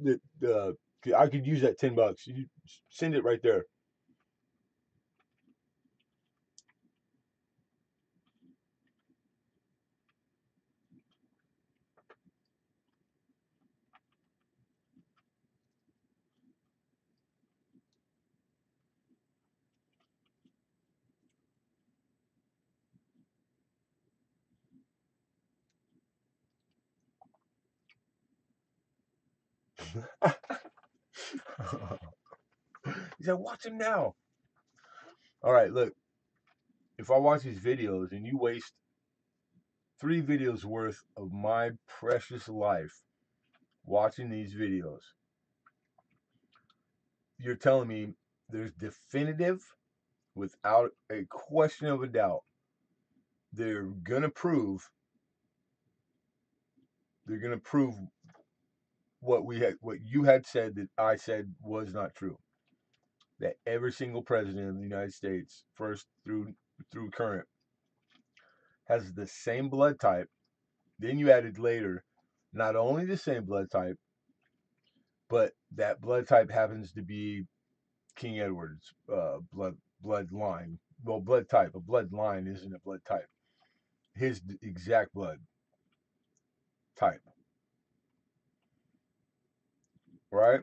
I could use that $10. You send it right there. He said, "Watch him now." All right, look. If I watch these videos and you waste 3 videos worth of my precious life watching these videos, you're telling me there's definitive, without a question of a doubt, they're gonna prove they're gonna prove what you had said that I said was not true. That every single president of the United States, first through current, has the same blood type. Then you added later, not only the same blood type, but that blood type happens to be King Edward's bloodline. Well, blood type. A bloodline isn't a blood type. His exact blood type, right?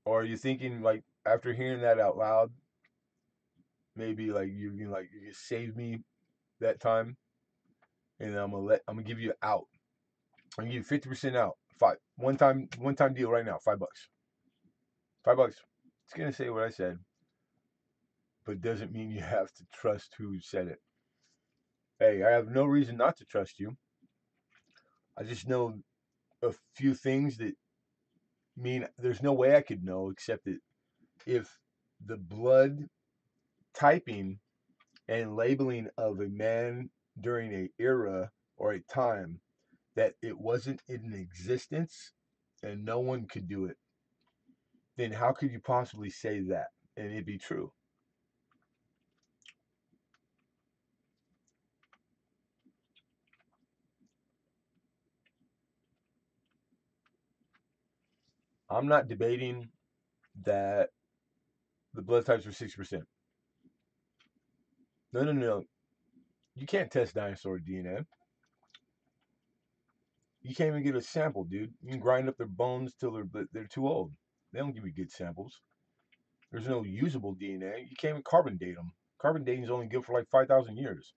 Or are you thinking like after hearing that out loud, maybe like you just save me that time, and I'm gonna give you out. I'm gonna give you 50% out. One time deal right now. $5. $5. It's gonna say what I said, but doesn't mean you have to trust who said it. Hey, I have no reason not to trust you. I just know a few things that mean there's no way I could know except that if the blood typing and labeling of a man during a era or a time that it wasn't in existence and no one could do it, then how could you possibly say that and it be true? I'm not debating that the blood types were 6%. No, no, no. You can't test dinosaur DNA. You can't even get a sample, dude. You can grind up their bones till they're too old. They don't give you good samples. There's no usable DNA. You can't even carbon date them. Carbon dating is only good for like 5,000 years.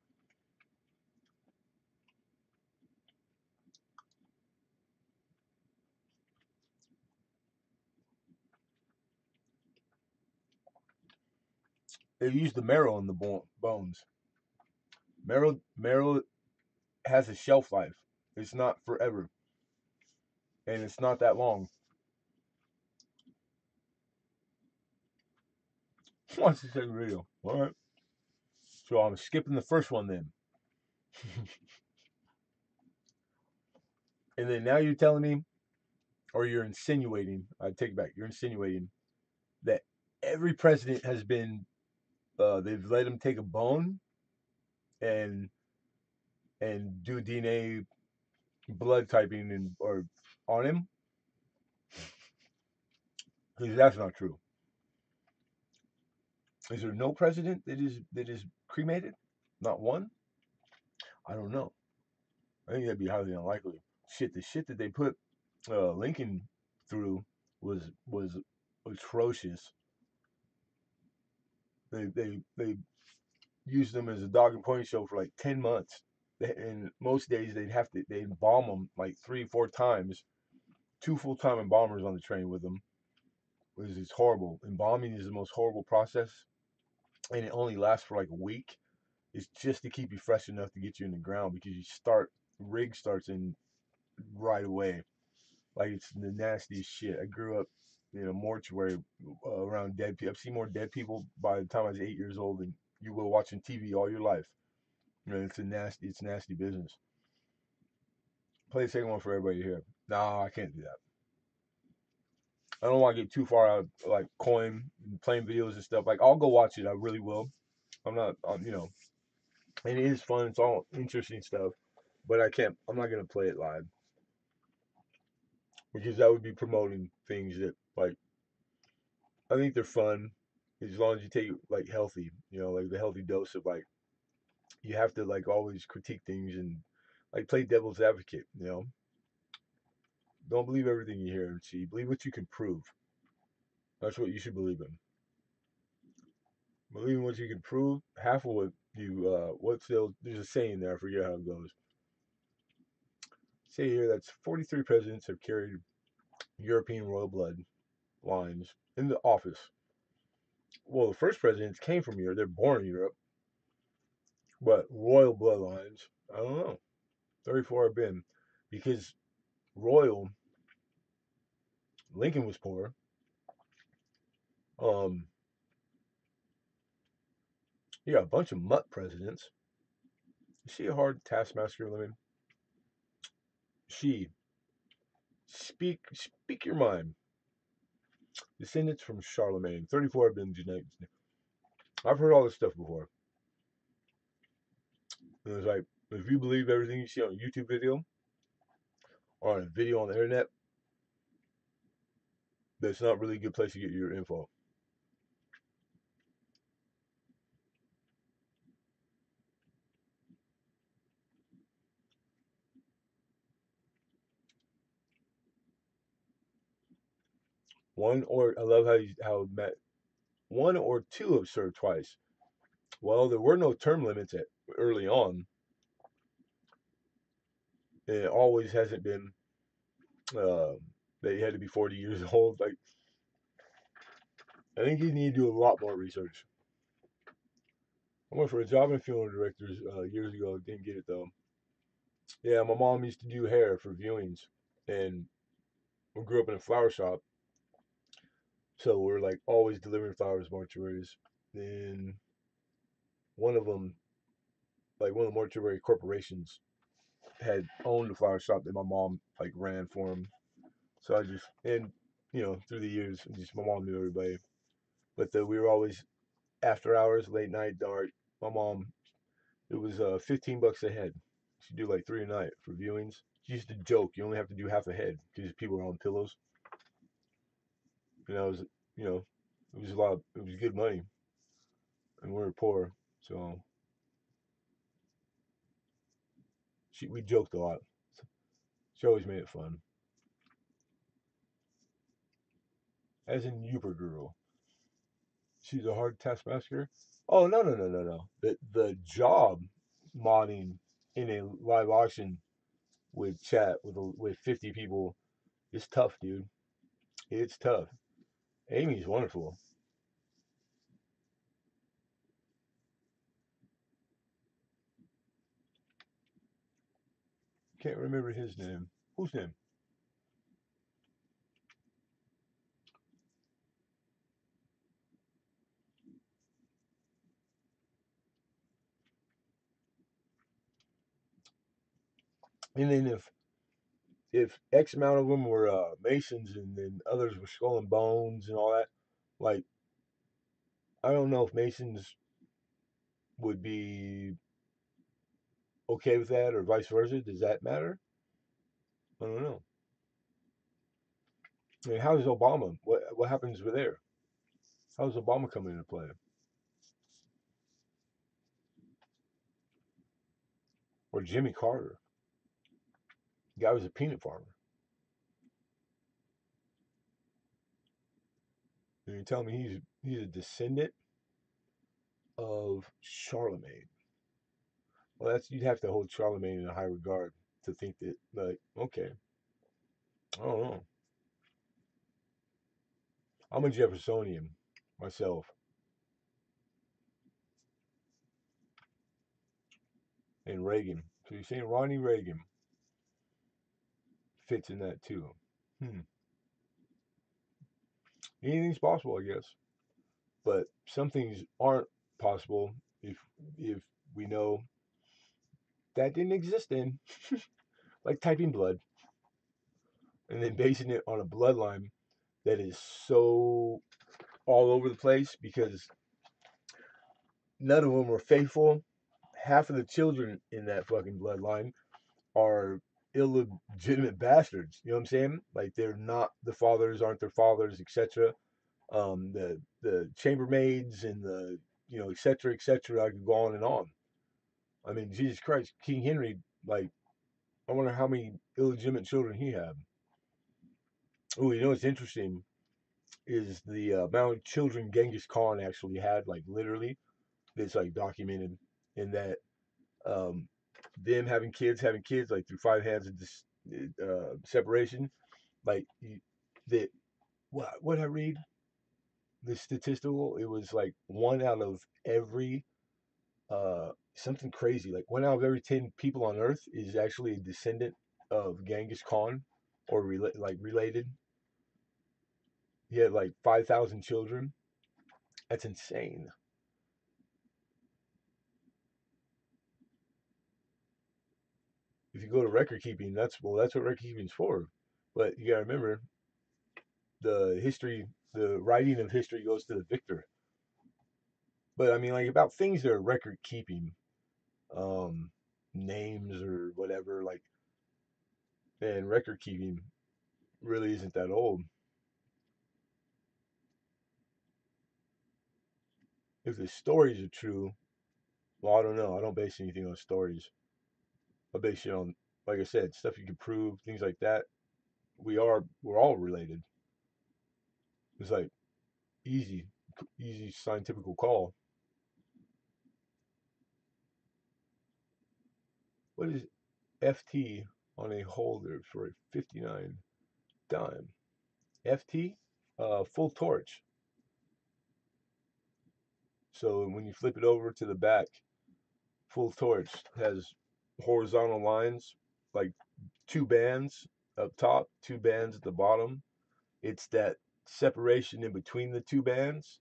They use the marrow in the bones. Marrow has a shelf life. It's not forever, and it's not that long. Watch the second video. All right. So I'm skipping the first one then, and then now you're telling me, or you're insinuating. I take it back. You're insinuating that every president has been. They've let him take a bone and do DNA blood typing and or on him because that's not true. Is there no president that is cremated? Not one. I don't know. I think that'd be highly unlikely. The shit that they put Lincoln through was atrocious. They used them as a dog and pony show for like 10 months. And most days they'd embalm them like 3 4 times. Two full time embalmers on the train with them. It was just horrible. Embalming is the most horrible process, and it only lasts for like a week. It's just to keep you fresh enough to get you in the ground because rig starts in right away. Like it's the nastiest shit. I grew up in a mortuary around dead people. I've seen more dead people by the time I was 8 years old than you will watching TV all your life. It's nasty business. Play the second one for everybody here. No, I can't do that. I don't want to get too far out, like coin playing videos and stuff. Like I'll go watch it. I really will. I'm not, and it is fun. It's all interesting stuff, but I can't. I'm not gonna play it live because that would be promoting things that like I think they're fun as long as you take it like healthy. Like the healthy dose of like you have to like always critique things and like play devil's advocate. Don't believe everything you hear and see. Believe what you can prove. That's what you should believe in. Believe in what you can prove. Half of what there's a saying there. I forget how it goes. Say here that's 43 presidents have carried European royal blood lines in the office. Well, the first presidents came from Europe. They're born in Europe, but royal bloodlines, I don't know. 34 have been because royal. Lincoln was poor. Um, you got a bunch of mutt presidents. You see a hard taskmaster women. She speak your mind. Descendants from Charlemagne. 34 have been genetic. I've heard all this stuff before. And it's like if you believe everything you see on a YouTube video or on a video on the internet, That's not really a good place to get your info. One or I love how Matt one or two have served twice. Well, there were no term limits at early on. It always hasn't been uh, that you had to be 40 years old. Like I think you need to do a lot more research. I went for a job in funeral directors years ago. Didn't get it though. Yeah, my mom used to do hair for viewings, and we grew up in a flower shop, so we're like always delivering flowers, mortuaries. And one of them, like one of the mortuary corporations, had owned a flower shop that my mom like ran for him. So I just and through the years, just my mom knew everybody. But we were always after hours, late night, dark. My mom, it was $15 a head. She'd do like three a night for viewings. She used to joke, you only have to do half a head because people are on pillows. It was you know, it was a lot. It was good money, and we were poor, so we joked a lot. She always made it fun. As in Uber Girl, she's a hard taskmaster. Oh no no no no no! The job modding in a live auction with chat with 50 people is tough, dude. It's tough. Amy's wonderful. Can't remember his name. Whose name? And then if X amount of them were Masons and then others were Skull and Bones and all that, like I don't know if Masons would be okay with that or vice versa. Does that matter? I don't know. I mean, how does Obama? What happens with there? How does Obama come into play? Or Jimmy Carter? The guy was a peanut farmer. And you tell me he's a descendant of Charlemagne. Well, that's you'd have to hold Charlemagne in a high regard to think that like okay, I don't know. I'm a Jeffersonian myself, and Reagan. So you're saying Ronnie Reagan fits in that too? Hmm. Anything's possible, I guess. But some things aren't possible if if we know that didn't exist in, like typing blood and then basing it on a bloodline that is so all over the place because none of them were faithful. Half of the children in that fucking bloodline are illegitimate bastards. You know what I'm saying? Like they're not the fathers, aren't their fathers, etc. The chambermaids and the etc. etc. I could go on and on. I mean, Jesus Christ, King Henry, like I wonder how many illegitimate children he had. Oh, what's interesting is the amount of children Genghis Khan actually had, like literally, that's like documented in that um, them having kids, like through five hands of this separation, like that. What I read the statistical, it was like one out of every something crazy, like one out of every 10 people on Earth is actually a descendant of Genghis Khan or related. He had like 5,000 children. That's insane. If you go to record keeping, that's what record keeping's for. But you gotta remember the history, the writing of history goes to the victor. But I mean, like about things that are record keeping, um, names or whatever, like, and record keeping really isn't that old. If the stories are true, well, I don't know. I don't base anything on stories. I base it on, like I said, stuff you can prove, things like that. We're all related. It's like easy, easy scientific call. What is FT on a holder for a 59 dime? FT, full torch. So when you flip it over to the back, full torch has horizontal lines, like two bands up top, two bands at the bottom. It's that separation in between the two bands.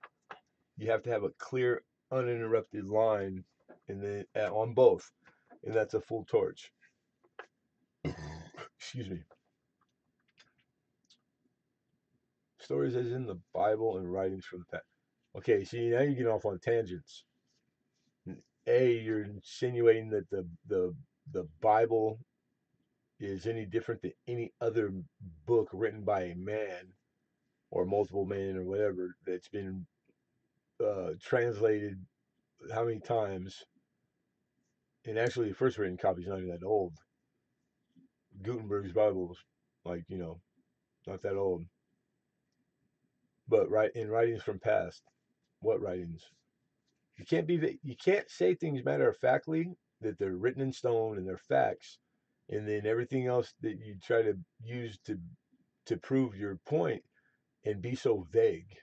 You have to have a clear, uninterrupted line, and then on both, and that's a full torch. Excuse me. Stories as in the Bible and writings from the past. Okay, see now you're getting off on tangents. You're insinuating that the Bible is any different than any other book written by a man or multiple men or whatever that's been translated how many times? And actually, the first written copy is not even that old. Gutenberg's Bible was like not that old. But in writings from past, what writings? You can't say things matter of factly that they're written in stone and they're facts, and then everything else that you try to use to prove your point and be so vague.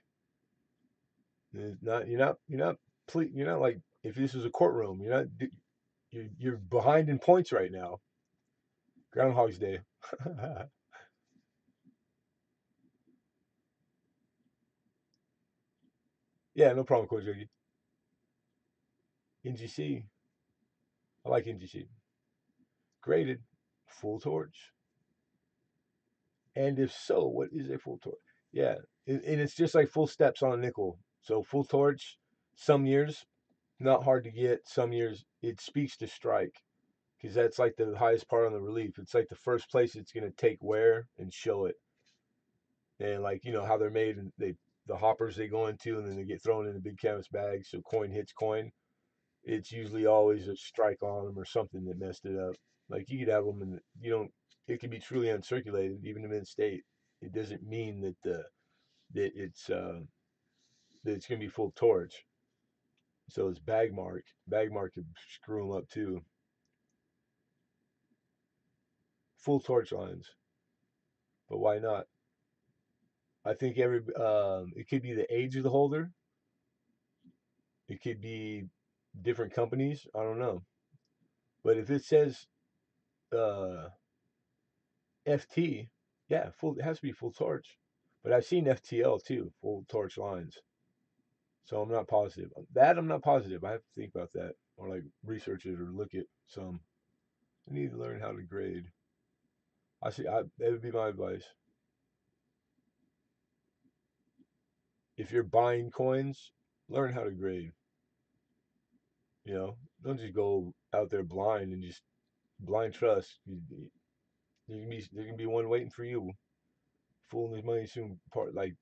It's not you're not like if this is a courtroom, you're behind in points right now. Groundhog's Day. Yeah, no problem, Coach Jiggy. NGC. I like NGC. Graded, full torch. And if so, what is a full torch? Yeah, and it's just like full steps on a nickel. So full torch, some years not hard to get. Some years it speaks to strike because that's like the highest part on the relief. It's like the first place it's gonna take wear and show it. And like how they're made and the hoppers they go into and then they get thrown in a big canvas bag so coin hits coin. It's usually always a strike on them or something that messed it up. Like you could have them and you don't. It could be truly uncirculated, even in state. It doesn't mean that it's gonna be full torch. So it's bag mark. Bag mark could screw them up too. Full torch lines, but why not? I think it could be the age of the holder. It could be different companies. I don't know. But if it says uh, FT, yeah, full. It has to be full torch. But I've seen FTL too, full torch lines. So I'm not positive. That I'm not positive. I have to think about that or like research it or look at some. I need to learn how to grade. That would be my advice. If you're buying coins, learn how to grade. Don't just go out there blind and just blind trust. There can be one waiting for you, fooling his money soon. Part like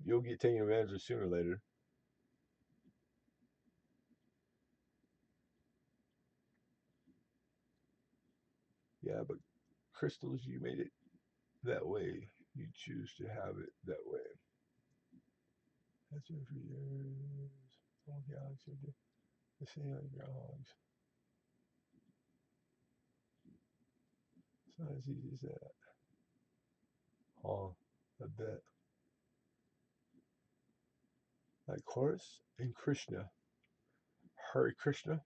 you'll get taken advantage of sooner or later. Yeah, but crystals, you made it that way. You choose to have it that way. That's been for years. Oh, galaxy, the same like groundhogs. It's not as easy as that. Oh, I bet. Like Horus and Krishna, Hare Krishna,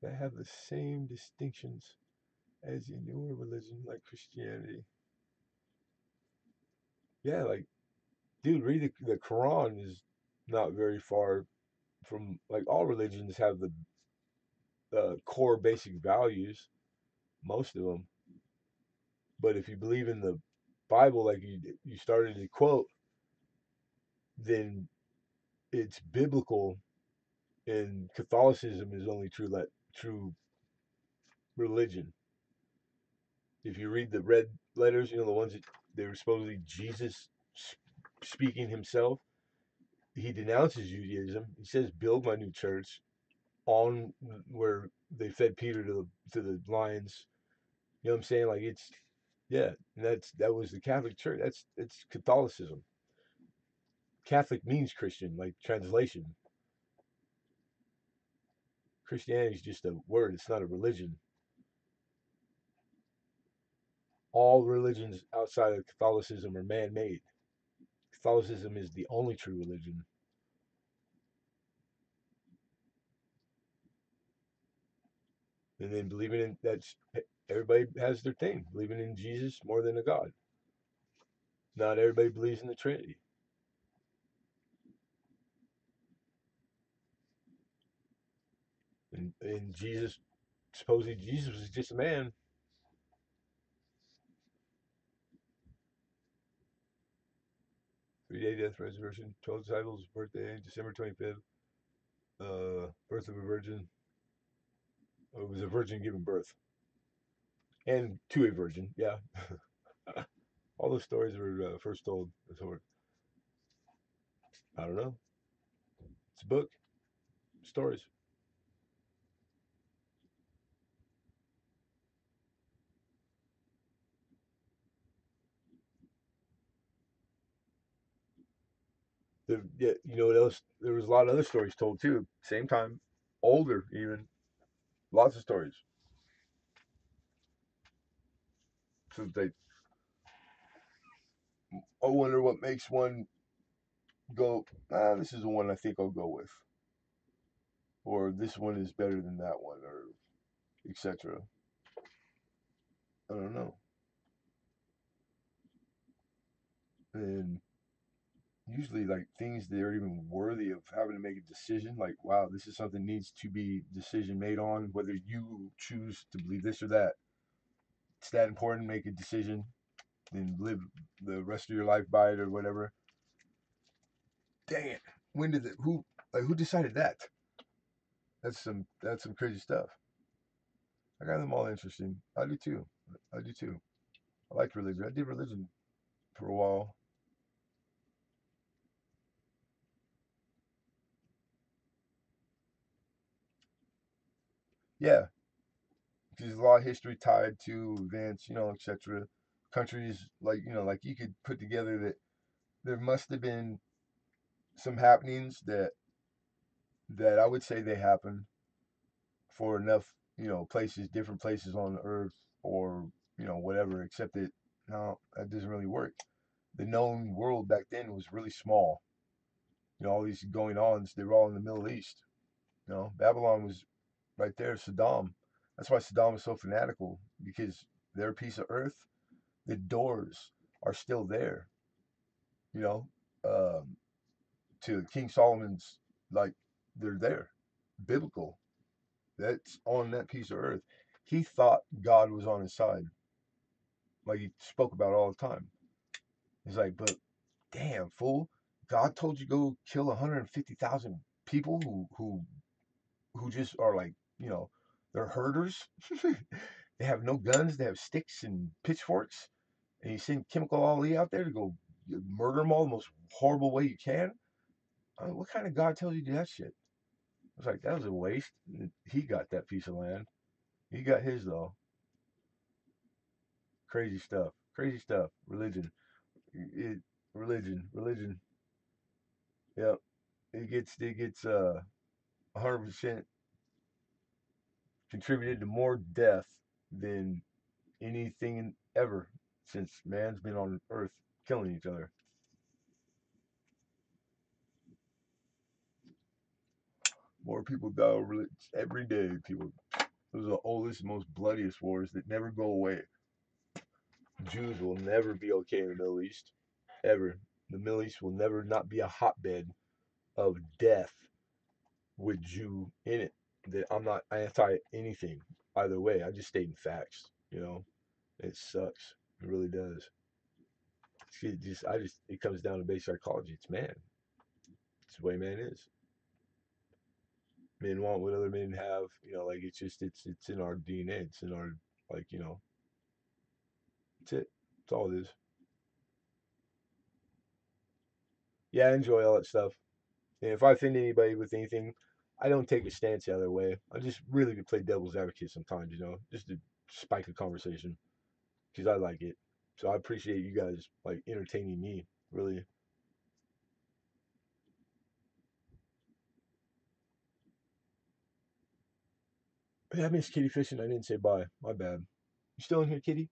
that have the same distinctions as the newer religion like Christianity. Yeah, like dude, read the Quran is not very far from like all religions have the core basic values, most of them. But if you believe in the Bible, like you started to quote, then it's biblical, and Catholicism is only true religion. If you read the red letters, the ones that they were supposedly Jesus speaking himself, he denounces Judaism. He says, "Build my new church on where they fed Peter to the lions." You know what I'm saying? Like it's yeah, and that was the Catholic Church. It's Catholicism. Catholic means Christian, like translation. Christianity is just a word. It's not a religion. All religions outside of Catholicism are man-made. Catholicism is the only true religion. And then believing in that's everybody has their thing. Believing in Jesus more than a God. Not everybody believes in the Trinity. And Jesus, supposedly Jesus was just a man. 3 day death, resurrection, 12 disciples, birthday, December 25th, birth of a virgin. It was a virgin giving birth. And to a virgin, yeah. All those stories were first told. I don't know. It's a book, stories. Yeah, you know what else? There was a lot of other stories told too. Same time, older even. Lots of stories. So they, I wonder what makes one go. Ah, this is the one I think I'll go with, or this one is better than that one, or etc. I don't know. And usually, like things that are even worthy of having to make a decision, like wow, this is something needs to be decision made on, whether you choose to believe this or that. It's that important. Make a decision and live the rest of your life by it or whatever. Dang it! When did it? Who decided that? That's some crazy stuff. I got them all interesting. I do too. I do too. I liked religion. I did religion for a while. Yeah, there's a lot of history tied to events, etc. Countries like you could put together that there must have been some happenings that I would say they happened for enough, places, different places on the earth or, whatever, except that no, that doesn't really work. The known world back then was really small. All these going ons, they were all in the Middle East. Babylon was right there, Saddam. That's why Saddam was so fanatical because their piece of earth, the doors are still there, you know, um, to King Solomon's, like, they're there, biblical. That's on that piece of earth. He thought God was on his side, like he spoke about all the time. He's like, but damn fool, God told you go kill 150,000 people who just are like, they're herders. They have no guns. They have sticks and pitchforks, and you send Chemical Ali out there to go murder them all the most horrible way you can. I mean, what kind of God tells you to do that shit? I was like, that was a waste. He got that piece of land. He got his though. Crazy stuff. Crazy stuff. Religion. It, religion. Yep. It gets 100% contributed to more death than anything ever since man's been on Earth killing each other. More people die over every day. People, those are the oldest, most bloodiest wars that never go away. Jews will never be okay in the Middle East, ever. The Middle East will never not be a hotbed of death with Jew in it. That I'm not anti anything either way. I just stating facts. It sucks. It really does. It comes down to basic psychology. It's man. It's the way man is. Men want what other men have. Like it's in our DNA. It's in our like it's it. It's all it is. Yeah, I enjoy all that stuff. And if I offend anybody with anything, I don't take a stance the other way. I just really play devil's advocate sometimes, just to spike a conversation because I like it. So I appreciate you guys like entertaining me. Really. Yeah, I miss Kitty fishing. I didn't say bye. My bad. You still in here, Kitty?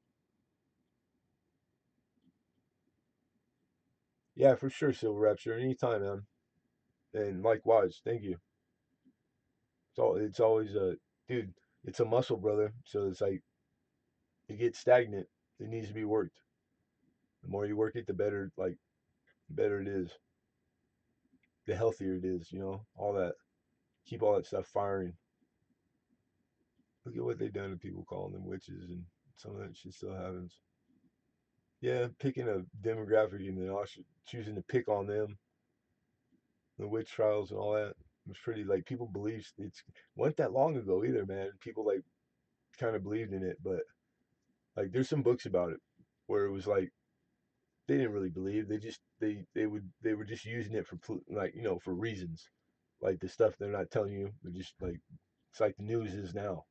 Yeah, for sure, Silver Rapture. Anytime, man. And likewise, thank you. It's always a dude. It's a muscle, brother. So it's like it gets stagnant. It needs to be worked. The more you work it, the better. Like the better it is. The healthier it is. All that. Keep all that stuff firing. Look at what they've done to people calling them witches, and some of that shit still happens. Yeah, picking a demographic and then also choosing to pick on them, the witch trials and all that. It was pretty like people believe it's wasn't that long ago either, man. People like kind of believed in it, but like there's some books about it where it was like they didn't really believe. They just they were just using it for like for reasons, like the stuff they're not telling you. They're just like it's like the news is now.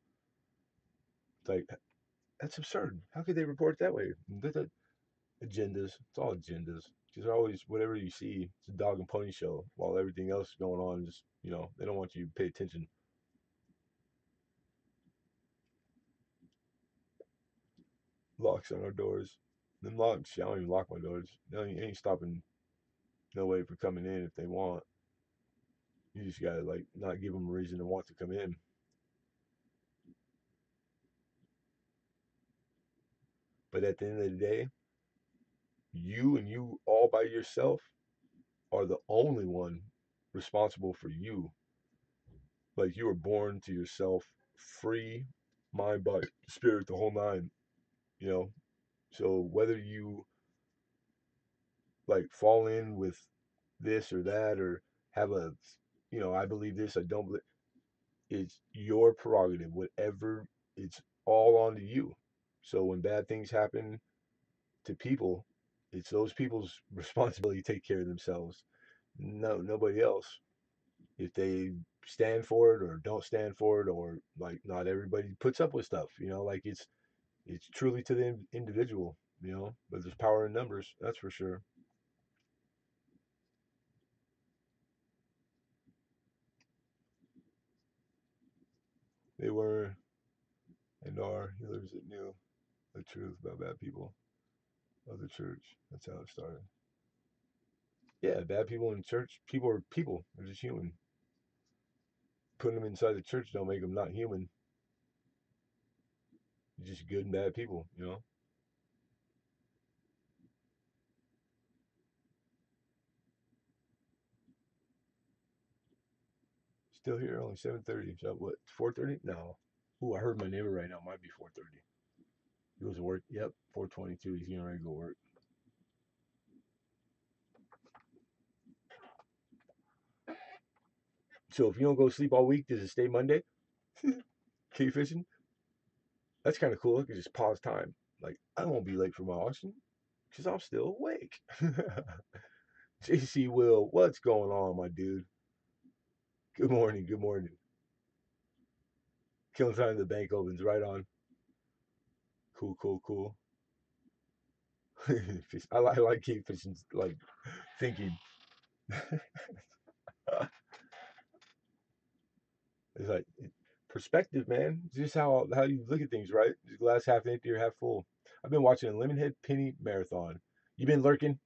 It's like that's absurd. How could they report that way? Agendas. It's all agendas. Because always whatever you see, it's a dog and pony show. While everything else is going on, just they don't want you to pay attention. Locks on our doors. Them locks. I don't even lock my doors. No, you ain't stopping nobody from coming in if they want. You just gotta like not give them a reason to want to come in. But at the end of the day, you and you all by yourself are the only one responsible for you. Like you were born to yourself, free, mind, body, spirit, the whole nine. You know. So whether you like fall in with this or that or have a, I believe this, I don't believe. It's your prerogative. Whatever, it's all on to you. So when bad things happen to people, it's those people's responsibility to take care of themselves. No, nobody else. If they stand for it or don't stand for it, or like not everybody puts up with stuff, like it's truly to the individual, but there's power in numbers, that's for sure. They were and are healers that knew the truth about bad people of the church. That's how it started. Yeah, bad people in church, people are people. They're just human. Putting them inside the church don't make them not human. They're just good and bad people. Still here, only 7:30. So what? 4:30? No. Ooh, I heard my neighbor right now. Might be 4:30. He goes to work. Yep, 4:22. He's getting ready to go work. So if you don't go to sleep all week, does it stay Monday? Key fishing? That's kind of cool. I can just pause time. Like I won't be late for my auction because I'm still awake. JC Will, what's going on, my dude? Good morning. Good morning. Killing time the bank opens. Right on. Cool, cool, cool. I like keep fishing, like thinking. It's like perspective, man. It's just how you look at things, right? Is the glass half empty or half full? I've been watching a Lemonhead Penny marathon. You been lurking?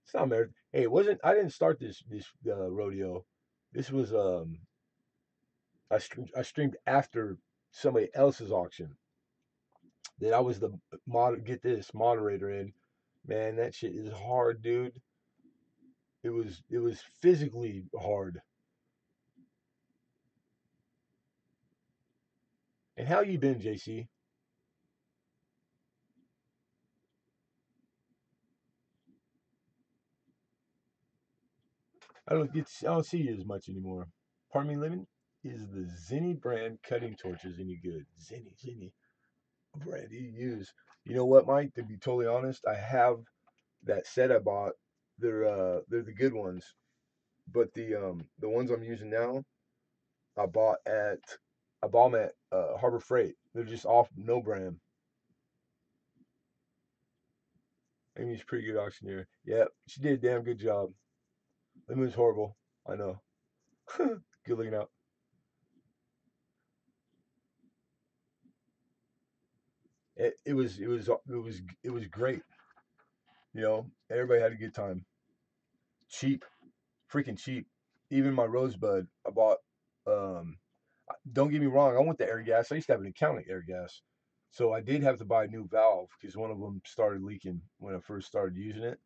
It's not a marathon. Hey, it wasn't. I didn't start this rodeo. This was I streamed after somebody else's auction. That I was the get this moderator in. Man, that shit is hard, dude. It was physically hard. And how you been, JC? I don't see you as much anymore. Pardon me, Lemon. Is the Zenny brand cutting torches any good? Zenny brand you use. You know what, Mike? To be totally honest, I have that set I bought. They're the good ones. But the ones I'm using now, I bought at I bought them at Harbor Freight. They're just off no brand. Amy's a pretty good auctioneer. Yeah, she did a damn good job. It was horrible. I know. Good looking out. It was great. You know, everybody had a good time. Cheap, freaking cheap. Even my Rosebud, I bought. Um, don't get me wrong, I want the air gas. I used to have an account at air gas, so I did have to buy a new valve because one of them started leaking when I first started using it,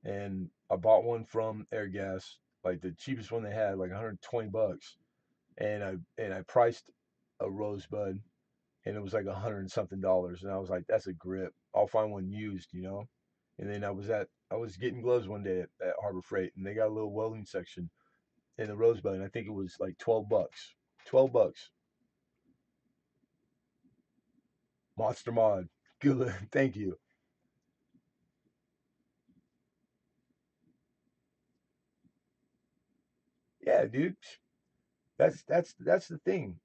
and I bought one from air gas, like the cheapest one they had, like 120 bucks, and I priced a Rosebud, and it was like 100 and something dollars, and I was like, that's a grip. I'll find one used, you know. And then I was getting gloves one day at Harbor Freight, and they got a little welding section in the Rosebud, and I think it was like 12 bucks. 12 bucks. Monster Mod. Good. Thank you. Yeah, dude. That's the thing.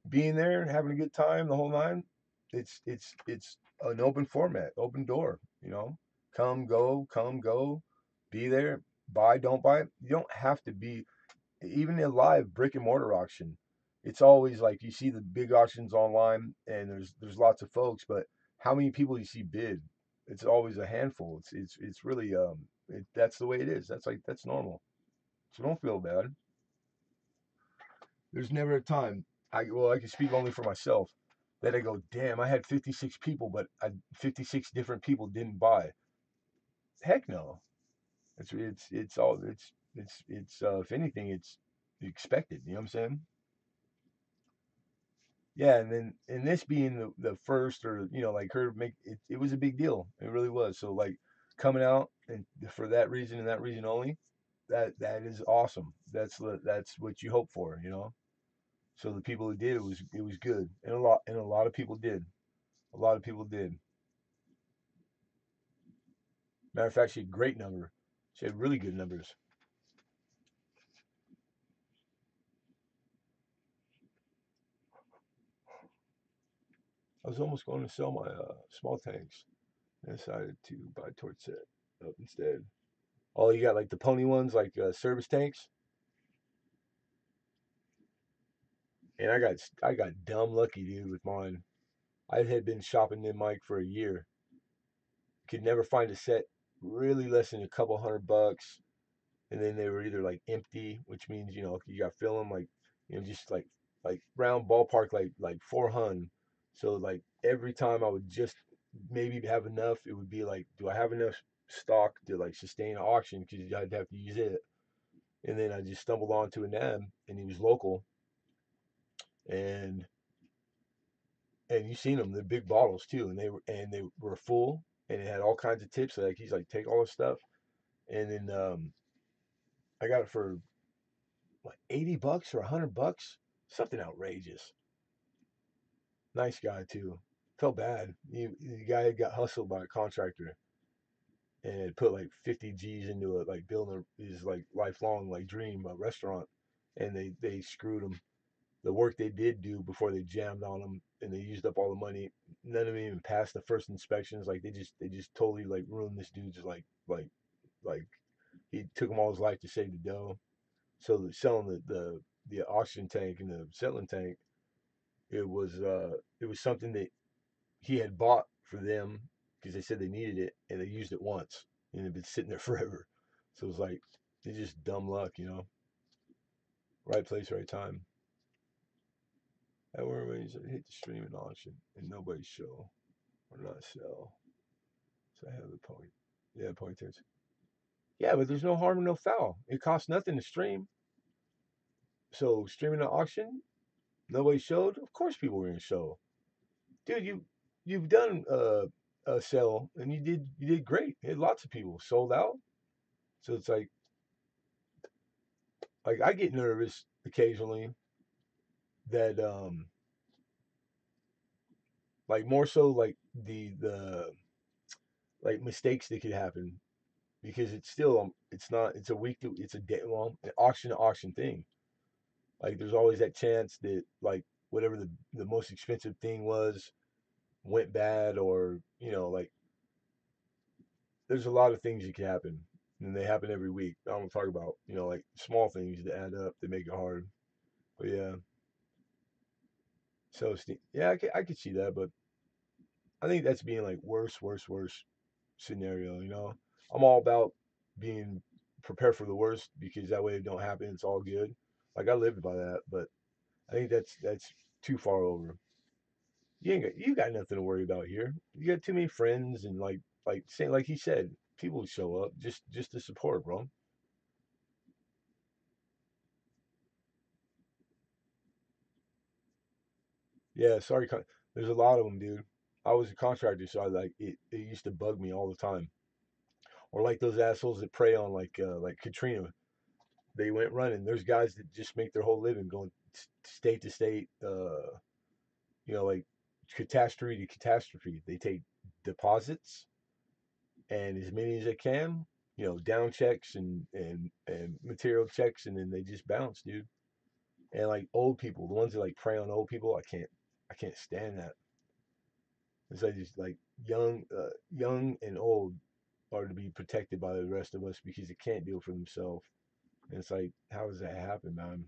Being there and having a good time the whole nine. It's an open format, open door. You know, come go, be there. Buy, don't buy. You don't have to be even a live brick and mortar auction. It's always like you see the big auctions online, and there's lots of folks, but how many people you see bid? It's always a handful. It's really that's the way it is. That's normal. So don't feel bad. There's never a time I can speak only for myself that I go, damn, I had 56 people, but 56 different people didn't buy. Heck no. It's all it's if anything, it's expected. You know what I'm saying? Yeah, and then and this being the first, or like her make it, it was a big deal. It really was. So like coming out and for that reason and that reason only, that is awesome. That's what you hope for, you know. So the people who did, it was good, and a lot of people did. A lot of people did. Matter of fact, she had a great number. She had really good numbers. I was almost going to sell my small tanks, and decided to buy torch set up instead. Oh, you got like the pony ones, like service tanks, and I got dumb lucky, dude, with mine. I had been shopping in Mike for a year. Could never find a set really less than a couple $100, and then they were either like empty, which means you got to fill them like just like round ballpark like 400. So like every time I would just maybe have enough, it would be like, do I have enough stock to like sustain an auction? Because I'd have to use it. And then I just stumbled onto a nab, and he was local, and you seen them, they're big bottles too, and they were full, and it had all kinds of tips. Like he's like, take all this stuff, and then I got it for like 80 bucks or 100 bucks, something outrageous. Nice guy too. Felt bad. The guy had got hustled by a contractor and had put like 50 G's into it, like building his like lifelong like dream, a restaurant, and they screwed him. The work they did do before they jammed on him, and they used up all the money. None of them even passed the first inspections. Like they just totally like ruined this dude's like he took him all his life to save the dough. So selling the oxygen tank and the settling tank, it was something that he had bought for them because they said they needed it, and they used it once, and it had been sitting there forever. So it was like it's just dumb luck. Right place, right time. That were when I hit the streaming auction and nobody show or not sell. So I have the point. Yeah, point turns. Yeah, but there's no harm and no foul. It costs nothing to stream. So streaming an auction, nobody showed. Of course, people were gonna show. Dude, you've done a sale, and you did great. You had lots of people sold out. So it's like I get nervous occasionally that like more so like the like mistakes that could happen. because it's still it's not it's a weekly it's a day well an auction to auction thing. Like there's always that chance that like whatever the most expensive thing was went bad, or like there's a lot of things that can happen, and they happen every week. I don't talk about like small things that add up that make it hard. But yeah, so yeah, I could see that, but I think that's being like worse scenario. I'm all about being prepared for the worst because that way it don't happen. It's all good. Like I lived by that, but I think that's too far over. You got nothing to worry about here. You got too many friends and like he said, people show up just to support, bro. Yeah, sorry. There's a lot of them, dude. I was a contractor, so I like it. It used to bug me all the time. Or like those assholes that prey on like Katrina. They went running. There's guys that just make their whole living going state to state. Like catastrophe to catastrophe. They take deposits and as many as they can. Down checks and material checks, and then they just bounce, dude. And like old people, the ones that like prey on old people, I can't stand that. It's like just like young and old are to be protected by the rest of us because they can't deal for themselves. And it's like, how does that happen, man?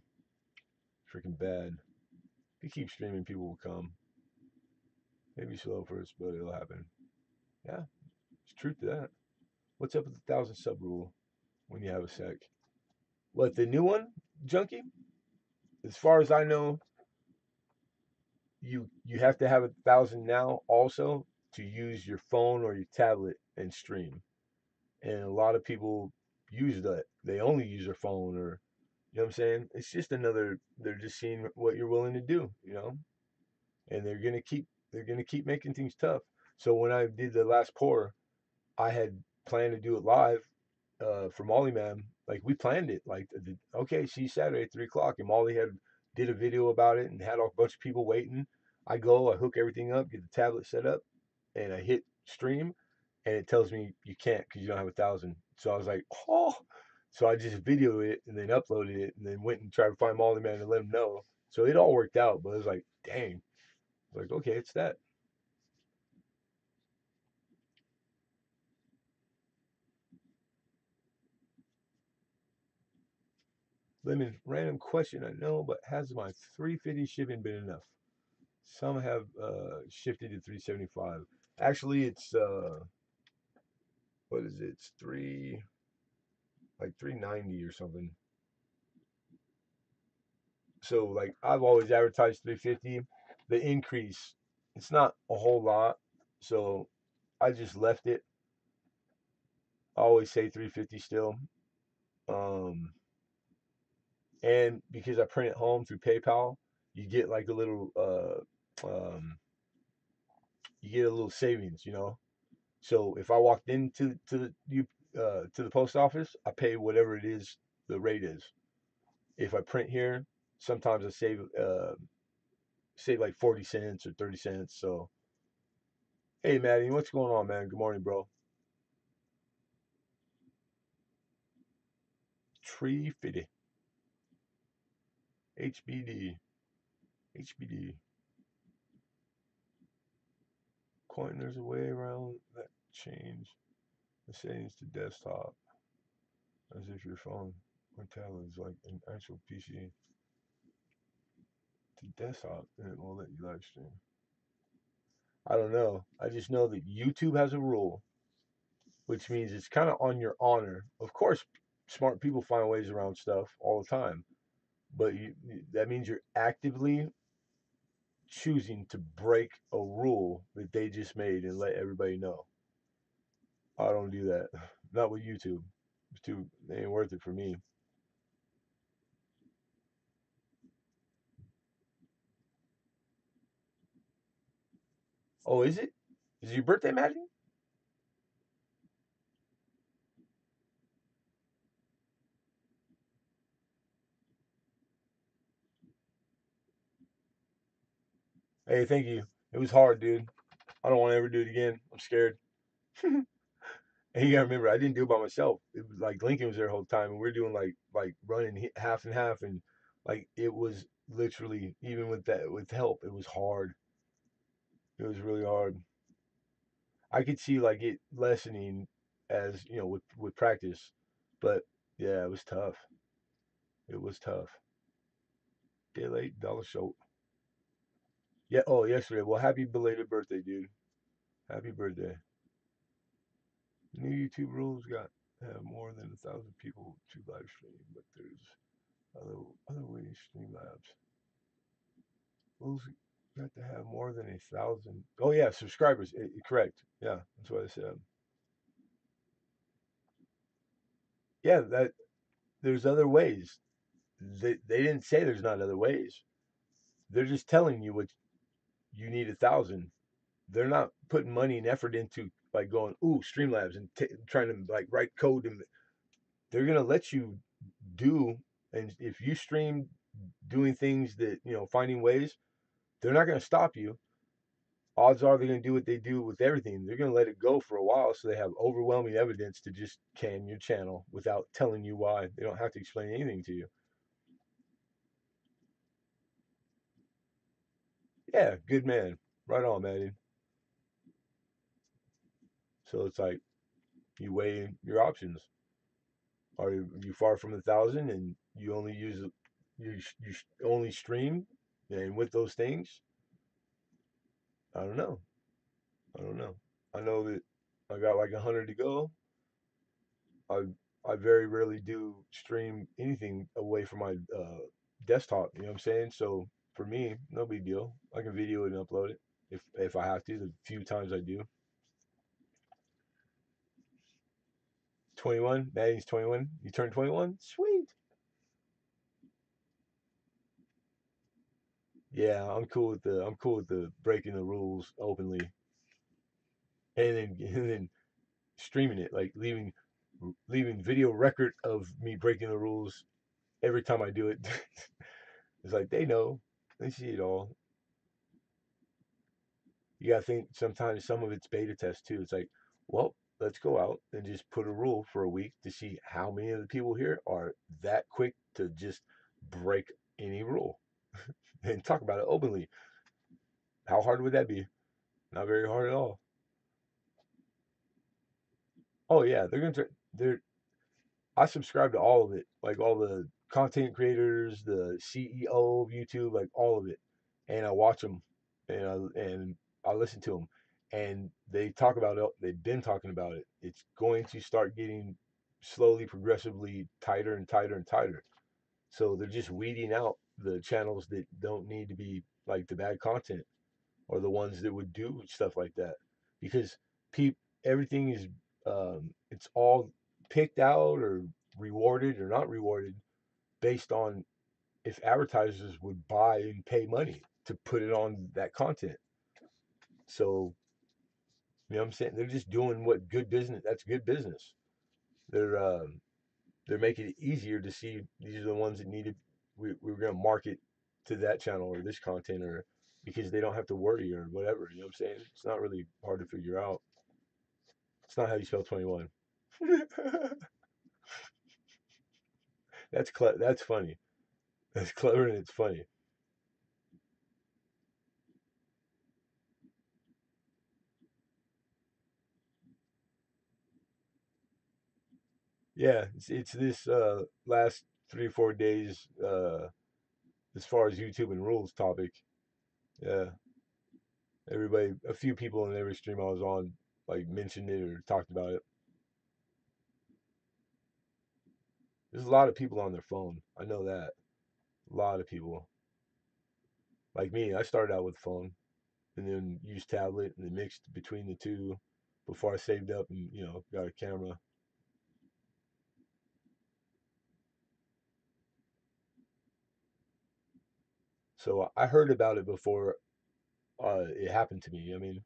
Freaking bad. If you keep streaming, people will come. Maybe slow first, but it'll happen. Yeah, it's truth to that. What's up with the 1,000 sub rule when you have a sec? What, the new one, Junkie? As far as I know, you have to have 1,000 now also to use your phone or your tablet and stream. And a lot of people use that. They only use their phone, or you know what I'm saying? It's just another. They're just seeing what you're willing to do. And they're gonna keep making things tough. So when I did the last pour, I had planned to do it live for Molly Man. Like we planned it. Like okay, see Saturday at 3 o'clock, and Molly had did a video about it and had a bunch of people waiting. I go, I hook everything up, get the tablet set up, and I hit stream, and it tells me you can't because you don't have 1,000. So I was like, oh. So I just videoed it and then uploaded it and then went and tried to find Molly Man and let him know. So it all worked out, but it was like, dang. Like, okay, it's that. Lemon, random question I know, but has my 350 shipping been enough? Some have shifted to 375. Actually, it's what is it? It's like 390 or something. So like I've always advertised 350. The increase, it's not a whole lot, so I just left it. I always say 350 still. Um, and because I print at home through PayPal, you get like a little you get a little savings. So if I walked into to the post office, I pay whatever it is the rate is. If I print here, sometimes I save like 40 cents or 30 cents. So hey, Maddie, what's going on, man? Good morning, bro. Tree fitty HBD HBD coin. There's a way around that change the settings to desktop as if your phone or tablet is like an actual PC to desktop, and it will let you live stream. I don't know. I just know that YouTube has a rule, which means it's kind of on your honor. Of course, smart people find ways around stuff all the time, but that means you're actively choosing to break a rule that they just made and let everybody know. I don't do that. Not with YouTube. It's too. It ain't worth it for me. Oh, is it? Is it your birthday, Maddie? Hey, thank you. It was hard, dude. I don't want to ever do it again. I'm scared. And you gotta remember, I didn't do it by myself. It was like Lincoln was there the whole time, and we're doing like running half and half, and like it was literally even with that with help, it was hard. It was really hard. I could see like it lessening as you know with practice, but yeah, it was tough. It was tough. Day late, dollar short. Yeah. Oh, yesterday. Well, happy belated birthday, dude. Happy birthday. New YouTube rules got have more than 1,000 people to live stream, but there's other ways Streamlabs. Rules got to have more than 1,000. Oh yeah, subscribers. Correct. Yeah, that's what I said. Yeah, that there's other ways. They didn't say there's not other ways. They're just telling you what you need 1,000. They're not putting money and effort into like going ooh Streamlabs and trying to like write code and they're gonna let you do. And if you stream doing things that finding ways, they're not gonna stop you. Odds are they're gonna do what they do with everything. They're gonna let it go for a while so they have overwhelming evidence to just can your channel without telling you why. They don't have to explain anything to you. Yeah, good man. Right on, man. So it's like you weigh your options. Are you far from 1,000 and you only use you only stream and with those things? I don't know. I don't know. I know that I got like 100 to go. I I very rarely do stream anything away from my desktop. You know what I'm saying? So for me, no big deal. I can video it and upload it if I have to. The few times I do. 21. Maddie's 21. You turned 21. Sweet. Yeah, I'm cool with the breaking the rules openly and then and then streaming it like leaving video record of me breaking the rules every time I do it. It's like they know, they see it all. You gotta think sometimes some of it's beta test too. It's like, well, let's go out and just put a rule for a week to see how many of the people here are that quick to just break any rule and talk about it openly. How hard would that be? Not very hard at all. Oh yeah, they're I subscribe to all of it, like all the content creators, the CEO of YouTube, like all of it, and I watch them, and I listen to them, and they talk about it. They've been talking about it. It's going to start getting slowly, progressively tighter and tighter and tighter. So they're just weeding out the channels that don't need to be like the bad content or the ones that would do stuff like that because peop everything is it's all picked out or rewarded or not rewarded based on if advertisers would buy and pay money to put it on that content. So you know what I'm saying? They're just doing what good business. That's good business. They're um, they're making it easier to see these are the ones that needed. We're going to market to that channel or this content or because they don't have to worry or whatever. You know what I'm saying? It's not really hard to figure out. It's not how you spell 21. That's That's funny. That's clever and it's funny. Yeah, it's this last 3 or 4 days as far as YouTube and rules topic. Yeah, everybody, a few people in every stream I was on like mentioned it or talked about it. There's a lot of people on their phone. I know that. A lot of people. Like me, I started out with phone and then used tablet and then mixed between the two before I saved up and got a camera. So I heard about it before it happened to me. I mean,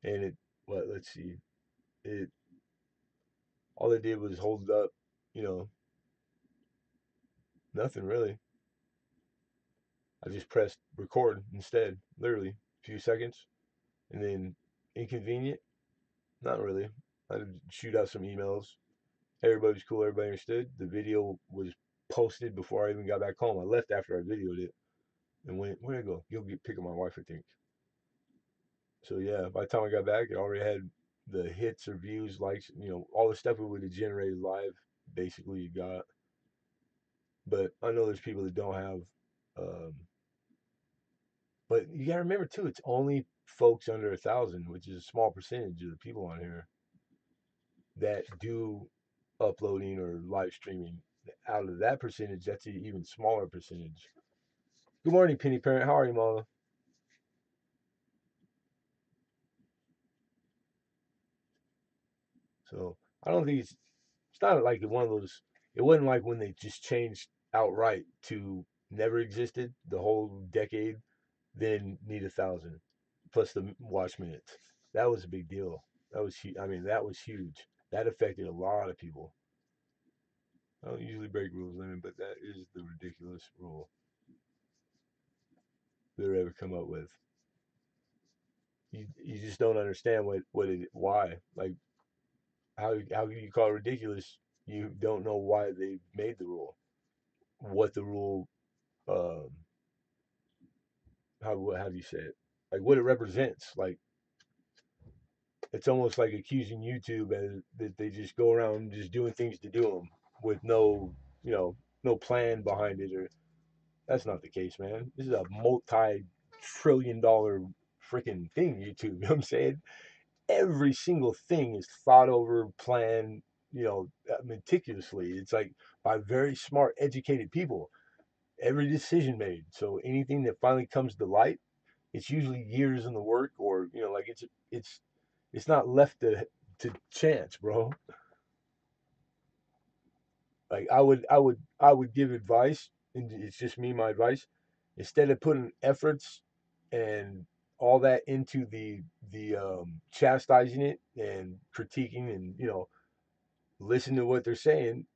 and it what let's see, it all it did was hold up, you know, nothing really. I just pressed record instead, literally a few seconds, and then inconvenient? Not really. I'd shoot out some emails. Everybody was cool. Everybody understood. The video was posted before I even got back home. I left after I videoed it and went, where'd I go? Go get pick up my wife, I think. So yeah, by the time I got back, it already had the hits or views, likes, all the stuff it would have generated live. Basically, you got. But I know there's people that don't have. Um, but you gotta remember too, it's only folks under 1,000, which is a small percentage of the people on here that do uploading or live streaming. Out of that percentage, that's an even smaller percentage. Good morning, Penny Parent. How are you, Mama? So I don't think it's not like one of those. It wasn't like when they just changed outright to never existed the whole decade, then need 1,000 plus the watch minutes. That was a big deal. That was I mean, that was huge. That affected a lot of people. I don't usually break rules, Lemon, but that is the ridiculous rule they've ever come up with. You just don't understand why. Like how can you call it ridiculous? You don't know why they made the rule, what the rule, um, how do you say it? Like what it represents. Like it's almost like accusing YouTube that they just go around just doing things to do them with no, no plan behind it. Or that's not the case, man. This is a multi-trillion-dollar freaking thing. YouTube. You know what I'm saying? Every single thing is thought over, planned, meticulously. It's like by very smart, educated people. Every decision made. So anything that finally comes to light, it's usually years in the work, or like it's not left to chance, bro. Like I would give advice, and it's just me, my advice. Instead of putting efforts and all that into the chastising it and critiquing and listen to what they're saying,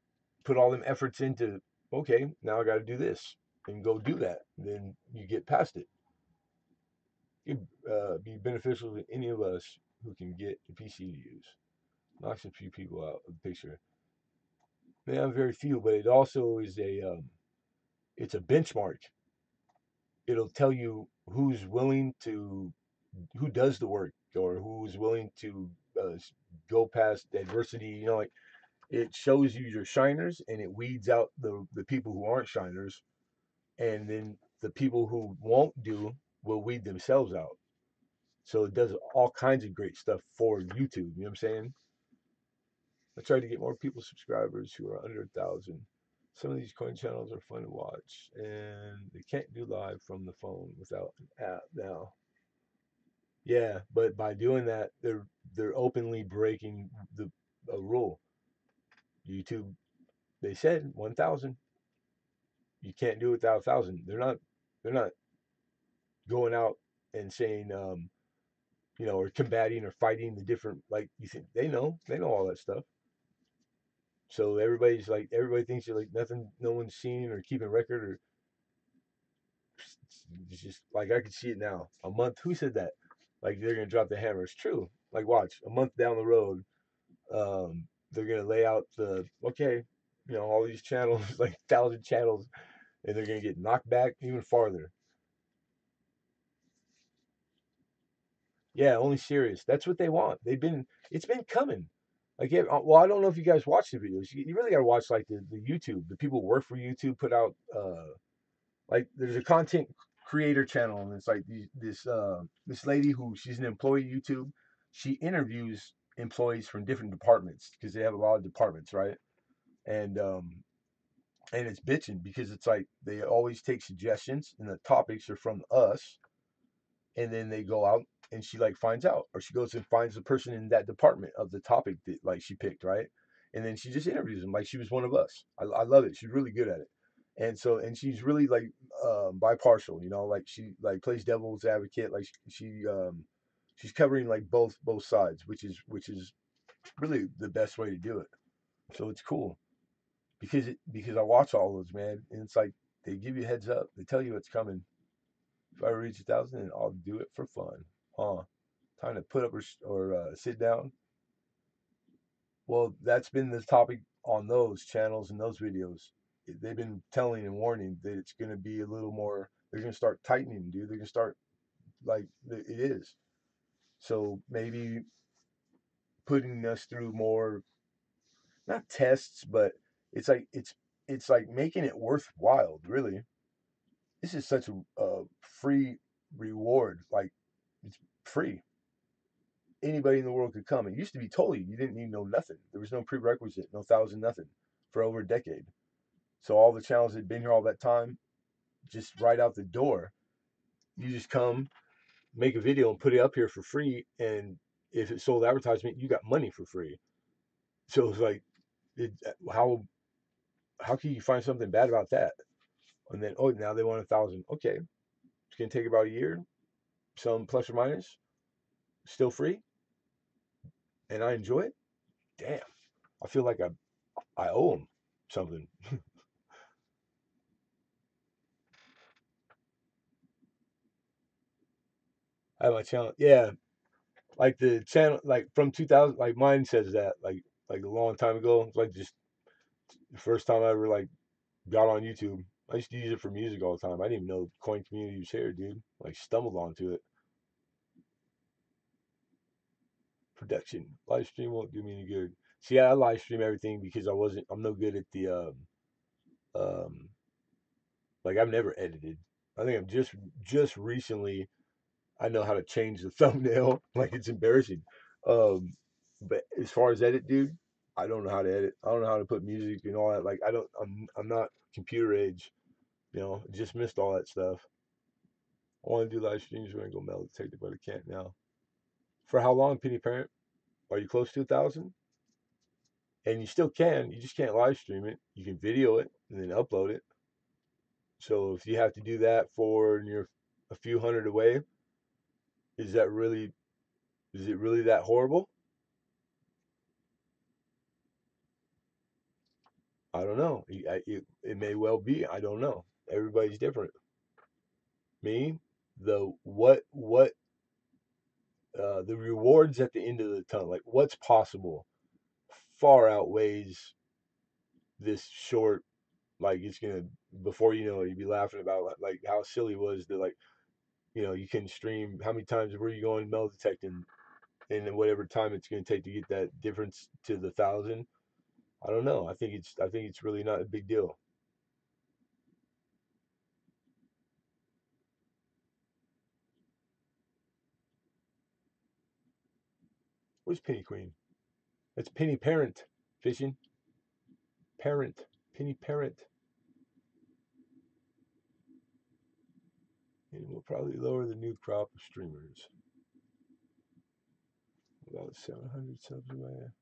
put all them efforts into, okay, now I got to do this and go do that. Then you get past it. It'd be beneficial to any of us who can get a PC to use. Knocks a few people out of the picture. They have very few, but it also is it's a benchmark. It'll tell you who's willing to, who does the work, or who's willing to go past adversity. Like it shows you your shiners and it weeds out the people who aren't shiners, and then the people who won't do will weed themselves out. So it does all kinds of great stuff for YouTube. You know what I'm saying? I try to get more people subscribers who are under 1,000. Some of these coin channels are fun to watch, and they can't do live from the phone without an app now. Yeah, but by doing that, they're openly breaking the a rule. YouTube, they said 1,000. You can't do it without 1,000. They're not going out and saying or combating or fighting the different, like you think they know all that stuff. So everybody thinks you're like nothing, no one's seen or keeping record, or it's just like I could see it now. A month, who said that? Like they're gonna drop the hammer. It's true. Like watch a month down the road, they're gonna lay out the okay, all these channels, like 1,000 channels, and they're gonna get knocked back even farther. Yeah, only serious. That's what they want. It's been coming. Like, yeah, well, I don't know if you guys watch the videos. You really got to watch like the YouTube. The people who work for YouTube put out like there's a content creator channel, and it's like this lady who she's an employee of YouTube. She interviews employees from different departments because they have a lot of departments, right? And it's bitching because it's like they always take suggestions, and the topics are from us, and then they go out and she like finds out, or she goes and finds the person in that department of the topic that like she picked, right? And then she just interviews them like she was one of us. I love it. She's really good at it. And so, and she's really like bipartial, like she like plays devil's advocate, like she's covering like both sides, which is really the best way to do it. So it's cool because I watch all those, man, and it's like they give you a heads up, they tell you what's coming. If I reach 1,000, I'll do it for fun. Huh? time to put up or sit down. Well, that's been the topic on those channels and those videos. They've been telling and warning that it's going to be a little more. They're going to start tightening, dude. They're going to start like it is. So maybe putting us through more, not tests, but it's like it's like making it worthwhile. Really, this is such a free reward. Like it's free. Anybody in the world could come. It used to be totally you didn't need no nothing. There was no prerequisite, no thousand nothing for over a decade. So all the channels that had been here all that time, just right out the door, you just come, make a video and put it up here for free. And if it sold advertisement, you got money for free. So it's like, it, how how can you find something bad about that? And then now they want 1,000. Okay, it's gonna take about a year, some plus or minus, still free, and I enjoy it. Damn, I feel like I owe them something. I have my channel, yeah, like the channel, like from 2000, like mine says that, like a long time ago, it's like just the first time I ever like got on YouTube. I used to use it for music all the time. I didn't even know coin community was here, dude. Like stumbled onto it. Production live stream won't do me any good. See, I live stream everything because I'm no good at the um like I've never edited. I think I'm just recently I know how to change the thumbnail. Like it's embarrassing. Um, but as far as edit, dude, I don't know how to edit. I don't know how to put music and all that. Like I don't. I'm not computer age. You know, just missed all that stuff. I want to do live streams when I go metal detector, but I can't now. For how long, Penny Parent? Are you close to 1,000? And you still can. You just can't live stream it. You can video it and then upload it. So if you have to do that for and you're a few hundred away, is that really is it really that horrible? I don't know. It may well be. I don't know. Everybody's different. Me, the rewards at the end of the tunnel, like what's possible, far outweighs this short. Like it's gonna before you know it, you'd be laughing about like how silly it was that like you can stream. How many times were you going metal detecting, and then whatever time it's gonna take to get that difference to the 1,000. I don't know. I think it's really not a big deal. Where's Penny Queen? That's Penny Parent fishing. Parent. Penny Parent. And we'll probably lower the new crop of streamers. About 700 subs away.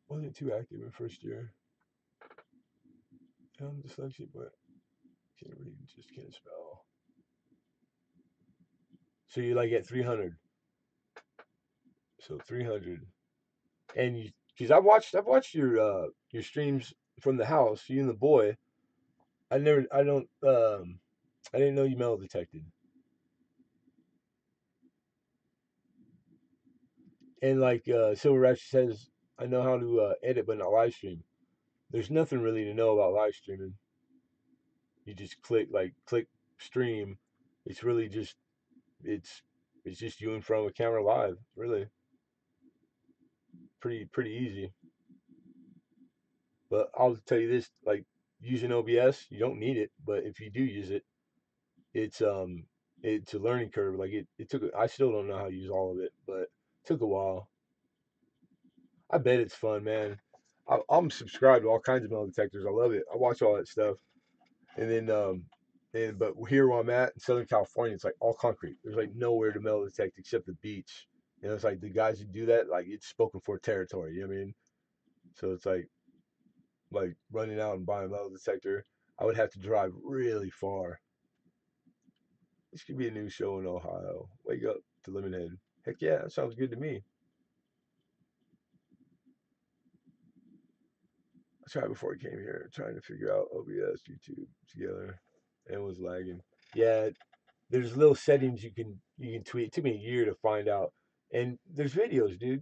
Wasn't too active in first year. I'm dyslexic, but can't read, just can't spell. So you like at 300. So 300. And you, because I've watched your streams from the house, you and the boy. I didn't know you metal detected. And like Silver Ratchet says, I know how to edit, but not live stream. There's nothing really to know about live streaming. You just click stream. It's really just it's it's just you in front of a camera live. Really pretty easy. But I'll tell you this: like using OBS, you don't need it, but if you do use it, it's um it's a learning curve. Like it took. I still don't know how to use all of it, but it took a while. I bet it's fun, man. I'm subscribed to all kinds of metal detectors. I love it. I watch all that stuff. And then but here where I'm at in Southern California, it's like all concrete. There's like nowhere to metal detect except the beach. It's like the guys who do that, like it's spoken for territory. You know what I mean? So it's like running out and buying a metal detector. I would have to drive really far. This could be a new show in Ohio. Wake up to Lemonhead. Heck yeah, that sounds good to me. I tried before I came here, trying to figure out OBS, YouTube together, and it was lagging. Yeah, there's little settings you can tweak. It took me a year to find out. And there's videos, dude.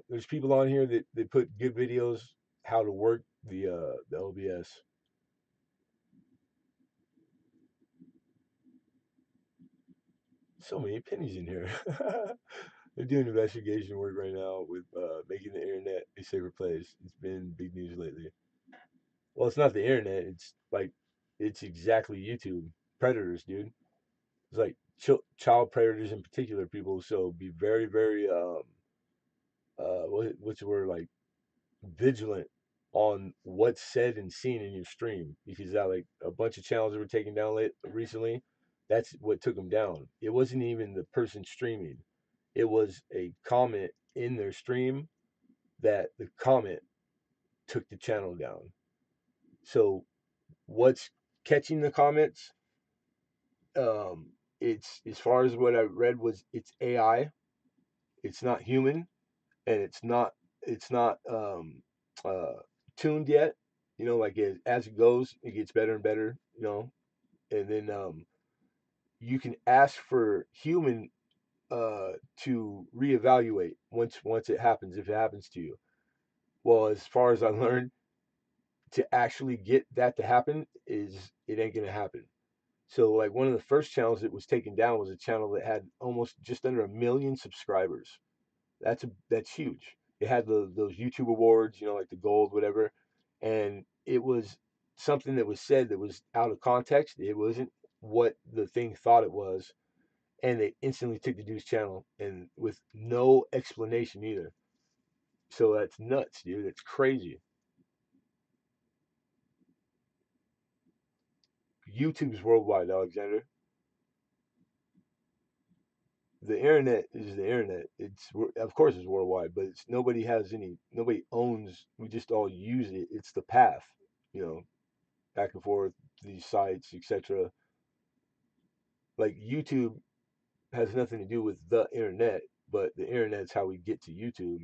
There's people on here that put good videos how to work the OBS. So many pennies in here. They're doing investigation work right now with making the internet a safer place. It's been big news lately. Well, it's not the internet. It's exactly YouTube predators, dude. It's like child predators in particular, people. So be very, very what's the word, like vigilant on what's said and seen in your stream, because that, like, a bunch of channels that were taken down recently. That's what took them down. It wasn't even the person streaming. It was a comment in their stream that the comment took the channel down. So what's catching the comments? It's, as far as what I read, was it's AI. It's not human, and it's not uh, tuned yet. Like as it goes, it gets better and better. And then you can ask for human to reevaluate once it happens, if it happens to you. Well, as far as I learned, to actually get that to happen, is it ain't gonna happen. So, like, one of the first channels that was taken down was a channel that had almost just under 1 million subscribers. That's huge. It had those YouTube awards, like the gold, whatever, and it was something that was said that was out of context. It wasn't what the thing thought it was, and they instantly took the dude's channel, and with no explanation either. So that's nuts, dude. It's crazy. YouTube's worldwide, Alexander. The internet is the internet. It's, of course, it's worldwide, but it's nobody owns. We just all use it. It's the path, you know, back and forth, these sites, etc. Like YouTube has nothing to do with the internet, but the internet's how we get to YouTube.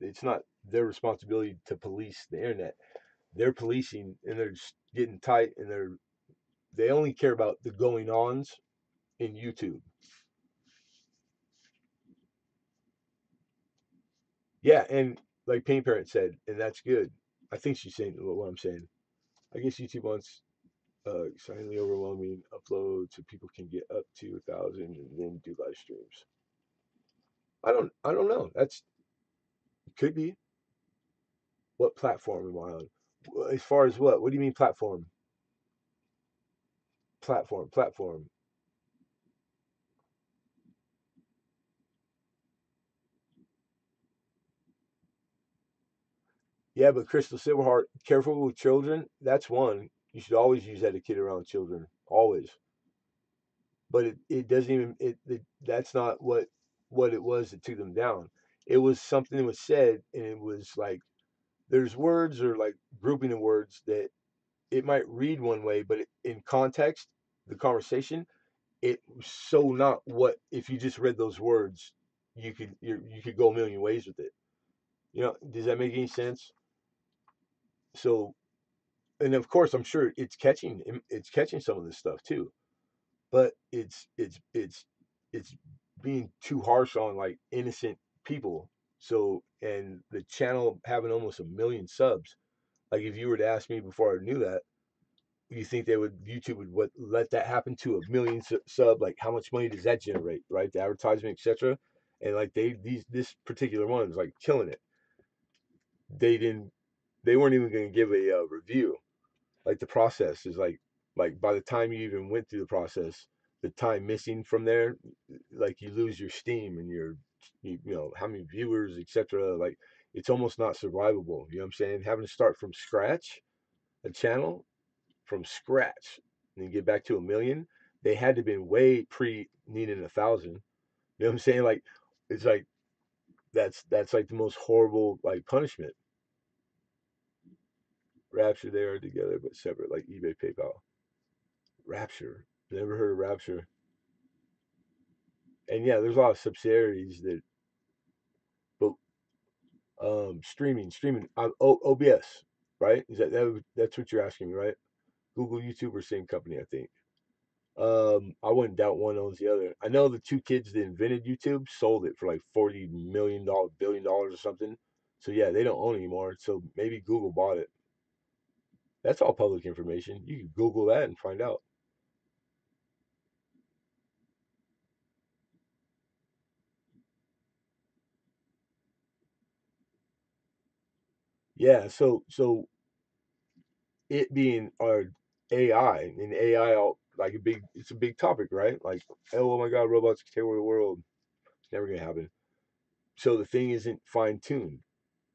It's not their responsibility to police the internet. They're policing, and they're just getting tight, and they only care about the going ons in YouTube. Yeah, and like Pain Parent said, and that's good. I think she's saying what I'm saying. I guess YouTube wants silently overwhelming upload so people can get up to 1,000 and then do live streams. I don't know. That's could be. What platform am I on? As far as what? What do you mean platform? Platform. Yeah, but Crystal Silverheart, careful with children. That's one. You should always use etiquette around children. Always. But it doesn't even that's not what it was that took them down. It was something that was said, and it was like there's words, or like grouping of words, that it might read one way, but in context, the conversation, it was so not what, if you just read those words, you could go a million ways with it. Does that make any sense? So, and of course, I'm sure it's catching some of this stuff too, but it's being too harsh on, like, innocent people. So, and the channel having almost 1 million subs, like, if you were to ask me before I knew that, you think YouTube would what let that happen to 1 million sub? Like, how much money does that generate, right? The advertisement, etc. And like this particular one was like killing it. They didn't. They weren't even going to give a review. Like, the process is like by the time you even went through the process, the time missing from there, like, you lose your steam and how many viewers, etc. Like, it's almost not survivable. You know what I'm saying? Having to start from scratch a channel, from scratch, and then get back to 1 million. They had to been way pre needing 1,000. You know what I'm saying? Like, it's like that's like the most horrible, like, punishment. Rapture, they are together but separate, like eBay, PayPal. Rapture, never heard of Rapture. And yeah, there's a lot of subsidiaries that, but streaming, OBS, right? That's what you're asking me, right? Google, YouTube are same company, I think. I wouldn't doubt one owns the other. I know the two kids that invented YouTube sold it for like $40 million, $1 billion or something. So yeah, they don't own it anymore. So maybe Google bought it. That's all public information. You can Google that and find out. Yeah. So it being our AI and AI all like it's a big topic, right? Like, oh my God, robots can take over the world. Never gonna happen. So the thing isn't fine tuned.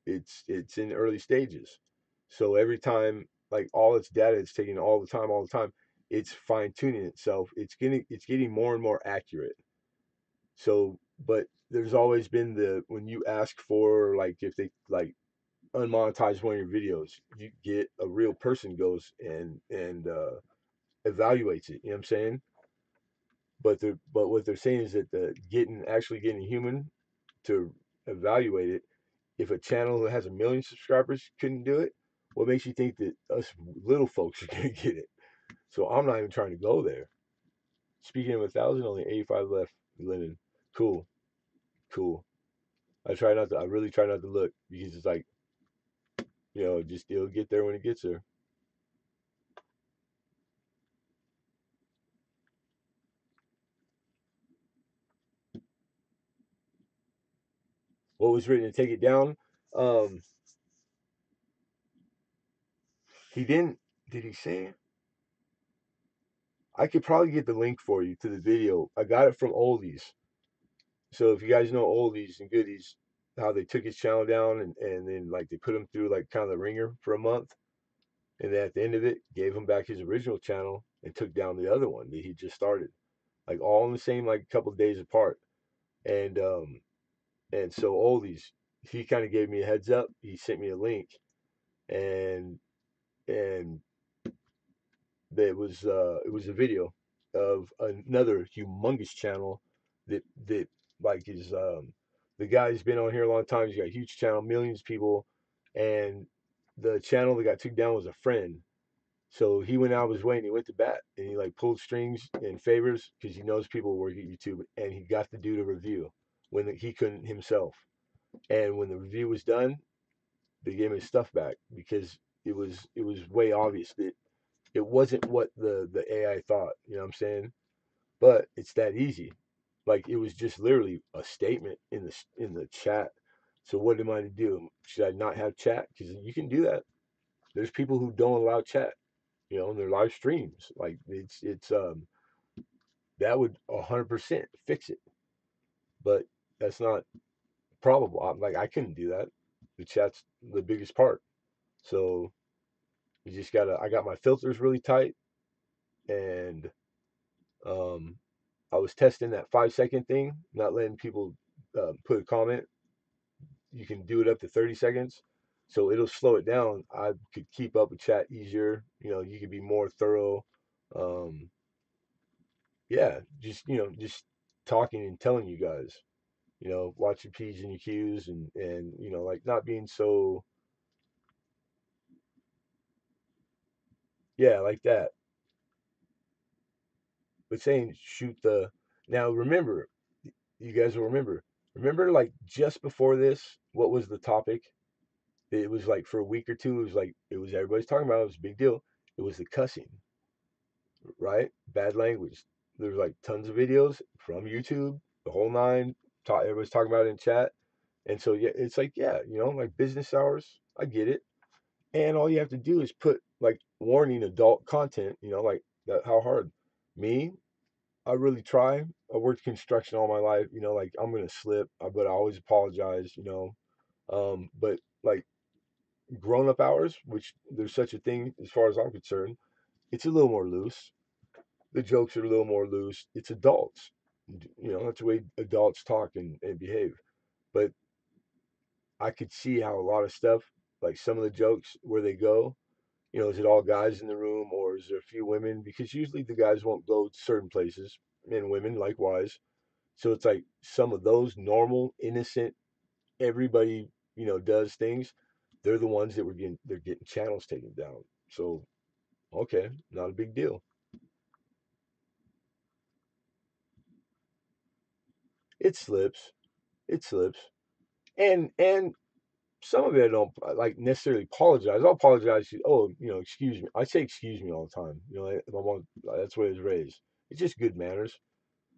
It's in early stages. So every time, like all its data, it's taking all the time. It's fine tuning itself. It's getting more and more accurate. So, but there's always been the when you ask for like if they like unmonetize one of your videos, you get a real person goes and evaluates it. You know what I'm saying? But what they're saying is that the getting actually getting a human to evaluate it. If a channel that has 1 million subscribers couldn't do it, what makes you think that us little folks are gonna get it? So I'm not even trying to go there. Speaking of 1,000, only 85 left. Linen, cool, cool. I try not to. I really try not to look because it's like just it'll get there when it gets there. What was written to take it down? Um, he didn't. Did he say? I could probably get the link for you to the video. I got it from Oldies. So if you guys know Oldies and Goodies, how they took his channel down and then like they put him through like kind of the ringer for a month, and then at the end of it, gave him back his original channel and took down the other one that he just started, like all in the same like couple of days apart. And so Oldies, he kind of gave me a heads up. He sent me a link, and and it was a video of another humongous channel that like is the guy's been on here a long time. He's got a huge channel, millions of people, and the channel that got took down was a friend. So he went out of his way and he went to bat and he like pulled strings and favors because he knows people work at YouTube and he got to do the review when he couldn't himself. And when the review was done, they gave him his stuff back because it was way obvious that it wasn't what the AI thought. You know what I'm saying? But it's that easy. Like it was just literally a statement in the chat. So what am I to do? Should I not have chat? Because you can do that. There's people who don't allow chat. In their live streams. Like it's that would 100% fix it. But that's not probable. Like I couldn't do that. The chat's the biggest part. So you just gotta. I got my filters really tight and um I was testing that 5 second thing, not letting people put a comment. You can do it up to 30 seconds. So it'll slow it down. I could keep up with chat easier. You could be more thorough. Um, yeah, just talking and telling you guys, watch your P's and your Q's and like not being so, yeah, like that. But saying shoot the, now remember, you guys will remember like just before this, what was the topic? It was like for a week or two, it was everybody's talking about it. It was a big deal. It was the cussing, right? Bad language. There's like tons of videos from YouTube, the whole nine. Everybody's talking about it in chat, and so yeah, it's like yeah, like business hours. I get it, and all you have to do is put like warning adult content. Like that. How hard? Me, I really try. I worked construction all my life. Like I'm gonna slip, but I always apologize. But like grown up hours, which there's such a thing as far as I'm concerned, it's a little more loose. The jokes are a little more loose. It's adults. That's the way adults talk and behave. But I could see how a lot of stuff, like some of the jokes, where they go, is it all guys in the room or is there a few women? Because usually the guys won't go to certain places, and women likewise. So it's like some of those normal, innocent, everybody, does things. They're the ones that they're getting channels taken down. So okay, not a big deal. it slips. It slips. And some of it I don't like necessarily apologize. I'll apologize. Oh, excuse me. I say excuse me all the time. My mom, that's what I was raised. It's just good manners,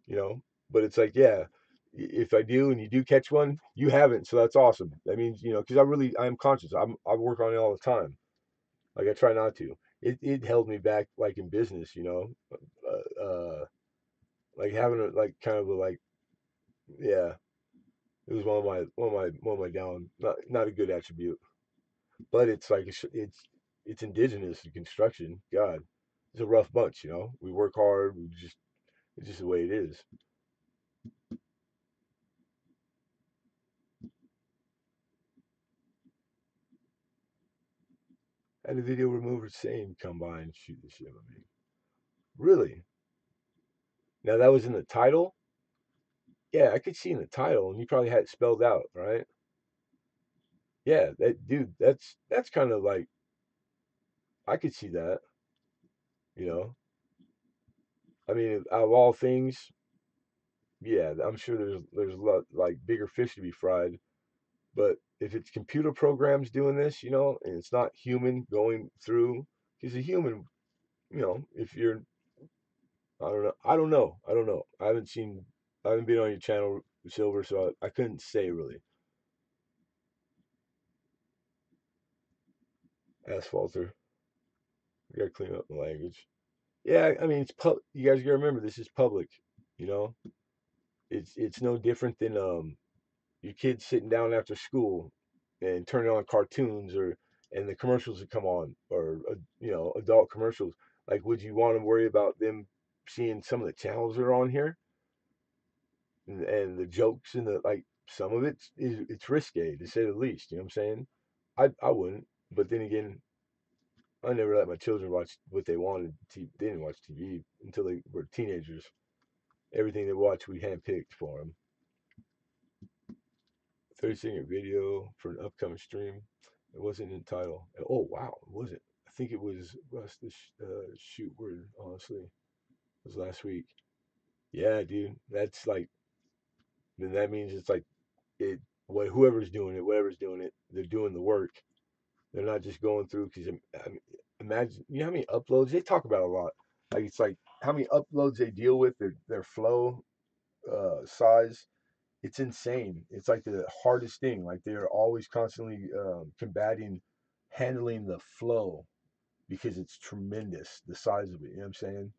you know. But it's like, yeah, if I do and you do catch one, you haven't, so that's awesome. That means, because I'm conscious. I work on it all the time. Like I try not to. It held me back, like in business, like having a like kind of a like yeah. It was one of my down, not a good attribute. But it's like it's indigenous to construction. God, it's a rough bunch. We work hard. It's just the way it is. And the video remover same come by and shoot the shit with me. Really? Now that was in the title. Yeah, I could see in the title, and you probably had it spelled out, right? Yeah, that dude. That's kind of like I could see that. You know, I mean, out of all things, yeah, I'm sure there's a lot like bigger fish to be fried. But if it's computer programs doing this, and it's not human going through, because a human, if you're, I don't know, I don't know, I don't know. I haven't been on your channel, Silver, so I couldn't say really. Asphalter, we gotta clean up the language. Yeah, I mean, you guys gotta remember this is public. You know, it's no different than your kids sitting down after school and turning on cartoons and the commercials that come on or adult commercials. Like, would you want to worry about them seeing some of the channels that are on here and the jokes and the like? Some of it's risque to say the least. You know what I'm saying? I wouldn't, but then again, I never let my children watch what they wanted. They didn't watch TV until they were teenagers. Everything they watched, we handpicked for them. 30-second video for an upcoming stream. It wasn't in title. Oh wow, was it? I think it was Russ the shoot word. Honestly, it was last week. Yeah, dude, that's like then that means it's like it. What whoever's doing it, whatever's doing it, they're doing the work. They're not just going through because I mean, imagine how many uploads they talk about a lot. Like it's like how many uploads they deal with, their flow size. It's insane. It's like the hardest thing. Like they're always constantly combating, handling the flow because it's tremendous, the size of it. You know what I'm saying?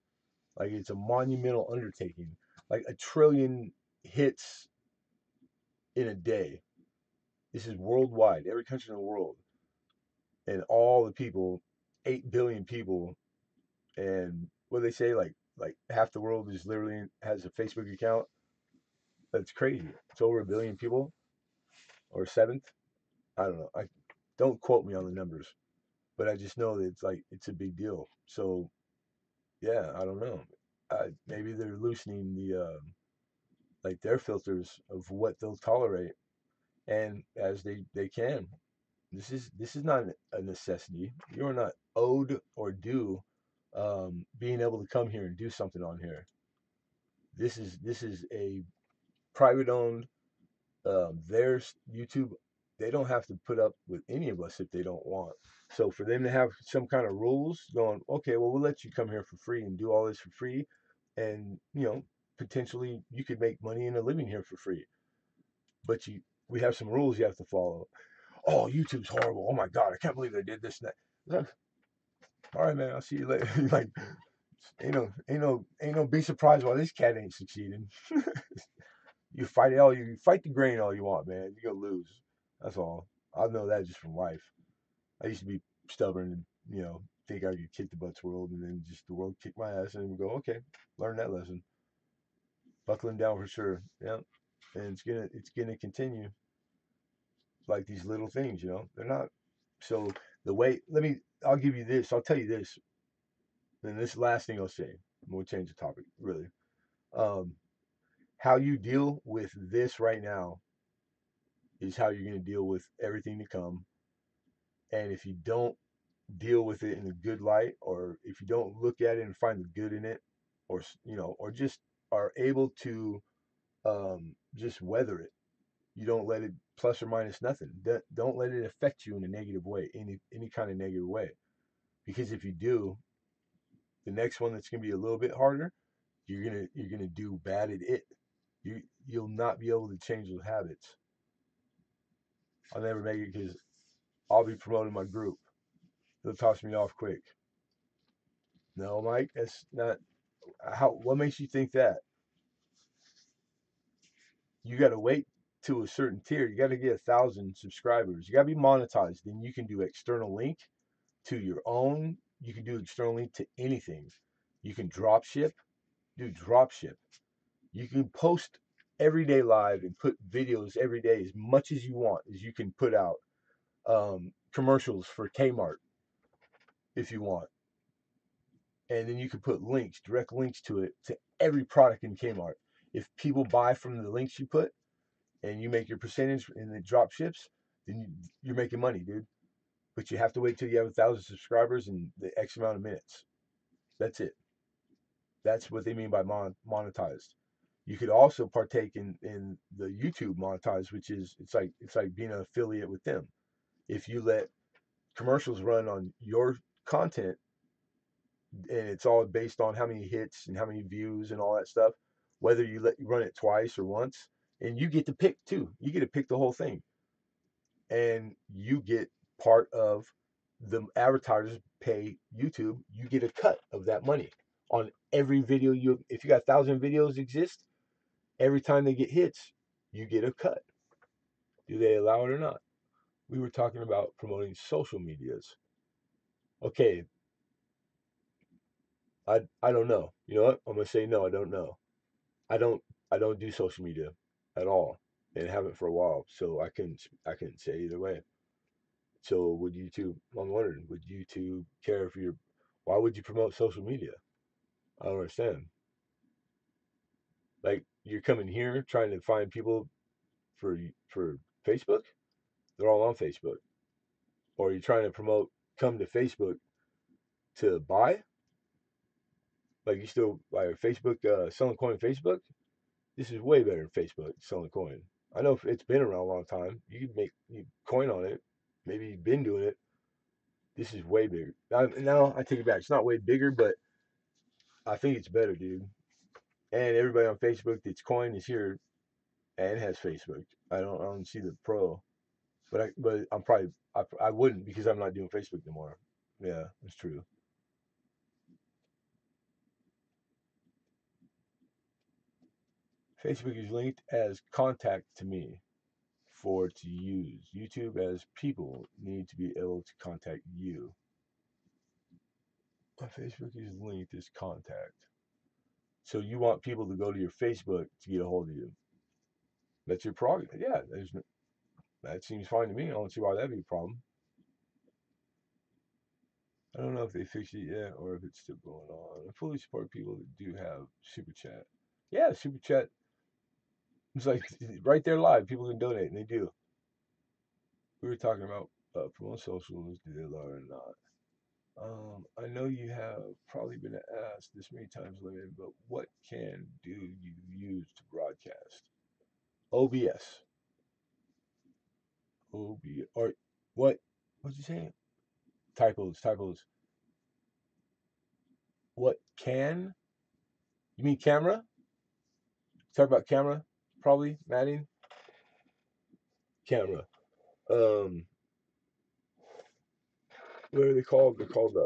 Like it's a monumental undertaking. Like a trillion hits in a day. This is worldwide, every country in the world, and all the people, 8 billion people, and what do they say? Like half the world is literally has a Facebook account. That's crazy. It's over a billion people or a seventh. I don't know. I don't quote me on the numbers, but I just know that it's like it's a big deal. So yeah, I don't know. Maybe they're loosening like their filters of what they'll tolerate, and as they can. This is not a necessity. You're not owed or due being able to come here and do something on here. This is a private owned. There's YouTube. They don't have to put up with any of us if they don't want. So for them to have some kind of rules going, okay, well, we'll let you come here for free and do all this for free, and potentially you could make money and a living here for free. But we have some rules you have to follow. Oh, YouTube's horrible. Oh my God, I can't believe they did this and that. All right, man, I'll see you later. Like, ain't no be surprised why this cat ain't succeeding. You fight the grain all you want, man. You're gonna lose. That's all. I know that just from life. I used to be stubborn and think I could kick the butt's world, and then just the world kick my ass, and we go, okay, learn that lesson. Buckling down for sure. Yeah, and it's gonna continue like these little things. They're not. So the way I'll give you this. I'll tell you this, and this last thing I'll say. We'll change the topic really. Um, how you deal with this right now is how you're going to deal with everything to come. And if you don't deal with it in a good light, or if you don't look at it and find the good in it, or just are able to just weather it. You don't let it plus or minus nothing. Don't let it affect you in a negative way, any kind of negative way. Because if you do, the next one that's gonna be a little bit harder, you're gonna do bad at it. You'll not be able to change those habits. I'll never make it because I'll be promoting my group. They'll toss me off quick. No, Mike, that's not how. What makes you think that? You got to wait to a certain tier. You got to get 1,000 subscribers. You got to be monetized. Then you can do external link to your own. You can do external link to anything. You can drop ship. Do drop ship. You can post every day live and put videos every day as much as you want as you can put out commercials for Kmart if you want, and then you can put links, direct links to it to every product in Kmart. If people buy from the links you put and you make your percentage and it drop ships, then you're making money, dude. But you have to wait till you have 1,000 subscribers and the X amount of minutes. That's it. That's what they mean by monetized. You could also partake in the YouTube monetized, which is it's like being an affiliate with them. If you let commercials run on your content and it's all based on how many hits and how many views and all that stuff, whether you let you run it twice or once, and you get to pick too. You get to pick the whole thing, and you get part of the advertisers pay YouTube. You get a cut of that money on every video you. If you got 1,000 videos exist, every time they get hits, you get a cut. Do they allow it or not? We were talking about promoting social medias. Okay, I don't know. You know what? I'm gonna say no. I don't know. I don't I don't do social media at all and haven't for a while. So I can say either way. So would YouTube? I'm wondering, would YouTube care if you're? Why would you promote social media? I don't understand. Like you're coming here trying to find people for Facebook. They're all on Facebook. Or you're trying to promote come to Facebook to buy. Like you still like Facebook selling coin Facebook. This is way better than Facebook selling coin. I know it's been around a long time. You can make you coin on it. Maybe you've been doing it. This is way bigger. Now I take it back. It's not way bigger, but I think it's better, dude. And everybody on Facebook that's coin is here and has Facebook. I don't see the pro, but I'm probably I wouldn't because I'm not doing Facebook anymore. Yeah, it's true. Facebook is linked as contact to me for to use. YouTube as people need to be able to contact you. My Facebook is linked as contact. So you want people to go to your Facebook to get a hold of you. That's your prerogative. Yeah, that seems fine to me. I don't see why that'd be a problem. I don't know if they fixed it yet or if it's still going on. I fully support people that do have super chat. Yeah, super chat. It's like right there live. People can donate, and they do. We were talking about promote socials. Do they allow it or not? I know you have probably been asked this many times lately, but what can do you use to broadcast? OBS. OBS. Or what? What'd you say? Typos. Typos. What can? You mean camera? Talk about camera, probably, Maddie. Camera. Um, what are they called? They're called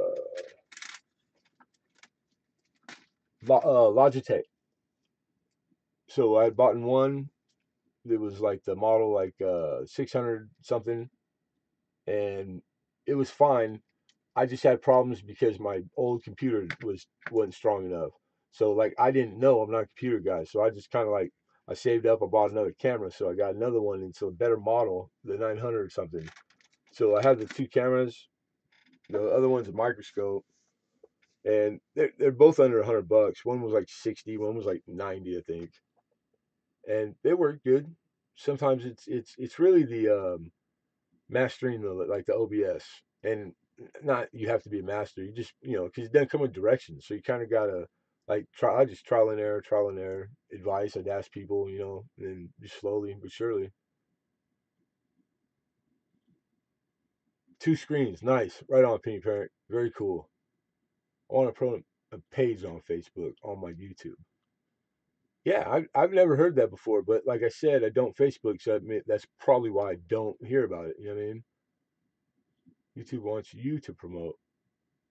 Logitech. So I bought in one. It was like the model like 600 something, and it was fine. I just had problems because my old computer wasn't strong enough. So like I didn't know I'm not a computer guy, so I just kind of like I saved up. I bought another camera, so I got another one. And so a better model, the 900 or something. So I had the two cameras. The other one's a microscope, and they're both under $100. One was like 60, one was like 90, I think, and they work good. Sometimes it's really the mastering the like the OBS, and not you have to be a master. You just because it doesn't come with directions, so you kind of gotta Like I just trial and error, advice. I'd ask people, and then just slowly but surely. Two screens, nice, right on, Penny Parent, very cool. I want to put a page on Facebook on my YouTube. Yeah, I've never heard that before, but like I said, I don't Facebook, so I admit that's probably why I don't hear about it. You know what I mean? YouTube wants you to promote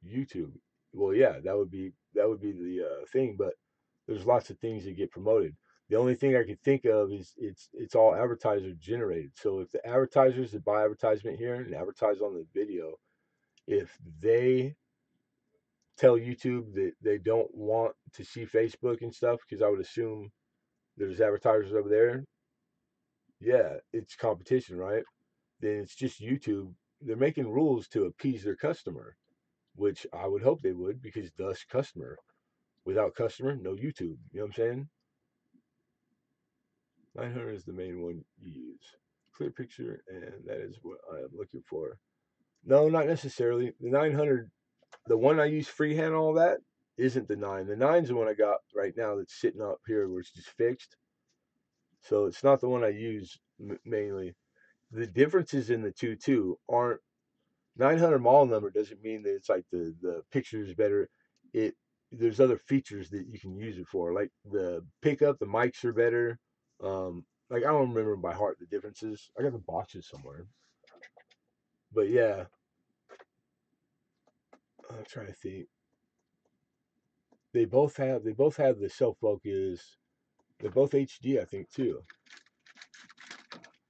YouTube. Well, yeah, that would be the thing, but there's lots of things that get promoted. The only thing I could think of is it's all advertiser generated. So if the advertisers that buy advertisement here and advertise on the video, if they tell YouTube that they don't want to see Facebook and stuff, because I would assume there's advertisers over there, yeah, it's competition, right? Then it's just YouTube. They're making rules to appease their customer, which I would hope they would, because thus customer. Without customer, no YouTube. You know what I'm saying? 900 is the main one you use. Clear picture, and that is what I am looking for. No, not necessarily. The 900, the one I use freehand, all that, isn't the 9. The 9's the one I got right now that's sitting up here where it's just fixed. So it's not the one I use mainly. The differences in the two, too, aren't 900 model number doesn't mean that it's like the picture is better. It There's other features that you can use it for, like the pickup, the mics are better. Like I don't remember by heart the differences. I got the boxes somewhere, but yeah, I'm trying to think. They both have the self focus. They're both HD, I think too.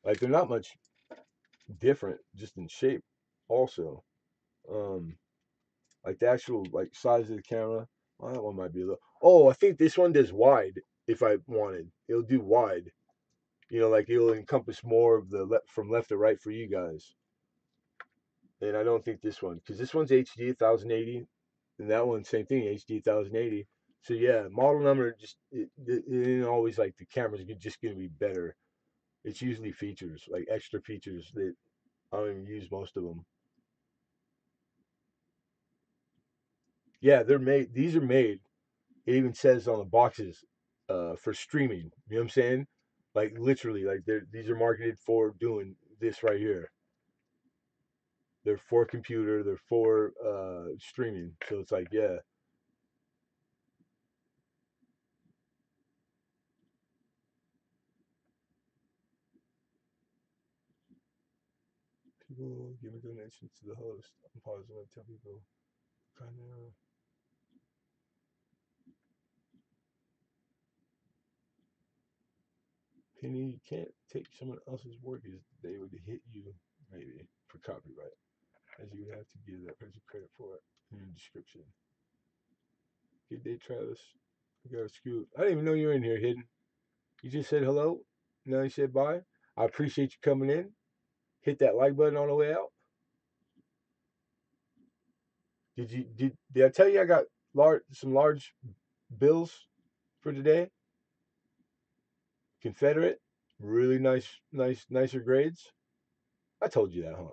Like they're not much different, just in shape. Also, um, like the actual like size of the camera. Well, that one might be a little. Oh, I think this one does wide. If I wanted, it'll do wide. Like it'll encompass more of the from left to right for you guys. And I don't think this one, because this one's HD 1080, and that one same thing, HD 1080. So yeah, model number just it ain't always like the camera's just gonna be better. It's usually features, like extra features that I don't even use most of them. Yeah, they're made. These are made. It even says on the boxes for streaming. You know what I'm saying? Like literally, like these are marketed for doing this right here. They're for computer. They're for streaming. So it's like, yeah, people give a donation to the host. I'm pausing to tell people kind of. Penny, you can't take someone else's work as they would hit you maybe for copyright, as you would have to give that person credit for it in your description. Good day, Travis. I got a scoot. I didn't even know you were in here, Hidden. You just said hello. Now you said bye. I appreciate you coming in. Hit that like button on the way out. Did I tell you I got large bills for today? Confederate, really nicer grades. I told you that, huh?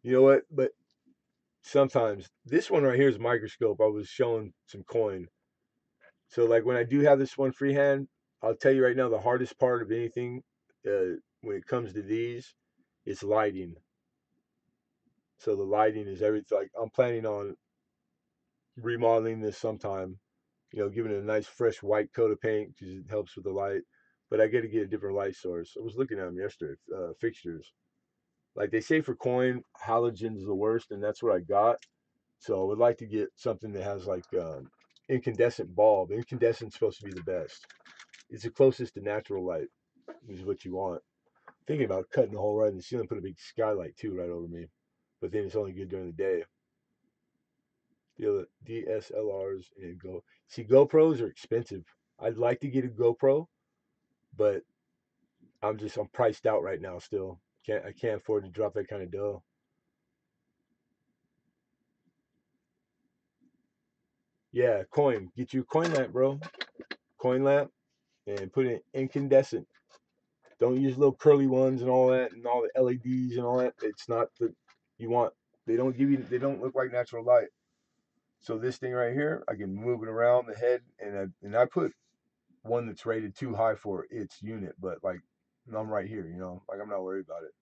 You know what? But sometimes this one right here is microscope. I was showing some coin. So like when I do have this one freehand, I'll tell you right now the hardest part of anything when it comes to these is lighting. So the lighting is everything. Like I'm planning on remodeling this sometime. Giving it a nice fresh white coat of paint because it helps with the light. But I got to get a different light source. I was looking at them yesterday, fixtures. Like they say for coin, halogen is the worst, and that's what I got. So I would like to get something that has like incandescent bulb. Incandescent's supposed to be the best. It's the closest to natural light, is what you want. Thinking about cutting a hole right in the ceiling, put a big skylight too right over me. But then it's only good during the day. DSLRs and Go. See, GoPros are expensive. I'd like to get a GoPro, but I'm priced out right now still. I can't afford to drop that kind of dough. Yeah, coin. Get you a coin lamp, bro. Coin lamp. and put it incandescent. Don't use little curly ones and all that and all the LEDs and all that. It's not the you want. They don't give you. They don't look like natural light. So this thing right here, I can move it around the head, and I put one that's rated too high for its unit, but like I'm right here, like I'm not worried about it.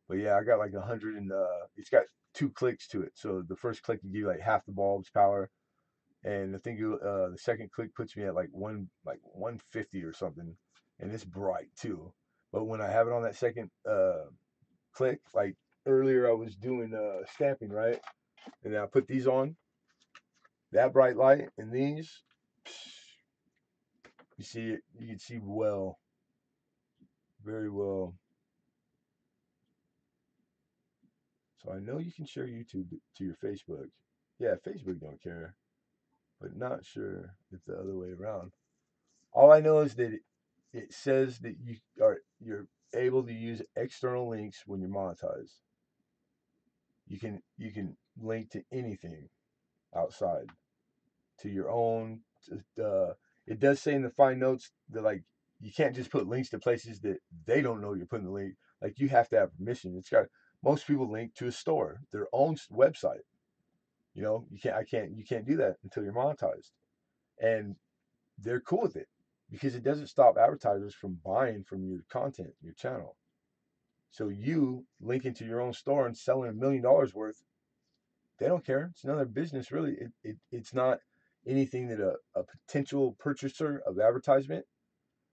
But yeah, I got like 100 and it's got 2 clicks to it. So the first click you give like half the bulb's power, and I think the second click puts me at like 150 or something, and it's bright too. But when I have it on that second click, like earlier I was doing stamping, right, and then I put these on that bright light and these, you see it, you can see well, very well. So I know you can share YouTube to your Facebook. Yeah, Facebook don't care, but not sure if the other way around. All I know is that it says that you're able to use external links when you're monetized. You can link to anything outside to your own. It does say in the fine notes that like you can't just put links to places that they don't know you're putting the link. Like you have to have permission. It's got most people link to a store, their own website. You can't do that until you're monetized, and they're cool with it because it doesn't stop advertisers from buying from your content, your channel. So you linking to your own store and selling $1 million worth, they don't care. It's none of their business, really. It's not anything that a potential purchaser of advertisement,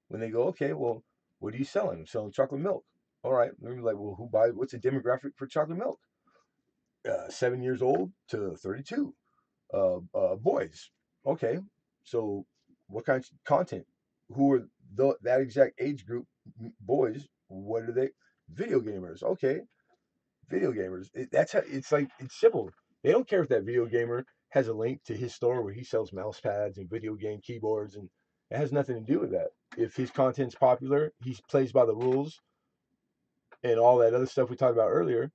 when they go, okay, well, what are you selling? I'm selling chocolate milk. All right. They're like, well, who buys? What's the demographic for chocolate milk? 7 years old to 32. Boys. Okay. So what kind of content? Who are that exact age group? Boys. What are they? Video gamers. Okay. Video gamers. That's how it's like. It's simple. They don't care if that video gamer has a link to his store where he sells mouse pads and video game keyboards, and it has nothing to do with that. If his content's popular, he plays by the rules and all that other stuff we talked about earlier.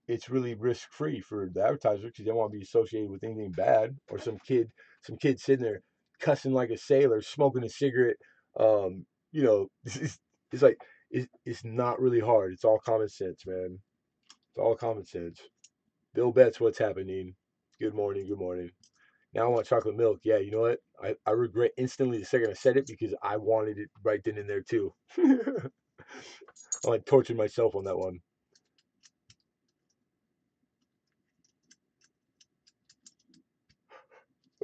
It's really risk free for the advertiser because they don't want to be associated with anything bad or some kid sitting there cussing like a sailor, smoking a cigarette. It's like it's not really hard. It's all common sense, man. It's all common sense. Bill Betts, what's happening? Good morning. Good morning. Now I want chocolate milk. Yeah, you know what? I regret instantly the second I said it because I wanted it right then and there too. I like tortured myself on that one.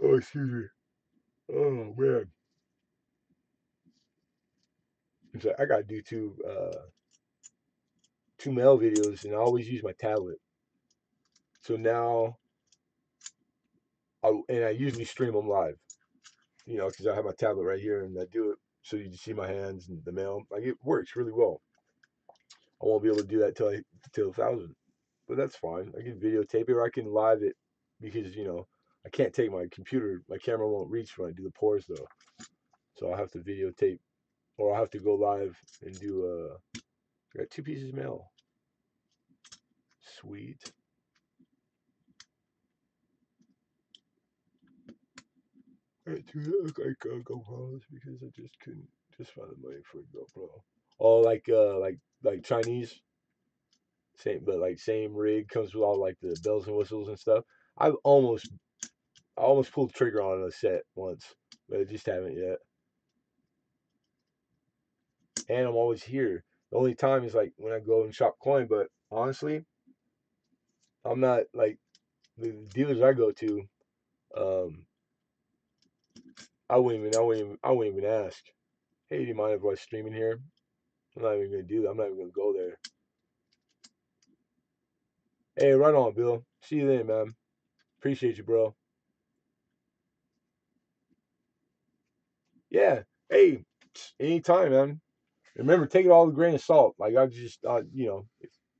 Oh, excuse me. Oh man. So I gotta do two mail videos, and I always use my tablet. So now I usually stream them live, because I have my tablet right here, and I do it so you can see my hands and the mail. Like it works really well. I won't be able to do that till 1,000, but that's fine. I can videotape it, or I can live it because I can't take my computer. My camera won't reach when I do the pours though, so I'll have to videotape, or I'll have to go live and do. I got 2 pieces of mail. Sweet. I do look like GoPros because I just couldn't just find the money for a GoPro. Oh, like Chinese, same but like same rig comes with all like the bells and whistles and stuff. I've almost I almost pulled the trigger on a set once, but I just haven't yet. And I'm always here. The only time is like when I go and shop coin, but honestly, I'm not like the dealers I go to. Um, I wouldn't even ask. Hey, do you mind if I was streaming here? I'm not even gonna do that. I'm not even gonna go there. Hey, right on, Bill. See you then, man. Appreciate you, bro. Yeah. Hey, anytime, man. Remember, take it all with a grain of salt. Like I just,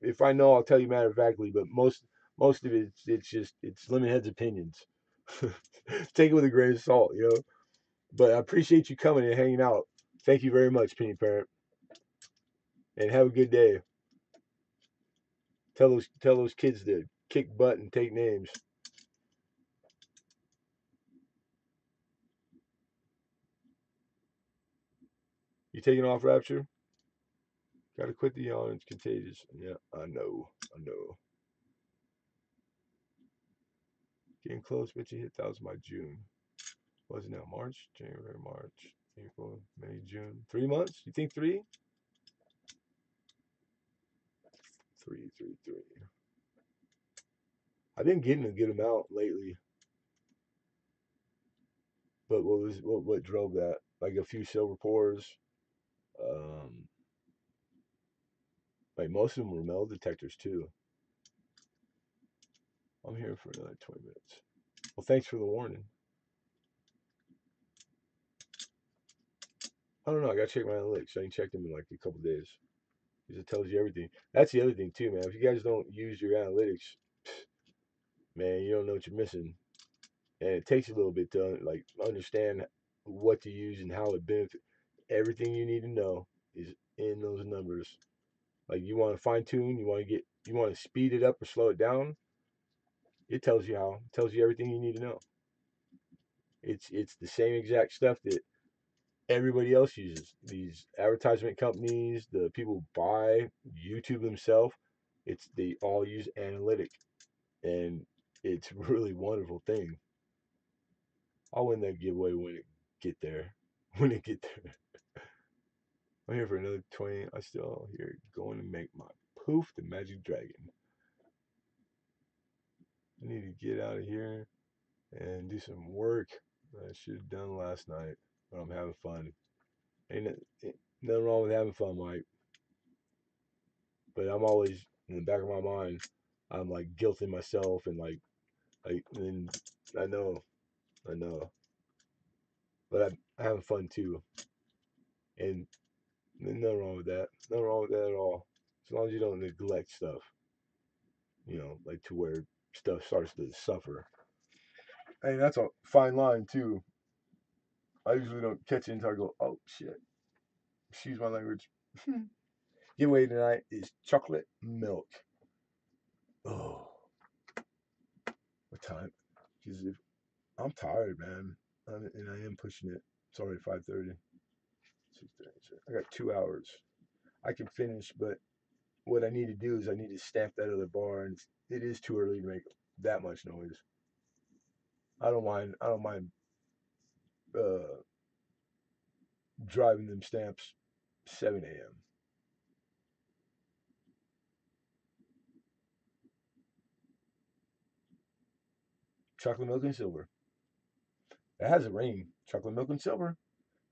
if I know, I'll tell you matter of factly. But most of it, it's Lemonhead's opinions. Take it with a grain of salt. But I appreciate you coming and hanging out. Thank you very much, Penny Parent, and have a good day. Tell those kids to kick butt and take names. You taking off, Rapture? Gotta quit the yawn. It's contagious. Yeah, I know. I know. Getting close. Bet you hit 1,000 by June. What's it now? March, January, March, April, May, June. 3 months? You think three? Three. I've been getting a good amount lately, but what drove that? Like a few silver pours. Um, like most of them were metal detectors too. I'm here for another 20 minutes. Well, thanks for the warning. I don't know. I gotta check my analytics. I ain't checked them in like a couple days. Because it tells you everything. That's the other thing too, man. If you guys don't use your analytics, man, you don't know what you're missing. And it takes a little bit to like understand what to use and how it benefits. Everything you need to know is in those numbers. Like you want to fine tune, you want to speed it up or slow it down. It tells you how. It tells you everything you need to know. It's the same exact stuff that everybody else uses. These advertisement companies, the people who buy YouTube themselves, they all use analytic, and it's a really wonderful thing. I'll win that giveaway when it get there. When it get there. I'm here for another 20. I still here going to make my poof the magic dragon. I need to get out of here and do some work that I should have done last night. But I'm having fun. Ain't nothing wrong with having fun, Mike. But I'm always in the back of my mind, I'm like guilting myself and and I know, I know. But I'm having fun too. And nothing wrong with that. Nothing wrong with that at all. As long as you don't neglect stuff, like to where stuff starts to suffer. Hey, that's a fine line too. I usually don't catch it until I go, oh shit. Excuse my language. Giveaway tonight is chocolate milk. Oh, what time? Because if I'm tired, man, and I am pushing it. It's already 5:30. 6:30. I got 2 hours. I can finish, but what I need to do is I need to stamp that other bar, and it is too early to make that much noise. I don't mind. I don't mind uh, driving them stamps 7 a.m. Chocolate milk and silver. It has a ring. Chocolate milk and silver.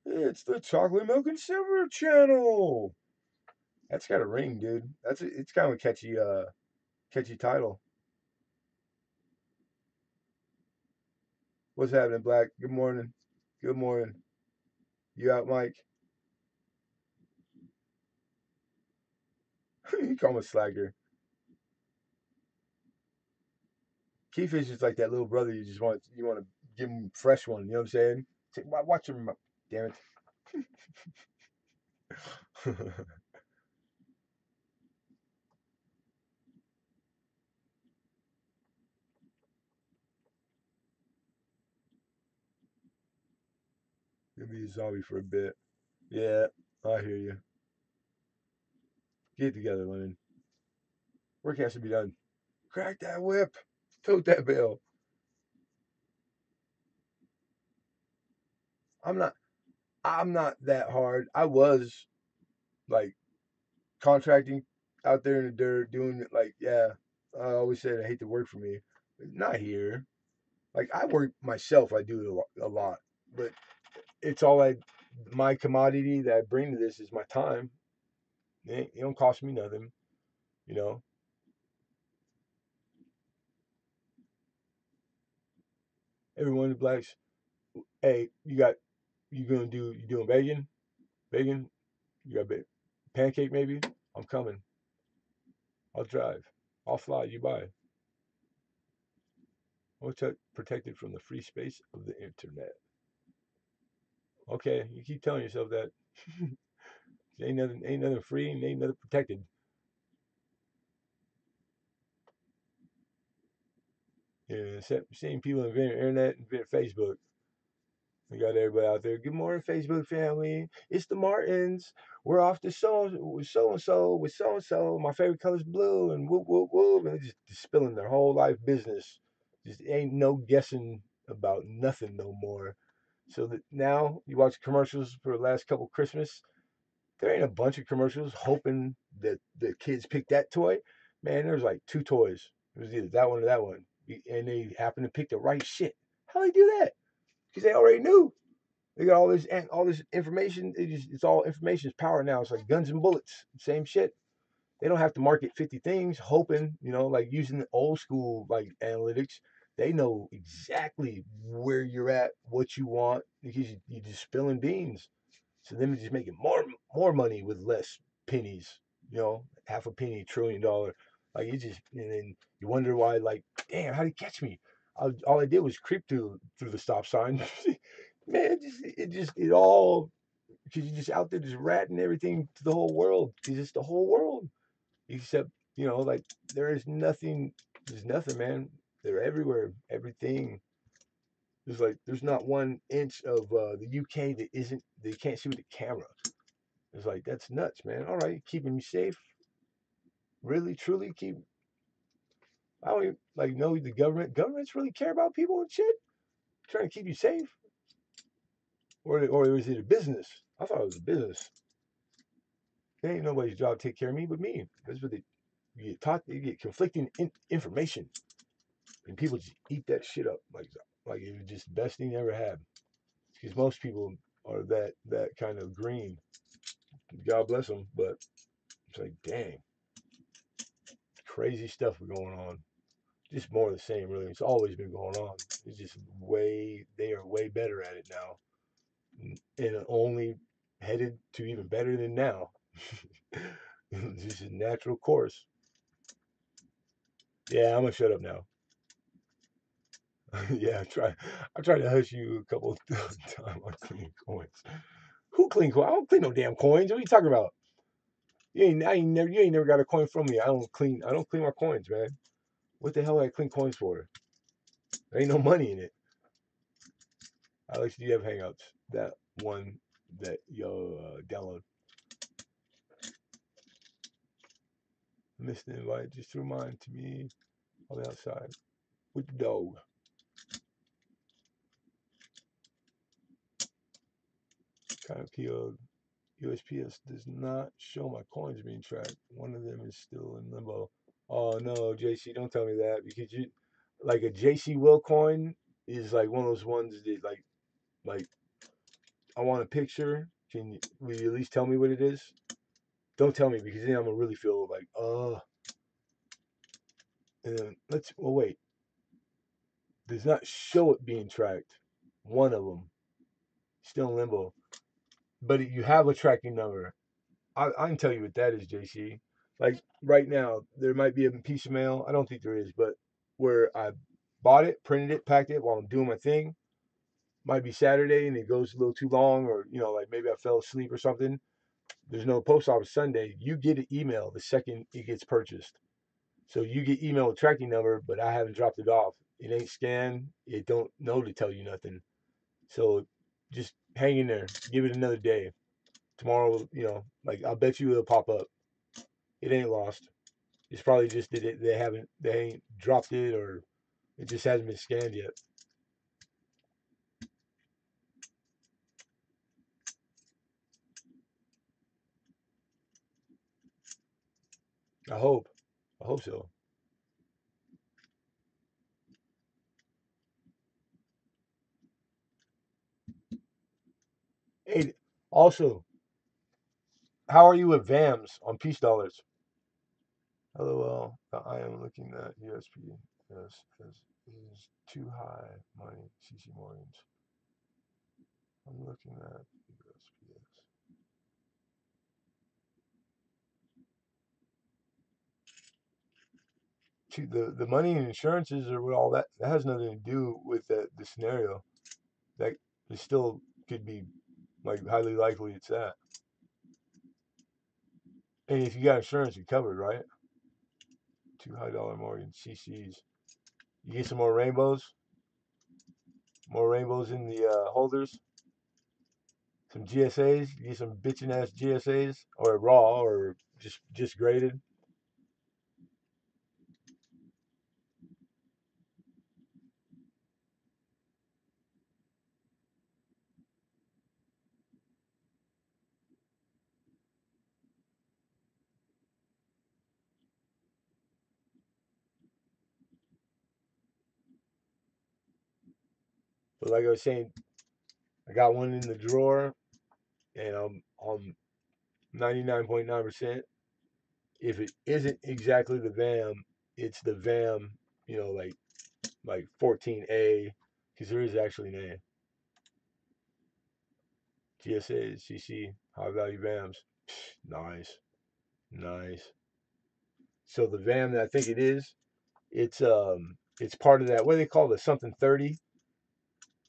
It's the chocolate milk and silver channel. That's got a ring, dude. It's kind of a catchy title. What's happening, Black? Good morning. Good morning. You out, Mike? You call him a slacker. Keyfish is like that little brother you want to give him a fresh one. You know what I'm saying? Watch him. Damn it. He'll be a zombie for a bit. Yeah, I hear you. Get it together, Lemon. Work has to be done. Crack that whip. Tote that bell. I'm not. I'm not that hard. I was like contracting out there in the dirt, doing it like yeah. I always said I hate to work for me. Not here. Like I work myself. I do it a lot, but it's all my commodity that I bring to this is my time. It don't cost me nothing, you know. Everyone in blacks, hey, you doing bacon? Bacon? You got pancake maybe? I'm coming. I'll drive. I'll fly. You buy. I'm protected from the free space of the internet. Okay, you keep telling yourself that. Ain't nothing free, and ain't nothing protected. Yeah, except seeing people invent internet, invent Facebook. We got everybody out there. Good morning, Facebook family. It's the Martins. We're off to so and so with so and so. My favorite color's blue, and whoop whoop whoop, and they're just spilling their whole life business. Just ain't no guessing about nothing no more. So that now you watch commercials for the last couple Christmas. There ain't a bunch of commercials hoping that the kids pick that toy. Man, there's like two toys. It was either that one or that one, and they happen to pick the right shit. How they do that? Because they already knew. They got all this information. It's all information is power now. It's like guns and bullets. Same shit. They don't have to market 50 things, hoping, like using the old school like analytics. They know exactly where you're at, what you want, because you're just spilling beans. So them just making more money with less pennies. Half a penny, $1 trillion. Like and then you wonder why. Like, damn, how did he catch me? All I did was creep through the stop sign. Man, it all because you're just out there just ratting everything to the whole world. Because it's the whole world, except like there is nothing. There's nothing, man. They're everywhere. Everything. There's not 1 inch of the UK that isn't. They can't see with the camera. It's like that's nuts, man. All right, keeping me safe. Really, truly keep. I don't even, know the government. Governments really care about people and shit. Trying to keep you safe, or is it a business? I thought it was a business. It ain't nobody's job to take care of me but me. That's what you get taught. You get conflicting information, and people just eat that shit up like it was just the best thing they ever had. Because most people are that kind of green. God bless them, but it's like dang, crazy stuff going on. Just more of the same, really. It's always been going on. It's just they are way better at it now, and only headed to even better than now. It's just a natural course. Yeah, I'm gonna shut up now. Yeah, I tried to hush you a couple of times on cleaning coins. Who clean coins? I don't clean no damn coins. What are you talking about? You ain't never got a coin from me. I don't clean my coins, man. What the hell do I clean coins for? There ain't no money in it. Alex, do you have Hangouts? That one that you download. Missed the invite. Just threw mine to me on the outside with the dog. Kind of PO'd. USPS does not show my coins being tracked. One of them is still in limbo. Oh no, JC, don't tell me that because you like a JC Will coin is like one of those ones that like I want a picture. Will you at least tell me what it is? Don't tell me because then I'm gonna really feel like and then wait. Does not show it being tracked. One of them still in limbo, but you have a tracking number. I can tell you what that is, JC. Like right now, there might be a piece of mail. I don't think there is, but where I bought it, printed it, packed it while I'm doing my thing. Might be Saturday and it goes a little too long, or like maybe I fell asleep or something. There's no post office Sunday. You get an email the second it gets purchased. So you get email with tracking number, but I haven't dropped it off. It ain't scanned. It don't know to tell you nothing. So just hang in there. Give it another day. Tomorrow, like I'll bet you it'll pop up. It ain't lost. It's probably just that they ain't dropped it or it just hasn't been scanned yet. I hope. I hope so. Hey, also, how are you with VAMs on peace dollars? LOL. I am looking at USP as is too high money. CC Morgans. I'm looking at USPS. The money and insurances or what all that has nothing to do with the scenario. That it still could be like highly likely it's that. And if you got insurance, you're covered, right? Two high dollar mortgage CCs. You get some more rainbows. More rainbows in the holders. Some GSAs. Get some bitchin' ass GSAs, or raw, or just graded. But like I was saying, I got one in the drawer, and I'm 99.9%. If it isn't exactly the VAM, it's the VAM. Like 14A, because there is actually an A. GSA, CC, high value VAMs. Nice, nice. So the VAM that I think it is, it's part of that. What do they call it? Something 30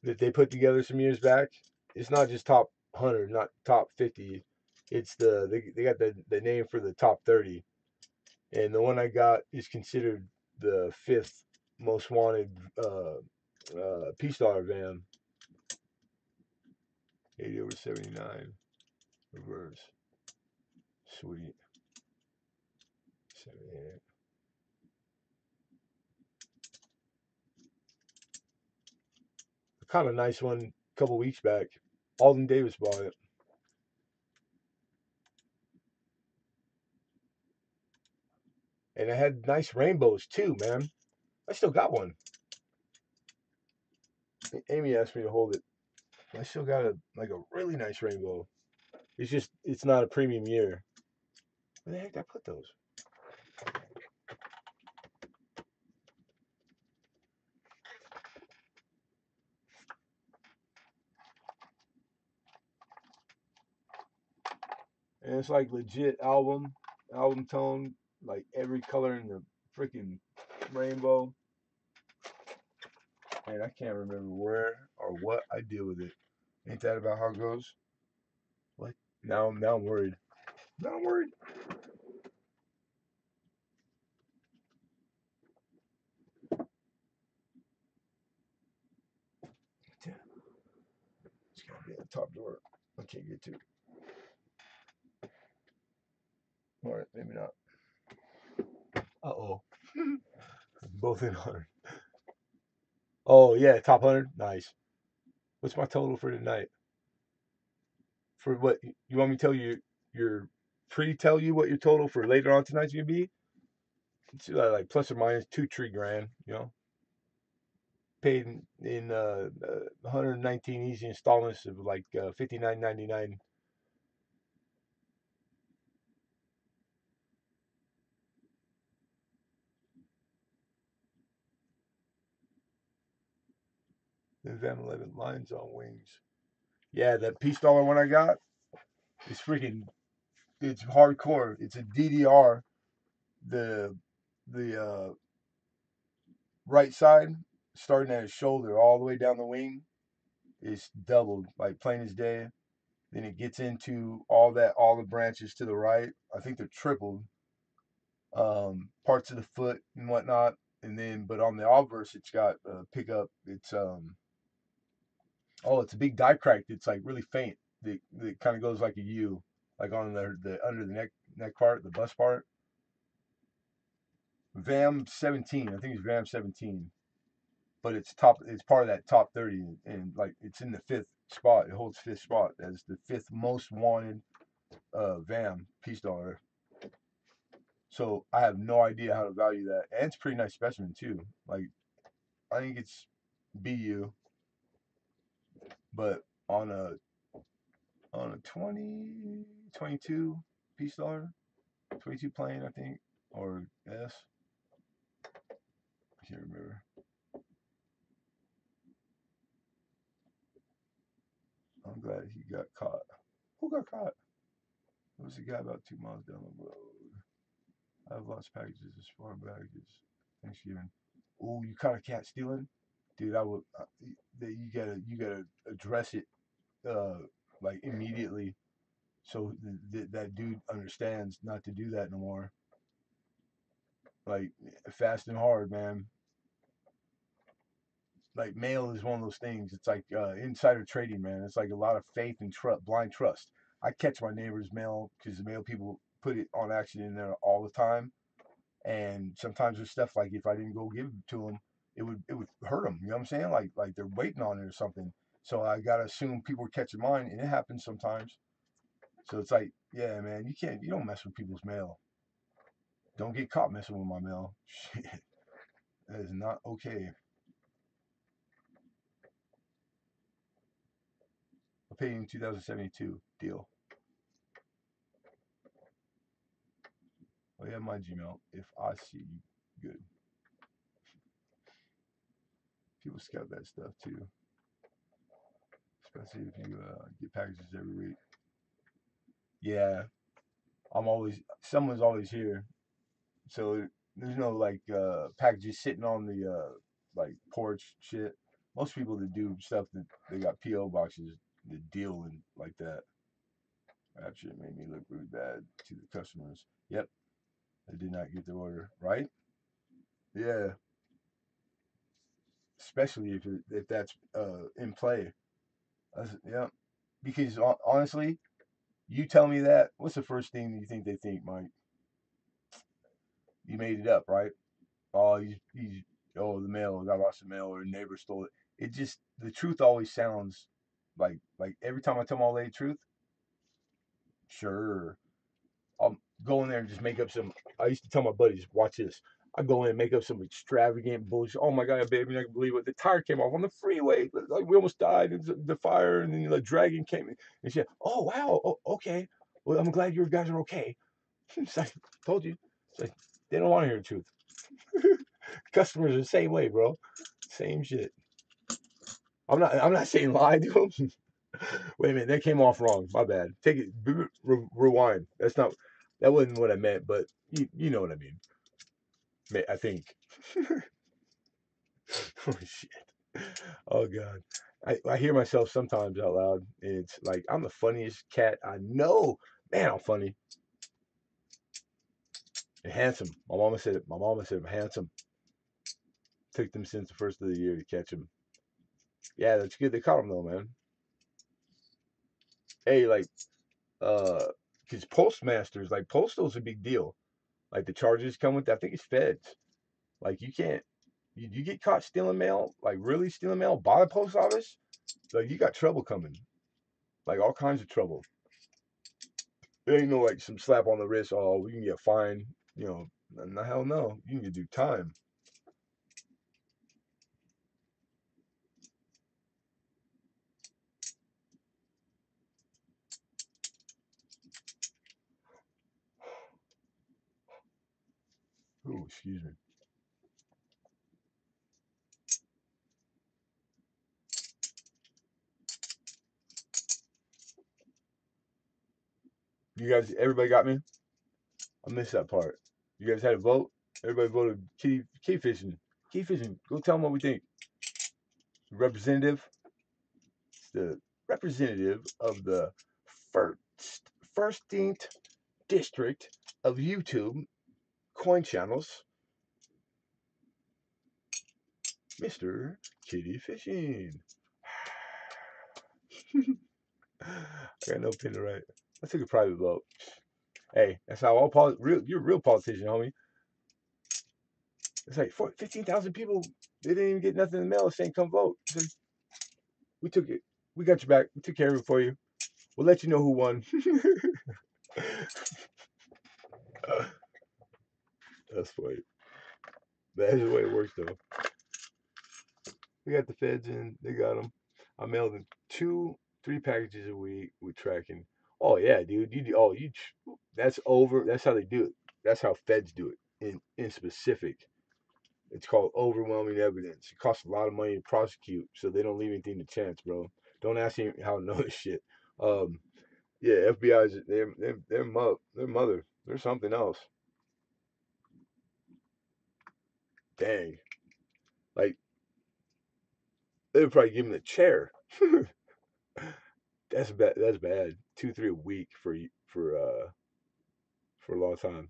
that they put together some years back. It's not just top 100, not top 50. It's they got the name for the top 30, and the one I got is considered the fifth most wanted peace dollar VAM. 80/79 reverse. Sweet. 78. A kind of nice one a couple weeks back. Alden Davis bought it. And it had nice rainbows too, man. I still got one. Amy asked me to hold it. I still got a really nice rainbow. It's not a premium year. Where the heck did I put those? And it's like legit album tone, like every color in the freaking rainbow. And I can't remember where or what I did with it. Ain't that about how it goes? What? Now I'm worried. Now I'm worried. Damn, it's gotta be at the top drawer. I can't get to it. All right, maybe not. Uh oh. Both in 100. Oh yeah, top 100. Nice. What's my total for tonight? For what you want me to tell you? Your pre-tell you what your total for later on tonight's gonna be? It's like plus or minus 2-3 grand. Paid in 119 easy installments of like 59.99. The Van 11 lines on wings. Yeah, that piece dollar one I got is freaking. It's hardcore. It's a DDR. The the right side, starting at his shoulder all the way down the wing, is doubled, like plain as day. Then it gets into all the branches to the right. I think they're tripled, parts of the foot and whatnot. And then, but on the obverse, it's got pickup. It's a big die crack. It's like really faint. That kind of goes like a U, like on the under the neck part, the bust part. VAM 17. I think it's VAM 17. But it's top. It's part of that top 30, and like it's in the fifth spot. It holds fifth spot as the fifth most wanted VAM piece dollar. So I have no idea how to value that, and it's a pretty nice specimen too. Like I think it's BU, but on a 20 22 piece dollar, 22 plain I think, or S. I can't remember. I'm glad he got caught. Who got caught? It was a guy about 2 miles down the road. I've lost packages as far back as Thanksgiving. Oh, you caught a cat stealing, dude. I would. You gotta address it uh like immediately, so that dude understands not to do that no more. Like fast and hard, man. like mail is one of those things. It's like insider trading, man. It's like a lot of faith and blind trust. I catch my neighbor's mail because the mail people put it on accident in there all the time, and sometimes there's stuff like if I didn't go give it to them, it would hurt them. You know what I'm saying? Like they're waiting on it or something. So I gotta assume people are catching mine, and it happens sometimes. So it's like, yeah, man, you don't mess with people's mail. Don't get caught messing with my mail. Shit, that is not okay. I'll pay you in 2072. Deal. Oh yeah, my Gmail. If I see you, good. People scout that stuff too, especially if you get packages every week. Yeah, I'm always someone's always here, so there's no like packages sitting on the like porch shit. Most people that do stuff that they got PO boxes that deal and like that. That shit made me look really bad to the customers. Yep, they did not get their order right. Yeah, especially if that's in play. Yeah, because honestly, you tell me that. What's the first thing you think they think, Mike? You made it up, right? Oh, he's oh the mail got lost in the mail or a neighbor stole it. It just the truth always sounds like every time I tell my lady the truth, sure. I'll go in there and just make up some. I used to tell my buddies, watch this. I go in and make up some extravagant bullshit. Oh my god, baby, I can believe it. The tire came off on the freeway. Like we almost died. It's the fire, and then the dragon came in. And she said, "Oh wow, oh, okay. Well, I'm glad you guys are okay." It's like, told you. It's like they don't want to hear the truth. Customers are the same way, bro. Same shit. I'm not saying lie to them. Wait a minute, that came off wrong. My bad. Take it. Rewind. That wasn't what I meant, but you know what I mean. I think. Oh shit. Oh god. I hear myself sometimes out loud, and it's like I'm the funniest cat I know. Man, I'm funny and handsome. My mama said it. My mama said I'm handsome. Took them since the first of the year to catch him. Yeah, that's good. They caught him though, man. Hey, like, uh, because postmasters, like, postal's a big deal. Like the charges come with that. I think it's feds. Like you can't. You get caught stealing mail, like really stealing mail by the post office, like you got trouble coming. Like all kinds of trouble. It ain't no like some slap on the wrist. Oh, we can get fined. You know, the hell no. You can do time. Oh, excuse me. You guys, everybody got me. I missed that part. You guys had a vote. Everybody voted key fishing. Key fishing. Go tell them what we think. Representative. It's the representative of the first 15th district of YouTube coin channels, Mr. Kitty Fishing. I got no pin to write. I took a private vote. Hey, that's how you're a real politician, homie. It's like 15,000 people. They didn't even get nothing in the mail saying come vote. Like, we took it. We got your back. We took care of it for you. We'll let you know who won. That's funny. That's the way it works, though. We got the feds in. They got them. I mailed them 3 packages a week with tracking. Oh yeah, dude. That's over. That's how they do it. That's how feds do it in specific. It's called overwhelming evidence. It costs a lot of money to prosecute, so they don't leave anything to chance, bro. Don't ask me how I know this shit. Um, yeah, FBI's their mother. They're something else. Dang, like they'd probably give him the chair. That's bad. That's bad. 2, 3 a week for a long time,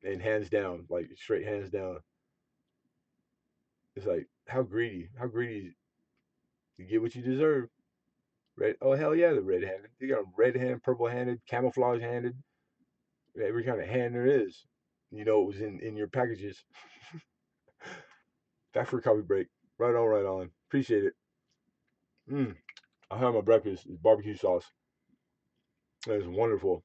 and hands down, like straight hands down. It's like How greedy? How greedy? You get what you deserve. Red. Oh hell yeah, the red-handed. They got them red-handed, purple-handed, camouflage-handed, every kind of hand there is. You know it was in your packages. Back for a coffee break. Right on, right on. Appreciate it. Mm. I had my breakfast. It's barbecue sauce. It's wonderful.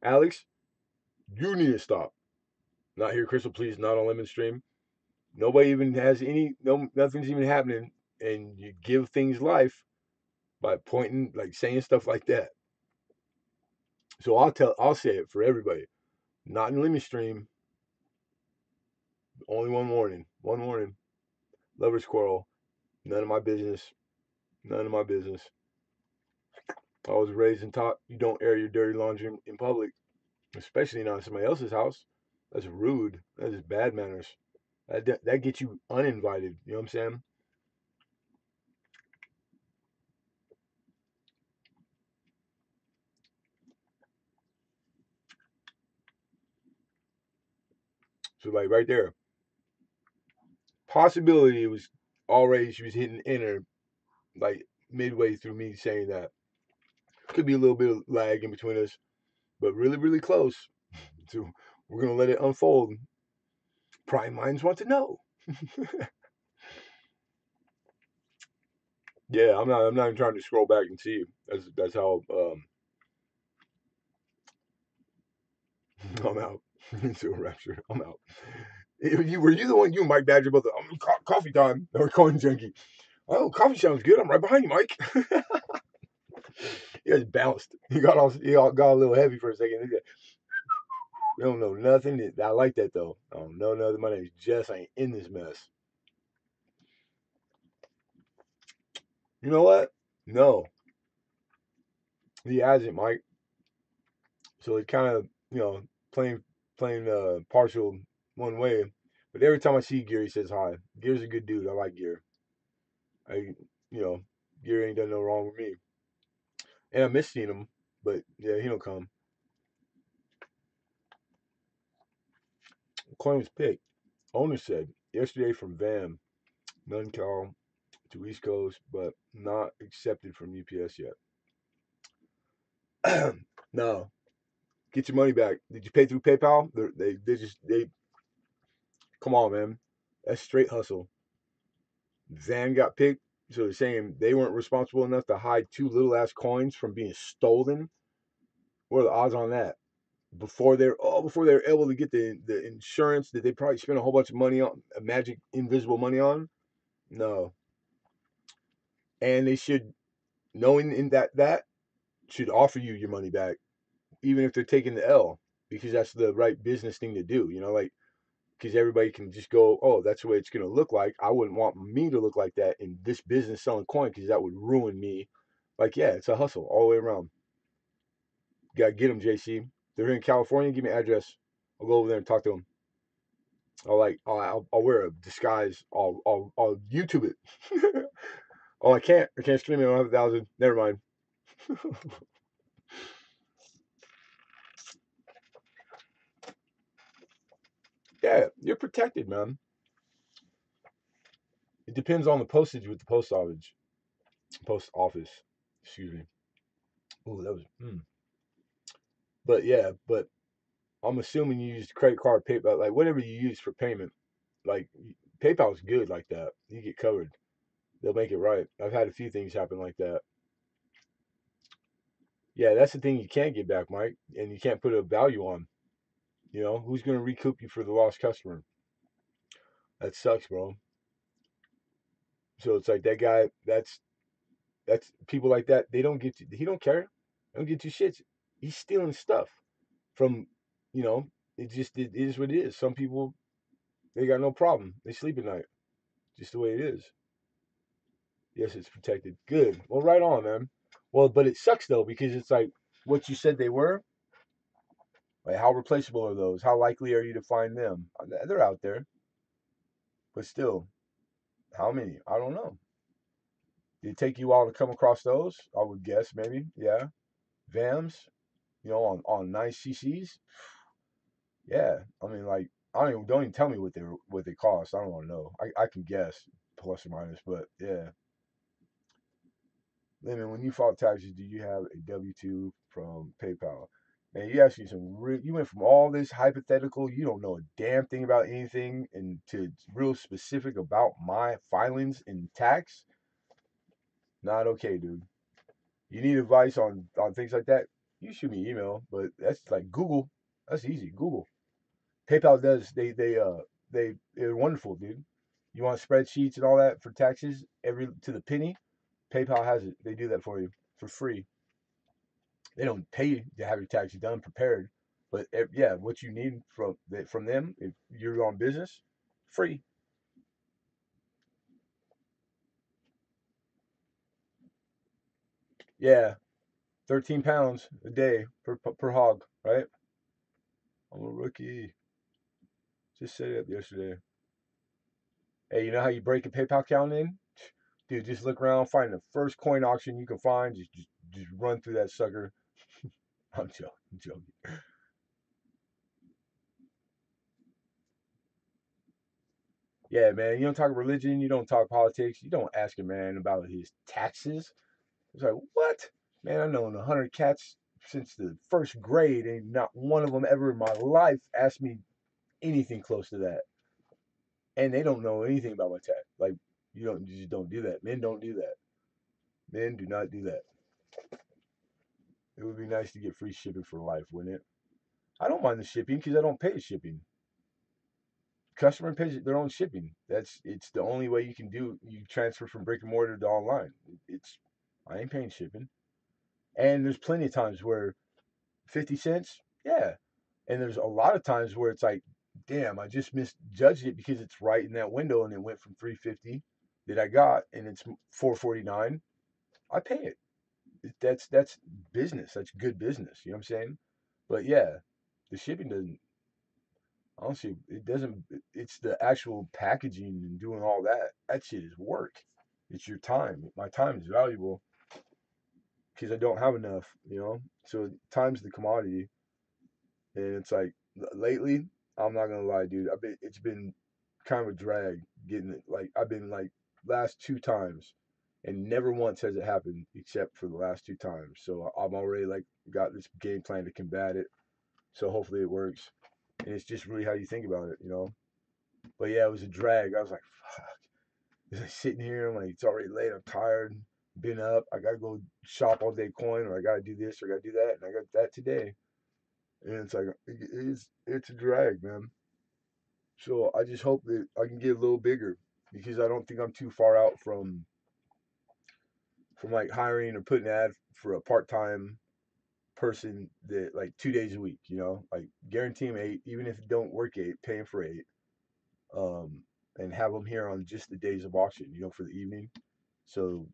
Alex, you need to stop. Not here, Crystal. Please, not on Lemon Stream. Nobody even has any. No, nothing's even happening, and you give things life by pointing, like saying stuff like that. So I'll say it for everybody. Not in Lemon Stream. Only one warning. One warning. Lover's quarrel. None of my business. None of my business. I was raised and taught you don't air your dirty laundry in public, especially not in somebody else's house. That's rude. That is bad manners. That gets you uninvited. You know what I'm saying? So like right there, possibility was already she was hitting enter like midway through me saying that. Could be a little bit of lag in between us, but really really close. So we're gonna let it unfold. Prime minds want to know. Yeah, I'm not even trying to scroll back and see. That's how I'm out. Into a rapture. I'm out. Were you the one you and Mike Badger about the coffee time or coin junkie? Oh, coffee sounds good. I'm right behind you, Mike. He just bounced. Got a little heavy for a second. We don't know nothing. I like that though. I don't know nothing. My name's Jess. I ain't in this mess. You know what? No, he hasn't, Mike. So it kind of playing partial one way. But every time I see Gear, he says hi. Gear's a good dude. I like Gear. I you know Gear ain't done no wrong with me. And I miss seeing him, but yeah, he don't come. Coin was picked. Owner said yesterday from VAM, none call to East Coast, but not accepted from UPS yet. No, get your money back. Did you pay through PayPal? They come on, man. That's straight hustle. Van got picked, so they're saying they weren't responsible enough to hide two little ass coins from being stolen. What are the odds on that? Before they're able to get the insurance that they probably spent a whole bunch of money on, magic invisible money on. No, and they should knowing in that should offer you your money back, even if they're taking the L, because that's the right business thing to do. Like because everybody can just go, oh, that's the way it's going to look like. I wouldn't want me to look like that in this business selling coin because that would ruin me. Like, yeah, it's a hustle all the way around. You got to get them, JC. They're here in California. Give me an address. I'll go over there and talk to them. I'll wear a disguise. I'll YouTube it. Oh, I can't stream it. I don't have 1,000. Never mind. Yeah, you're protected, man. It depends on the postage with the post office. Excuse me. Oh, that was. But yeah, but I'm assuming you used credit card, PayPal, like whatever you use for payment. Like PayPal's good like that. You get covered. They'll make it right. I've had a few things happen like that. Yeah, that's the thing you can't get back, Mike, and you can't put a value on. Who's going to recoup you for the lost customer? That sucks, bro. So it's like that guy. That's people like that. They don't get you. He don't care. They don't get you shit. He's stealing stuff from. You know, it is what it is. Some people they got no problem. They sleep at night. Just the way it is. Yes, it's protected. Good. Well, right on, man. Well, but it sucks though because it's like what you said they were. Like, how replaceable are those? How likely are you to find them? They're out there, but still, how many? I don't know. Did it take you a while to come across those? I would guess maybe. Yeah. VAMs. on nice CCs. Yeah, I mean, like, I don't even tell me what they cost. I don't want to know. I can guess plus or minus, but yeah. Lemon, when you file taxes, do you have a W-2 from PayPal? Man, you asked me you went from all this hypothetical, you don't know a damn thing about anything, and to real specific about my filings in tax. Not okay, dude. You need advice on things like that? You shoot me an email, but that's like Google. That's easy. Google. PayPal does. They're wonderful, dude. You want spreadsheets and all that for taxes every to the penny? PayPal has it. They do that for you for free. They don't pay you to have your taxes done prepared, but yeah, what you need from them if you're on business, free. Yeah, 13 pounds a day per hog, right? I'm a rookie. Just set it up yesterday. Hey, you know how you break a PayPal account in? Dude, just look around, find the first coin auction you can find. Just run through that sucker. I'm joking. I'm joking. Yeah, man. You don't talk religion. You don't talk politics. You don't ask a man about his taxes. It's like, what? Man, I've known 100 cats since the first grade, and not one of them ever in my life asked me anything close to that. And they don't know anything about my tax. Like, you just don't do that. Men don't do that. Men do not do that. It would be nice to get free shipping for life, wouldn't it? I don't mind the shipping because I don't pay shipping. Customer pays their own shipping. It's the only way you transfer from brick and mortar to online. It's I ain't paying shipping. And there's plenty of times where 50 cents, yeah. And there's a lot of times where it's like, damn, I just misjudged it because it's right in that window and it went from 350 that I got and it's 449. I pay it. That's business. That's good business. You know what I'm saying? But yeah, the shipping doesn't honestly it doesn't it's the actual packaging and doing all that. That shit is work. It's your time. My time is valuable because I don't have enough. So time's the commodity. And it's like lately, I'm not gonna lie, dude. It's been kind of a drag getting it. Like I've been like last two times, and never once has it happened except for the last two times. So I'm already like got this game plan to combat it. So hopefully it works. And it's just really how you think about it. But yeah, it was a drag. I was like, fuck. It's like sitting here. I'm like, it's already late. I'm tired. Been up. I gotta go shop all day coin, or I gotta do this, or I gotta do that, and I got that today. And it's like it's a drag, man. So I just hope that I can get a little bigger because I don't think I'm too far out from like hiring or putting an ad for a part time person that like 2 days a week. Like guarantee them eight, even if you don't work eight, pay them for eight, um, and have them here on just the days of auction. For the evening. So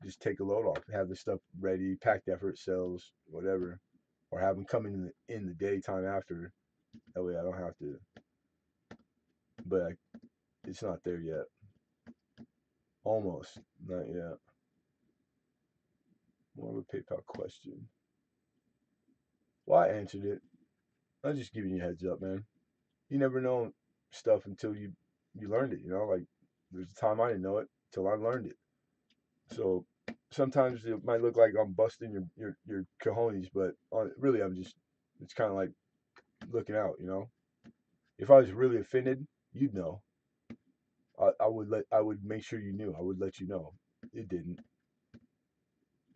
just take a load off, have the stuff ready, packed effort sales, whatever, or have them come in the daytime after. That way I don't have to. But it's not there yet. Almost. Not yet. More of a PayPal question. Well, I answered it. I'm just giving you a heads up, man. You never know stuff until you learned it. Like there's a time I didn't know it till I learned it. So sometimes it might look like I'm busting your cojones, but really I'm just. It's kind of like looking out. If I was really offended, you'd know. I would make sure you knew. I would let you know. It didn't.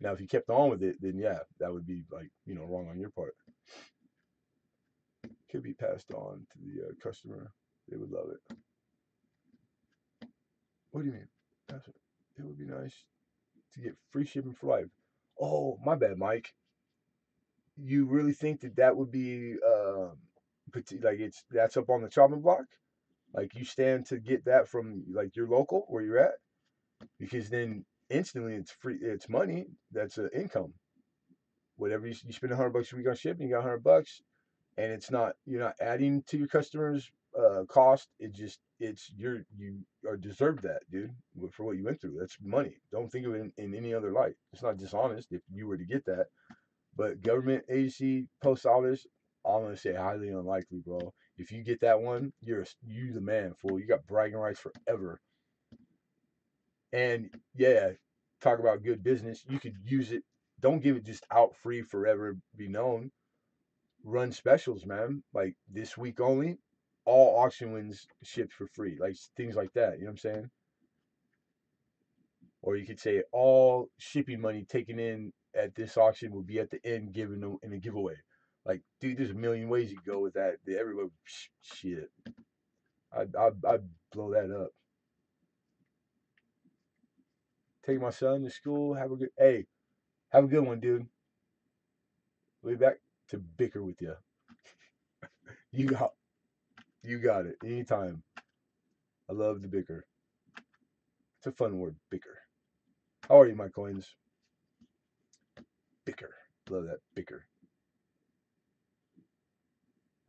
Now, if you kept on with it, then yeah, that would be like wrong on your part. Could be passed on to the customer. They would love it. What do you mean? It would be nice to get free shipping for life. Oh, my bad, Mike. You really think that would be like that's up on the chopping block? Like you stand to get that from like your local where you're at? Because then instantly it's free. It's money. That's an income. Whatever you spend $100 a week on shipping, you got $100, and you're not adding to your customers' cost. You are deserve that, dude, for what you went through. That's money. Don't think of it in any other light. It's not dishonest if you were to get that, But government agency post office, I'm gonna say highly unlikely, bro. If you get that one, you the man, fool. You got bragging rights forever. And yeah, talk about good business. You could use it. Don't give it just out free forever. Be known. Run specials, man. Like this week only, all auction wins shipped for free. Like things like that. You know what I'm saying? Or you could say all shipping money taken in at this auction will be at the end given in a giveaway. Like, dude, there's a million ways you go with that. Everybody, shit. I'd blow that up. Take my son to school. Have a good one, dude. We'll be back to bicker with you. You got, you got it. Anytime. I love the bicker. It's a fun word, bicker. How are you, my coins? Bicker. Love that bicker.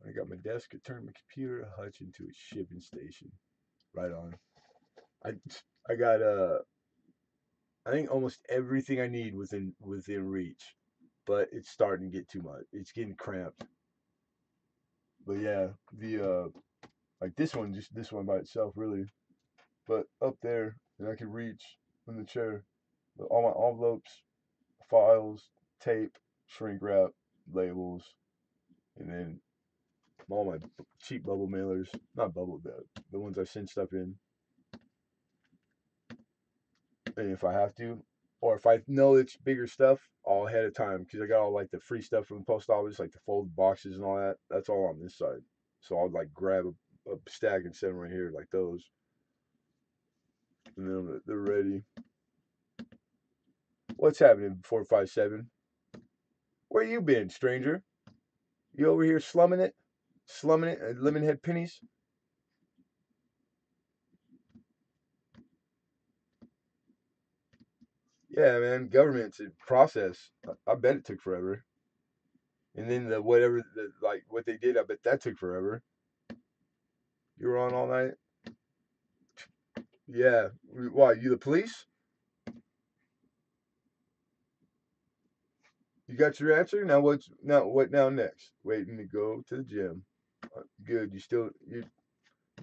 I got my desk. I turned my computer, a hutch into a shipping station. Right on. I I got I think almost everything I need within reach, but it's starting to get too much. It's getting cramped. But yeah, the like this one by itself really, but up there that I can reach in the chair, all my envelopes, files, tape, shrink wrap, labels, and then all my cheap bubble mailers, not bubble the ones I send stuff in, and if I have to, or if I know it's bigger stuff, all ahead of time because I got all like the free stuff from the post office, like the folded boxes and all that. That's all on this side. So I'll like grab a stack and set them right here, like those, and then they're ready. What's happening? 457. Where you been, stranger? You over here slumming it at Lemonhead pennies? Yeah, man. Government's a process. I bet it took forever. And then the whatever the like what they did, I bet that took forever. You were on all night. Yeah. Why? You the police? You got your answer? Now what now next? Waiting to go to the gym. Good. You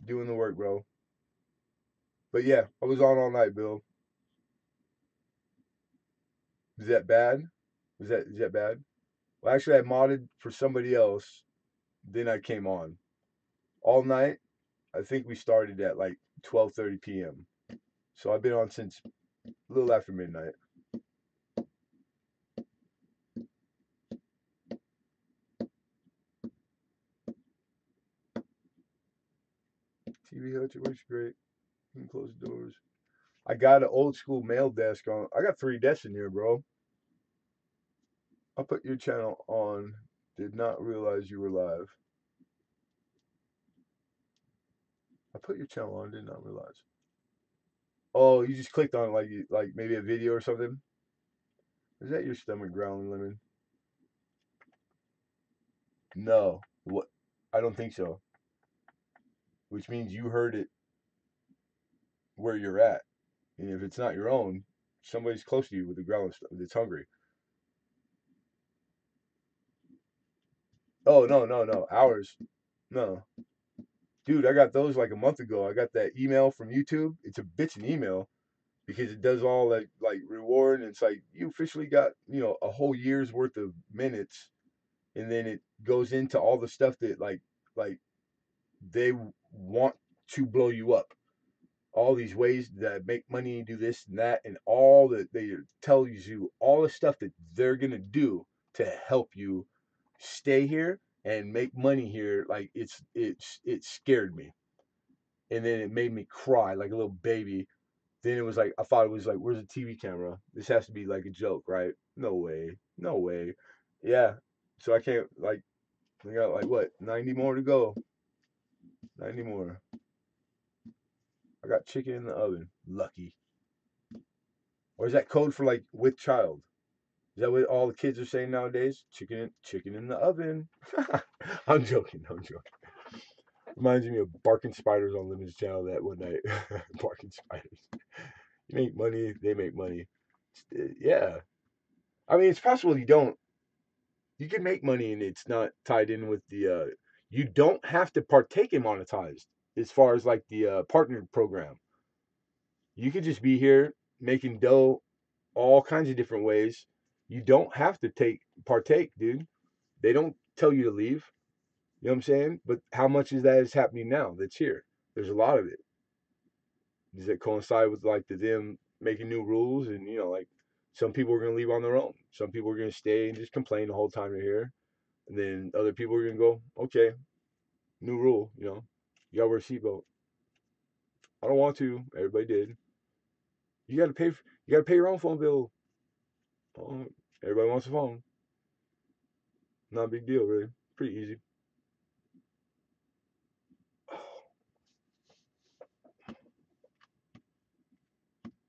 doing the work, bro. But yeah, I was on all night, Bill. Is that bad? Is that bad? Well, actually, I modded for somebody else. Then I came on all night. I think we started at like 12:30 p.m. So I've been on since a little after midnight. TV hutch works great. You can close the doors. I got an old school mail desk on. I got 3 desks in here, bro. I'll put your channel on. Did not realize you were live. I put your channel on. Did not realize. Oh, you just clicked on like maybe a video or something. Is that your stomach growling, Lemon? No. What? I don't think so. Which means you heard it where you're at, and if it's not your own, somebody's close to you with a growling that's hungry. Oh no no no ours. No, dude, I got those like a month ago. I got that email from YouTube. It's a bitchin' email because it does all like reward, and it's like you officially got a whole year's worth of minutes, and then it goes into all the stuff that like they want to blow you up. All these ways that make money, do this and that, and all that they tell you, all the stuff that they're gonna do to help you stay here and make money here. Like it scared me, and then it made me cry like a little baby. Then it was like I thought it was like, where's the TV camera? This has to be like a joke, right? No way, no way. Yeah, so I can't like I got like what 90 more to go. 90 more. I got chicken in the oven. Lucky. Or is that code for like with child? Is that what all the kids are saying nowadays? Chicken in the oven. I'm joking. I'm joking. Reminds me of barking spiders on Limit's channel that one night. Barking spiders. You make money, they make money. Yeah. I mean, it's possible you don't. You can make money and it's not tied in with the. You don't have to partake in monetized as far as like the partner program. You could just be here making dough all kinds of different ways. You don't have to partake, dude. They don't tell you to leave. You know what I'm saying? But how much is that is happening now that's here? There's a lot of it. Does it coincide with like them making new rules and like some people are gonna leave on their own. Some people are gonna stay and just complain the whole time they're here. And then other people are gonna go, okay, new rule, you gotta wear a seatbelt. I don't want to. Everybody did. You gotta pay. You gotta pay your own phone bill. Oh, everybody wants a phone. Not a big deal, really. Pretty easy.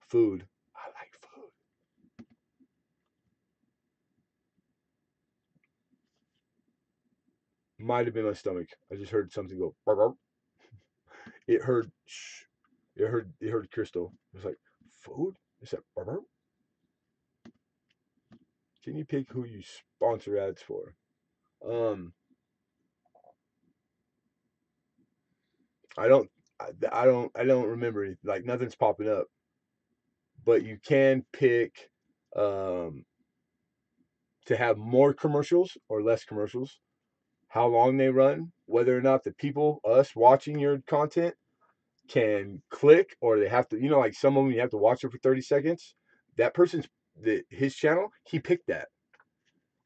Food. I like food. Might have been my stomach. I just heard something go. Bark, bark. It heard. Shh. It heard. It heard Crystal. It was like food. It said. Bark, bark. Can you pick who you sponsor ads for? Um, I don't. I don't remember anything. Like nothing's popping up. But you can pick um, to have more commercials or less commercials, how long they run, whether or not the people, us watching your content, can click or they have to, like some of them you have to watch it for 30 seconds. That person's his channel, he picked that.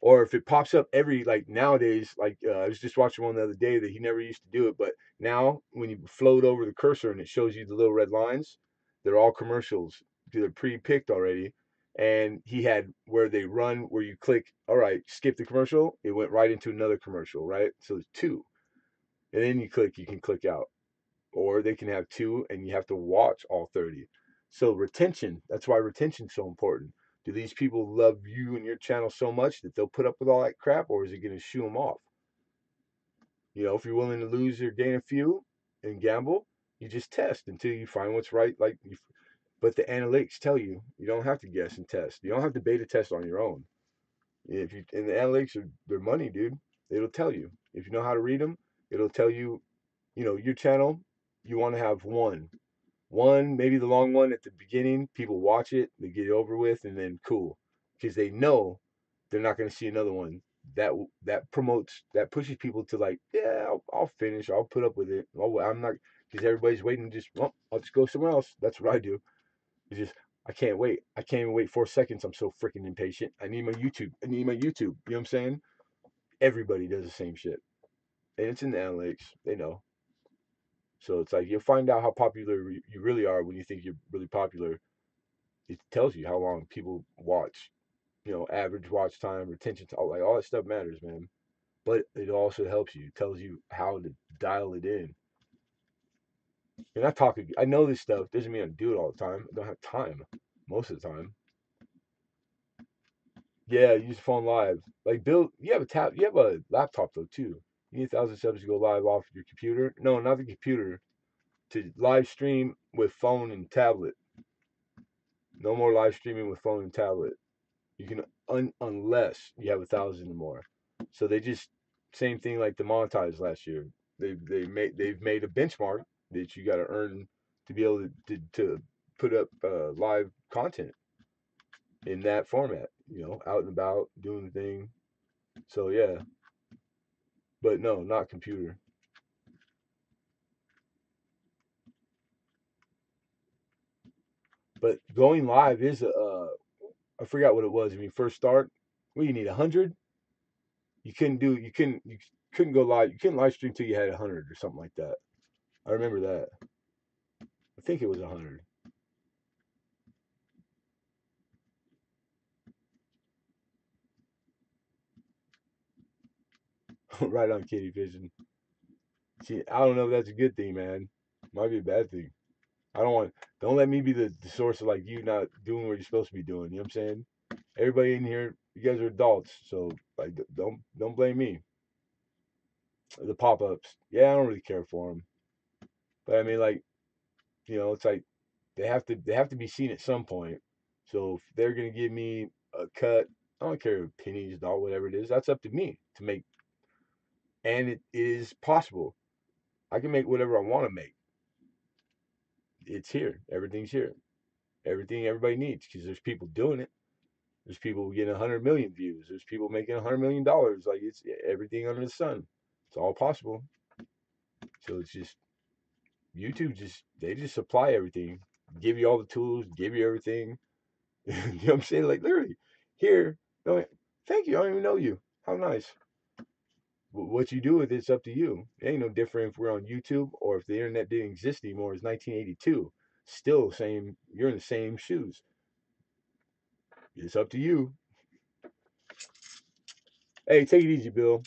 Or if it pops up every like nowadays, like I was just watching one the other day that he never used to do it, but now when you float over the cursor and it shows you the little red lines, they're all commercials. They're pre-picked already, and he had where they run where you click. All right, skip the commercial. It went right into another commercial, right? So it's two, and then you click. You can click out, or they can have two, and you have to watch all 30. So retention. That's why retention's so important. Do these people love you and your channel so much that they'll put up with all that crap, or is it going to shoo them off? If you're willing to lose or gain a few and gamble, you just test until you find what's right. But the analytics tell you you don't have to guess and test. You don't have to beta test on your own. If you and the analytics are their money, dude. It'll tell you if you know how to read them. It'll tell you, your channel. You want to have one, maybe the long one at the beginning. People watch it, they get it over with, and then cool, because they know they're not going to see another one. That pushes people to like, yeah, I'll finish, I'll put up with it. I'm not because everybody's waiting. Just well, I'll just go somewhere else. That's what I do. It's just I can't wait. I can't even wait 4 seconds. I'm so freaking impatient. I need my YouTube. I need my YouTube. You know what I'm saying? Everybody does the same shit, and it's in the analytics. They know. So it's like you'll find out how popular you really are when you think you're really popular. It tells you how long people watch. Average watch time, retention time, like all that stuff matters, man. But it also helps you. It tells you how to dial it in. And I know this stuff. Doesn't mean I do it all the time. I don't have time most of the time. Yeah, use the phone live. Like Bill, you have a you have a laptop though too. You need 1,000 subs to go live off your computer. No, not the computer. To live stream with phone and tablet. No more live streaming with phone and tablet. You can unless you have 1,000 or more. So they just same thing like the monetize last year. They've made a benchmark that you got to earn to be able to put up live content in that format. Out and about doing the thing. So yeah, but no, not computer. But going live is I forgot what it was when you first start. Well, you need 100. You couldn't go live. You couldn't live stream till you had 100 or something like that. I remember that. I think it was 100. Right on, Kitty Vision. See, I don't know if that's a good thing, man. Might be a bad thing. I don't want. Don't let me be the source of like you not doing what you're supposed to be doing. You know what I'm saying? Everybody in here, you guys are adults, so like don't blame me. The pop ups, yeah, I don't really care for them, but I mean like it's like they have to be seen at some point. So if they're gonna give me a cut I don't care if pennies, dollar, whatever it is. That's up to me to make, and it is possible. I can make whatever I want to make. It's here. Everything's here. Everything everybody needs because there's people doing it. There's people getting 100 million views. There's people making $100 million. Like it's everything under the sun. It's all possible. So it's just YouTube. Just they just supply everything, give you all the tools, give you everything. You know what I'm saying? Like literally, here. Don't, thank you. I don't even know you. How nice. What you do with it's up to you. It ain't no different if we're on YouTube or if the internet didn't exist anymore. It's 1982. Still same. You're in the same shoes. It's up to you. Hey, take it easy, Bill.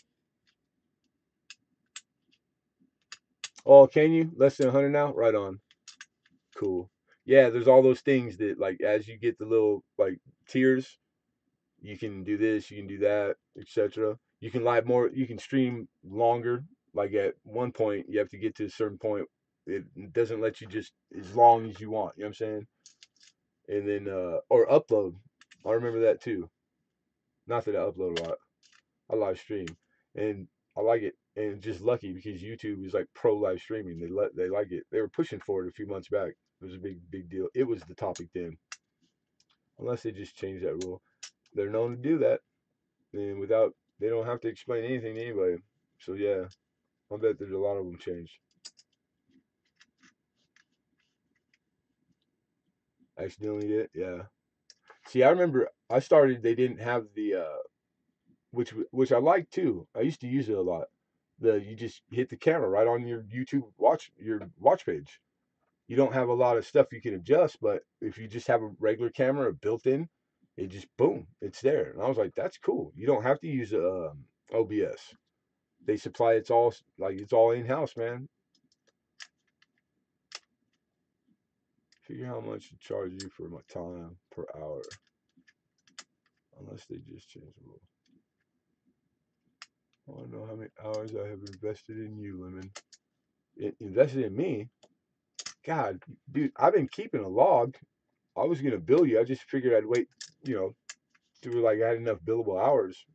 Oh, can you? Less than 100 now? Right on. Cool. Yeah, there's all those things that like as you get the little like tiers, you can do this, you can do that, etc. You can live more, you can stream longer. Like at one point, you have to get to a certain point. It doesn't let you just as long as you want. You know what I'm saying? And then or upload. I remember that too. Not that I upload a lot. I live stream, and I like it. And just lucky because YouTube is like pro live streaming. They like it. They were pushing for it a few months back. It was a big deal. It was the topic then, unless they just changed that rule. They're known to do that, and without they don't have to explain anything to anybody. So yeah, I bet there's a lot of them changed. Accidentally did, yeah. See, I remember I started. They didn't have the which I like too. I used to use it a lot. The you just hit the camera right on your watch page. You don't have a lot of stuff you can adjust, but if you just have a regular camera built in, it just boom, it's there. And I was like, that's cool. You don't have to use OBS. They supply it's all in house, man. Figure how much to charge you for my time per hour, unless they just change the rule. I want to know how many hours I have invested in you, Lemon. Invested in me? God, dude, I've been keeping a log. I was gonna bill you. I just figured I'd wait, you know, till like I had enough billable hours.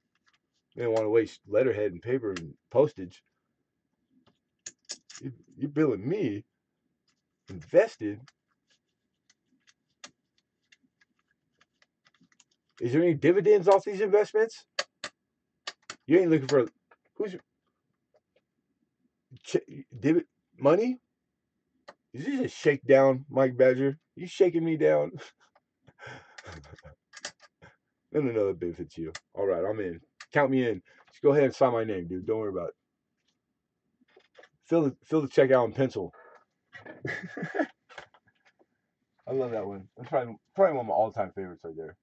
I didn't want to waste letterhead and paper and postage. You're billing me invested. Is there any dividends off these investments? You ain't looking for who's div money? Is this a shakedown, Mike Badger? You shaking me down? No, that benefits you. All right, I'm in. Count me in. Just go ahead and sign my name, dude. Don't worry about it. Fill the check out in pencil. I love that one. That's probably one of my all time favorites right there.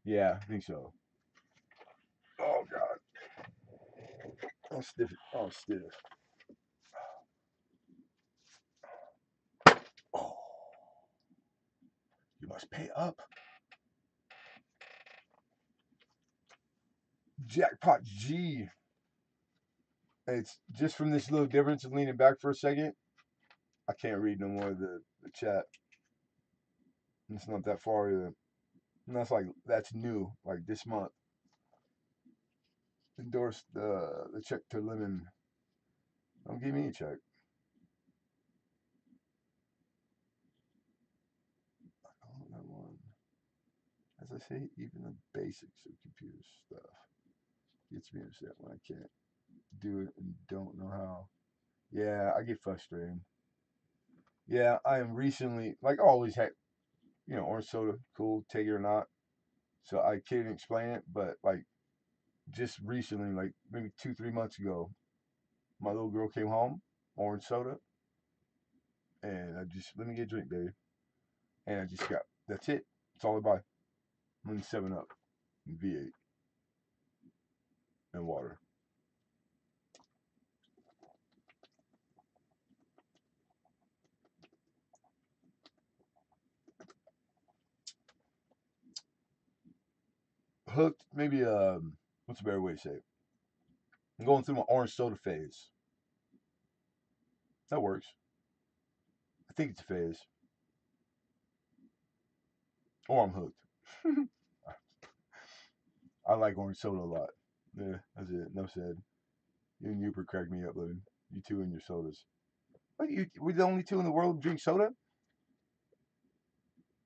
Yeah, I think so. Oh god, I'm stiff. Oh stiff. Oh, you must pay up. Jackpot G. It's just from this little difference of leaning back for a second. I can't read no more of the chat. It's not that far either. And that's new, like this month. Endorsed the check to Lemon. Don't give me a check. Oh, that one. As I say, even the basics of computer stuff gets me upset when I can't do it and don't know how. Yeah, I get frustrated. Yeah, I am recently like I always had, orange soda, cool, take it or not. So I can't explain it, but like just recently, like maybe 2, 3 months ago, my little girl came home, orange soda, and I just let me get a drink, baby. And I just got that's it. That's all I buy. Only 7 Up, and V8, and water. Hooked, maybe what's a better way to say it? I'm going through my orange soda phase. That works. I think it's a phase. Oh, I'm hooked. I like orange soda a lot. Yeah, that's it. No said. You and Uper crack me up, Logan. You two and your sodas. What, we're the only two in the world who drink soda?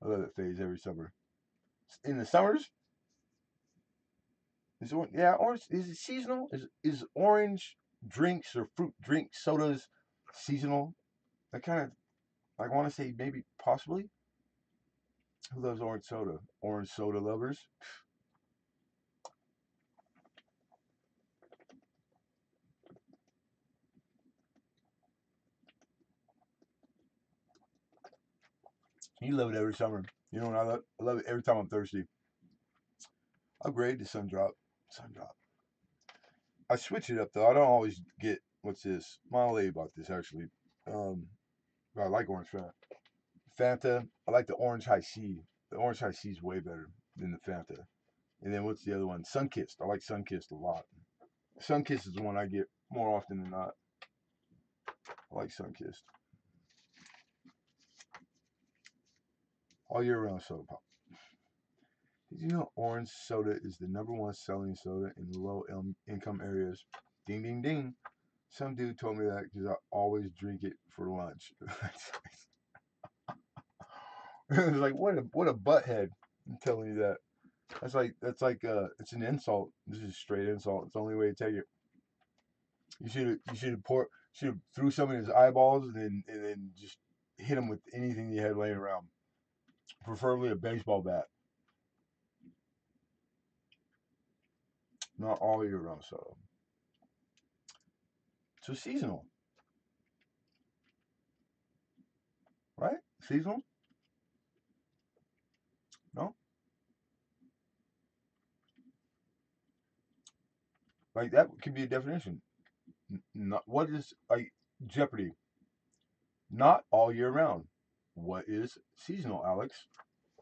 I love that phase every summer. In the summers, orange is it seasonal? Is orange drinks or fruit drink sodas seasonal? I kind of I want to say maybe possibly. Who loves orange soda? Orange soda lovers. You love it every summer. You know what I love? I love it every time I'm thirsty. Upgrade to sun drop. Sun drop. I switch it up though. I don't always get what's this. Molly about this actually. Um, I like orange Fanta. Fanta. I like the orange high C. The orange high C is way better than the Fanta. And then what's the other one? Sunkissed. I like Sunkissed a lot. Sunkissed is the one I get more often than not. I like Sunkissed. All year round soda pop. Did you know orange soda is the #1 selling soda in low income areas? Ding ding ding. Some dude told me that because I always drink it for lunch. It's like what a butthead. I'm telling you that. That's like it's an insult. This is straight insult. It's the only way to take it. You should have threw some in his eyeballs and then just hit him with anything you had laying around. Preferably a baseball bat. Not all year round soda. So seasonal, right? Seasonal? No? Like that could be a definition. Not what is like Jeopardy? Not all year round. What is seasonal, Alex?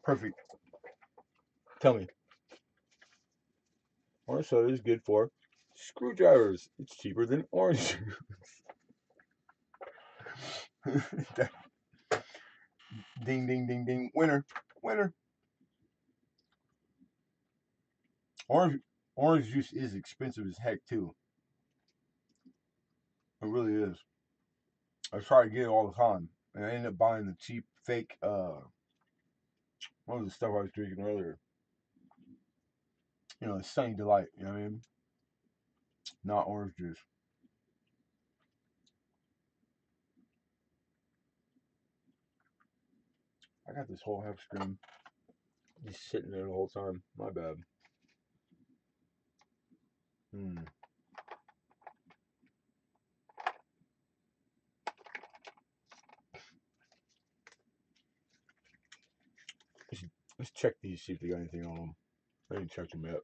Perfect. Tell me. Orange soda is good for screwdrivers. It's cheaper than orange juice. Ding, ding, ding, ding. Winner. Winner. Orange orange juice is expensive as heck too. It really is. I try to get it all the time, and I end up buying the cheap fake. What was the stuff I was drinking earlier? Sunny Delight. You know what I mean? Not orange juice. I got this whole half screen just sitting there the whole time. My bad. Hmm. Let's check these, see if they got anything on them. I didn't check them yet.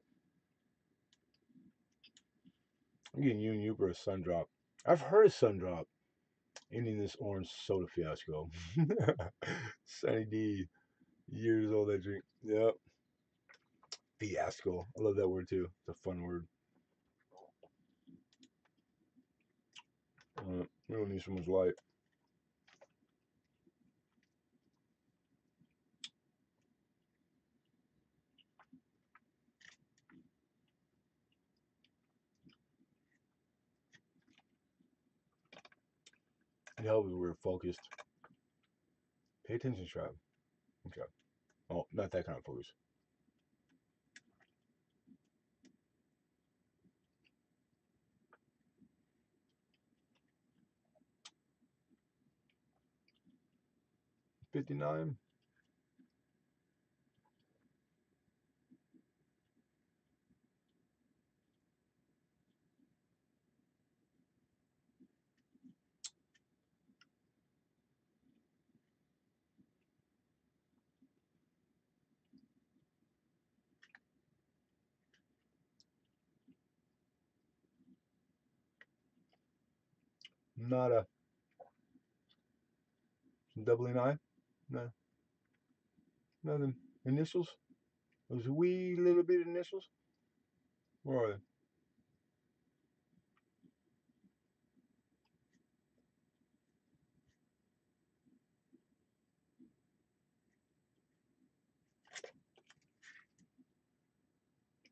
I'm getting you and you for a sun drop. I've heard of sun drop. Ending this orange soda fiasco. Sunny D, years old that drink. Yep. Fiasco. I love that word too. It's a fun word. We don't need so much light. It helps if we're focused. Pay attention, Tribe. Okay. Oh, not that kind of focus. $59. Not a doubling I. No, nothing. Initials. Those wee little bit initials. Where are they?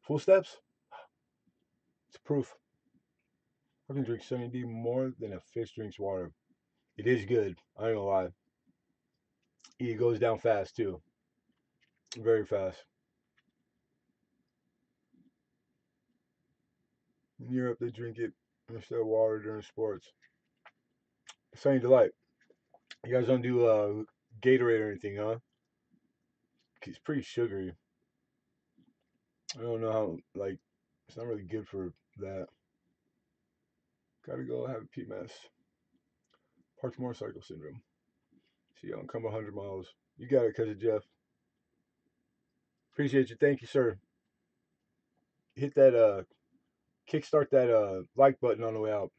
Full steps. It's proof. I can drink 70D more than a fish drinks water. It is good. I ain't gonna lie. It goes down fast too. Very fast. In Europe, they drink it instead of water during sports. Sunny Delight. You guys don't do Gatorade or anything, huh? It's pretty sugary. I don't know how, like, it's not really good for that. Gotta go have a PMS. Parked motorcycle syndrome. See, I don't come 100 miles. You got it, cousin Jeff. Appreciate you. Thank you, sir. Hit that, kickstart that, like button on the way out.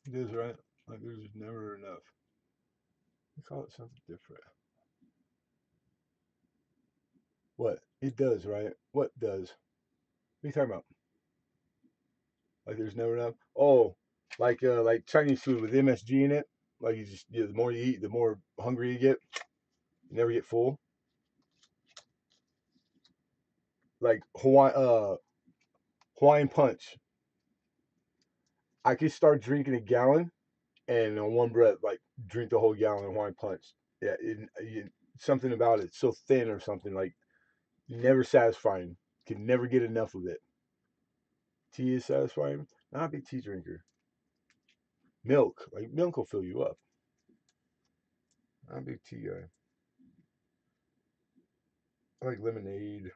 It is, right? Like, there's never enough. We call it something different. What? It does, right? What does? What are you talking about? Like there's never enough. Oh, like Chinese food with MSG in it. Like you just the more you eat, the more hungry you get. You never get full. Like Hawaiian punch. I could start drinking a gallon and on one breath like drink the whole gallon of Hawaiian punch. Yeah, something about it so thin or something like never satisfying. Can never get enough of it. Tea is satisfying. Not a big tea drinker. Milk, like milk will fill you up. Not a big tea guy. I like lemonade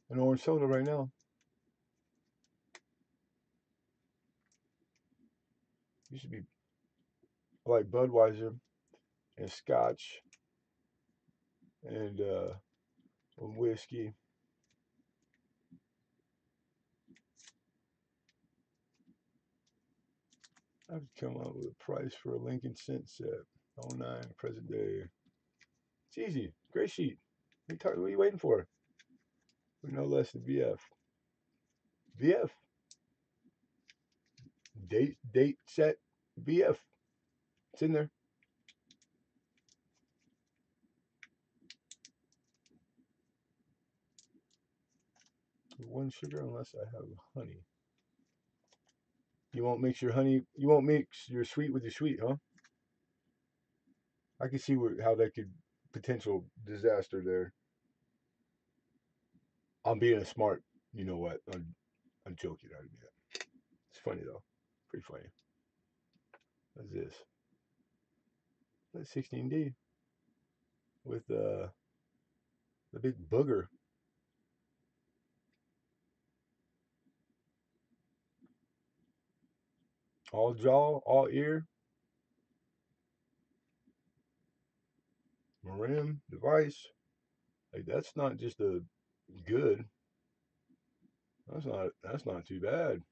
and orange soda right now. Used to be like Budweiser and Scotch and whiskey. I have to come up with a price for a Lincoln cent set. '09 present day. It's easy. Gray sheet. What are you waiting for? We're no less than VF. VF. Date set VF. It's in there. One sugar unless I have honey. You won't mix your honey. You won't mix your sweet with your sweet, huh? I can see how that could potential disaster there. I'm being a smart. You know what? I'm joking. I admit. It's funny though. Pretty funny. What's this? That's 16D with the big booger. All jaw, all ear, Marim device. Like that's not just a good. That's not too bad.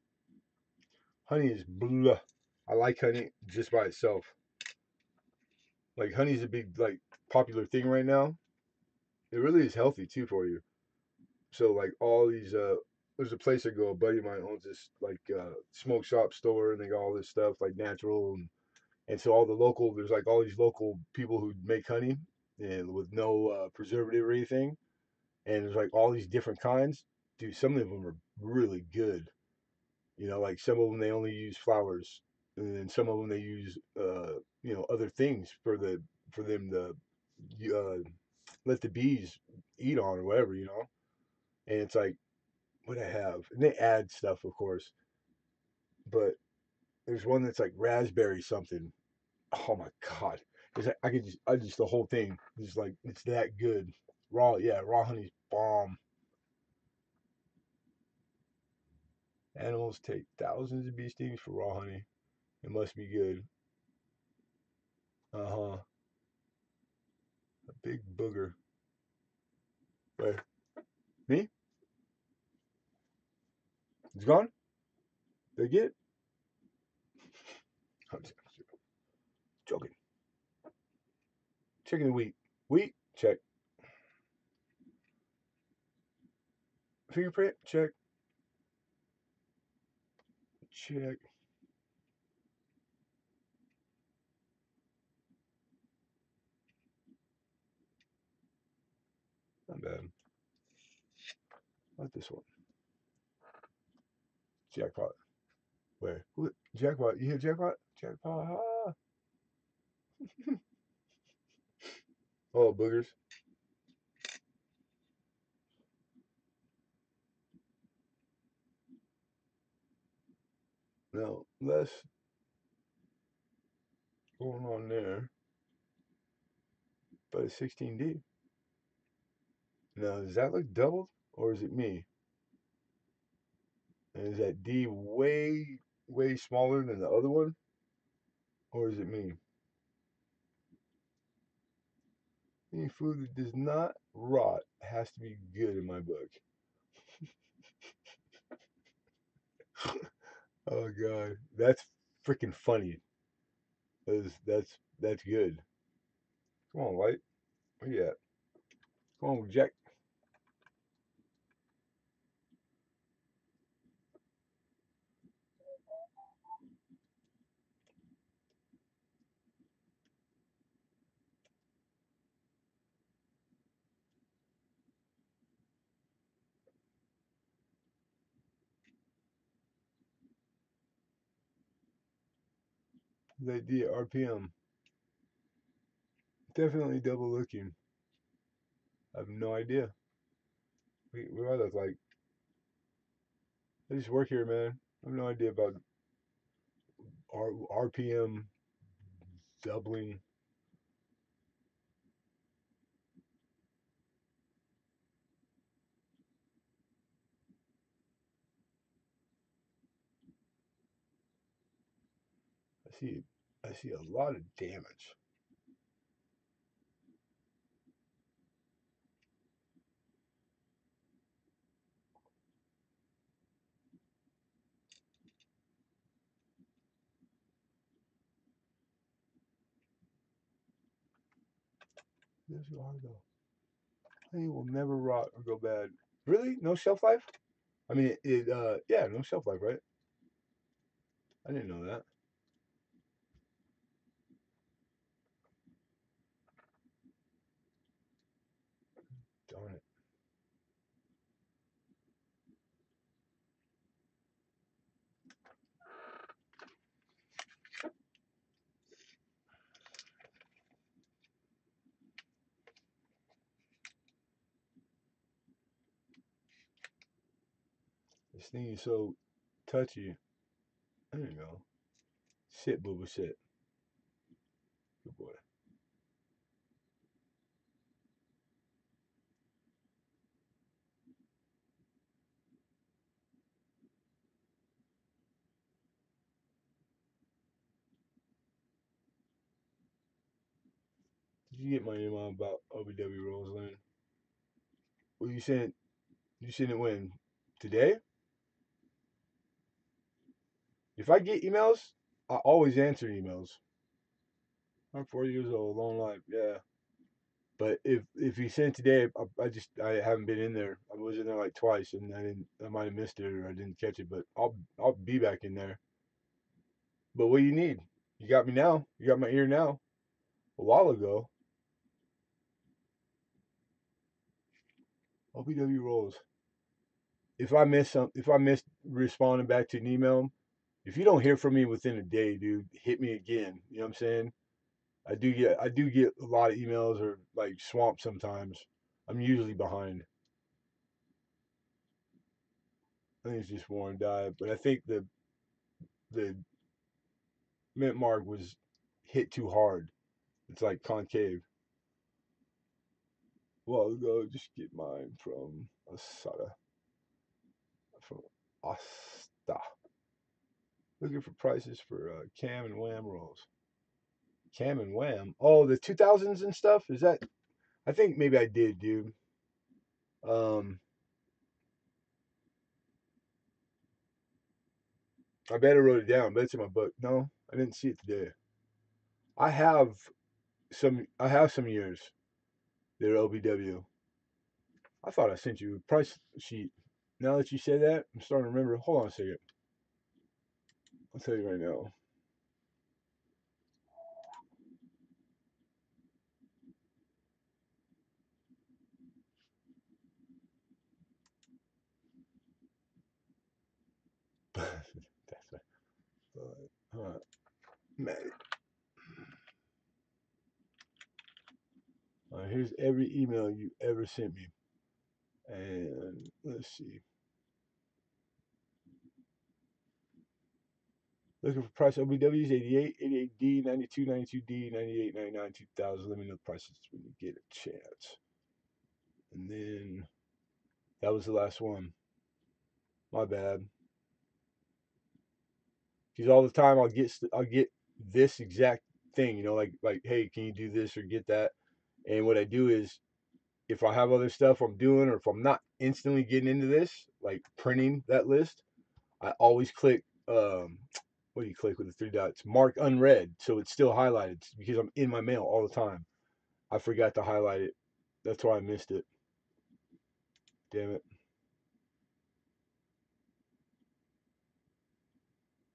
Honey is blah. I like honey just by itself. Like honey's a big like popular thing right now. It really is healthy too for you. So like all these there's a place I go, a buddy of mine owns this like smoke shop store and they got all this stuff like natural and so all the local there's like all these local people who make honey and with no preservative or anything and there's like all these different kinds. Dude, some of them are really good. You know, like some of them they only use flowers and then some of them they use other things for them to let the bees eat on or whatever, and it's like what I have. And they add stuff, of course, but there's one that's like raspberry something. Oh my god! It's like I just the whole thing is like it's that good. Raw, yeah, raw honey's bomb. Animals take thousands of bee stings for raw honey. It must be good. Uh huh. A big booger. Wait, me? It's gone. They get it. Joking. Checking the wheat. Wheat, check. Fingerprint, check. Check. Not bad. Not this one. Jackpot. Where? What? Jackpot. You hear jackpot? Jackpot. Ah. Oh, boogers. No, less going on there. But it's 16D. Now, does that look doubled? Or is it me? And is that D way, way smaller than the other one? Or is it me? Any food that does not rot has to be good in my book. Oh god, that's freaking funny. That's good. Come on, Light. Where you at? Come on, Jack. The idea RPM. Definitely double looking. I have no idea. What do I look like? I just work here, man. I have no idea about RPM doubling. I see. I see a lot of damage. This is hard though. Honey will never rot or go bad. Really? No shelf life? I mean, yeah, no shelf life, right? I didn't know that. Darn it. This thing is so touchy. There you go. Sit, boo boo, sit. Good boy. Did you get my email about OBW rolls, Lynn? Well, you sent it when? Today? If I get emails, I always answer emails. I'm 4 years old, long life, yeah. But if you sent it today, I haven't been in there. I was in there like twice, and I might have missed it or I didn't catch it. But I'll be back in there. But what do you need? You got me now. You got my ear now. A while ago, OPW rolls. If I miss responding back to an email, if you don't hear from me within a day, dude, hit me again. You know what I'm saying? I do get a lot of emails or like swamped sometimes. I'm usually behind. I think it's just Warren died, but I think the mint mark was hit too hard. It's like concave. Well, I'll go just get mine from Asada, from Asta. Looking for prices for Cam and Wham rolls. Cam and Wham. Oh, the 2000s and stuff. Is that? I think maybe I did, dude. Um, I better wrote it down, but it's in my book. No, I didn't see it today. I have some years that are OBW. I thought I sent you a price sheet. Now that you say that, I'm starting to remember. Hold on a second. I'll tell you right now. That's right. All right. Man. All right, here's every email you ever sent me. And let's see. Looking for price OBWs 88, 88D, 92, 92D, 98, 99, 2000. Let me know the prices when you get a chance. And then that was the last one. My bad. Because all the time I'll get this exact thing, like hey, can you do this or get that? And what I do is if I have other stuff I'm doing or if I'm not instantly getting into this, like printing that list, I always click what do you click with the three dots? Mark unread, so it's still highlighted because I'm in my mail all the time. I forgot to highlight it. That's why I missed it. Damn it.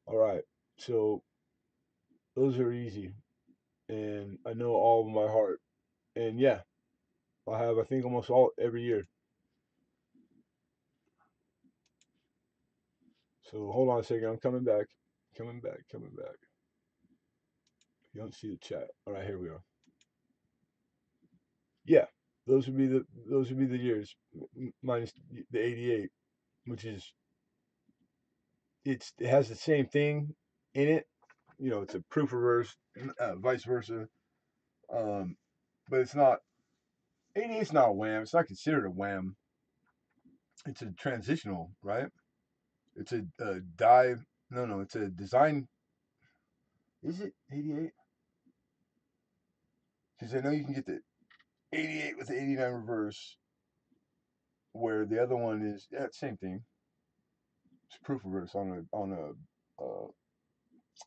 All right. So those are easy, and I know all of my heart. And yeah, I think almost all every year. So hold on a second. I'm coming back. Coming back. Coming back. You don't see the chat. All right, here we are. Yeah, those would be the years minus the 88, which is it has the same thing in it. It's a proof reverse, vice versa. Um, but it's not 88. It's not a wham. It's not considered a wham. It's a transitional, right? It's a dive. No, no, it's a design. Is it 88? Because I know you can get the 88 with the 89 reverse, where the other one is same thing. It's proof reverse on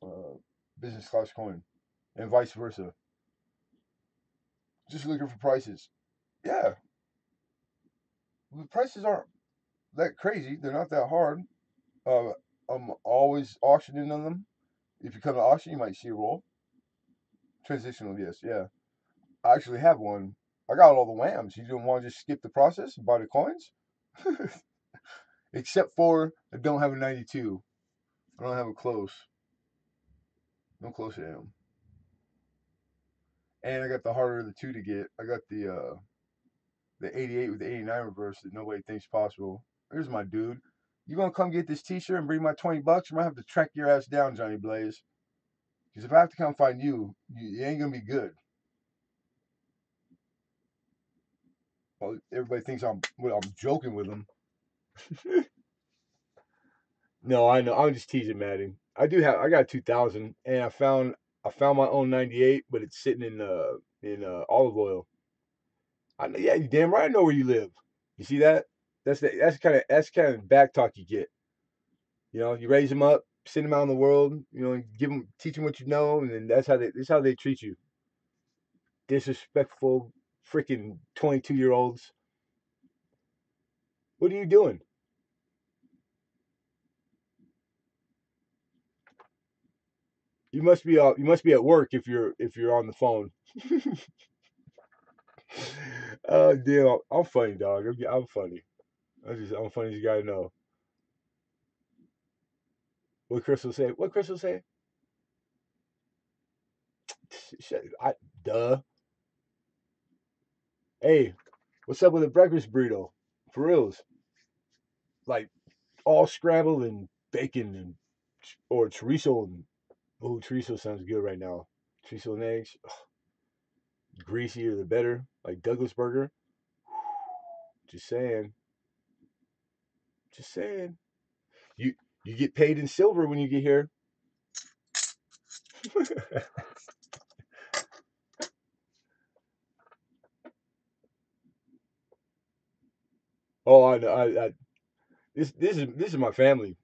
a business class coin, and vice versa. Just looking for prices. Yeah, the prices aren't that crazy. They're not that hard. Uh, I'm always auctioning on them. If you come to auction, you might see a roll. Transitional, yes, yeah. I actually have one. I got all the whams. You don't want to just skip the process and buy the coins? Except for I don't have a 92. I don't have a close. No close to him. And I got the harder of the two to get. I got the 88 with the 89 reverse that nobody thinks possible. Here's my dude. You gonna come get this T-shirt and bring my $20? I'm gonna have to track your ass down, Johnny Blaze. Because if I have to come find you, you ain't gonna be good. Well, everybody thinks I'm joking with them. No, I know. I'm just teasing, Maddie. I got 2000, and I found my own 98, but it's sitting in olive oil. I know, yeah, you damn right. I know where you live. You see that? That's kind of back talk you get. You raise them up, send them out in the world. Teach them what you know, and then that's how they treat you. Disrespectful, freaking 22-year-olds. What are you doing? You must be at work if you're on the phone. Oh damn, I'm funny, dog. I'm funny. I'm funny as you gotta know. What Crystal say? What Crystal say? I, duh. Hey, what's up with a breakfast burrito? For reals, like all scrambled and bacon and or chorizo and oh, chorizo sounds good right now. Chorizo and eggs, greasier the better. Like Douglas burger. Just saying. Just saying. You you get paid in silver when you get here. Oh, I know. This is my family.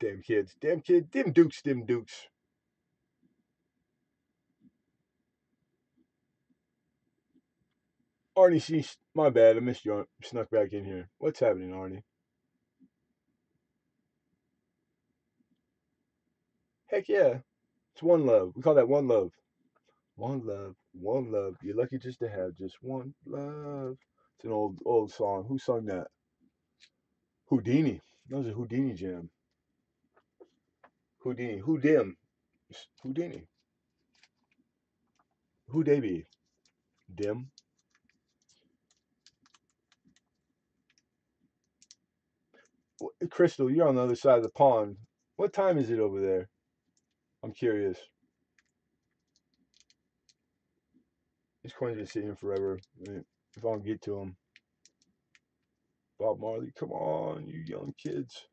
Damn kids. Damn kid. Dim dukes. Dim dukes. Arnie, she's my bad. I missed you. Snuck back in here. What's happening, Arnie? Heck yeah. It's one love. We call that one love. One love. One love. You're lucky just to have just one love. It's an old song. Who sung that? Houdini. That was a Houdini jam. Houdini. Who dim? Houdini. Who they be? Dim. Crystal, you're on the other side of the pond. What time is it over there? I'm curious. This coin's been sitting here forever. If I don't get to him. Bob Marley, come on, you young kids.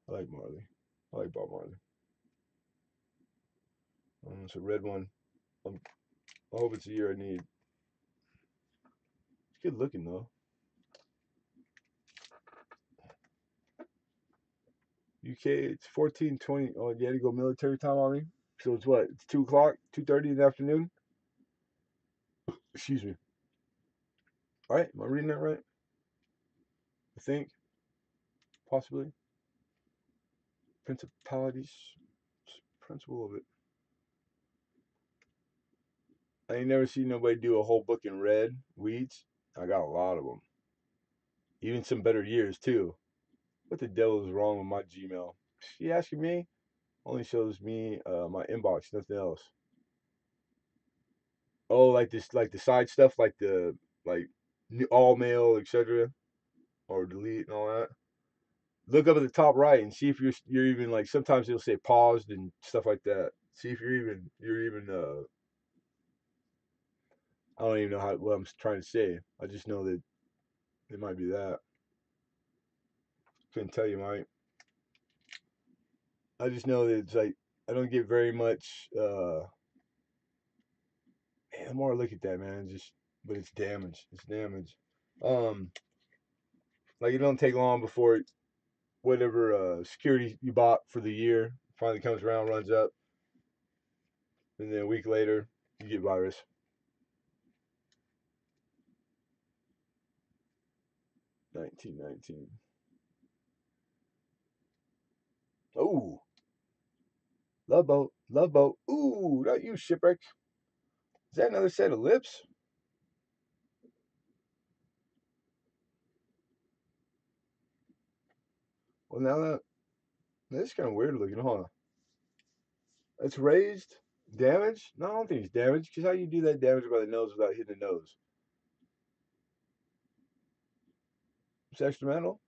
I like Marley. I like Bob Marley. It's a red one. I hope it's the year I need. It's good looking though. UK, it's 14:20. Oh, you had to go military time on me. So it's what? It's 2 o'clock, 2:30 in the afternoon. Excuse me. All right, am I reading that right? I think possibly principalities, principle of it. I ain't never seen nobody do a whole book in red weeds. I got a lot of them. Even some better years too. What the devil is wrong with my Gmail? She asking me? Only shows me my inbox, nothing else. Oh, like this, like the side stuff, like the like all mail, etc., or delete and all that. Look up at the top right and see if you're even like. Sometimes it'll say paused and stuff like that. See if you're even. I don't even know what I'm trying to say. I just know that it might be that. Couldn't tell you, Mike. I just know that it's like I don't get very much. Man, the more I look at that, man, it's just but it's damage. It's damage. Um, like it don't take long before whatever security you bought for the year finally comes around, runs up, and then a week later you get virus. 1919. Oh, love boat, love boat. Ooh, not you shipwreck. Is that another set of lips? Well, now that's kind of weird looking, huh? It's raised, damaged. No, I don't think it's damaged. Because how you do that damage by the nose without hitting the nose? It's experimental.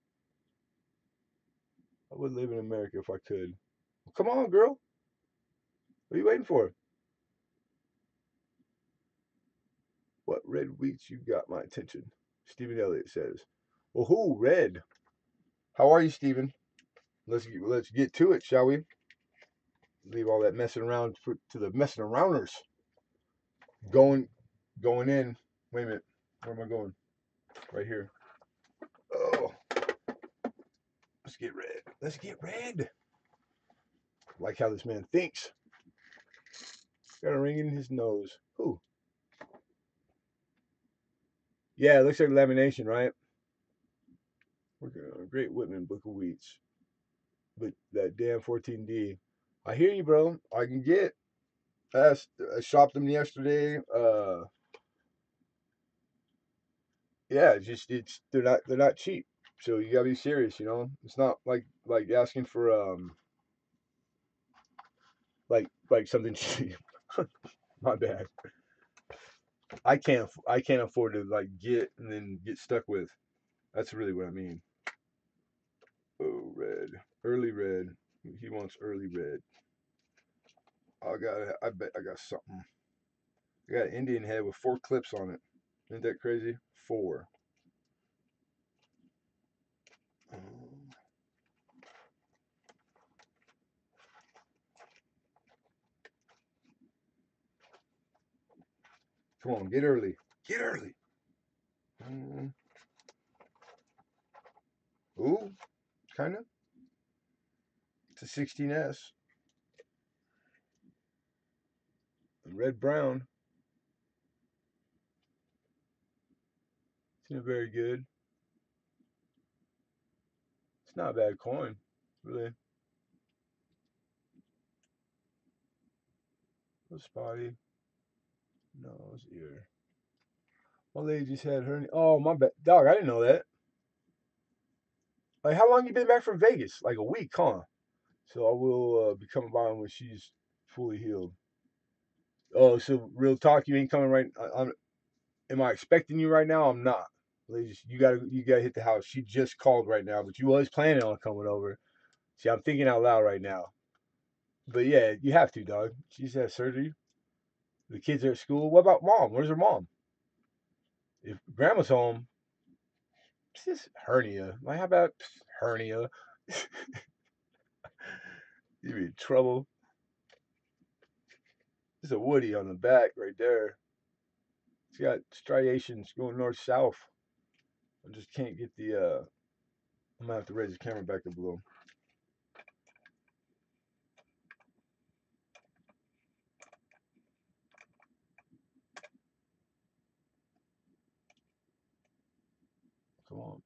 I would live in America if I could. Well, come on, girl. What are you waiting for? What red wheats you got my attention? Stephen Elliott says. Well, who red? How are you, Stephen? Let's get to it, shall we? Leave all that messing around to the messing arounders. Going going in. Wait a minute. Where am I going? Right here. Oh, let's get red. Let's get red. Like how this man thinks. Got a ring in his nose. Who? Yeah, it looks like lamination, right? Working on a great Whitman book of wheats. But that damn 14D. I hear you, bro. I can get. I shopped them yesterday. Yeah, it's they're not cheap. So you gotta be serious, you know. It's not like asking for like something cheap. My bad. I can't afford to like get and then get stuck with. That's really what I mean. Oh, red, early red. He wants early red. I bet I got something. I got an Indian head with 4 clips on it. Isn't that crazy? 4. Um, Come on, get early. Get early. Ooh, kind of. It's a 16S. Red brown. It's not very good. It's not a bad coin, really. No spotty. No, it's ear. My lady just had her. Oh, my bad. Dog, I didn't know that. Like, how long you been back from Vegas? Like a week, huh? So I will be coming by when she's fully healed. Oh, so real talk, you ain't coming right. Am I expecting you right now? I'm not. Ladies, you gotta hit the house. She just called right now, but you was planning on coming over. See, I'm thinking out loud right now. But yeah, you have to, dog. She's had surgery. The kids are at school. What about mom? Where's her mom? If grandma's home, it's just hernia. Like, how about hernia? You be in trouble. There's a woodie on the back right there. It's got striations going north south. I just can't get the. I'm gonna have to raise the camera back up a little. Come on.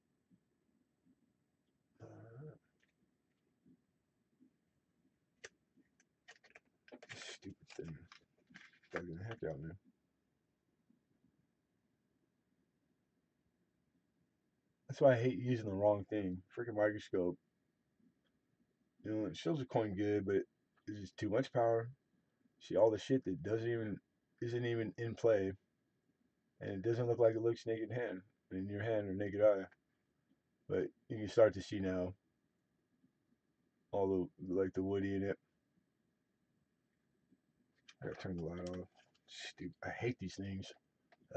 Stupid thing. Bugging the heck out of me. That's why I hate using the wrong thing. Freaking microscope. You know, it shows the coin good, but it's just too much power. See all the shit that isn't even in play, and it doesn't look like it looks naked hand in your hand or naked eye. But you can start to see now all the like the woody in it. I gotta turn the light off. Stupid. I hate these things.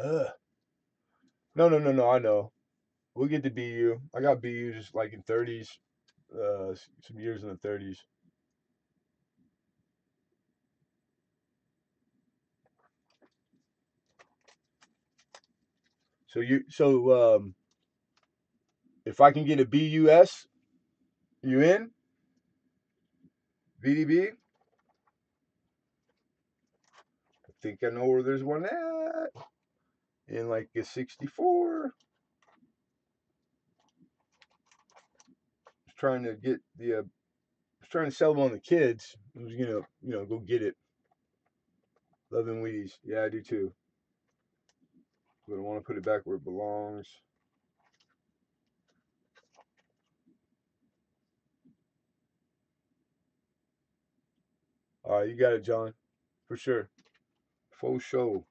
Ugh. No, no, no, no. I know. We'll get to BU. I got BU just like in 30s. Some years in the 30s. If I can get a BUS, you in? VDB? I think I know where there's one at. In like a 64. Was trying to get the was trying to sell them on the kids. I was gonna, go get it. Loving Wheaties. Yeah, I do too. But I want to put it back where it belongs. All right, you got it, John. For sure. Faux show.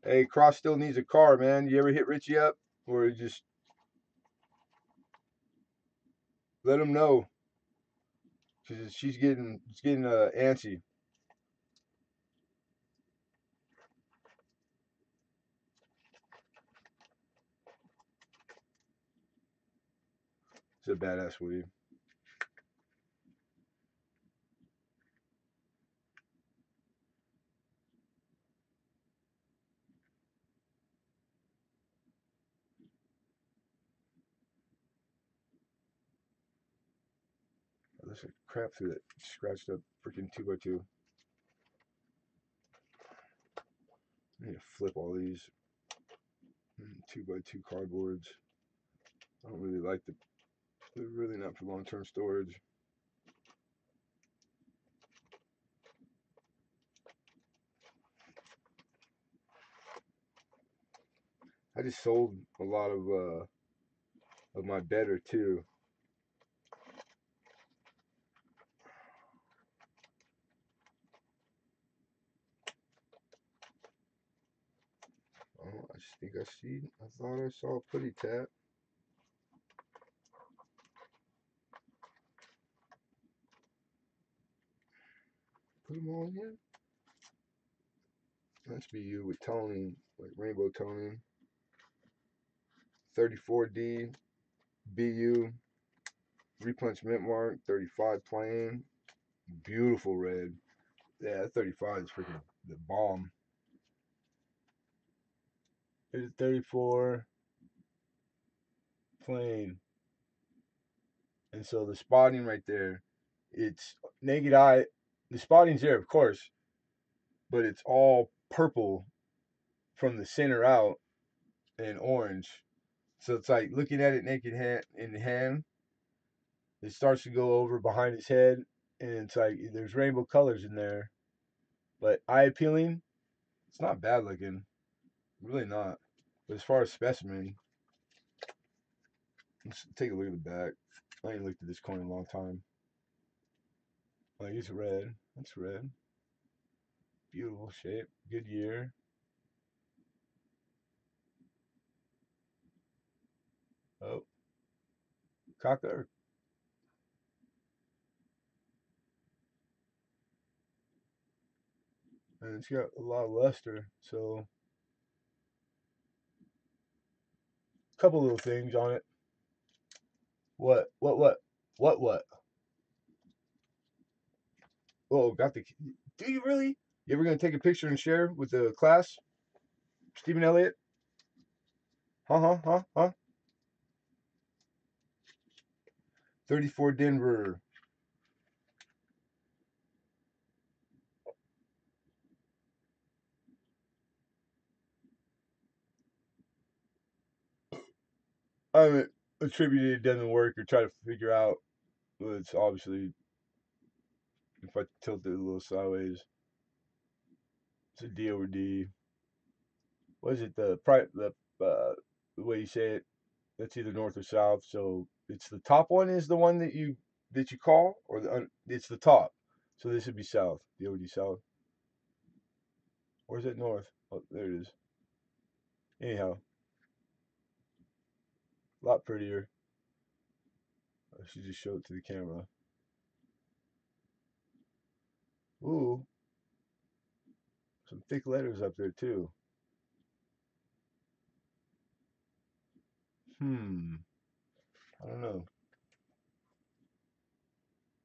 Hey, Cross still needs a car, man. You ever hit Richie up? Or just let him know. Cause it's getting antsy. It's a badass Woody. There's a crap through that scratched up freaking 2x2. I need to flip all these 2x2 cardboards. I don't really like they're really not for long term storage. I just sold a lot of my better too. Oh, I just think I thought I saw a putty tap. Put them all in here. That's BU with toning, like rainbow toning. 34D BU, 3 punch mint mark, 35 plain, beautiful red. Yeah, that 35 is freaking the bomb. There's a 34 plain. And so the spotting right there, it's naked eye. The spotting's there, of course, but it's all purple from the center out and orange. So it's like looking at it naked hand in the hand. It starts to go over behind his head, and it's like there's rainbow colors in there, but eye appealing. It's not bad looking, really not. But as far as specimen, let's take a look at the back. I ain't looked at this coin in a long time. Like it's red. That's red. Beautiful shape. Good year. Oh, cocker. And it's got a lot of luster. So a couple little things on it. What? What? What? What? What? Oh, got the. Do you really? You ever gonna take a picture and share with the class? Stephen Elliott? Huh? Huh? Huh? Huh? 34 Denver. I haven't attributed, done the work, or try to figure out. Well, it's obviously if I tilt it a little sideways, it's a D over D. What is it? The way you say it? That's either north or south. So it's the top one is the one that you call, or it's the top. So this would be south. D over D south. Or is it north? Oh, there it is. Anyhow, a lot prettier. I should just show it to the camera. Ooh, some thick letters up there too. Hmm. I don't know.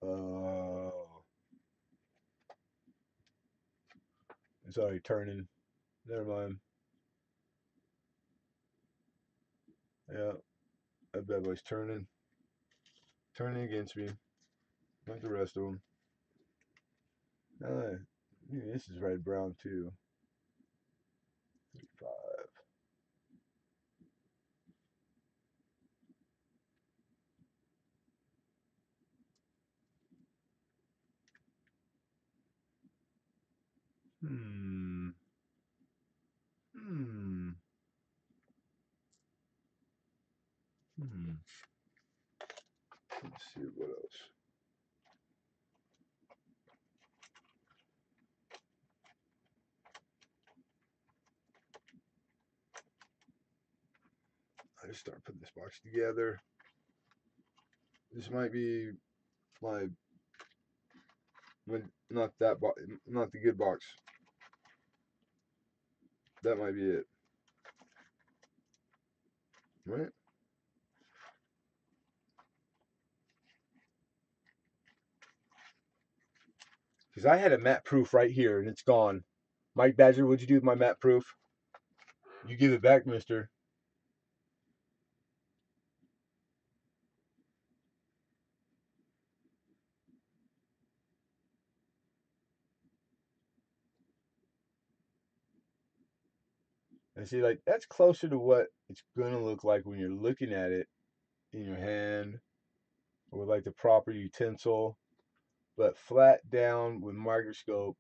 Oh, it's already turning. Never mind. Yeah, that bad boy's turning. Turning against me. Like the rest of them. Uh, this is red brown too. 35. Hmm. Hmm. Hmm. Let's see what else. I just start putting this box together. This might be my not that box, not the good box. That might be it. Right? Because I had a matte proof right here and it's gone. Mike Badger, what'd you do with my matte proof? You give it back, mister. And see, like, that's closer to what it's going to look like when you're looking at it in your hand or with like the proper utensil. But flat down with microscope,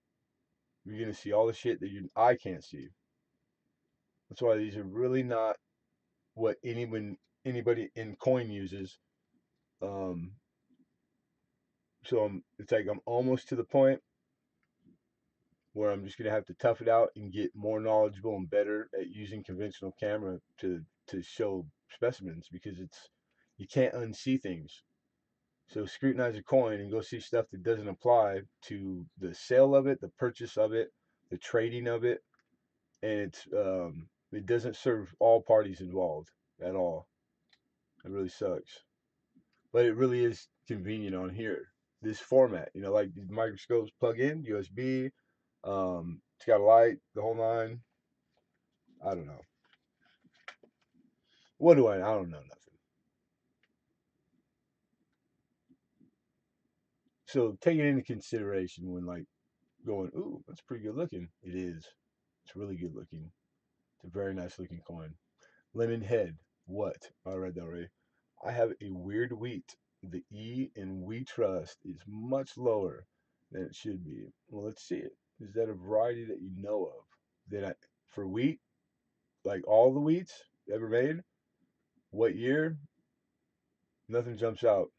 you're going to see all the shit that your eye can't see. That's why these are really not what anybody in coin uses. Um, so it's like I'm almost to the point where I'm just gonna have to tough it out and get more knowledgeable and better at using conventional camera to show specimens because it's you can't unsee things. So scrutinize a coin and go see stuff that doesn't apply to the sale of it, the purchase of it, the trading of it, and it doesn't serve all parties involved at all. It really sucks, but it really is convenient on here. This format, like these microscopes plug in USB. It's got a light, the whole nine. I don't know. What do I? I don't know nothing. So take it into consideration when like going, ooh, that's pretty good looking. It is. It's really good looking. It's a very nice looking coin. Lemonhead. What? I read that already. I have a weird wheat. The E in we trust is much lower than it should be. Well, let's see it. Is that a variety that you know of? That I for wheat, like all the wheats ever made? What year? Nothing jumps out.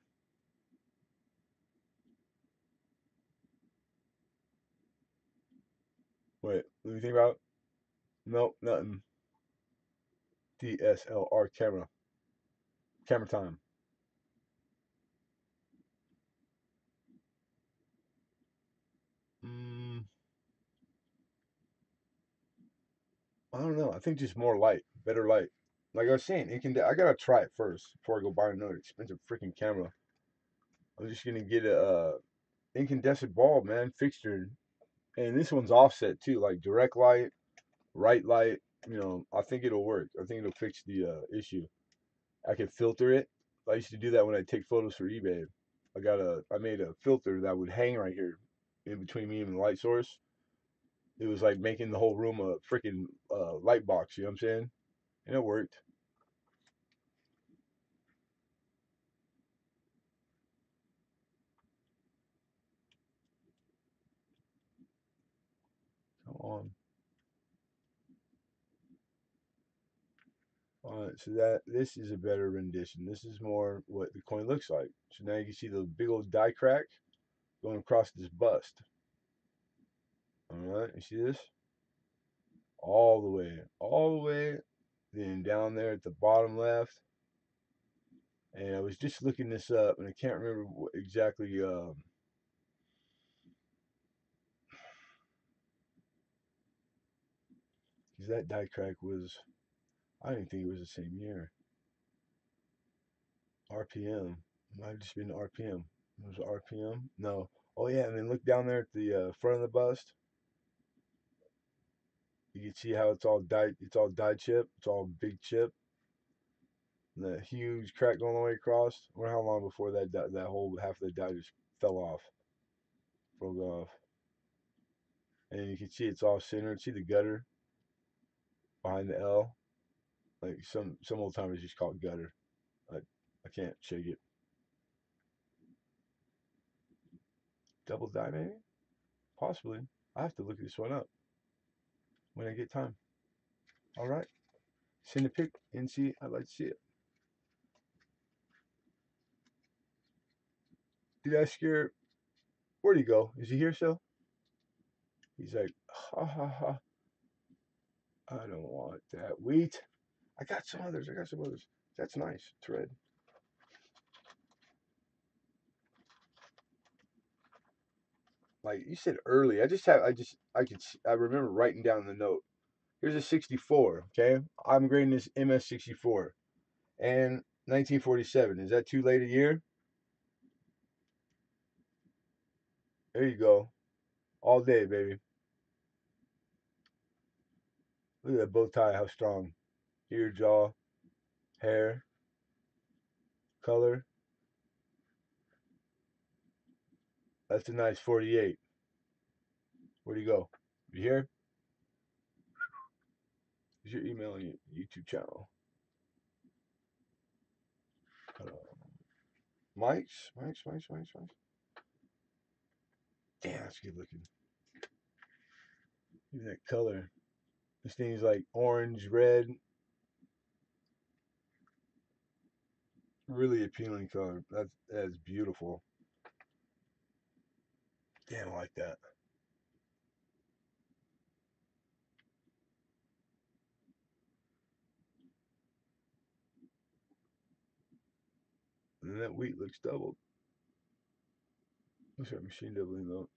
Wait, let me think about it. Nope, nothing. DSLR camera. Camera time. Mm, I don't know. I think just more light, better light. Like I was saying, I gotta try it first before I go buy another expensive freaking camera. I'm just gonna get a incandescent bulb, man, fixture, and this one's offset too, like direct light, right light. I think it'll work. I think it'll fix the issue. I can filter it. I used to do that when I take photos for eBay. I made a filter that would hang right here, in between me and the light source. It was like making the whole room a freaking light box. You know what I'm saying? And it worked. Come on. All right, so that this is a better rendition. This is more what the coin looks like. So now you can see the big old die crack going across this bust. All right, you see this? All the way, then down there at the bottom left. And I was just looking this up, and I can't remember exactly. Because that die crack was, I didn't think it was the same year. RPM. Might have just been RPM. It was RPM? No. Oh yeah, and then look down there at the front of the bust. You can see how it's all dyed. It's all dyed chip. It's all big chip. And that huge crack going all the way across. I wonder how long before that whole half of the dye just fell off, broke off. And you can see it's all centered. See the gutter behind the L. Like some old timers just call it gutter. I can't shake it. Double dye maybe? Possibly. I have to look this one up when I get time. All right. Send a pic and see. I'd like to see it. Did I scare? Where'd he go? Is he here still? He's like, ha ha ha. I don't want that wheat. I got some others. I got some others. That's nice. It's red. Like you said early. I remember writing down the note. Here's a 64. Okay. I'm grading this MS 64 and 1947. Is that too late a year? There you go. All day, baby. Look at that bow tie. How strong. Ear, jaw, hair, color. That's a nice 48. Where'd you go? You here? Is your email on your YouTube channel? Uh, Mike's. Damn, that's good looking. Even that color. This thing's like orange, red. Really appealing color. That's beautiful. Damn, I like that. And then that wheat looks doubled. Looks like machine doubling though.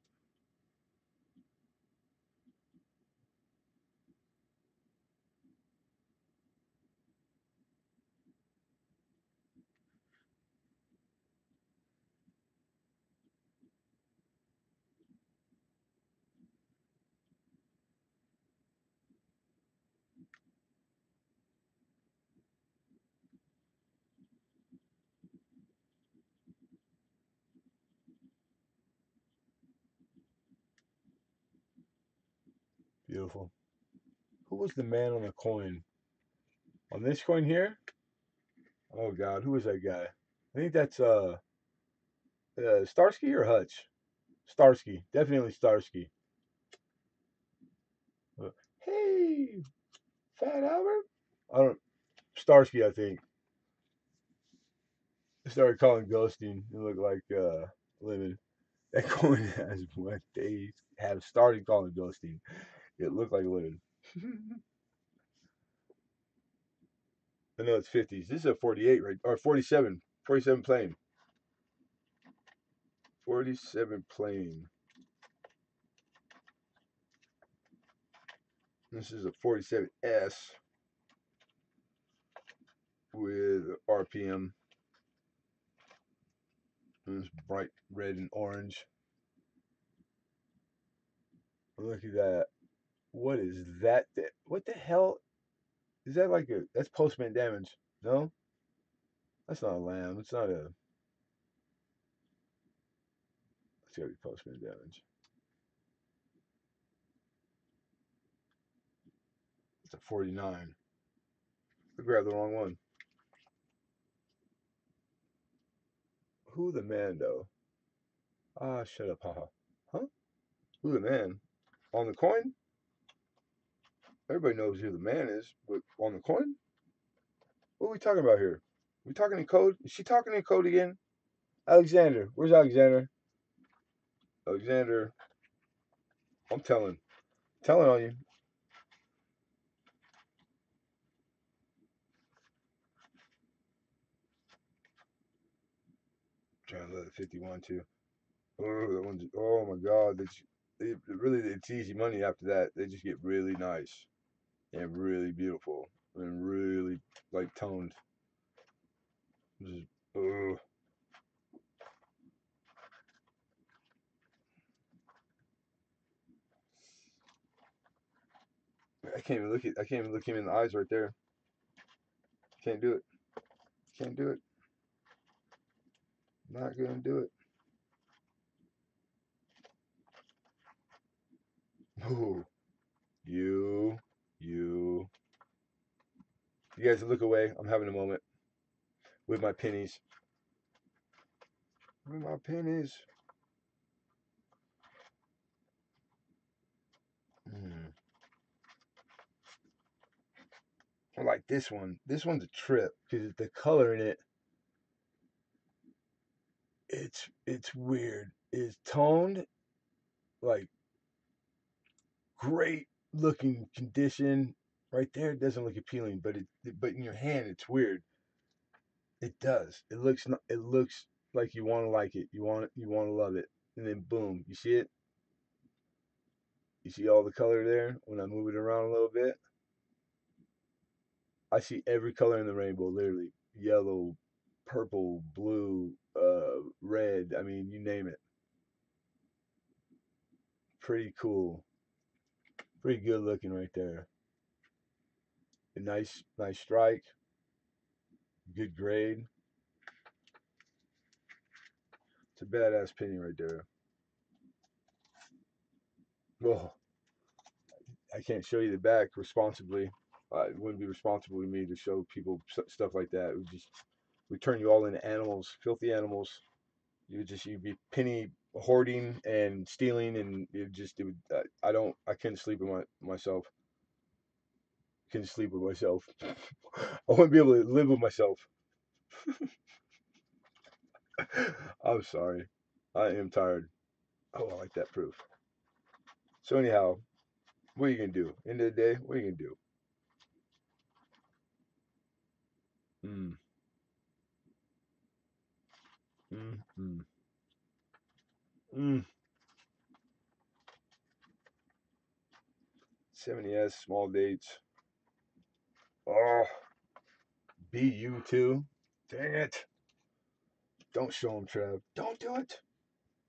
Beautiful. Who was the man on the coin? On this coin here? Oh God, who was that guy? I think that's Starsky or Hutch. Starsky, definitely Starsky. Uh, hey, Fat Albert. I don't Starsky. I think I started calling ghosting. It looked like Lemon. That coin has what they have started calling ghosting. It looked like Lemon. I know it's 50s. This is a 48 right or 47. 47 plane. 47 plane. This is a 47S with RPM. And it's bright red and orange. Look at that. What is that? What the hell? Is that like a. That's Postman damage. No? That's not a lamb. It's not a. It's gotta be Postman damage. It's a 49. I grabbed the wrong one. Who the man, though? Ah, shut up, haha. Huh? Who the man? On the coin? Everybody knows who the man is, but on the coin? What are we talking about here? We talking in code? Is she talking in code again? Alexander. Where's Alexander? Alexander. I'm telling. Telling on you. Trying to let it 51 too. Oh, that one's, oh my God. It's easy money after that. They just get really nice and really beautiful and really like toned. Just, oh, I can't even look him in the eyes right there. Can't do it. Can't do it. Not gonna do it. Oh, you, you. You guys look away. I'm having a moment with my pennies. With my pennies. Mm. I like this one. This one's a trip because the color in it. It's weird. It's toned, like great looking condition. Right there, it doesn't look appealing, but in your hand, it's weird. It does. It looks like you want to like it. You want to love it, and then boom, you see it. You see all the color there. When I move it around a little bit, I see every color in the rainbow. Literally, yellow, purple, blue, red. I mean, you name it. Pretty cool. Pretty good looking right there. A nice strike. Good grade. It's a badass penny right there. Well, I can't show you the back responsibly. It wouldn't be responsible to me to show people stuff like that. It would turn you all into animals, filthy animals. You'd be penny hoarding and stealing, and it would. I couldn't sleep with myself. Couldn't sleep with myself. I wouldn't be able to live with myself. I'm sorry. I am tired. Oh, I like that proof. So anyhow, what are you gonna do? End of the day, what are you gonna do? Mm, mm, mm, mm. 70S, small dates. Oh, BU too. Dang it. Don't show them, Trev. Don't do it.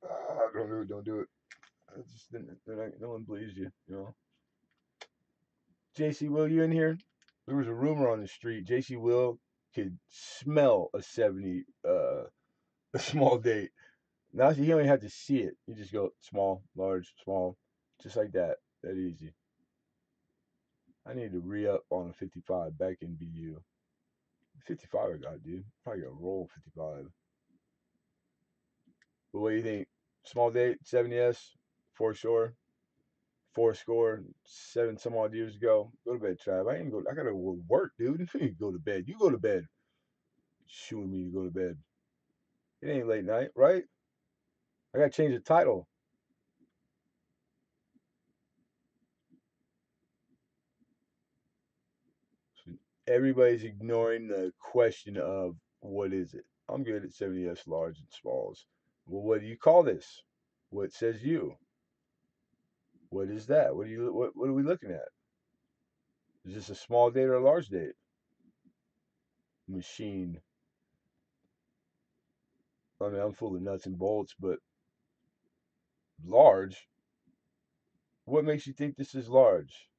Don't do it. Don't do it. No one believes you, you know. JC Will, you in here? There was a rumor on the street. JC Will could smell a 70, a small date. Now he only have to see it. You just go small, large, small, just like that. That easy. I need to re-up on a 55 back in BU. 55 I got, dude. Probably got to roll 55. But what do you think? Small date, 70S, foreshore, four score, 7 some odd years ago. Go to bed, Trav. I ain't go. I gotta work, dude. You need to go to bed. You go to bed. Shooing me to go to bed. It ain't late night, right? I gotta change the title. So everybody's ignoring the question of what is it. I'm good at 70S large and smalls. Well, what do you call this? What says you? What is that? What are we looking at? Is this a small date or a large date? Machine. I mean, I'm full of nuts and bolts, but large. What makes you think this is large?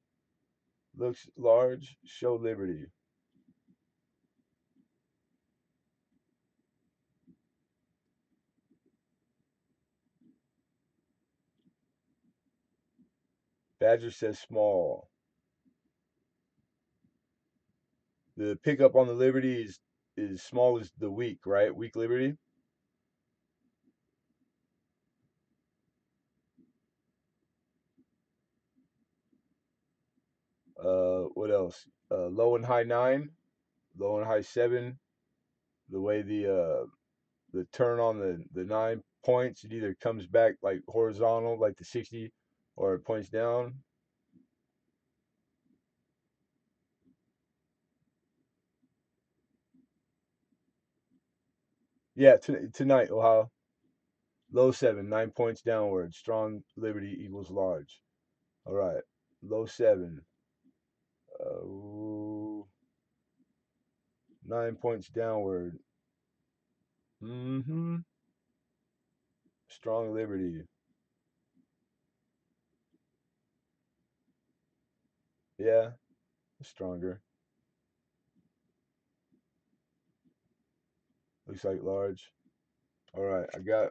Looks large. Show liberty. Badger says small. The pickup on the liberty is small as the weak, right? Weak liberty. What else? Low and high 9, low and high 7. The way the turn on the 9 points, it either comes back like horizontal, like the 60, or it points down. Yeah, tonight, Ohio. Low 7, 9 points downward. Strong liberty equals large. All right. Low 7. Uh, 9 points downward. Mm-hmm. Strong liberty. Yeah, stronger. Looks like large. All right, I got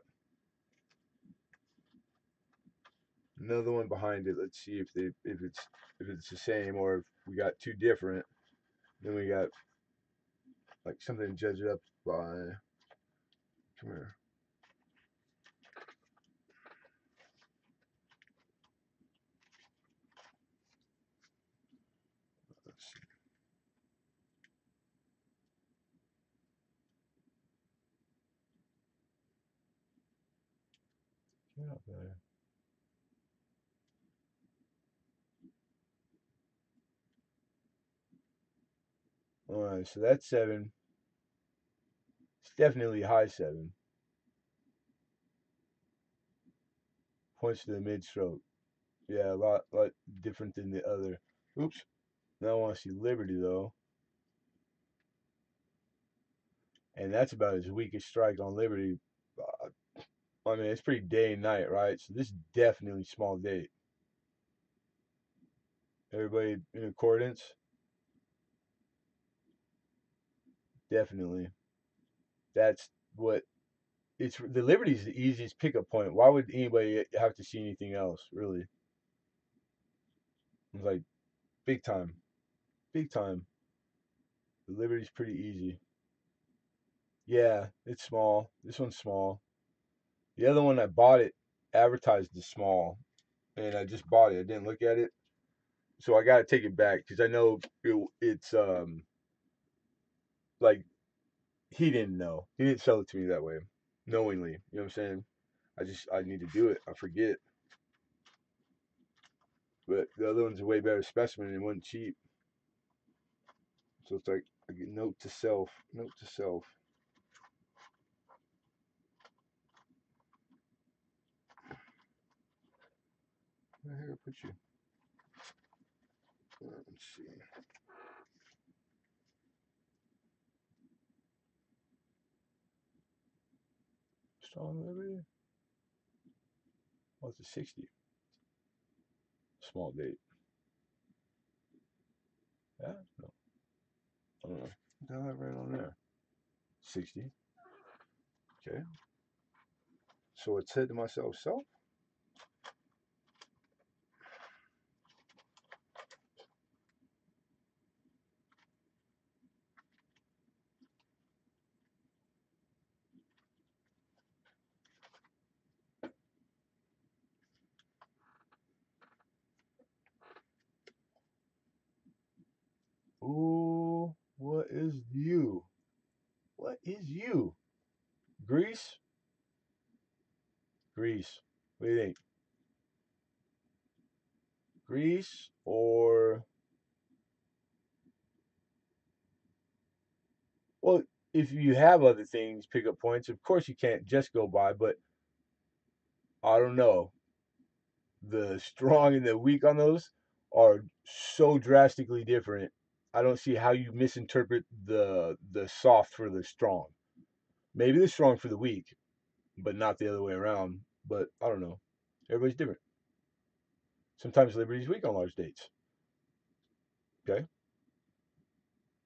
another one behind it. Let's see if it's the same or if we got two different. Then we got like something to judge it up by. Come here. Let's see. Get out there. All right, so that's 7. It's definitely high 7. Points to the mid stroke. Yeah, a lot different than the other. Oops. Now I want to see Liberty though, and that's about as weak a strike on Liberty. I mean, it's pretty day and night, right? So this is definitely small date. Everybody in accordance? Definitely. That's what it's. The Liberty is the easiest pickup point. Why would anybody have to see anything else? Really, it's like big time, big time. The Liberty's pretty easy. Yeah, it's small. This one's small. The other one I bought it advertised as small, and I just bought it. I didn't look at it, so I got to take it back because I know it's like he didn't know. He didn't sell it to me that way, knowingly. You know what I'm saying? I need to do it. I forget. But the other one's a way better specimen and wasn't cheap. So it's like I get note to self. Note to self. Where the heck I put you? Let's see. Strong liberty. Oh, it's a 60. Small date. Yeah? No. I don't know. What the hell I right on there? 60. Okay. So it said to myself, self? you? Greece? Greece. What do you think? Greece or, well, if you have other things, pick up points. Of course, you can't just go by, but I don't know. The strong and the weak on those are so drastically different. I don't see how you misinterpret the soft for the strong. Maybe the strong for the weak, but not the other way around. But I don't know. Everybody's different. Sometimes Liberty's weak on large dates. Okay,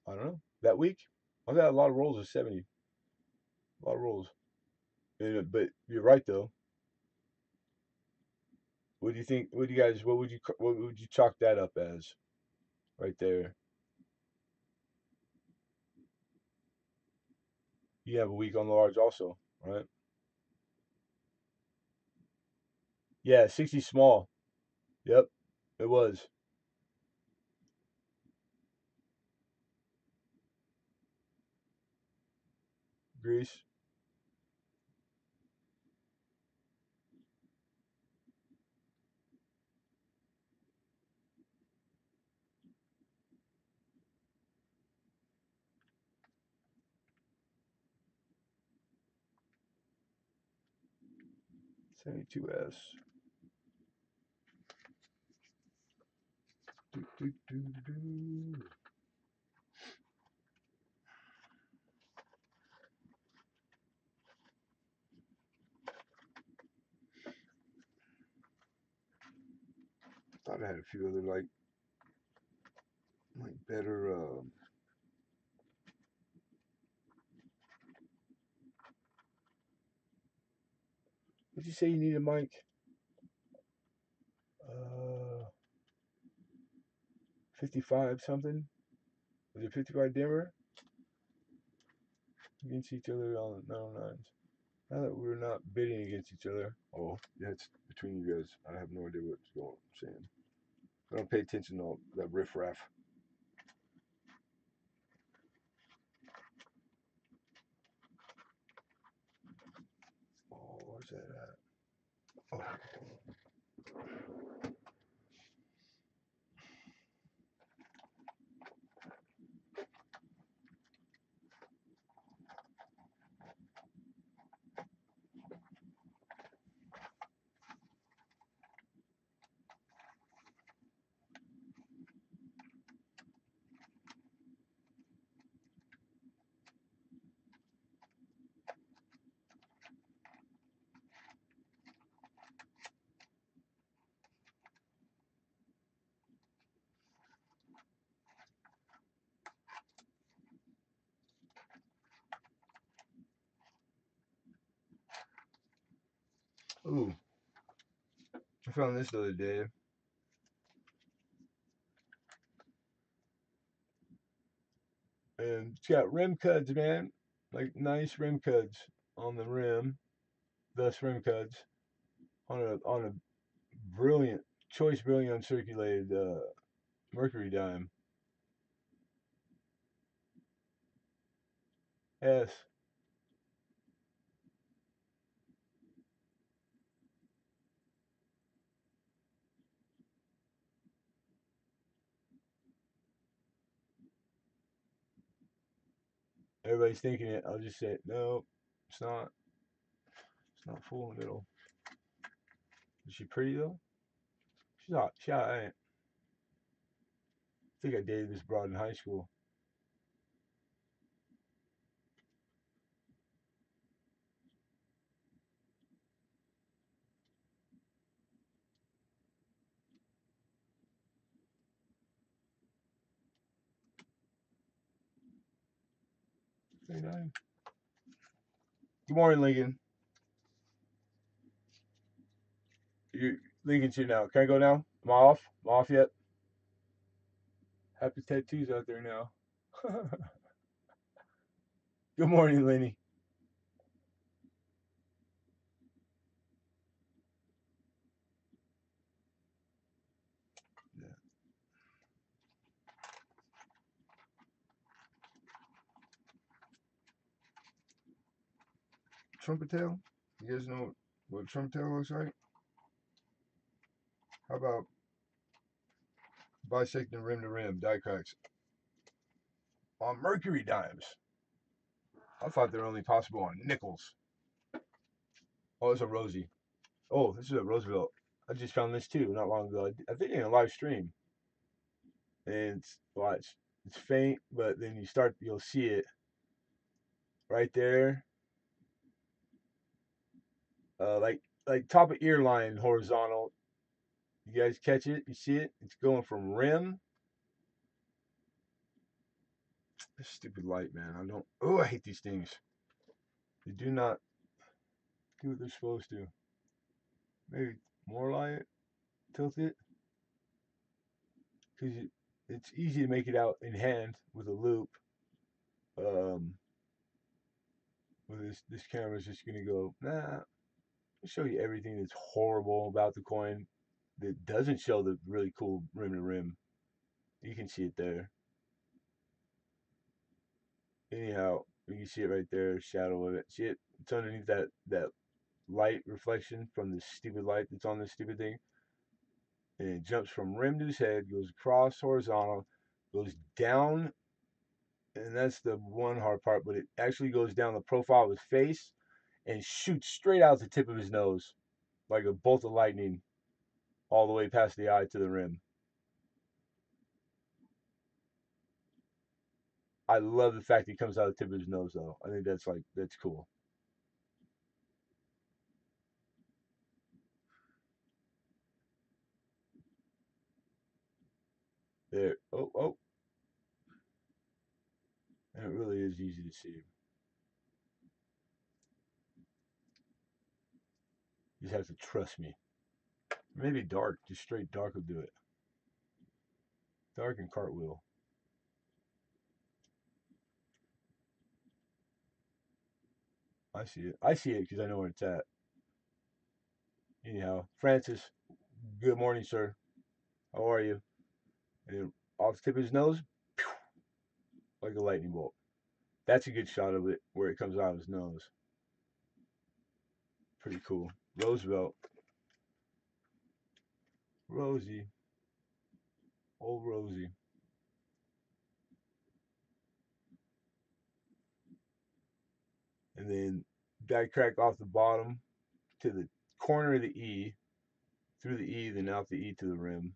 I don't know. That week, I've had a lot of rolls of 70. A lot of rolls. But you're right though. What do you think? What do you guys? What would you chalk that up as? Right there. You have a week on the large also, right? Yeah, 60 small. Yep, it was. Greece. 72S. Do, do, do, do. Thought I had a few other like better. What'd you say you needed, Mike? 55 something. Was it 55 dimmer against each other on the 909s? Now that we're not bidding against each other. Oh, that's between you guys. I have no idea what's going on. Saying. I don't pay attention to all that riffraff. Oh, where's that at? Oh. Ooh, I found this the other day. And it's got rim cuds, man. Like nice rim cuds on the rim. Thus rim cuds on a brilliant, choice brilliant uncirculated mercury dime. Yes. Everybody's thinking it. I'll just say it. No, it's not. It's not full in the middle. Is she pretty though? She's hot. She's hot. I think I dated this broad in high school. 39. Good morning, Lincoln. You Lincoln's here now. Can I go now? Am I off? Am I off yet? Happy tattoos out there now. Good morning, Lenny. Yeah. trumpet tail? You guys know what trumpet tail looks like? How about bisecting rim to rim die cracks on mercury dimes? I thought they were only possible on nickels. Oh, it's a Rosie. Oh, this is a Roosevelt. I just found this too not long ago. I think in a live stream. And watch, it's faint, but then you'll see it right there, like top of ear line horizontal. You guys catch it? You see it? It's going from rim. This stupid light, man. I don't. Oh, I hate these things. They do not do what they're supposed to. Maybe more light, tilt it, because it's easy to make it out in hand with a loop. Um, with this camera's just gonna go. Nah, I'll show you everything that's horrible about the coin that doesn't show the really cool rim to rim. You can see it there. Anyhow, you can see it right there, shadow of it. See it? It's underneath that light reflection from the stupid light that's on this stupid thing. And it jumps from rim to his head, goes across horizontal, goes down, and that's the one hard part, but it actually goes down the profile of his face and shoots straight out the tip of his nose like a bolt of lightning all the way past the eye to the rim. I love the fact he comes out of the tip of his nose though. I think that's cool. There. Oh, oh. And it really is easy to see. You just have to trust me. Maybe dark, just straight dark will do it. Dark and cartwheel. I see it. I see it because I know where it's at. Anyhow, Francis, good morning, sir. How are you? And off the tip of his nose, pew, like a lightning bolt. That's a good shot of it where it comes out of his nose. Pretty cool. Roosevelt. Rosie. Old Rosie. And then die crack off the bottom to the corner of the E, through the E, then out the E to the rim.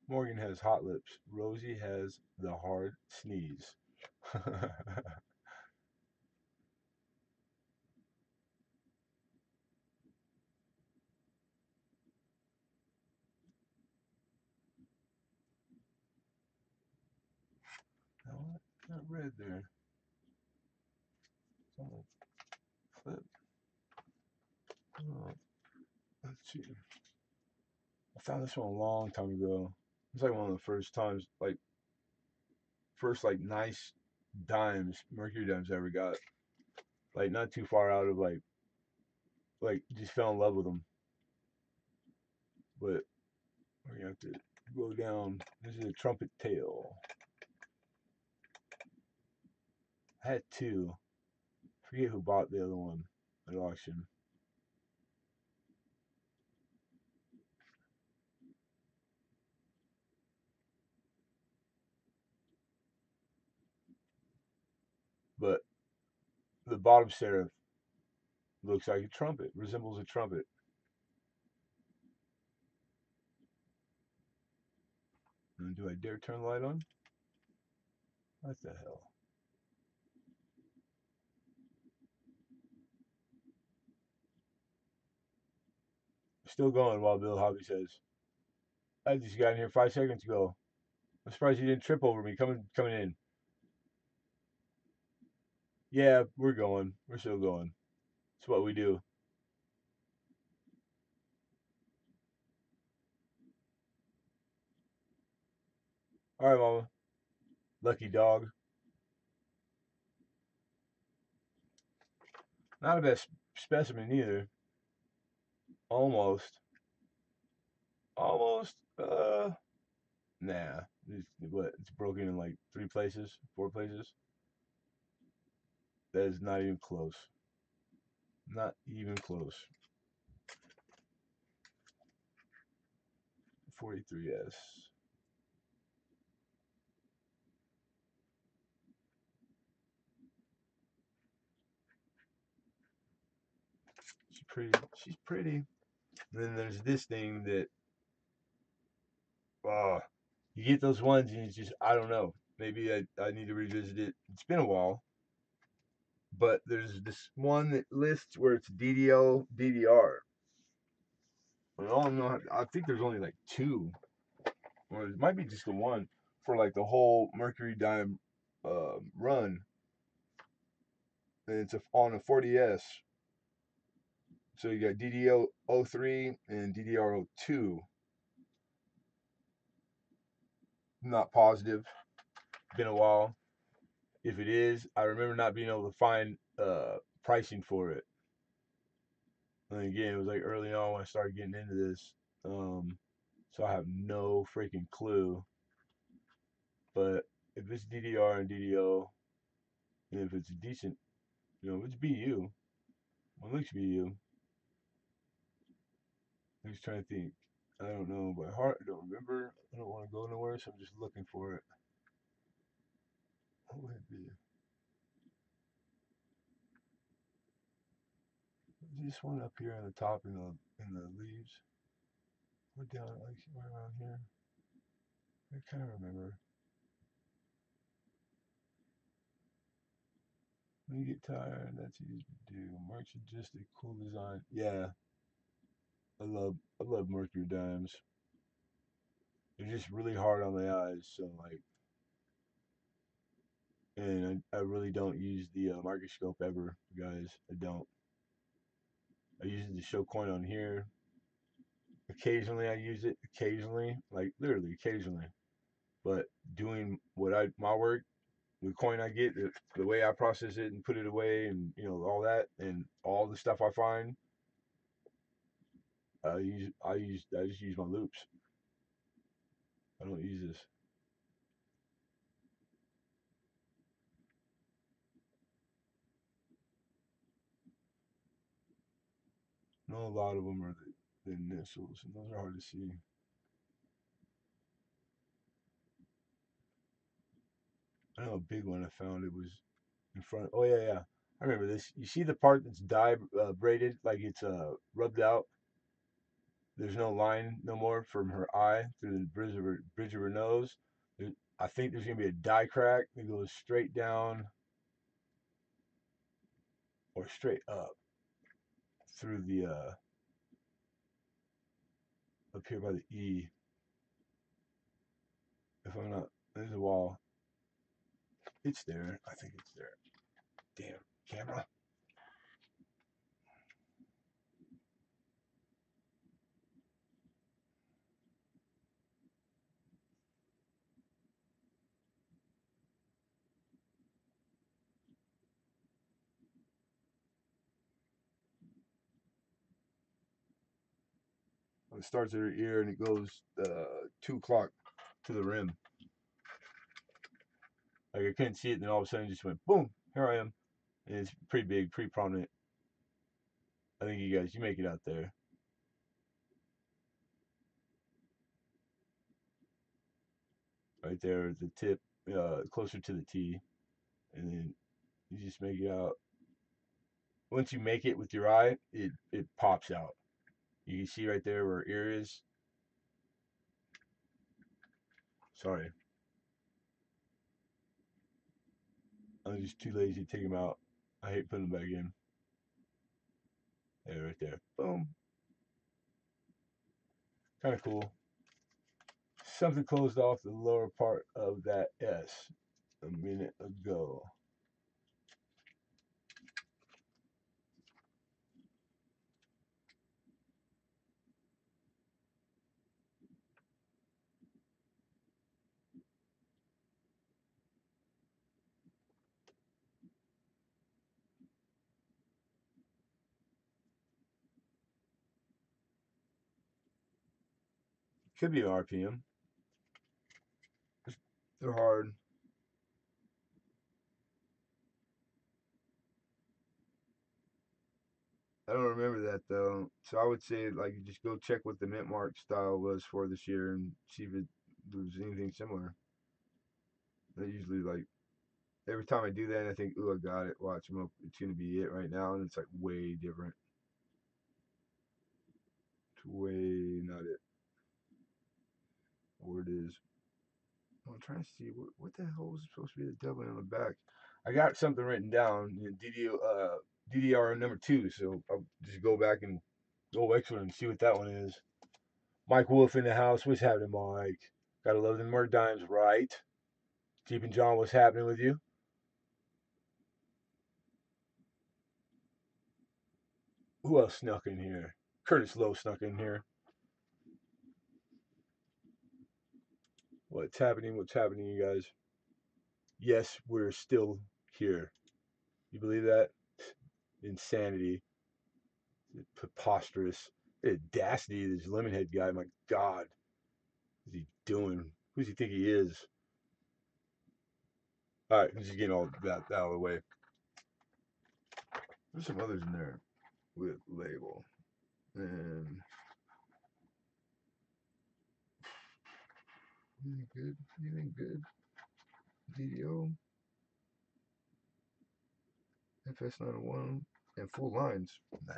Morgan has hot lips. Rosie has the hard sneeze. No, not red there. It's on the flip. Oh, let's see. I found this one a long time ago. It's like one of the first times, like first like nice dimes, Mercury dimes I ever got. Like not too far out of like just fell in love with them. But we're gonna have to go down. This is a trumpet tail. I had two. Forget who bought the other one at auction. But the bottom serif looks like a trumpet, resembles a trumpet. And do I dare turn the light on? What the hell? Still going, Wild Bill Hobby says. I just got in here 5 seconds ago. I'm surprised you didn't trip over me coming in. Yeah, we're going. We're still going. It's what we do. All right, Mama. Lucky dog. Not a best specimen either. Almost. Almost. Nah. It's broken in like 3 places, 4 places. That is not even close. Not even close. 43S. She's pretty. She's pretty. And then there's this thing that, uh, you get those ones and it's just, I don't know. Maybe I need to revisit it. It's been a while. But there's this one that lists where it's DDL, DDR. I don't know. I think there's only like two, or it might be just the one for like the whole Mercury Dime run. And it's on a 40S. So you got DDR03 and DDR02. Not positive. Been a while. If it is, I remember not being able to find pricing for it. And again, it was like early on when I started getting into this. So I have no freaking clue. But if it's DDR and DDO, and if it's decent, if it's BU, well, it looks BU. I'm just trying to think. I don't know by heart. I don't remember. I don't want to go nowhere, so I'm just looking for it. What would it be? This one up here on the top in the leaves. We're down like right around here. I kind of remember. When you get tired, that's easy to do. Mark's just a cool design. Yeah, I love Mercury dimes. They're just really hard on the eyes, so like, and I really don't use the microscope ever, guys. I don't. I use it to show coin on here. Occasionally I use it. Occasionally, like literally occasionally. But doing my work, the coin I get, the way I process it and put it away, and all that, and all the stuff I find, I just use my loops. I don't use this. I know a lot of them are the initials, and those are hard to see. I know a big one I found. It was in front. Oh yeah, yeah. I remember this. You see the part that's dye braided, like it's rubbed out. There's no line no more from her eye through the bridge of her nose. There, I think there's gonna be a dye crack that goes straight down or straight up through the up here by the E. If I'm not, there's a wall. It's there. I think it's there. Damn camera. It starts at her ear and it goes 2 o'clock to the rim. Like I couldn't see it, then all of a sudden it just went boom. Here I am, and it's pretty big, pretty prominent. I think you make it out there, right there at the tip, closer to the T, and then you just make it out. Once you make it with your eye, it pops out. You can see right there where her ear is. Sorry, I'm just too lazy to take them out. I hate putting them back in. There, right there. Boom. Kind of cool. Something closed off the lower part of that S a minute ago. Could be RPM. They're hard. I don't remember that though. So I would say like just go check what the mint mark style was for this year and see if it was anything similar. I usually like every time I do that, I think, "Ooh, I got it. Watch, it's gonna be it right now," and it's like way different. It's way not it, or it is. I'm trying to see what the hell was supposed to be the devil on the back. I got something written down, DDR number 2. So I'll just go back and go extra and see what that one is. Mike Wolf in the house. What's happening, Mike? Gotta love them Merc Dimes, right? Jeep and John, what's happening with you? Who else snuck in here? Curtis Lowe snuck in here. What's happening? What's happening, you guys? Yes, we're still here. You believe that? Insanity. Preposterous. The audacity of this Lemonhead guy. My God. What's he doing? Who does he think he is? All right, I'm just getting all that out of the way. There's some others in there with label. And anything good? Anything good? DDO, FS901, and full lines. Nah.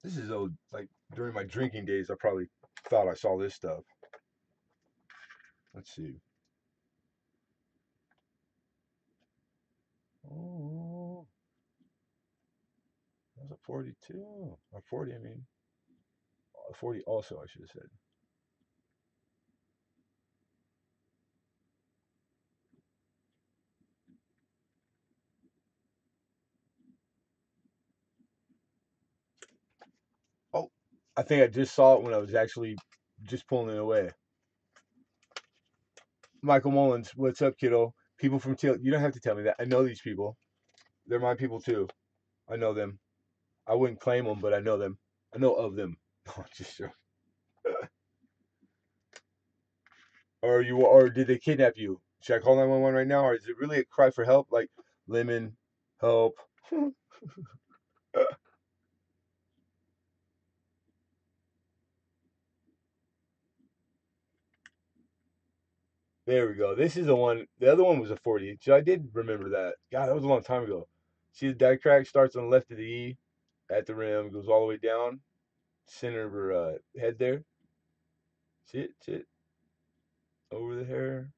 This is old. Like during my drinking days, I probably thought I saw this stuff. Let's see. Oh, that's a 42. Or 40, I mean. A 40 also, I should have said. Oh, I think I just saw it when I was actually just pulling it away. Michael Mullins, what's up, kiddo? People from Tail. You don't have to tell me that. I know these people. They're my people too. I know them. I wouldn't claim them, but I know them. I know of them. Just sure. Or did they kidnap you? Should I call 911 right now, or is it really a cry for help? Like Lemon, help. There we go. This is the one. The other one was a 40. So I did remember that. God, that was a long time ago. See the die crack starts on the left of the E at the rim, goes all the way down, center of her head there. See it? See it? Over the hair,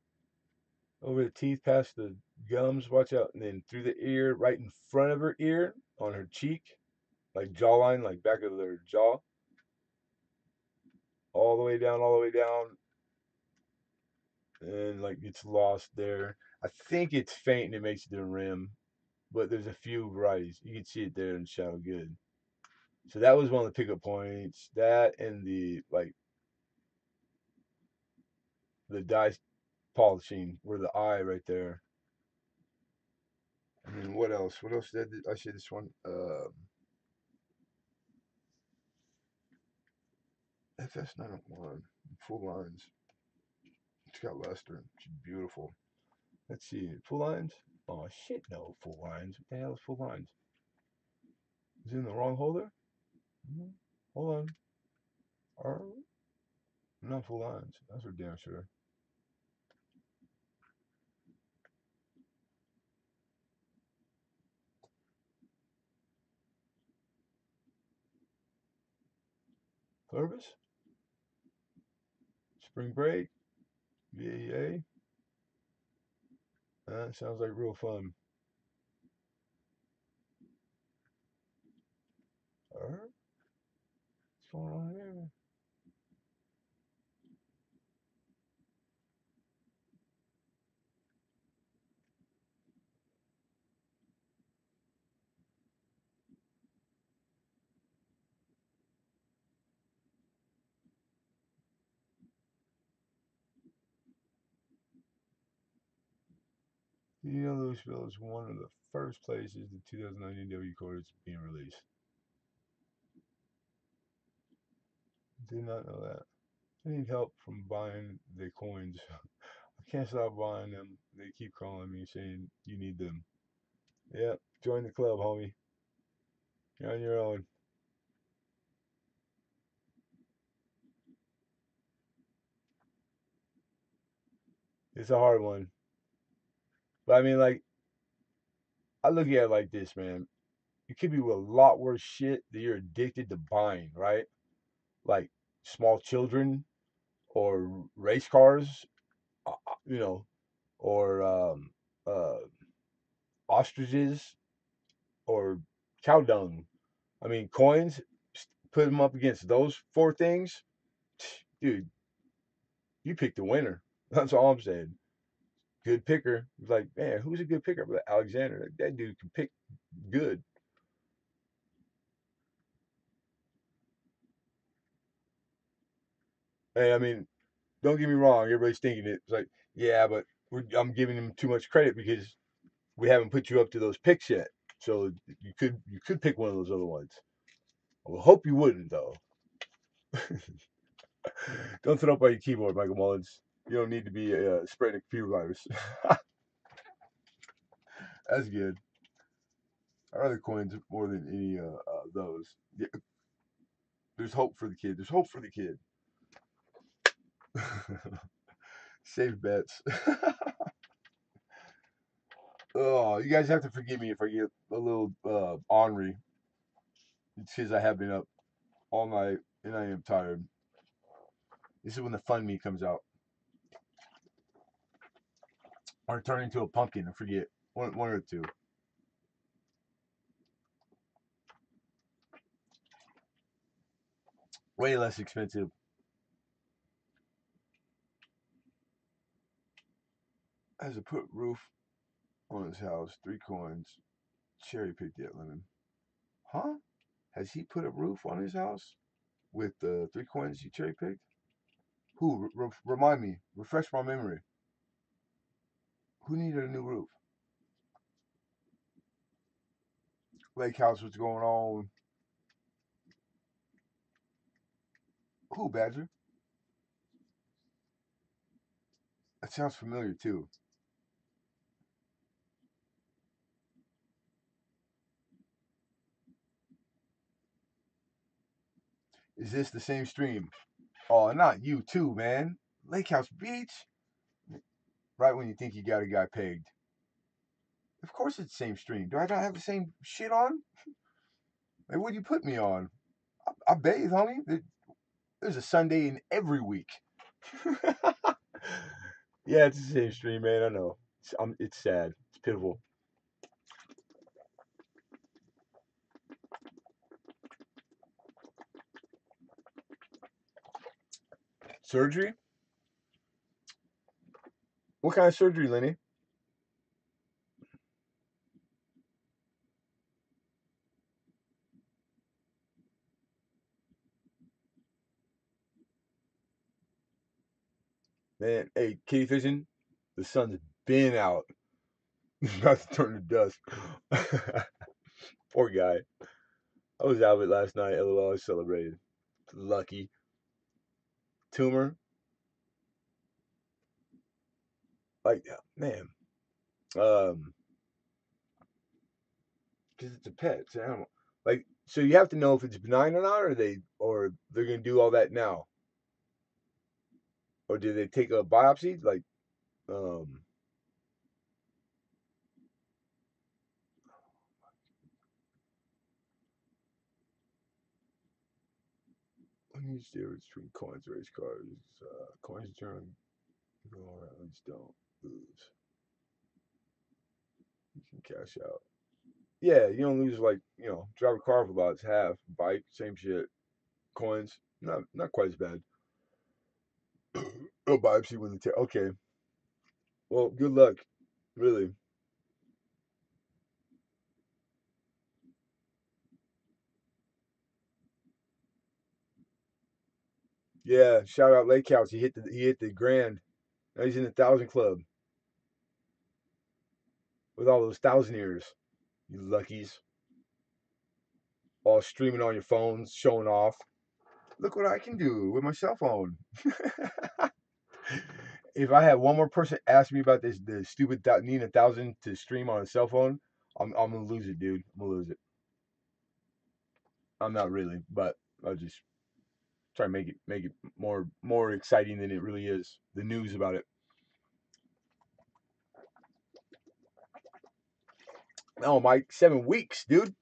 over the teeth, past the gums. Watch out. And then through the ear, right in front of her ear, on her cheek, like jawline, like back of their jaw, all the way down, and like it's lost there. I think it's faint and it makes it to the rim, but there's a few varieties. You can see it there in the shadow good. So that was one of the pickup points. That and the like the dice polishing were the eye right there. And then what else? What else did I say this one? FS901 full lines. It's got luster. She's beautiful. Let's see. Full lines? Oh shit, no full lines. What the hell is full lines? Is it in the wrong holder? Mm-hmm. Hold on. Not full lines. That's for damn sure. Purvis? Spring break? Yeah. Sounds like real fun. What's going on here? You know Louisville is one of the first places the 2019 W Cords being released. Did not know that. I need help from buying the coins. I can't stop buying them. They keep calling me saying you need them. Yep, join the club, homie. You're on your own. It's a hard one. But I mean, like, I look at it like this, man. You could be with a lot worse shit that you're addicted to buying, right? Like small children or race cars, you know, or uh, ostriches or cow dung. I mean, coins, put them up against those four things, dude, you picked the winner. That's all I'm saying. Good picker. Like, man, who's a good picker? Like Alexander. That dude can pick good. Hey, I mean, don't get me wrong. Everybody's thinking it's like, yeah, but I'm giving him too much credit because we haven't put you up to those picks yet. So you could pick one of those other ones. I will hope you wouldn't though. Don't throw up on your keyboard, Michael Mullins. You don't need to be spreading a computer virus. That's good. I rather coins more than any those. Yeah, there's hope for the kid. There's hope for the kid. Safe bets. Oh, you guys have to forgive me if I get a little ornery. It's because I have been up all night and I am tired. This is when the fun me comes out. Or turn into a pumpkin. I forget. One or two. Way less expensive. Has a put roof on his house. 3 coins. Cherry picked that lemon. Huh? Has he put a roof on his house with the 3 coins he cherry picked? Who? Remind me. Refresh my memory. Who needed a new roof? Lake House, what's going on? Who, Badger? That sounds familiar too. Is this the same stream? Oh, not you too, man. Lake House Beach? Right when you think you got a guy pegged. Of course it's the same stream. Do I not have the same shit on? Like, what do you put me on? I bathe, homie. There's a Sunday in every week. Yeah, it's the same stream, man. I know. It's sad. It's pitiful. Surgery? What kind of surgery, Lenny? Man, hey, kitty fishing. The sun's been out. It's about to turn to dusk. Poor guy. I was out of it last night. LOL. I celebrated. Lucky. Tumor. Like, man. Um, because it's a pet. It's an animal. Like, so you have to know if it's benign or not, or they're gonna do all that now, or do they take a biopsy? Like, um, what is the difference between coins, race cards? Coins turn, go around, don't lose. You can cash out. Yeah, you don't lose like drive a car for about it's half. Bike, same shit. Coins, not quite as bad. Oh, biopsy when the okay. Well, good luck. Really. Yeah. Shout out Lake House. He hit the grand. Now he's in the 1,000 club with all those thousandaires. You luckies, all streaming on your phones, showing off. Look what I can do with my cell phone. If I had one more person ask me about this, the stupid needing 1,000 to stream on a cell phone, I'm gonna lose it, dude. I'm gonna lose it. I'm not really, but I'll just try to make it more exciting than it really is. The news about it. Oh, Mike, 7 weeks, dude.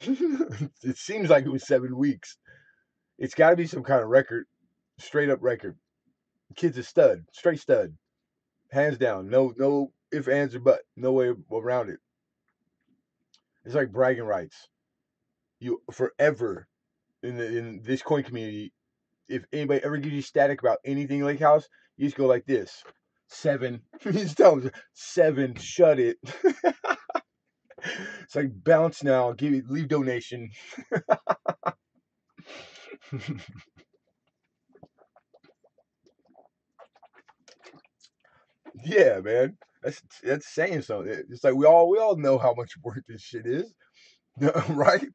It seems like it was 7 weeks. It's got to be some kind of record, straight up record. Kid's a stud, straight stud, hands down. No if ands or but. No way around it. It's like bragging rights. You forever in this coin community. If anybody ever gives you static about anything Lake House, you just go like this: 7. You just tell them 7. Shut it. It's like bounce now. Leave donation. Yeah, man. That's saying something. It's like we all know how much work this shit is, right?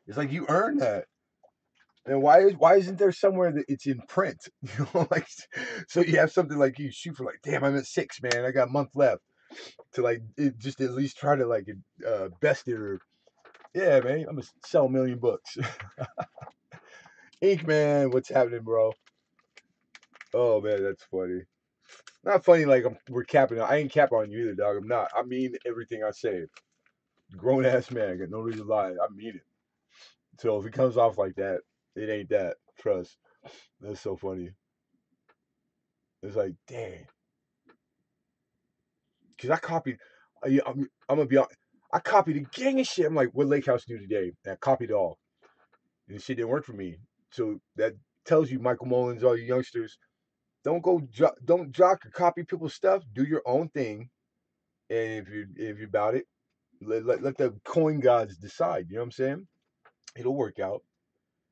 It's like you earn that. And why isn't there somewhere that it's in print? Like so you have something like you shoot for like, damn, I'm at 6, man. I got a month left to like just at least try to like best it or yeah, man. I'm gonna sell 1,000,000 books. Ink man, what's happening, bro? Oh man, that's funny. Not funny like we're capping. I ain't capping on you either, dog. I'm not. I mean everything I say. Grown ass man. I got no reason to lie. I mean it. So if it comes off like that, it ain't that. Trust. That's so funny. It's like, dang. Because I copied. I'm gonna be honest. I copied a gang of shit. I'm like, what Lake House do today? And I copied it all. And the shit didn't work for me. So that tells you, Michael Mullins, all you youngsters, don't jock or copy people's stuff. Do your own thing. And if you're about it, let the coin gods decide. You know what I'm saying? It'll work out.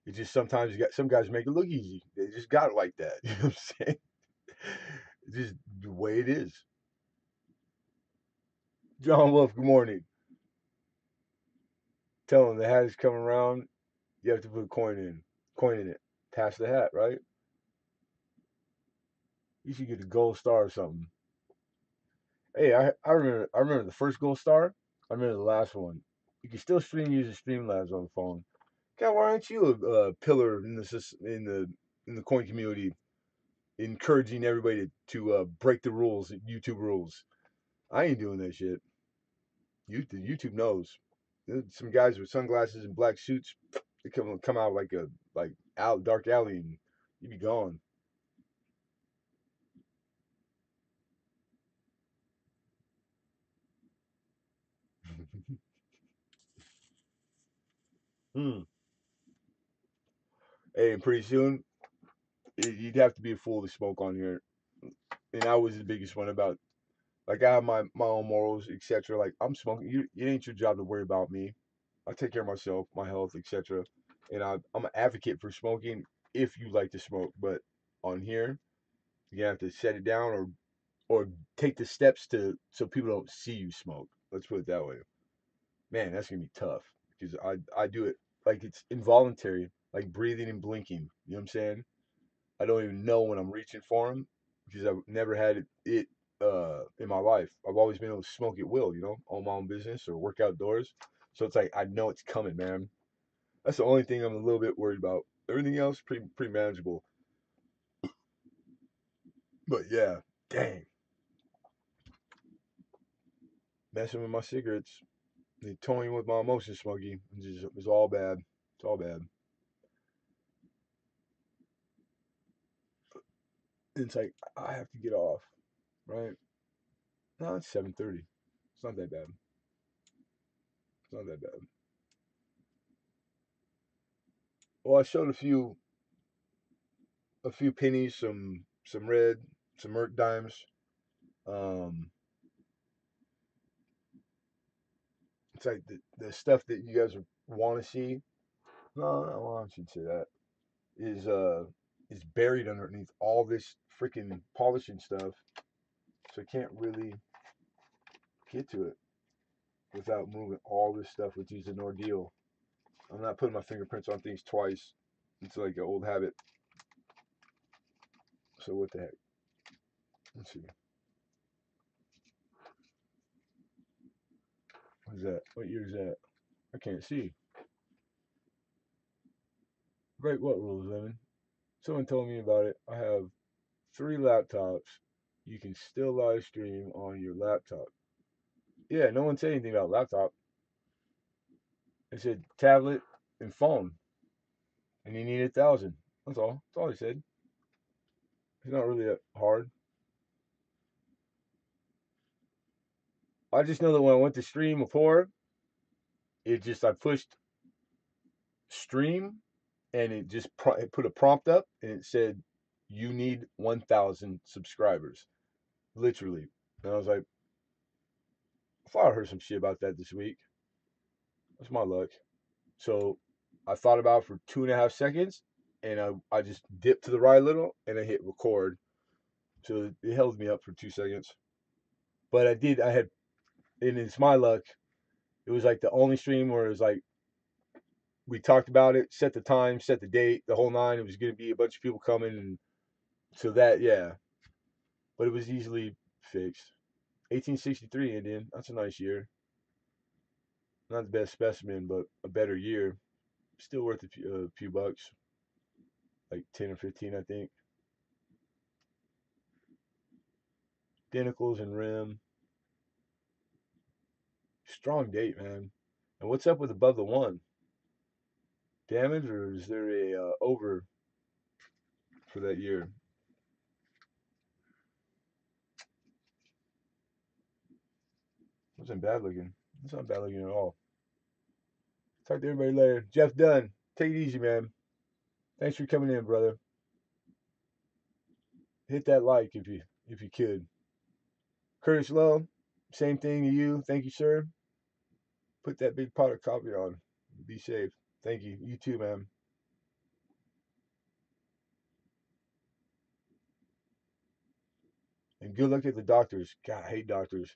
It just sometimes you got some guys make it look easy. They just got it like that. You know what I'm saying? It's just the way it is. John Wolf, good morning. Tell him the hat is coming around. You have to put a coin in it. Pass the hat, right? You should get a gold star or something. Hey, I remember the first gold star. I remember the last one. You can still stream using Streamlabs on the phone. God, why aren't you a pillar in the coin community, encouraging everybody to break the rules, YouTube rules? I ain't doing that shit. YouTube knows. Some guys with sunglasses and black suits, they come out like out dark alley and you be gone. Hmm. Hey, and pretty soon you'd have to be a fool to smoke on here. And I was the biggest one about like I have my own morals, etc. Like I'm smoking. It ain't your job to worry about me. I take care of myself, my health, etc. And I'm an advocate for smoking if you like to smoke. But on here, you have to set it down or take the steps to so people don't see you smoke. Let's put it that way. Man, that's gonna be tough because I do it like it's involuntary, like breathing and blinking. You know what I'm saying? I don't even know when I'm reaching for them because I've never had it in my life. I've always been able to smoke at will, own my own business or work outdoors. So it's like I know it's coming, man. That's the only thing I'm a little bit worried about. Everything else pretty manageable. But yeah, dang, messing with my cigarettes, they toying with my emotions, Smokey. It's all bad. It's all bad. It's like I have to get off, right? No, it's 7:30. It's not that bad. It's not that bad. Well, I showed a few pennies, some red, some Merc dimes. Um, it's like the stuff that you guys want to see. No, I should say that is buried underneath all this freaking polishing stuff, so I can't really get to it without moving all this stuff, which is an ordeal. I'm not putting my fingerprints on things twice. It's like an old habit. So what the heck? Let's see. What is that? What year is that? I can't see. Break what rules, Lemon? Someone told me about it. I have 3 laptops. You can still live stream on your laptop. Yeah, no one said anything about laptop. It said tablet and phone, and you need 1,000. That's all. That's all he said. It's not really that hard. I just know that when I went to stream before, I pushed stream, and it put a prompt up, and it said you need 1,000 subscribers, literally. And I was like, I thought I heard some shit about that this week. That's my luck. So I thought about it for 2.5 seconds, and I just dipped to the right a little, and I hit record. So it held me up for 2 seconds. But I had, and it's my luck. It was like the only stream where it was like we talked about it, set the time, set the date, the whole nine. It was going to be a bunch of people coming, and so that, yeah. But it was easily fixed. 1863 Indian. That's a nice year. Not the best specimen, but a better year. Still worth a few bucks, like 10 or 15, I think. Denticles and rim. Strong date, man. And what's up with above the one? Damage, or is there a over for that year? Wasn't bad looking. It's not bad looking at all. Talk to everybody later. Jeff Dunn, take it easy, man. Thanks for coming in, brother. Hit that like if you could. Curtis Lowe, same thing to you. Thank you, sir. Put that big pot of coffee on. Be safe. Thank you. You too, man. And good luck at the doctors. God, I hate doctors.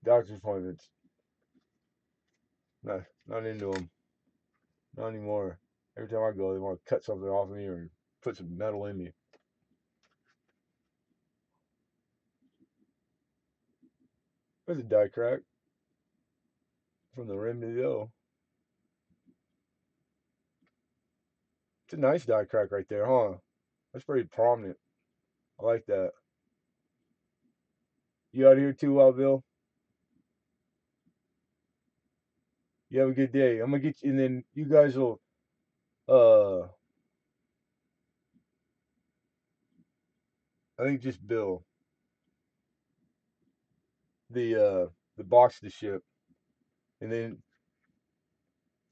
Doctor's appointments. Not into them. Not anymore. Every time I go, they want to cut something off of me or put some metal in me. There's a die crack from the rim to the O. It's a nice die crack right there, huh? That's pretty prominent. I like that. You out here too, Wild Bill? You have a good day. I'm gonna get you, and then you guys will. Uh, I think just Bill the box to ship, and then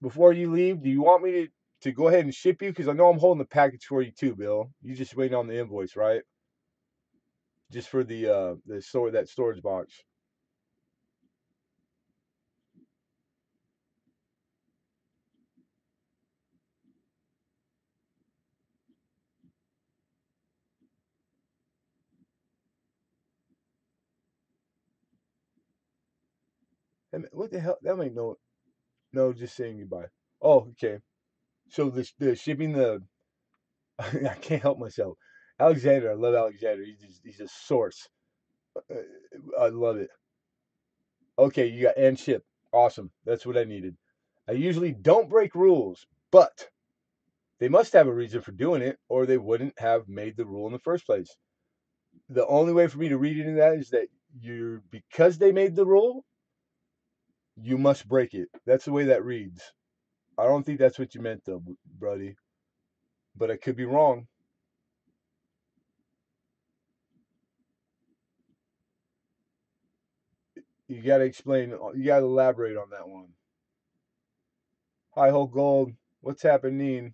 before you leave, do you want me to go ahead and ship you? Because I know I'm holding the package for you too, Bill. You just waiting on the invoice, right? Just for that storage box. What the hell? That ain't no, just saying goodbye. Oh, okay. So the shipping the I can't help myself. Alexander, I love Alexander. He's a source. Uh, I love it. Okay, you got and ship. Awesome. That's what I needed. I usually don't break rules, but they must have a reason for doing it, or they wouldn't have made the rule in the first place. The only way for me to read into that is that because they made the rule, you must break it. That's the way that reads. I don't think that's what you meant though, buddy. But I could be wrong. You gotta explain. You gotta elaborate on that one. Hi, Hulk Gold. What's happening?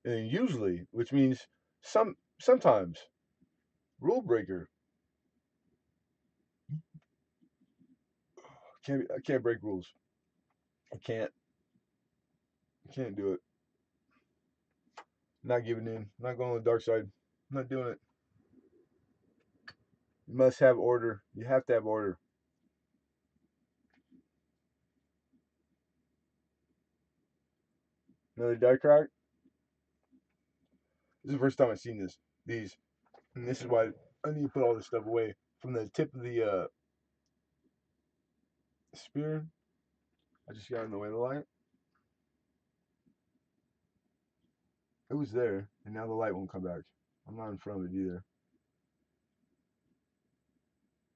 And usually, which means sometimes rule breaker. I can't break rules. I can't. I can't do it. Not giving in. Not going to the dark side. Not doing it. You must have order. You have to have order. Another die crack. This is the first time I've seen this. These, and this is why I need to put all this stuff away. from the tip of the spear. I just got in the way of the light. It was there, and now the light won't come back. I'm not in front of it either.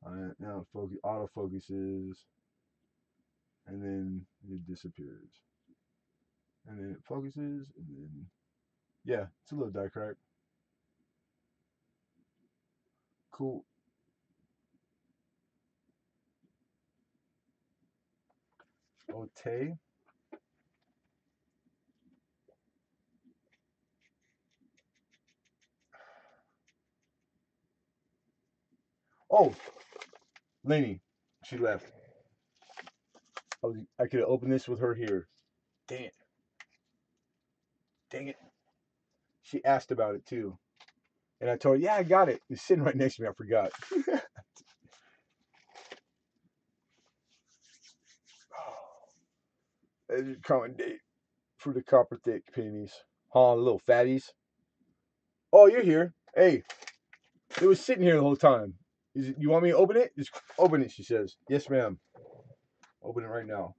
Alright, now it auto focuses, and then it disappears. And then it focuses, and then yeah, it's a little die crack. Cool. Ote. Oh, Lainey, she left. I could have opened this with her here. Dang it. Dang it. She asked about it too. And I told her, yeah, I got it. It's sitting right next to me. I forgot. There's your common date for the copper thick pennies. Huh, little fatties. Oh, you're here. Hey, it was sitting here the whole time. You want me to open it? Just open it, she says. Yes, ma'am. Open it right now.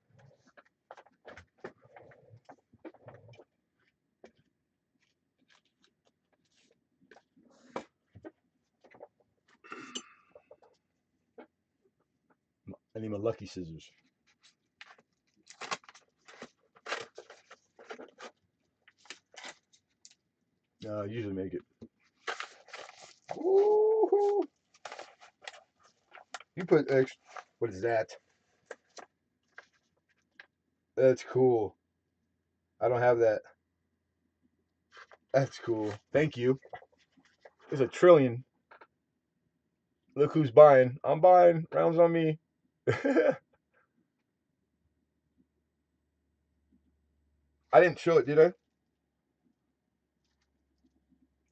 I need my lucky scissors. I usually make it. Woo-hoo. You put extra. What is that? That's cool. I don't have that. That's cool. Thank you. There's a trillion. Look who's buying. I'm buying. Rounds on me. I didn't show it, did I?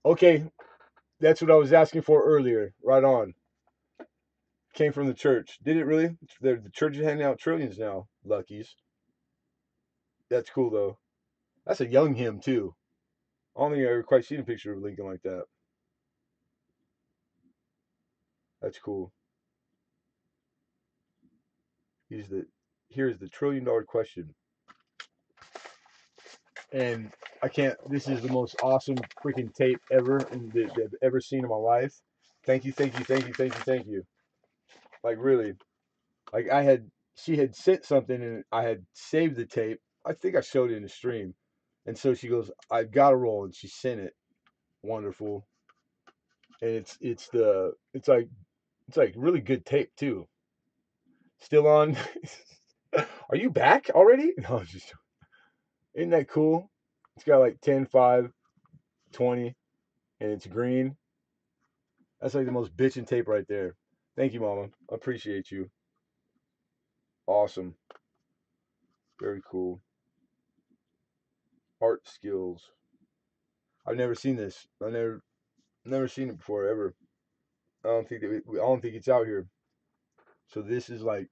Okay, that's what I was asking for earlier. Right on. Came from the church. Did it really? The church is handing out trillions now. Luckies. That's cool though. That's a young him too. I don't think I ever quite seen a picture of Lincoln like that. That's cool. Here's the $1 trillion question. And I can't. This is the most awesome freaking tape ever that I've ever seen in my life. Thank you, thank you, thank you, thank you, thank you. Like really, like she had sent something and I had saved the tape. I think I showed it in the stream, and so she goes, "I've got a roll," and she sent it. Wonderful, and it's like really good tape too. Still on. Are you back already? No, just isn't that cool? It's got like 10, 5, 20, and it's green. That's like the most bitchin' tape right there. Thank you, Mama. I appreciate you. Awesome. Very cool. Art skills. I've never seen this. Never seen it before ever. I don't think it's out here. So this is like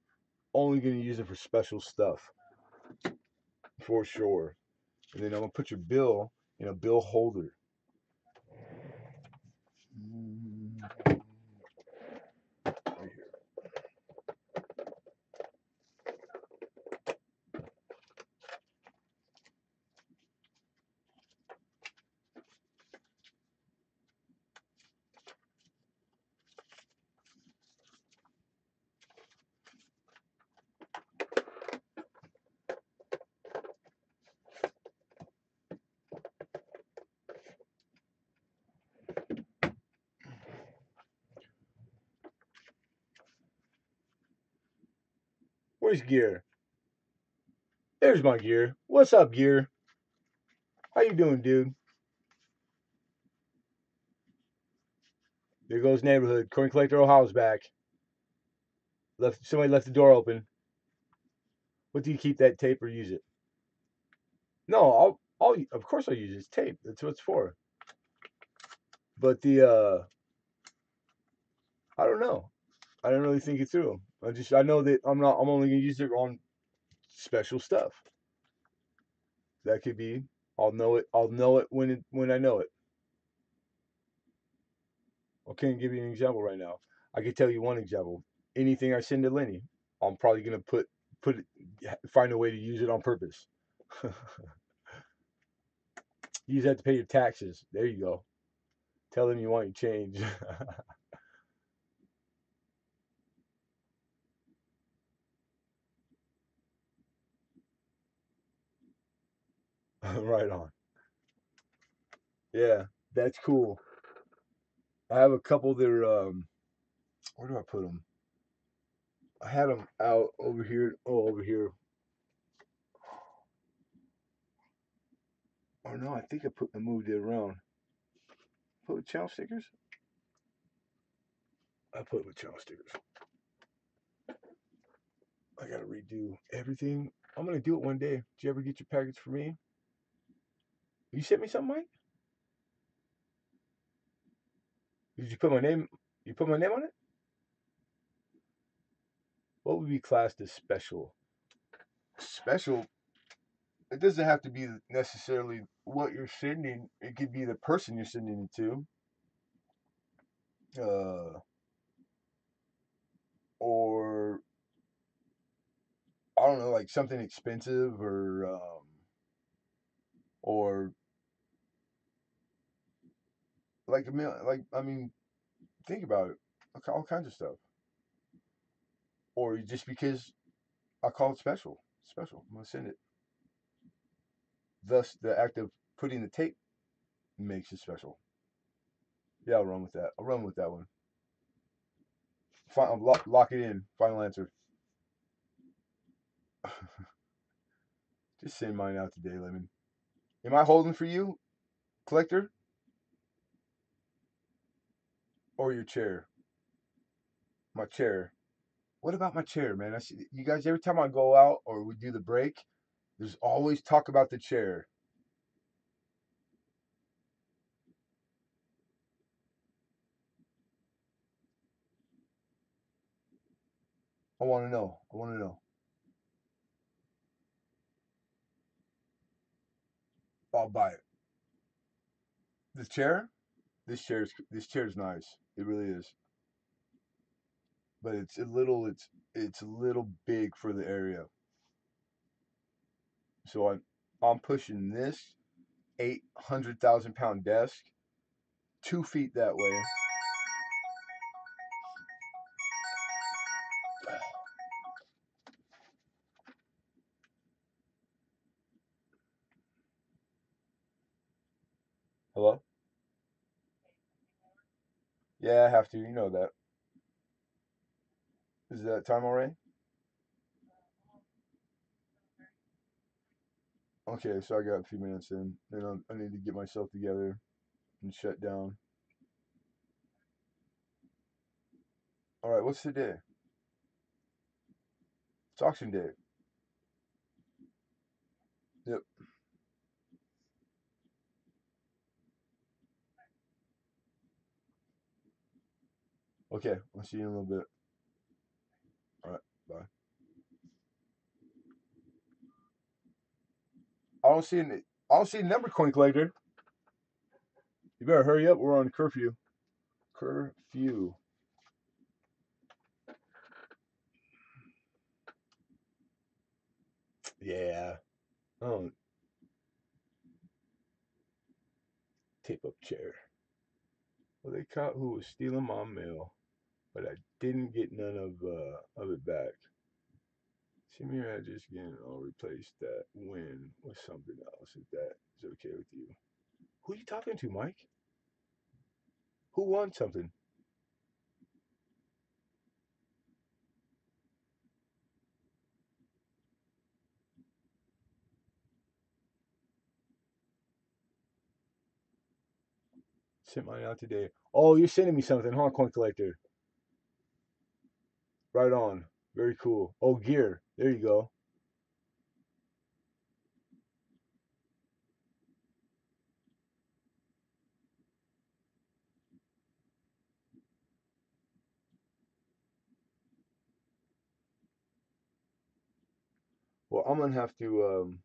only gonna use it for special stuff for sure. And then I'm gonna put your bill in a bill holder. Right here. Where's Gear? There's my Gear. What's up, Gear? How you doing, dude? There goes neighborhood. Coin collector Ohio's back. Somebody left the door open. What do you keep that tape or use it? No, I'll of course I'll use it. It's tape. That's what it's for. But I don't know. I don't really think it through. I know that I'm only gonna use it on special stuff. That could be. I'll know it when I know it. I can't give you an example right now. I could tell you one example. Anything I send to Lenny, I'm probably gonna put it, find a way to use it on purpose. You just have to pay your taxes. There you go. Tell them you want your change. Right on. Yeah, that's cool. I have a couple that are, where do I put them? I had them out over here. Oh, over here. Oh no, I think I moved it around. Put with channel stickers. I put it with channel stickers. I gotta redo everything. I'm gonna do it one day. Did you ever get your package for me? You sent me something, Mike? Did you put my name? You put my name on it? What would be classed as special? Special. It doesn't have to be necessarily what you're sending. It could be the person you're sending it to. Or I don't know, like something expensive, or like a meal. Like I mean, think about it. All kinds of stuff. Or just because I call it special, special. I'm gonna send it. Thus, the act of putting the tape makes it special. Yeah, I'll run with that. I'll run with that one. Lock it in. Final answer. Just send mine out today, Lemon. Am I holding for you, collector, or your chair? My chair. What about my chair, man? I see you guys every time I go out or we do the break. There's always talk about the chair. I want to know. I want to know. I'll buy it. This chair. This chair's nice. It really is. But it's a little big for the area. So I'm pushing this 800,000 pound desk 2 feet that way. Hello? Yeah, I have to. You know that. Is that time already? Okay, so I got a few minutes in. Then I need to get myself together and shut down. All right, what's the day? It's auction day. Yep. Okay, I'll see you in a little bit. All right, bye. I don't see any. I don't see a number coin collector. You better hurry up. We're on curfew. Curfew. Yeah. Oh, tape up chair. Well, they caught who was stealing my mail, but I didn't get none of it back. Send me your address again. I'll replace that win with something else if that is okay with you. Who are you talking to, Mike? Who won something? Sent mine out today. Oh, you're sending me something, huh, coin collector? Right on. Very cool. Oh, gear. There you go. Well, I'm gonna have to.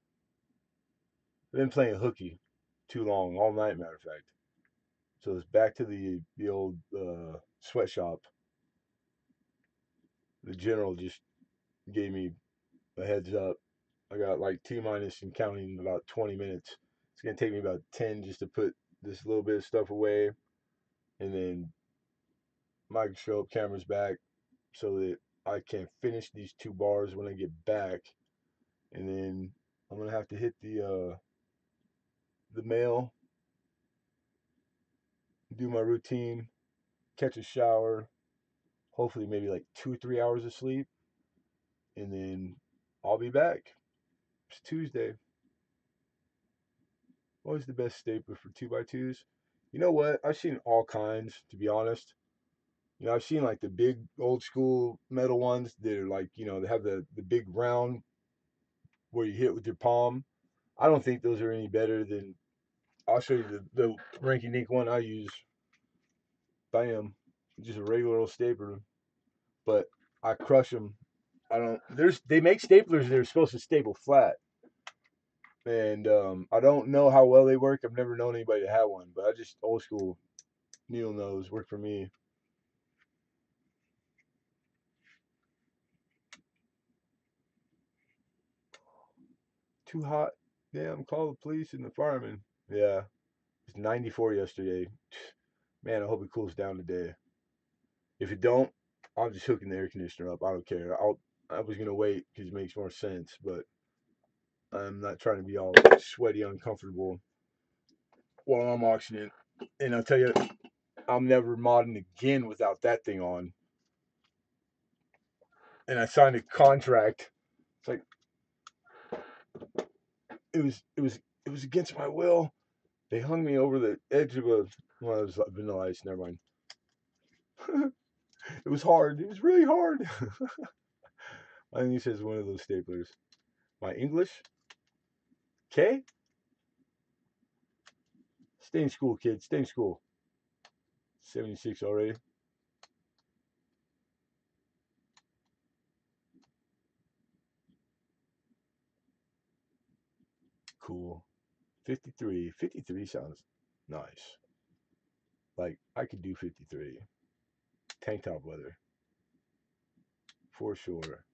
I've been playing hooky too long, all night. Matter of fact. So it's back to the old sweatshop. The general just gave me a heads up. I got like T minus and counting about 20 minutes. It's gonna take me about 10 just to put this little bit of stuff away, and then microscope cameras back so that I can finish these 2 bars when I get back, and then I'm gonna have to hit the mail, do my routine, catch a shower, hopefully maybe like 2 or 3 hours of sleep, and then I'll be back. It's Tuesday. Always the best stapler for 2x2s. You know what? I've seen all kinds, to be honest. I've seen like the big old school metal ones that are like, they have the big round where you hit with your palm. I don't think those are any better than. I'll show you the ranky dink one I use. Bam, just a regular old stapler, but I crush them. I don't. They make staplers that are supposed to staple flat, and I don't know how well they work. I've never known anybody to have one, but I just old school needle nose work for me. Too hot. Damn, call the police and the firemen. Yeah, it's 94 yesterday. Man, I hope it cools down today. If it don't, I'm just hooking the air conditioner up. I don't care. I was gonna wait because it makes more sense, but I'm not trying to be all sweaty, uncomfortable while I'm auctioning. And I'll tell you, I'm never modding again without that thing on. And I signed a contract. It's like it was against my will. They hung me over the edge of a. Well, it was vanilla ice. Never mind. It was hard. It was really hard. I think he says one of those staplers. My English. Okay. Stay in school, kids. Stay in school. 76 already. Cool. 53. 53 sounds nice. Like, I could do 53. Tank top weather. For sure.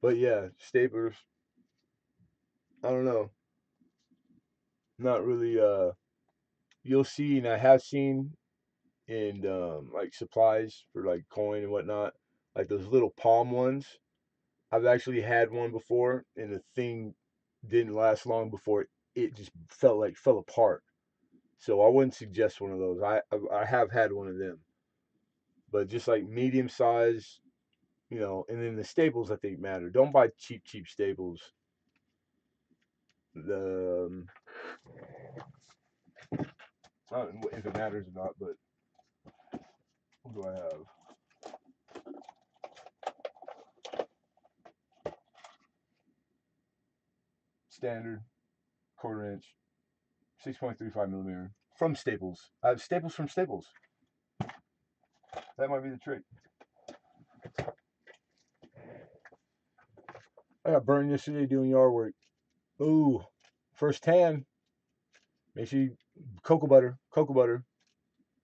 But yeah, staplers. I don't know. Not really. You'll see, and I have seen in like supplies for like coin and whatnot, like those little palm ones. I've actually had one before, and the thing didn't last long before it just fell apart. So I wouldn't suggest one of those. I have had one of them, but just like medium size, and then the staples I think matter. Don't buy cheap staples. The I don't know if it matters or not, but what do I have? Standard quarter inch, 6.35 millimeter from Staples. I have staples from Staples. That might be the trick. I got burned yesterday doing yard work. Ooh, first tan. Make sure you cocoa butter,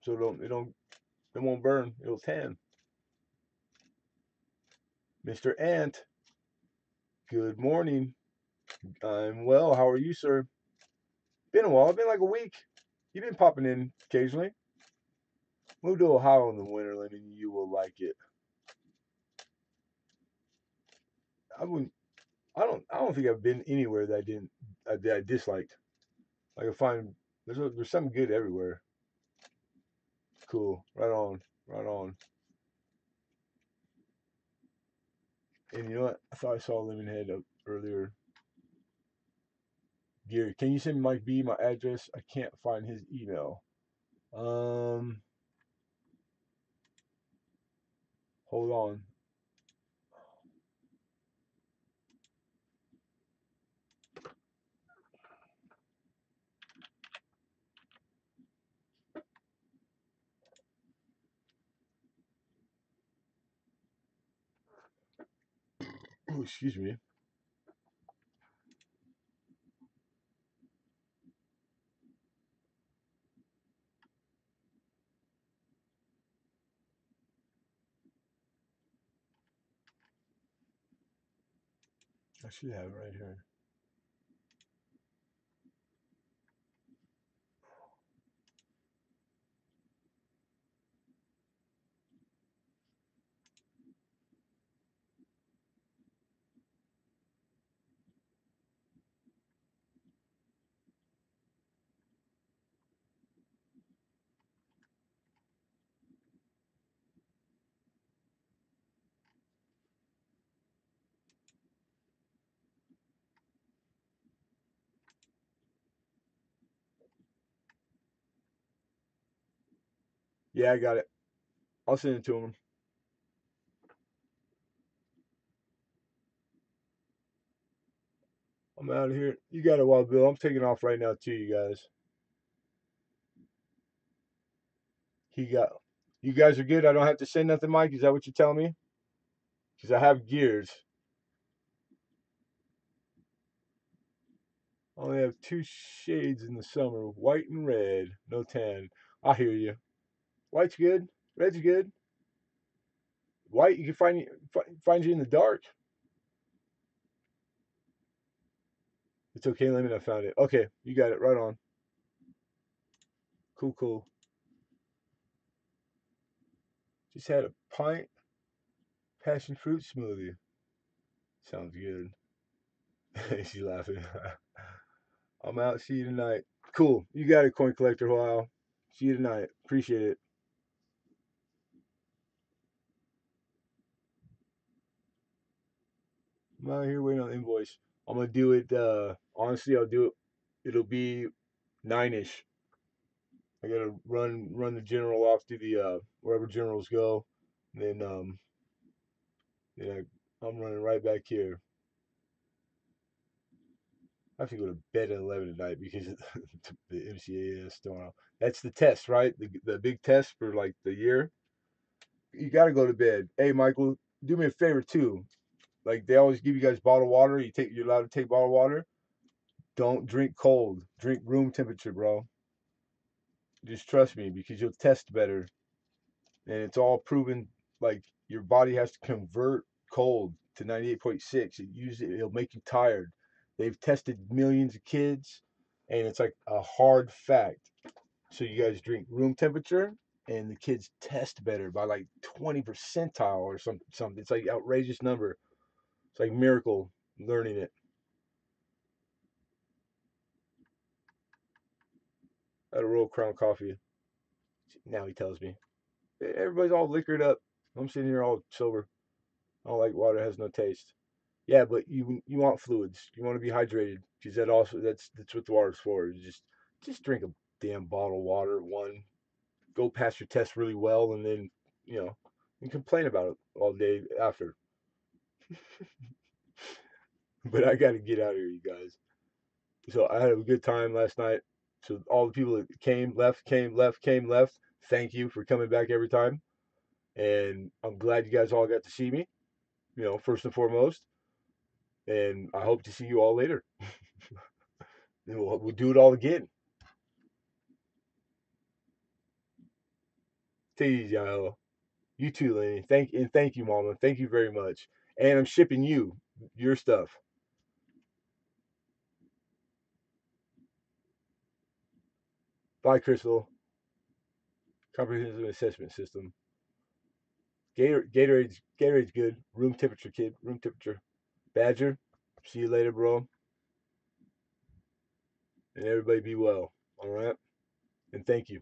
so it won't burn. It'll tan. Mr. Ant, good morning. I'm well. How are you, sir? Been a while. Been like a week. You've been popping in occasionally. Move to Ohio in the winter, and you will like it. I wouldn't. I don't think I've been anywhere that I didn't that I disliked. Like I find there's something good everywhere. Cool. Right on. Right on. And you know what? I thought I saw Lemonhead up earlier. Gary, can you send Mike B my address? I can't find his email. Um, hold on. Oh, excuse me. I should have it right here. Yeah, I got it. I'll send it to him. I'm out of here. You got it, Wild Bill. I'm taking off right now too, you guys. He got. You guys are good. I don't have to say nothing, Mike. Is that what you're telling me? Because I have gears. I only have two shades in the summer, white and red. No tan. I hear you. White's good. Red's good. White, you can find you in the dark. It's okay. Let me know. I found it. Okay, you got it. Right on. Cool, cool. Just had a pint passion fruit smoothie. Sounds good. She's laughing. I'm out. See you tonight. Cool. You got it, coin collector. Wow. See you tonight. Appreciate it. I'm out here waiting on the invoice. I'm gonna do it. Honestly, I'll do it. It'll be 9ish. I gotta run the general off to the wherever generals go. And then I'm running right back here. I have to go to bed at 11 tonight because of the MCAS tomorrow. That's the test, right? The big test for like the year. You got to go to bed. Hey, Michael, do me a favor too. Like they always give you guys bottled water. You're allowed to take bottled water. Don't drink cold. Drink room temperature, bro. Just trust me because you'll test better. And it's all proven. Like your body has to convert cold to 98.6. It'll make you tired. They've tested millions of kids, and it's like a hard fact. So you guys drink room temperature, and the kids test better by like 20 percentile or something. It's like outrageous number. It's like miracle learning it. At a Royal Crown coffee. Now he tells me everybody's all liquored up. I'm sitting here all sober. I don't like water; it has no taste. Yeah, but you want fluids. You want to be hydrated because that's what the water's for. Just drink a damn bottle of water. One, go pass your test really well, and then you know you complain about it all day after. But I got to get out of here, you guys. So I had a good time last night. So all the people that came, left, came, left, came, left. Thank you for coming back every time, and I'm glad you guys all got to see me. First and foremost, and I hope to see you all later. And we'll do it all again. Take it easy, Iowa. You too, Lenny. Thank you, Mama. Thank you very much. And I'm shipping you your stuff. Bye, Crystal. Comprehensive assessment system. Gatorade's good. Room temperature, kid. Room temperature. Badger. See you later, bro. And everybody be well. All right. And thank you.